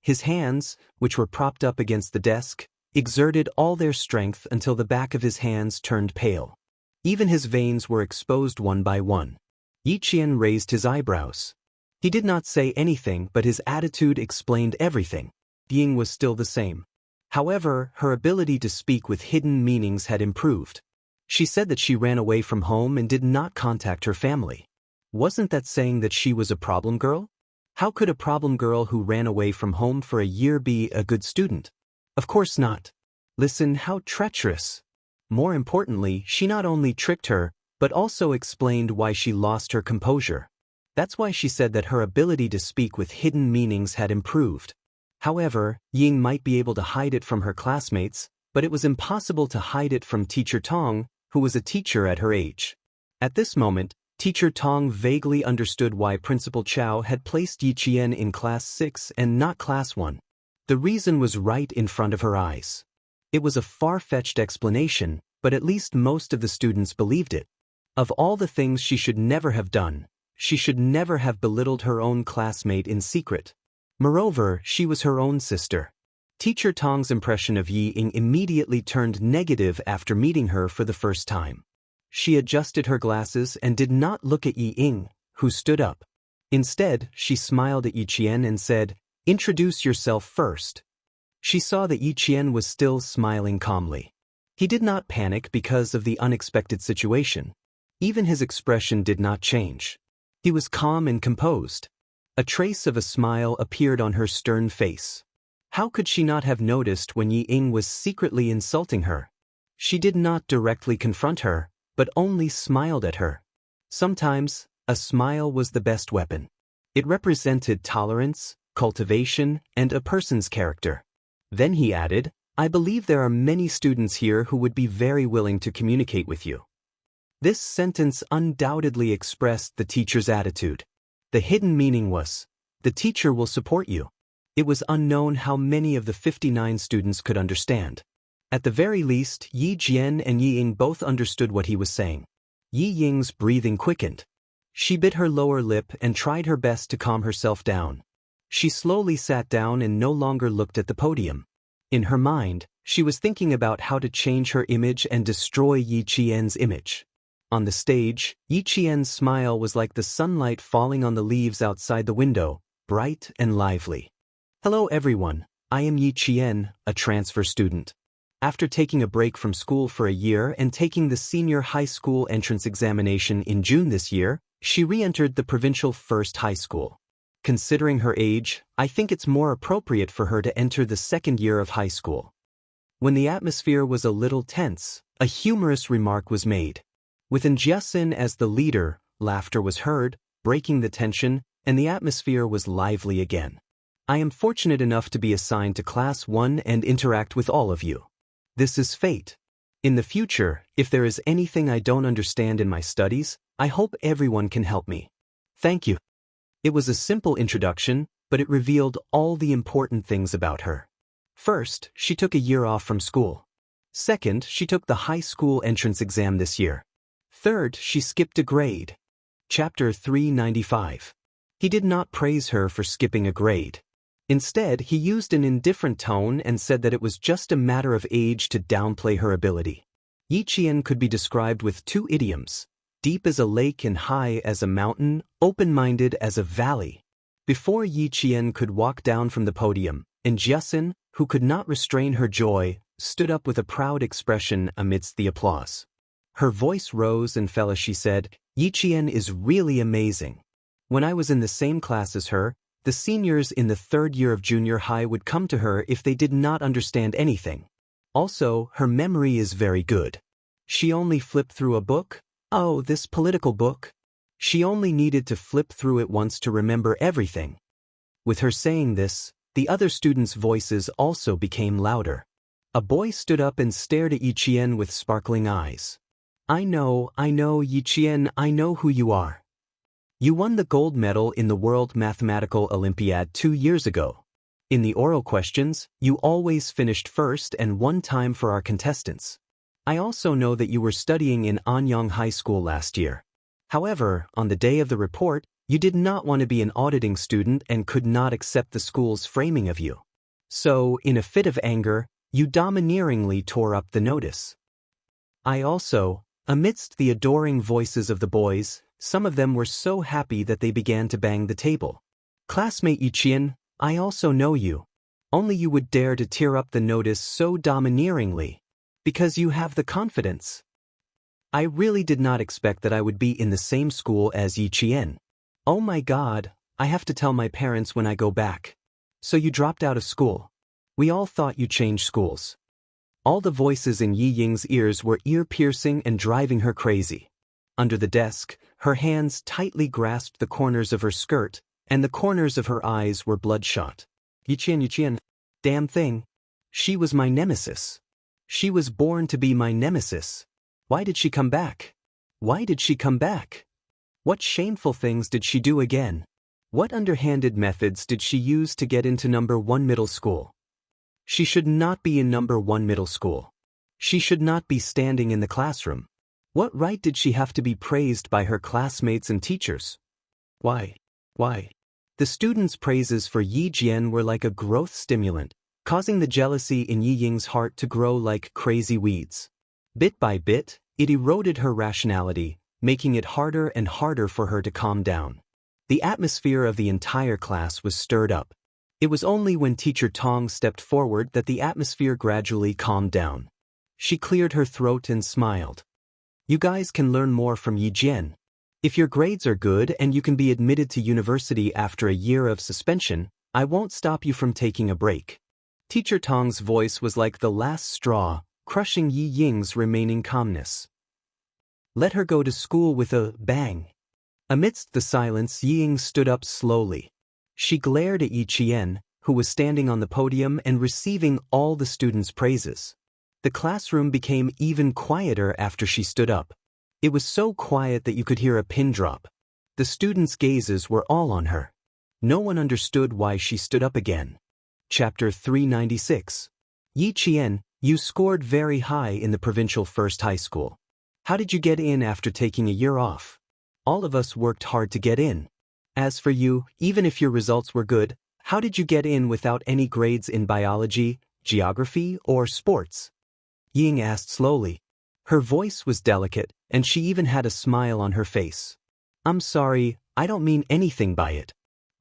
His hands, which were propped up against the desk, exerted all their strength until the back of his hands turned pale. Even his veins were exposed one by one. Yi Qian raised his eyebrows. He did not say anything, but his attitude explained everything. Ying was still the same. However, her ability to speak with hidden meanings had improved. She said that she ran away from home and did not contact her family. Wasn't that saying that she was a problem girl? How could a problem girl who ran away from home for a year be a good student? Of course not. Listen, how treacherous. More importantly, she not only tricked her, but also explained why she lost her composure. That's why she said that her ability to speak with hidden meanings had improved. However, Ying might be able to hide it from her classmates, but it was impossible to hide it from Teacher Tong, who was a teacher at her age. At this moment, Teacher Tong vaguely understood why Principal Chow had placed Yi Qian in Class 6 and not Class 1. The reason was right in front of her eyes. It was a far-fetched explanation, but at least most of the students believed it. Of all the things she should never have done, she should never have belittled her own classmate in secret. Moreover, she was her own sister. Teacher Tong's impression of Yi Ying immediately turned negative after meeting her for the first time. She adjusted her glasses and did not look at Yi Ying, who stood up. Instead, she smiled at Yi Qian and said, "Introduce yourself first." She saw that Yi Qian was still smiling calmly. He did not panic because of the unexpected situation. Even his expression did not change. He was calm and composed. A trace of a smile appeared on her stern face. How could she not have noticed when Yi Ying was secretly insulting her? She did not directly confront her, but only smiled at her. Sometimes, a smile was the best weapon. It represented tolerance, cultivation, and a person's character. Then he added, "I believe there are many students here who would be very willing to communicate with you." This sentence undoubtedly expressed the teacher's attitude. The hidden meaning was, the teacher will support you. It was unknown how many of the 59 students could understand. At the very least, Yi Jian and Yi Ying both understood what he was saying. Yi Ying's breathing quickened. She bit her lower lip and tried her best to calm herself down. She slowly sat down and no longer looked at the podium. In her mind, she was thinking about how to change her image and destroy Yi Qian's image. On the stage, Yi Qian's smile was like the sunlight falling on the leaves outside the window, bright and lively. "Hello everyone, I am Yi Qian, a transfer student. After taking a break from school for a year and taking the senior high school entrance examination in June this year, she re-entered the provincial first high school. Considering her age, I think it's more appropriate for her to enter the second year of high school." When the atmosphere was a little tense, a humorous remark was made. With Jiasin as the leader, laughter was heard, breaking the tension, and the atmosphere was lively again. "I am fortunate enough to be assigned to Class 1 and interact with all of you. This is fate. In the future, if there is anything I don't understand in my studies, I hope everyone can help me. Thank you." It was a simple introduction, but it revealed all the important things about her. First, she took a year off from school. Second, she took the high school entrance exam this year. Third, she skipped a grade. Chapter 395. He did not praise her for skipping a grade. Instead, he used an indifferent tone and said that it was just a matter of age to downplay her ability. Yi Qian could be described with two idioms: deep as a lake and high as a mountain, open-minded as a valley. Before Yi Qian could walk down from the podium, and Jiasin, who could not restrain her joy, stood up with a proud expression amidst the applause. Her voice rose and fell as she said, "Yi Qian is really amazing. When I was in the same class as her, the seniors in the third year of junior high would come to her if they did not understand anything. Also, her memory is very good. She only flipped through a book. Oh, this political book. She only needed to flip through it once to remember everything." With her saying this, the other students' voices also became louder. A boy stood up and stared at Yi Qian with sparkling eyes. I know, Yi Qian, I know who you are. You won the gold medal in the World Mathematical Olympiad 2 years ago. In the oral questions, you always finished first and won time for our contestants. I also know that you were studying in Anyang High School last year. However, on the day of the report, You did not want to be an auditing student and could not accept the school's framing of you. So, in a fit of anger, you domineeringly tore up the notice. I also, amidst the adoring voices of the boys, some of them were so happy that they began to bang the table. Classmate Yiqian, I also know you. Only you would dare to tear up the notice so domineeringly. Because you have the confidence. I really did not expect that I would be in the same school as Yiqian. Oh my God, I have to tell my parents when I go back. So you dropped out of school. We all thought you changed schools. All the voices in Yi Ying's ears were ear-piercing and driving her crazy. Under the desk, her hands tightly grasped the corners of her skirt, and the corners of her eyes were bloodshot. Yiqian, damn thing. She was my nemesis. She was born to be my nemesis. Why did she come back? Why did she come back? What shameful things did she do again? What underhanded methods did she use to get into number 1 middle school? She should not be in number 1 middle school. She should not be standing in the classroom. What right did she have to be praised by her classmates and teachers? Why? The students' praises for Yi Jian were like a growth stimulant, causing the jealousy in Yi Ying's heart to grow like crazy weeds. Bit by bit, it eroded her rationality, making it harder and harder for her to calm down. The atmosphere of the entire class was stirred up. It was only when Teacher Tong stepped forward that the atmosphere gradually calmed down. She cleared her throat and smiled. You guys can learn more from Yi Jian. If your grades are good and you can be admitted to university after a year of suspension, I won't stop you from taking a break. Teacher Tong's voice was like the last straw, crushing Yi Ying's remaining calmness. Let her go to school with a bang. Amidst the silence, Yi Ying stood up slowly. She glared at Yi Qian, who was standing on the podium and receiving all the students' praises. The classroom became even quieter after she stood up. It was so quiet that you could hear a pin drop. The students' gazes were all on her. No one understood why she stood up again. Chapter 396. Yi Qian, you scored very high in the provincial first high school. How did you get in after taking a year off? All of us worked hard to get in. As for you, even if your results were good, how did you get in without any grades in biology, geography, or sports? Ying asked slowly. Her voice was delicate, and she even had a smile on her face. I'm sorry, I don't mean anything by it.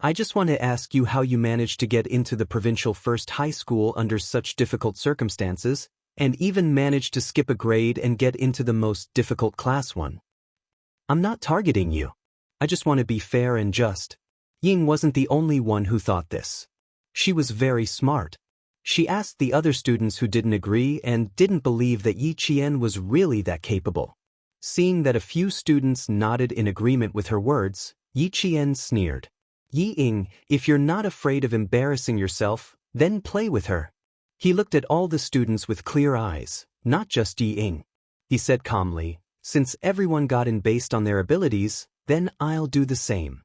I just want to ask you how you managed to get into the provincial first high school under such difficult circumstances, and even managed to skip a grade and get into the most difficult class one. I'm not targeting you. I just want to be fair and just. Ying wasn't the only one who thought this. She was very smart. She asked the other students who didn't agree and didn't believe that Yi Qian was really that capable. Seeing that a few students nodded in agreement with her words, Yi Qian sneered. Yi Ying, if you're not afraid of embarrassing yourself, then play with her. He looked at all the students with clear eyes, not just Yi Ying. He said calmly, since everyone got in based on their abilities, then I'll do the same.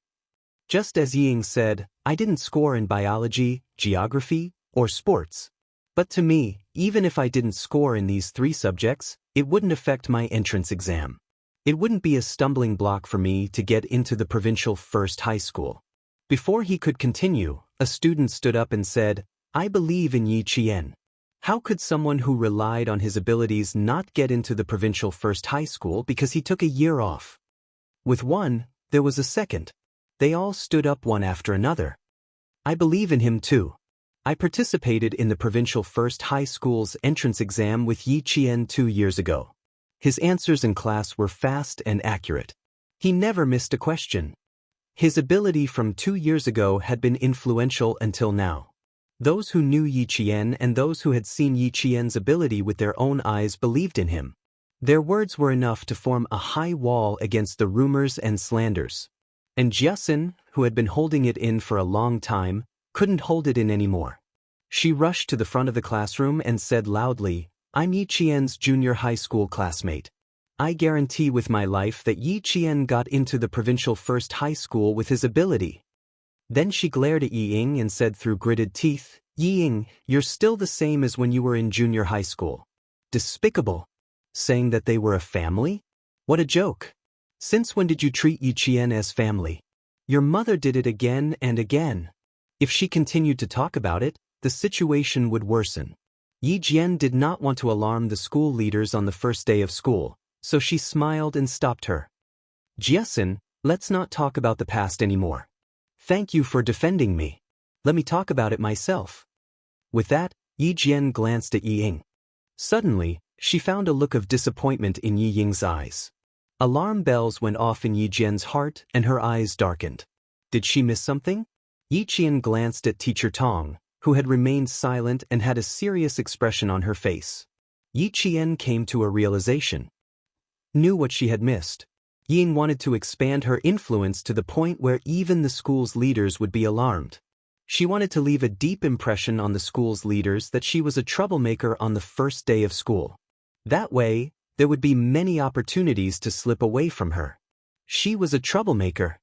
Just as Yi Ying said, I didn't score in biology, geography, or sports. But to me, even if I didn't score in these 3 subjects, it wouldn't affect my entrance exam. It wouldn't be a stumbling block for me to get into the provincial first high school. Before he could continue, a student stood up and said, I believe in Yi Qian. How could someone who relied on his abilities not get into the provincial first high school because he took a year off? With one, there was a second. They all stood up one after another. I believe in him too. I participated in the provincial first high school's entrance exam with Yi Qian 2 years ago. His answers in class were fast and accurate. He never missed a question. His ability from 2 years ago had been influential until now. Those who knew Yi Qian and those who had seen Yi Qian's ability with their own eyes believed in him. Their words were enough to form a high wall against the rumors and slanders. And Jiasin, who had been holding it in for a long time, couldn't hold it in anymore. She rushed to the front of the classroom and said loudly, I'm Yi Qian's junior high school classmate. I guarantee with my life that Yi Qian got into the provincial first high school with his ability. Then she glared at Yi Ying and said through gritted teeth, Yi Ying, you're still the same as when you were in junior high school. Despicable. Saying that they were a family? What a joke. Since when did you treat Yi Qian as family? Your mother did it again and again. If she continued to talk about it, the situation would worsen. Yi Jian did not want to alarm the school leaders on the first day of school, so she smiled and stopped her. Jiasin, let's not talk about the past anymore. Thank you for defending me. Let me talk about it myself. With that, Yi Jian glanced at Yi Ying. Suddenly, she found a look of disappointment in Yi Ying's eyes. Alarm bells went off in Yi Jian's heart and her eyes darkened. Did she miss something? Yi Qian glanced at Teacher Tong, who had remained silent and had a serious expression on her face. Yi Qian came to a realization. Knew what she had missed. Ying wanted to expand her influence to the point where even the school's leaders would be alarmed. She wanted to leave a deep impression on the school's leaders that she was a troublemaker on the first day of school. That way, there would be many opportunities to slip away from her. She was a troublemaker.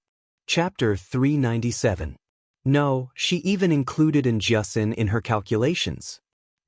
Chapter 397. No, she even included Jiasin in her calculations.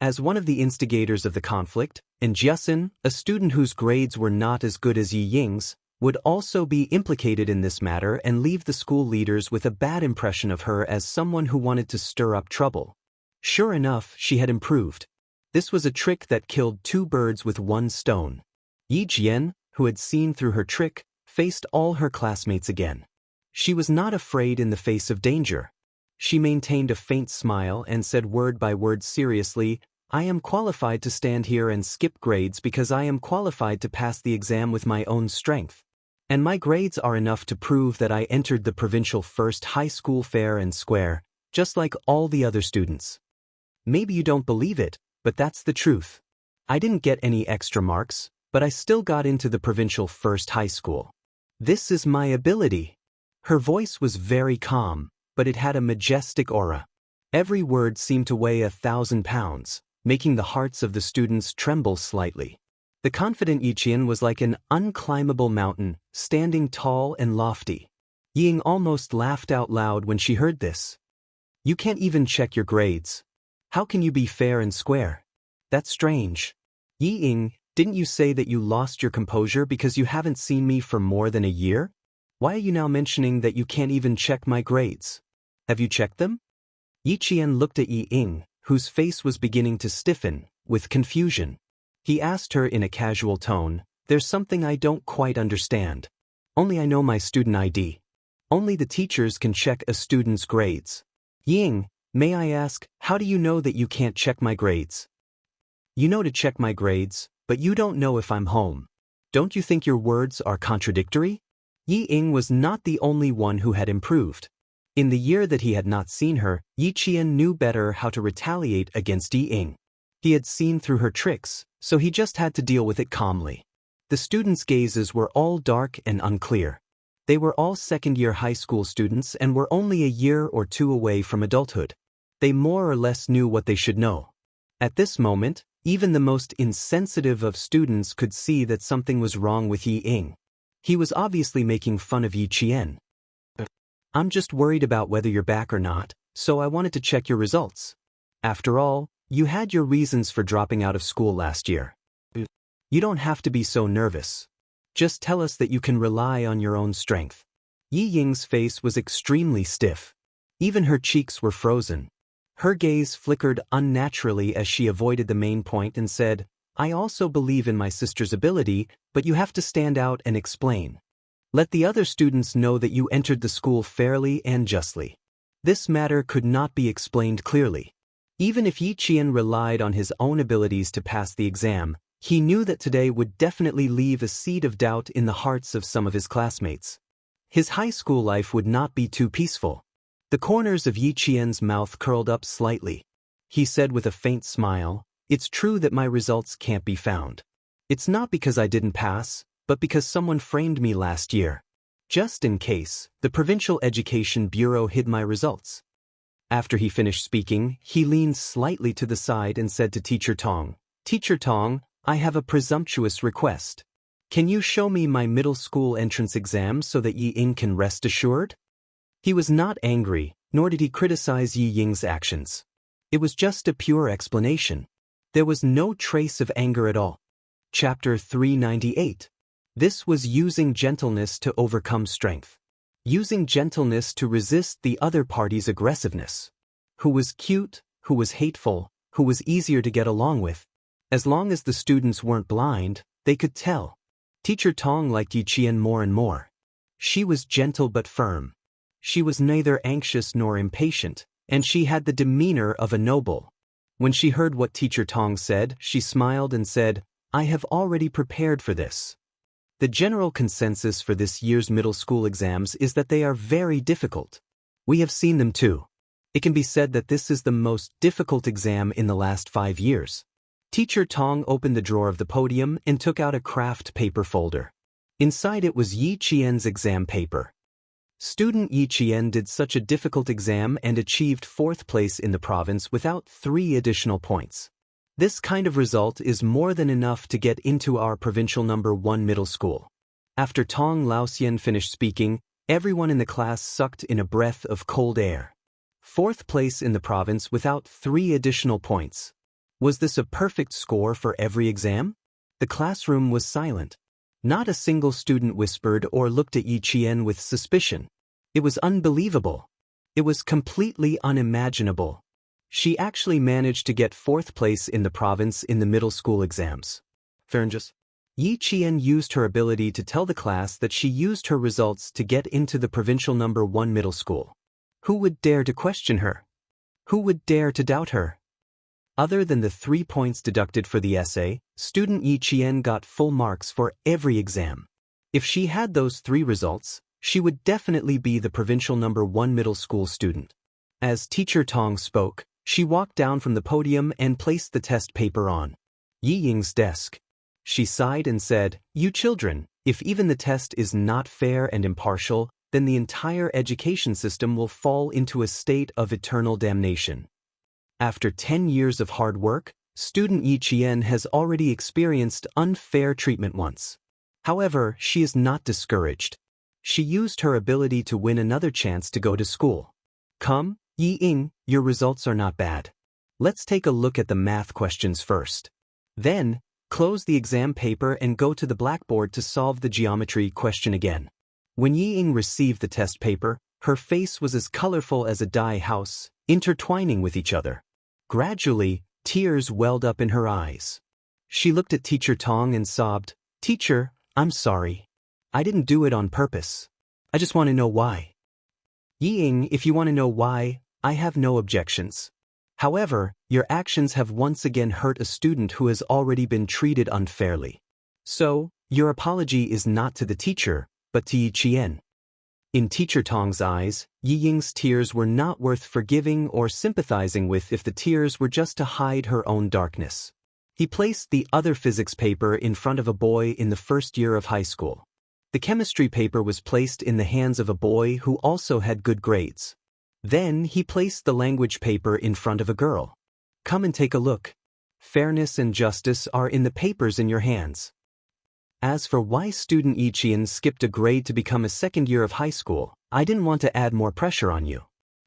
As one of the instigators of the conflict, Jiasin, a student whose grades were not as good as Yi Ying's, would also be implicated in this matter and leave the school leaders with a bad impression of her as someone who wanted to stir up trouble. Sure enough, she had improved. This was a trick that killed two birds with one stone. Yi Jian, who had seen through her trick, faced all her classmates again. She was not afraid in the face of danger. She maintained a faint smile and said word by word seriously, I am qualified to stand here and skip grades because I am qualified to pass the exam with my own strength. And my grades are enough to prove that I entered the provincial first high school fair and square, just like all the other students. Maybe you don't believe it, but that's the truth. I didn't get any extra marks, but I still got into the provincial first high school. This is my ability. Her voice was very calm, but it had a majestic aura. Every word seemed to weigh 1,000 pounds, making the hearts of the students tremble slightly. The confident Yi Qian was like an unclimbable mountain, standing tall and lofty. Ying almost laughed out loud when she heard this. You can't even check your grades. How can you be fair and square? That's strange. Yi Ying, didn't you say that you lost your composure because you haven't seen me for more than a year? Why are you now mentioning that you can't even check my grades? Have you checked them? Yi Qian looked at Yi Ying, whose face was beginning to stiffen, with confusion. He asked her in a casual tone, there's something I don't quite understand. Only I know my student ID. Only the teachers can check a student's grades. Ying, may I ask, how do you know that you can't check my grades? You know to check my grades, but you don't know if I'm home. Don't you think your words are contradictory? Yi Ying was not the only one who had improved. In the year that he had not seen her, Yi Qian knew better how to retaliate against Yi Ying. He had seen through her tricks, so he just had to deal with it calmly. The students' gazes were all dark and unclear. They were all second-year high school students and were only a year or two away from adulthood. They more or less knew what they should know. At this moment, even the most insensitive of students could see that something was wrong with Yi Ying. He was obviously making fun of Yi Qian. I'm just worried about whether you're back or not, so I wanted to check your results. After all, you had your reasons for dropping out of school last year. You don't have to be so nervous. Just tell us that you can rely on your own strength. Yi Ying's face was extremely stiff. Even her cheeks were frozen. Her gaze flickered unnaturally as she avoided the main point and said, I also believe in my sister's ability, but you have to stand out and explain. Let the other students know that you entered the school fairly and justly. This matter could not be explained clearly. Even if Yi Qian relied on his own abilities to pass the exam, he knew that today would definitely leave a seed of doubt in the hearts of some of his classmates. His high school life would not be too peaceful. The corners of Yi Qian's mouth curled up slightly. He said with a faint smile, It's true that my results can't be found. It's not because I didn't pass, but because someone framed me last year. Just in case, the Provincial Education Bureau hid my results. After he finished speaking, he leaned slightly to the side and said to Teacher Tong, Teacher Tong, I have a presumptuous request. Can you show me my middle school entrance exam so that Yi Ying can rest assured? He was not angry, nor did he criticize Yi Ying's actions. It was just a pure explanation. There was no trace of anger at all. Chapter 398. This was using gentleness to overcome strength. using gentleness to resist the other party's aggressiveness. Who was cute, who was hateful, who was easier to get along with. As long as the students weren't blind, they could tell. Teacher Tong liked Yi Qian more and more. She was gentle but firm. She was neither anxious nor impatient, and she had the demeanor of a noble. When she heard what Teacher Tong said, she smiled and said, "I have already prepared for this." The general consensus for this year's middle school exams is that they are very difficult. We have seen them too. It can be said that this is the most difficult exam in the last 5 years. Teacher Tong opened the drawer of the podium and took out a craft paper folder. Inside it was Yi Qian's exam paper. Student Yi Qian did such a difficult exam and achieved 4th place in the province without 3 additional points. This kind of result is more than enough to get into our provincial number 1 middle school. After Tong Laoxian finished speaking, everyone in the class sucked in a breath of cold air. 4th place in the province without 3 additional points. Was this a perfect score for every exam? The classroom was silent. Not a single student whispered or looked at Yi Qian with suspicion. It was unbelievable. It was completely unimaginable. She actually managed to get 4th place in the province in the middle school exams. Yi Qian used her ability to tell the class that she used her results to get into the provincial number 1 middle school. Who would dare to question her? Who would dare to doubt her? Other than the 3 points deducted for the essay, student Yi Qian got full marks for every exam. If she had those 3 results, she would definitely be the provincial number 1 middle school student. As Teacher Tong spoke, she walked down from the podium and placed the test paper on Yi Ying's desk. She sighed and said, "You children, if even the test is not fair and impartial, then the entire education system will fall into a state of eternal damnation." After 10 years of hard work, student Yi Qian has already experienced unfair treatment once. However, she is not discouraged. She used her ability to win another chance to go to school. "Come, Yi Ying, your results are not bad. Let's take a look at the math questions first. Then, close the exam paper and go to the blackboard to solve the geometry question again." When Yi Ying received the test paper, her face was as colorful as a dye house, intertwining with each other. Gradually, tears welled up in her eyes. She looked at Teacher Tong and sobbed, "Teacher, I'm sorry. I didn't do it on purpose. I just want to know why." "Yi Ying, if you want to know why, I have no objections. However, your actions have once again hurt a student who has already been treated unfairly. So, your apology is not to the teacher, but to Yi Qian." In Teacher Tong's eyes, Yi Ying's tears were not worth forgiving or sympathizing with if the tears were just to hide her own darkness. He placed the other physics paper in front of a boy in the first year of high school. The chemistry paper was placed in the hands of a boy who also had good grades. Then he placed the language paper in front of a girl. "Come and take a look. Fairness and justice are in the papers in your hands." As for why student Yi Qian skipped a grade to become a 2nd year of high school, I didn't want to add more pressure on you.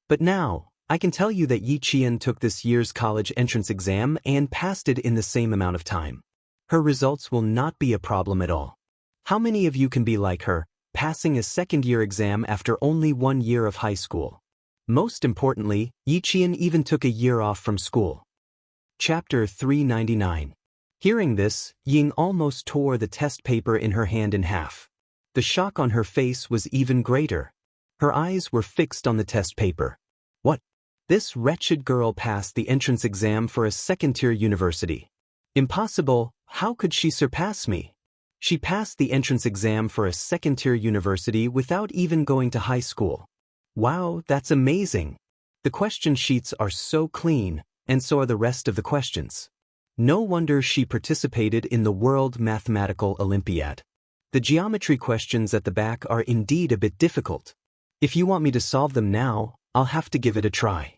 But now, I can tell you that Yi Qian took this year's college entrance exam and passed it in the same amount of time. Her results will not be a problem at all. How many of you can be like her, passing a 2nd year exam after only 1 year of high school? Most importantly, Yi Qian even took a year off from school. Chapter 399. Hearing this, Ying almost tore the test paper in her hand in half. The shock on her face was even greater. Her eyes were fixed on the test paper. What? This wretched girl passed the entrance exam for a 2nd-tier university. Impossible, how could she surpass me? She passed the entrance exam for a 2nd-tier university without even going to high school. Wow, that's amazing. The question sheets are so clean, and so are the rest of the questions. No wonder she participated in the World Mathematical Olympiad. The geometry questions at the back are indeed a bit difficult. If you want me to solve them now, I'll have to give it a try.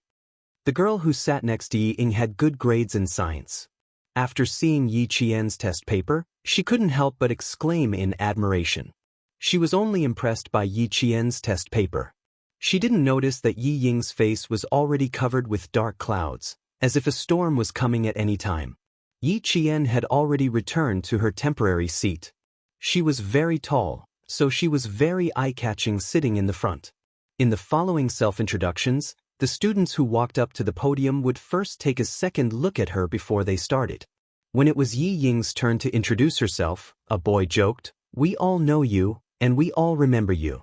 The girl who sat next to Yi Ying had good grades in science. After seeing Yi Qian's test paper, she couldn't help but exclaim in admiration. She was only impressed by Yi Qian's test paper. She didn't notice that Yi Ying's face was already covered with dark clouds, as if a storm was coming at any time. Yi Qian had already returned to her temporary seat. She was very tall, so she was very eye-catching sitting in the front. In the following self-introductions, the students who walked up to the podium would first take a second look at her before they started. When it was Yi Ying's turn to introduce herself, a boy joked, "We all know you, and we all remember you."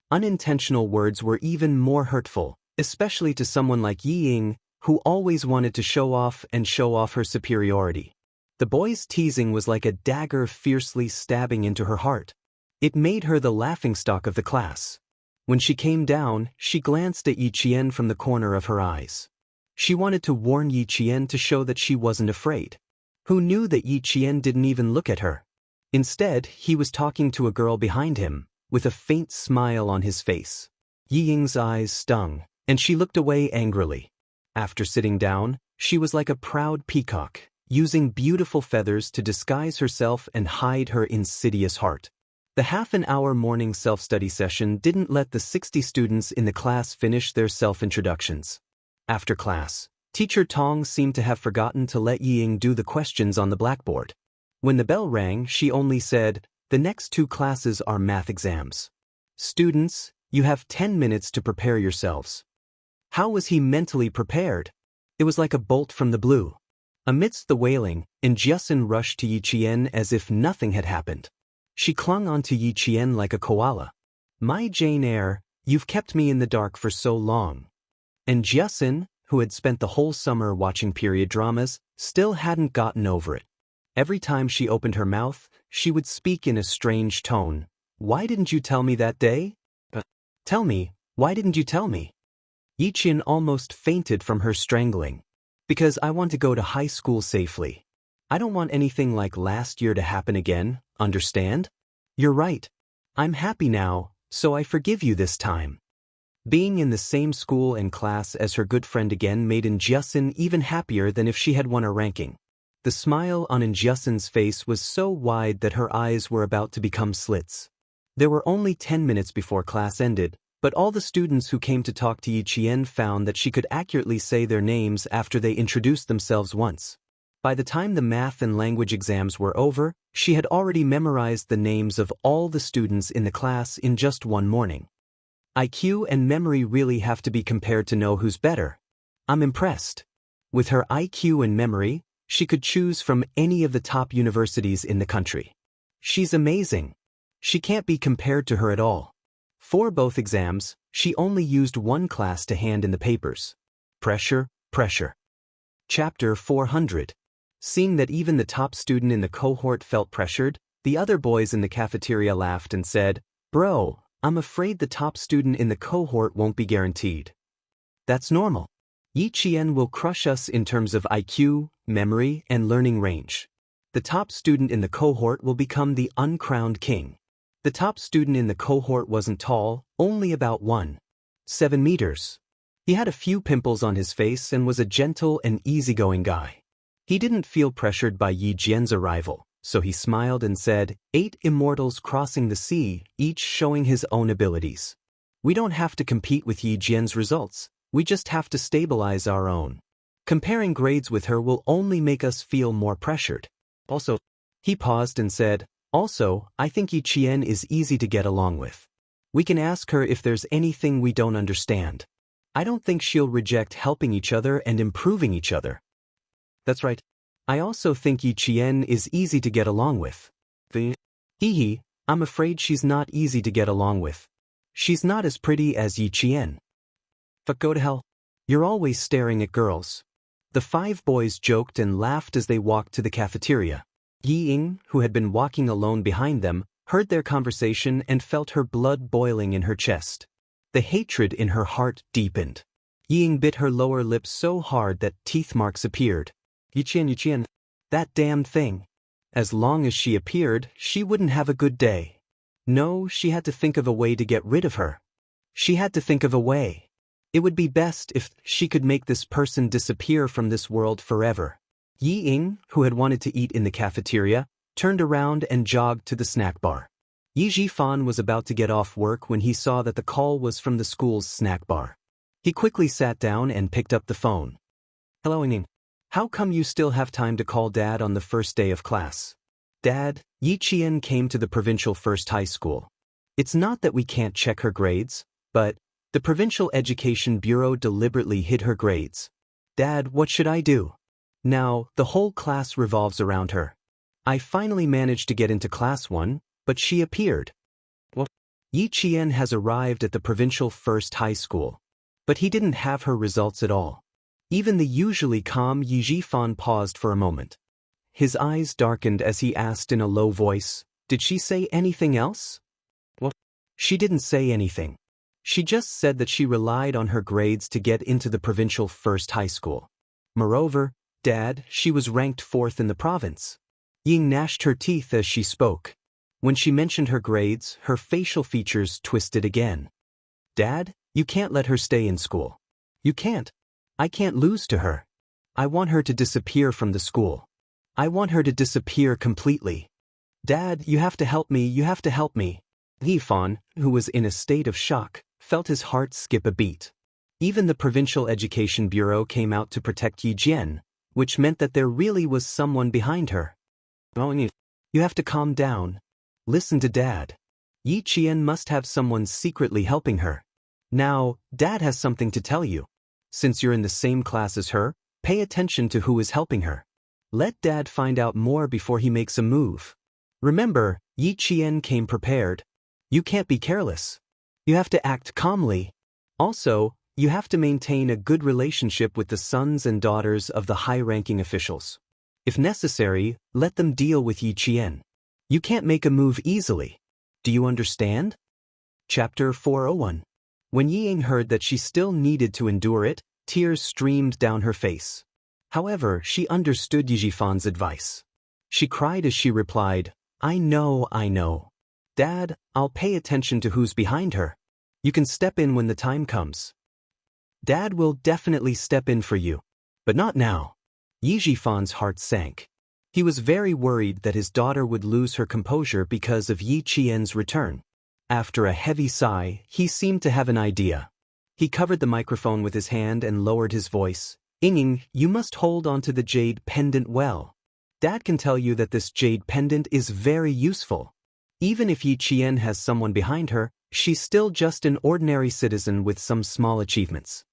Unintentional words were even more hurtful, especially to someone like Yi Ying, who always wanted to show off her superiority. The boy's teasing was like a dagger fiercely stabbing into her heart. It made her the laughingstock of the class. When she came down, she glanced at Yi Qian from the corner of her eyes. She wanted to warn Yi Qian to show that she wasn't afraid. Who knew that Yi Qian didn't even look at her? Instead, he was talking to a girl behind him, with a faint smile on his face. Yi Ying's eyes stung, and she looked away angrily. After sitting down, she was like a proud peacock, using beautiful feathers to disguise herself and hide her insidious heart. The half-an-hour morning self-study session didn't let the 60 students in the class finish their self-introductions. After class, Teacher Tong seemed to have forgotten to let Yi Ying do the questions on the blackboard. When the bell rang, she only said, "The next 2 classes are math exams. Students, you have 10 minutes to prepare yourselves." How was he mentally prepared? It was like a bolt from the blue. Amidst the wailing, Jiasin rushed to Yi Qian as if nothing had happened. She clung onto Yi Qian like a koala. "My Jane Eyre, you've kept me in the dark for so long." And Jiasin, who had spent the whole summer watching period dramas, still hadn't gotten over it. Every time she opened her mouth, she would speak in a strange tone. "Why didn't you tell me that day? Tell me, why didn't you tell me?" Yi Qian almost fainted from her strangling. "Because I want to go to high school safely. I don't want anything like last year to happen again, understand? You're right. I'm happy now, so I forgive you this time." Being in the same school and class as her good friend again made Jiasin even happier than if she had won a ranking. The smile on Jiasin's face was so wide that her eyes were about to become slits. There were only 10 minutes before class ended, but all the students who came to talk to Yi Qian found that she could accurately say their names after they introduced themselves once. By the time the math and language exams were over, she had already memorized the names of all the students in the class in just one morning. IQ and memory really have to be compared to know who's better. I'm impressed. With her IQ and memory, she could choose from any of the top universities in the country. She's amazing. She can't be compared to her at all. For both exams, she only used one class to hand in the papers. Pressure, pressure. Chapter 400. Seeing that even the top student in the cohort felt pressured, the other boys in the cafeteria laughed and said, "Bro, I'm afraid the top student in the cohort won't be guaranteed." That's normal. Yi Qian will crush us in terms of IQ, memory, and learning range. The top student in the cohort will become the uncrowned king. The top student in the cohort wasn't tall, only about 1.7 meters. He had a few pimples on his face and was a gentle and easygoing guy. He didn't feel pressured by Yi Jian's arrival, so he smiled and said, 8 immortals crossing the sea, each showing his own abilities. We don't have to compete with Yi Jian's results, we just have to stabilize our own. Comparing grades with her will only make us feel more pressured. Also, he paused and said, "Also, I think Yi Qian is easy to get along with. We can ask her if there's anything we don't understand. I don't think she'll reject helping each other and improving each other." That's right. I also think Yi Qian is easy to get along with. Hee, I'm afraid she's not easy to get along with. She's not as pretty as Yi Qian. But go to hell. You're always staring at girls. The 5 boys joked and laughed as they walked to the cafeteria. Yi Ying, who had been walking alone behind them, heard their conversation and felt her blood boiling in her chest. The hatred in her heart deepened. Yi Ying bit her lower lip so hard that teeth marks appeared. Yi Qian, that damned thing. As long as she appeared, she wouldn't have a good day. No, she had to think of a way to get rid of her. She had to think of a way. It would be best if she could make this person disappear from this world forever. Yi Ying, who had wanted to eat in the cafeteria, turned around and jogged to the snack bar. Yi Jifan was about to get off work when he saw that the call was from the school's snack bar. He quickly sat down and picked up the phone. "Hello, Ying. How come you still have time to call Dad on the first day of class?" "Dad, Yi Qian came to the provincial first high school. It's not that we can't check her grades, but the Provincial Education Bureau deliberately hid her grades. Dad, what should I do? Now, the whole class revolves around her. I finally managed to get into class 1, but she appeared. What? Yi Qian has arrived at the provincial first high school. But he didn't have her results at all. Even the usually calm Yi Zhifan paused for a moment. His eyes darkened as he asked in a low voice, "Did she say anything else?" What? She didn't say anything. She just said that she relied on her grades to get into the provincial first high school. Moreover, Dad, she was ranked 4th in the province. Ying gnashed her teeth as she spoke. When she mentioned her grades, her facial features twisted again. Dad, you can't let her stay in school. You can't. I can't lose to her. I want her to disappear from the school. I want her to disappear completely. Dad, you have to help me, you have to help me. Yifan, who was in a state of shock, felt his heart skip a beat. Even the Provincial Education Bureau came out to protect Yi Jian, which meant that there really was someone behind her. Oh, you have to calm down. Listen to Dad. Yi Qian must have someone secretly helping her. Now, Dad has something to tell you. Since you're in the same class as her, pay attention to who is helping her. Let Dad find out more before he makes a move. Remember, Yi Qian came prepared. You can't be careless. You have to act calmly. Also, you have to maintain a good relationship with the sons and daughters of the high-ranking officials. If necessary, let them deal with Yi Qian. You can't make a move easily. Do you understand? Chapter 401. When Yi Ying heard that she still needed to endure it, tears streamed down her face. However, she understood Yi Zhifan's advice. She cried as she replied, I know. Dad, I'll pay attention to who's behind her. You can step in when the time comes. Dad will definitely step in for you. But not now. Yi Zhifan's heart sank. He was very worried that his daughter would lose her composure because of Yi Qian's return. After a heavy sigh, he seemed to have an idea. He covered the microphone with his hand and lowered his voice. Ying, you must hold onto the jade pendant well. Dad can tell you that this jade pendant is very useful. Even if Yi Qian has someone behind her, she's still just an ordinary citizen with some small achievements.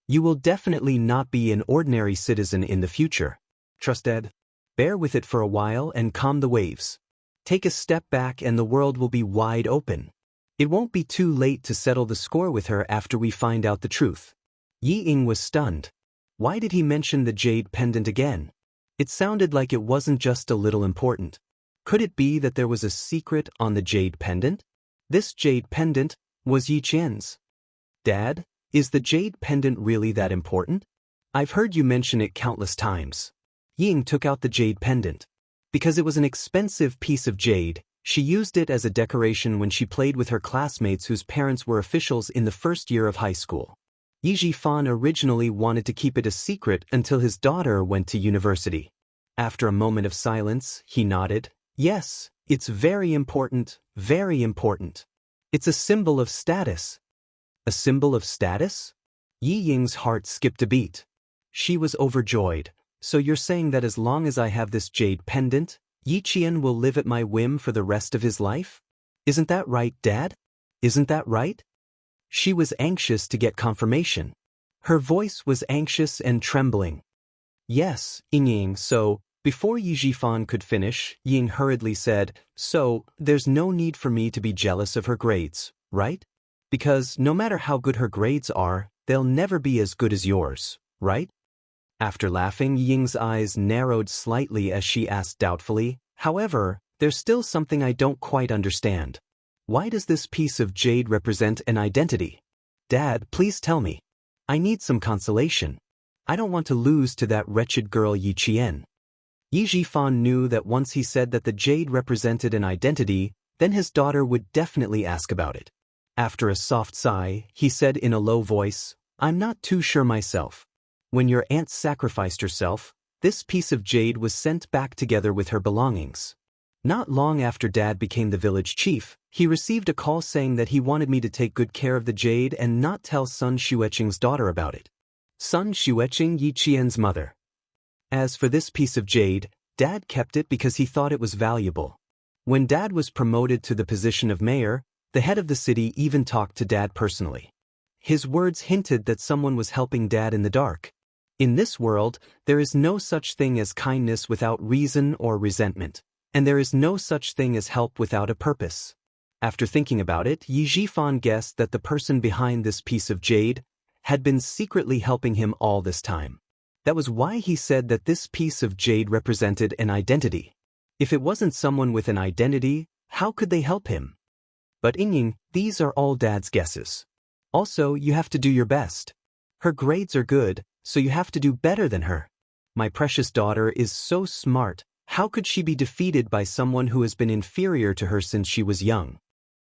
You will definitely not be an ordinary citizen in the future. Trust Dad. Bear with it for a while and calm the waves. Take a step back and the world will be wide open. It won't be too late to settle the score with her after we find out the truth. Yi Ying was stunned. Why did he mention the jade pendant again? It sounded like it wasn't just a little important. Could it be that there was a secret on the jade pendant? This jade pendant was Yi Qian's. Dad, is the jade pendant really that important? I've heard you mention it countless times. Ying took out the jade pendant. Because it was an expensive piece of jade, she used it as a decoration when she played with her classmates whose parents were officials in the first year of high school. Yi Zhifan originally wanted to keep it a secret until his daughter went to university. After a moment of silence, he nodded. Yes, it's very important, very important. It's a symbol of status. A symbol of status? Yi Ying's heart skipped a beat. She was overjoyed. So you're saying that as long as I have this jade pendant, Yi Qian will live at my whim for the rest of his life? Isn't that right, Dad? Isn't that right? She was anxious to get confirmation. Her voice was anxious and trembling. Yes, Ying, so, before Yi Zhifan could finish, Ying hurriedly said, so, there's no need for me to be jealous of her grades, right? Because no matter how good her grades are, they'll never be as good as yours, right? After laughing, Ying's eyes narrowed slightly as she asked doubtfully, however, there's still something I don't quite understand. Why does this piece of jade represent an identity? Dad, please tell me. I need some consolation. I don't want to lose to that wretched girl Yi Qian. Yi Zhifan knew that once he said that the jade represented an identity, then his daughter would definitely ask about it. After a soft sigh, he said in a low voice, I'm not too sure myself. When your aunt sacrificed herself, this piece of jade was sent back together with her belongings. Not long after Dad became the village chief, he received a call saying that he wanted me to take good care of the jade and not tell Sun Xueqing's daughter about it. Sun Xueqing, Yi Qian's mother. As for this piece of jade, Dad kept it because he thought it was valuable. When Dad was promoted to the position of mayor, The head of the city even talked to Dad personally. His words hinted that someone was helping Dad in the dark. In this world, there is no such thing as kindness without reason or resentment, and there is no such thing as help without a purpose. After thinking about it, Yi Zhifan guessed that the person behind this piece of jade had been secretly helping him all this time. That was why he said that this piece of jade represented an identity. If it wasn't someone with an identity, how could they help him? But Yingying, these are all Dad's guesses. Also, you have to do your best. Her grades are good, so you have to do better than her. My precious daughter is so smart. How could she be defeated by someone who has been inferior to her since she was young?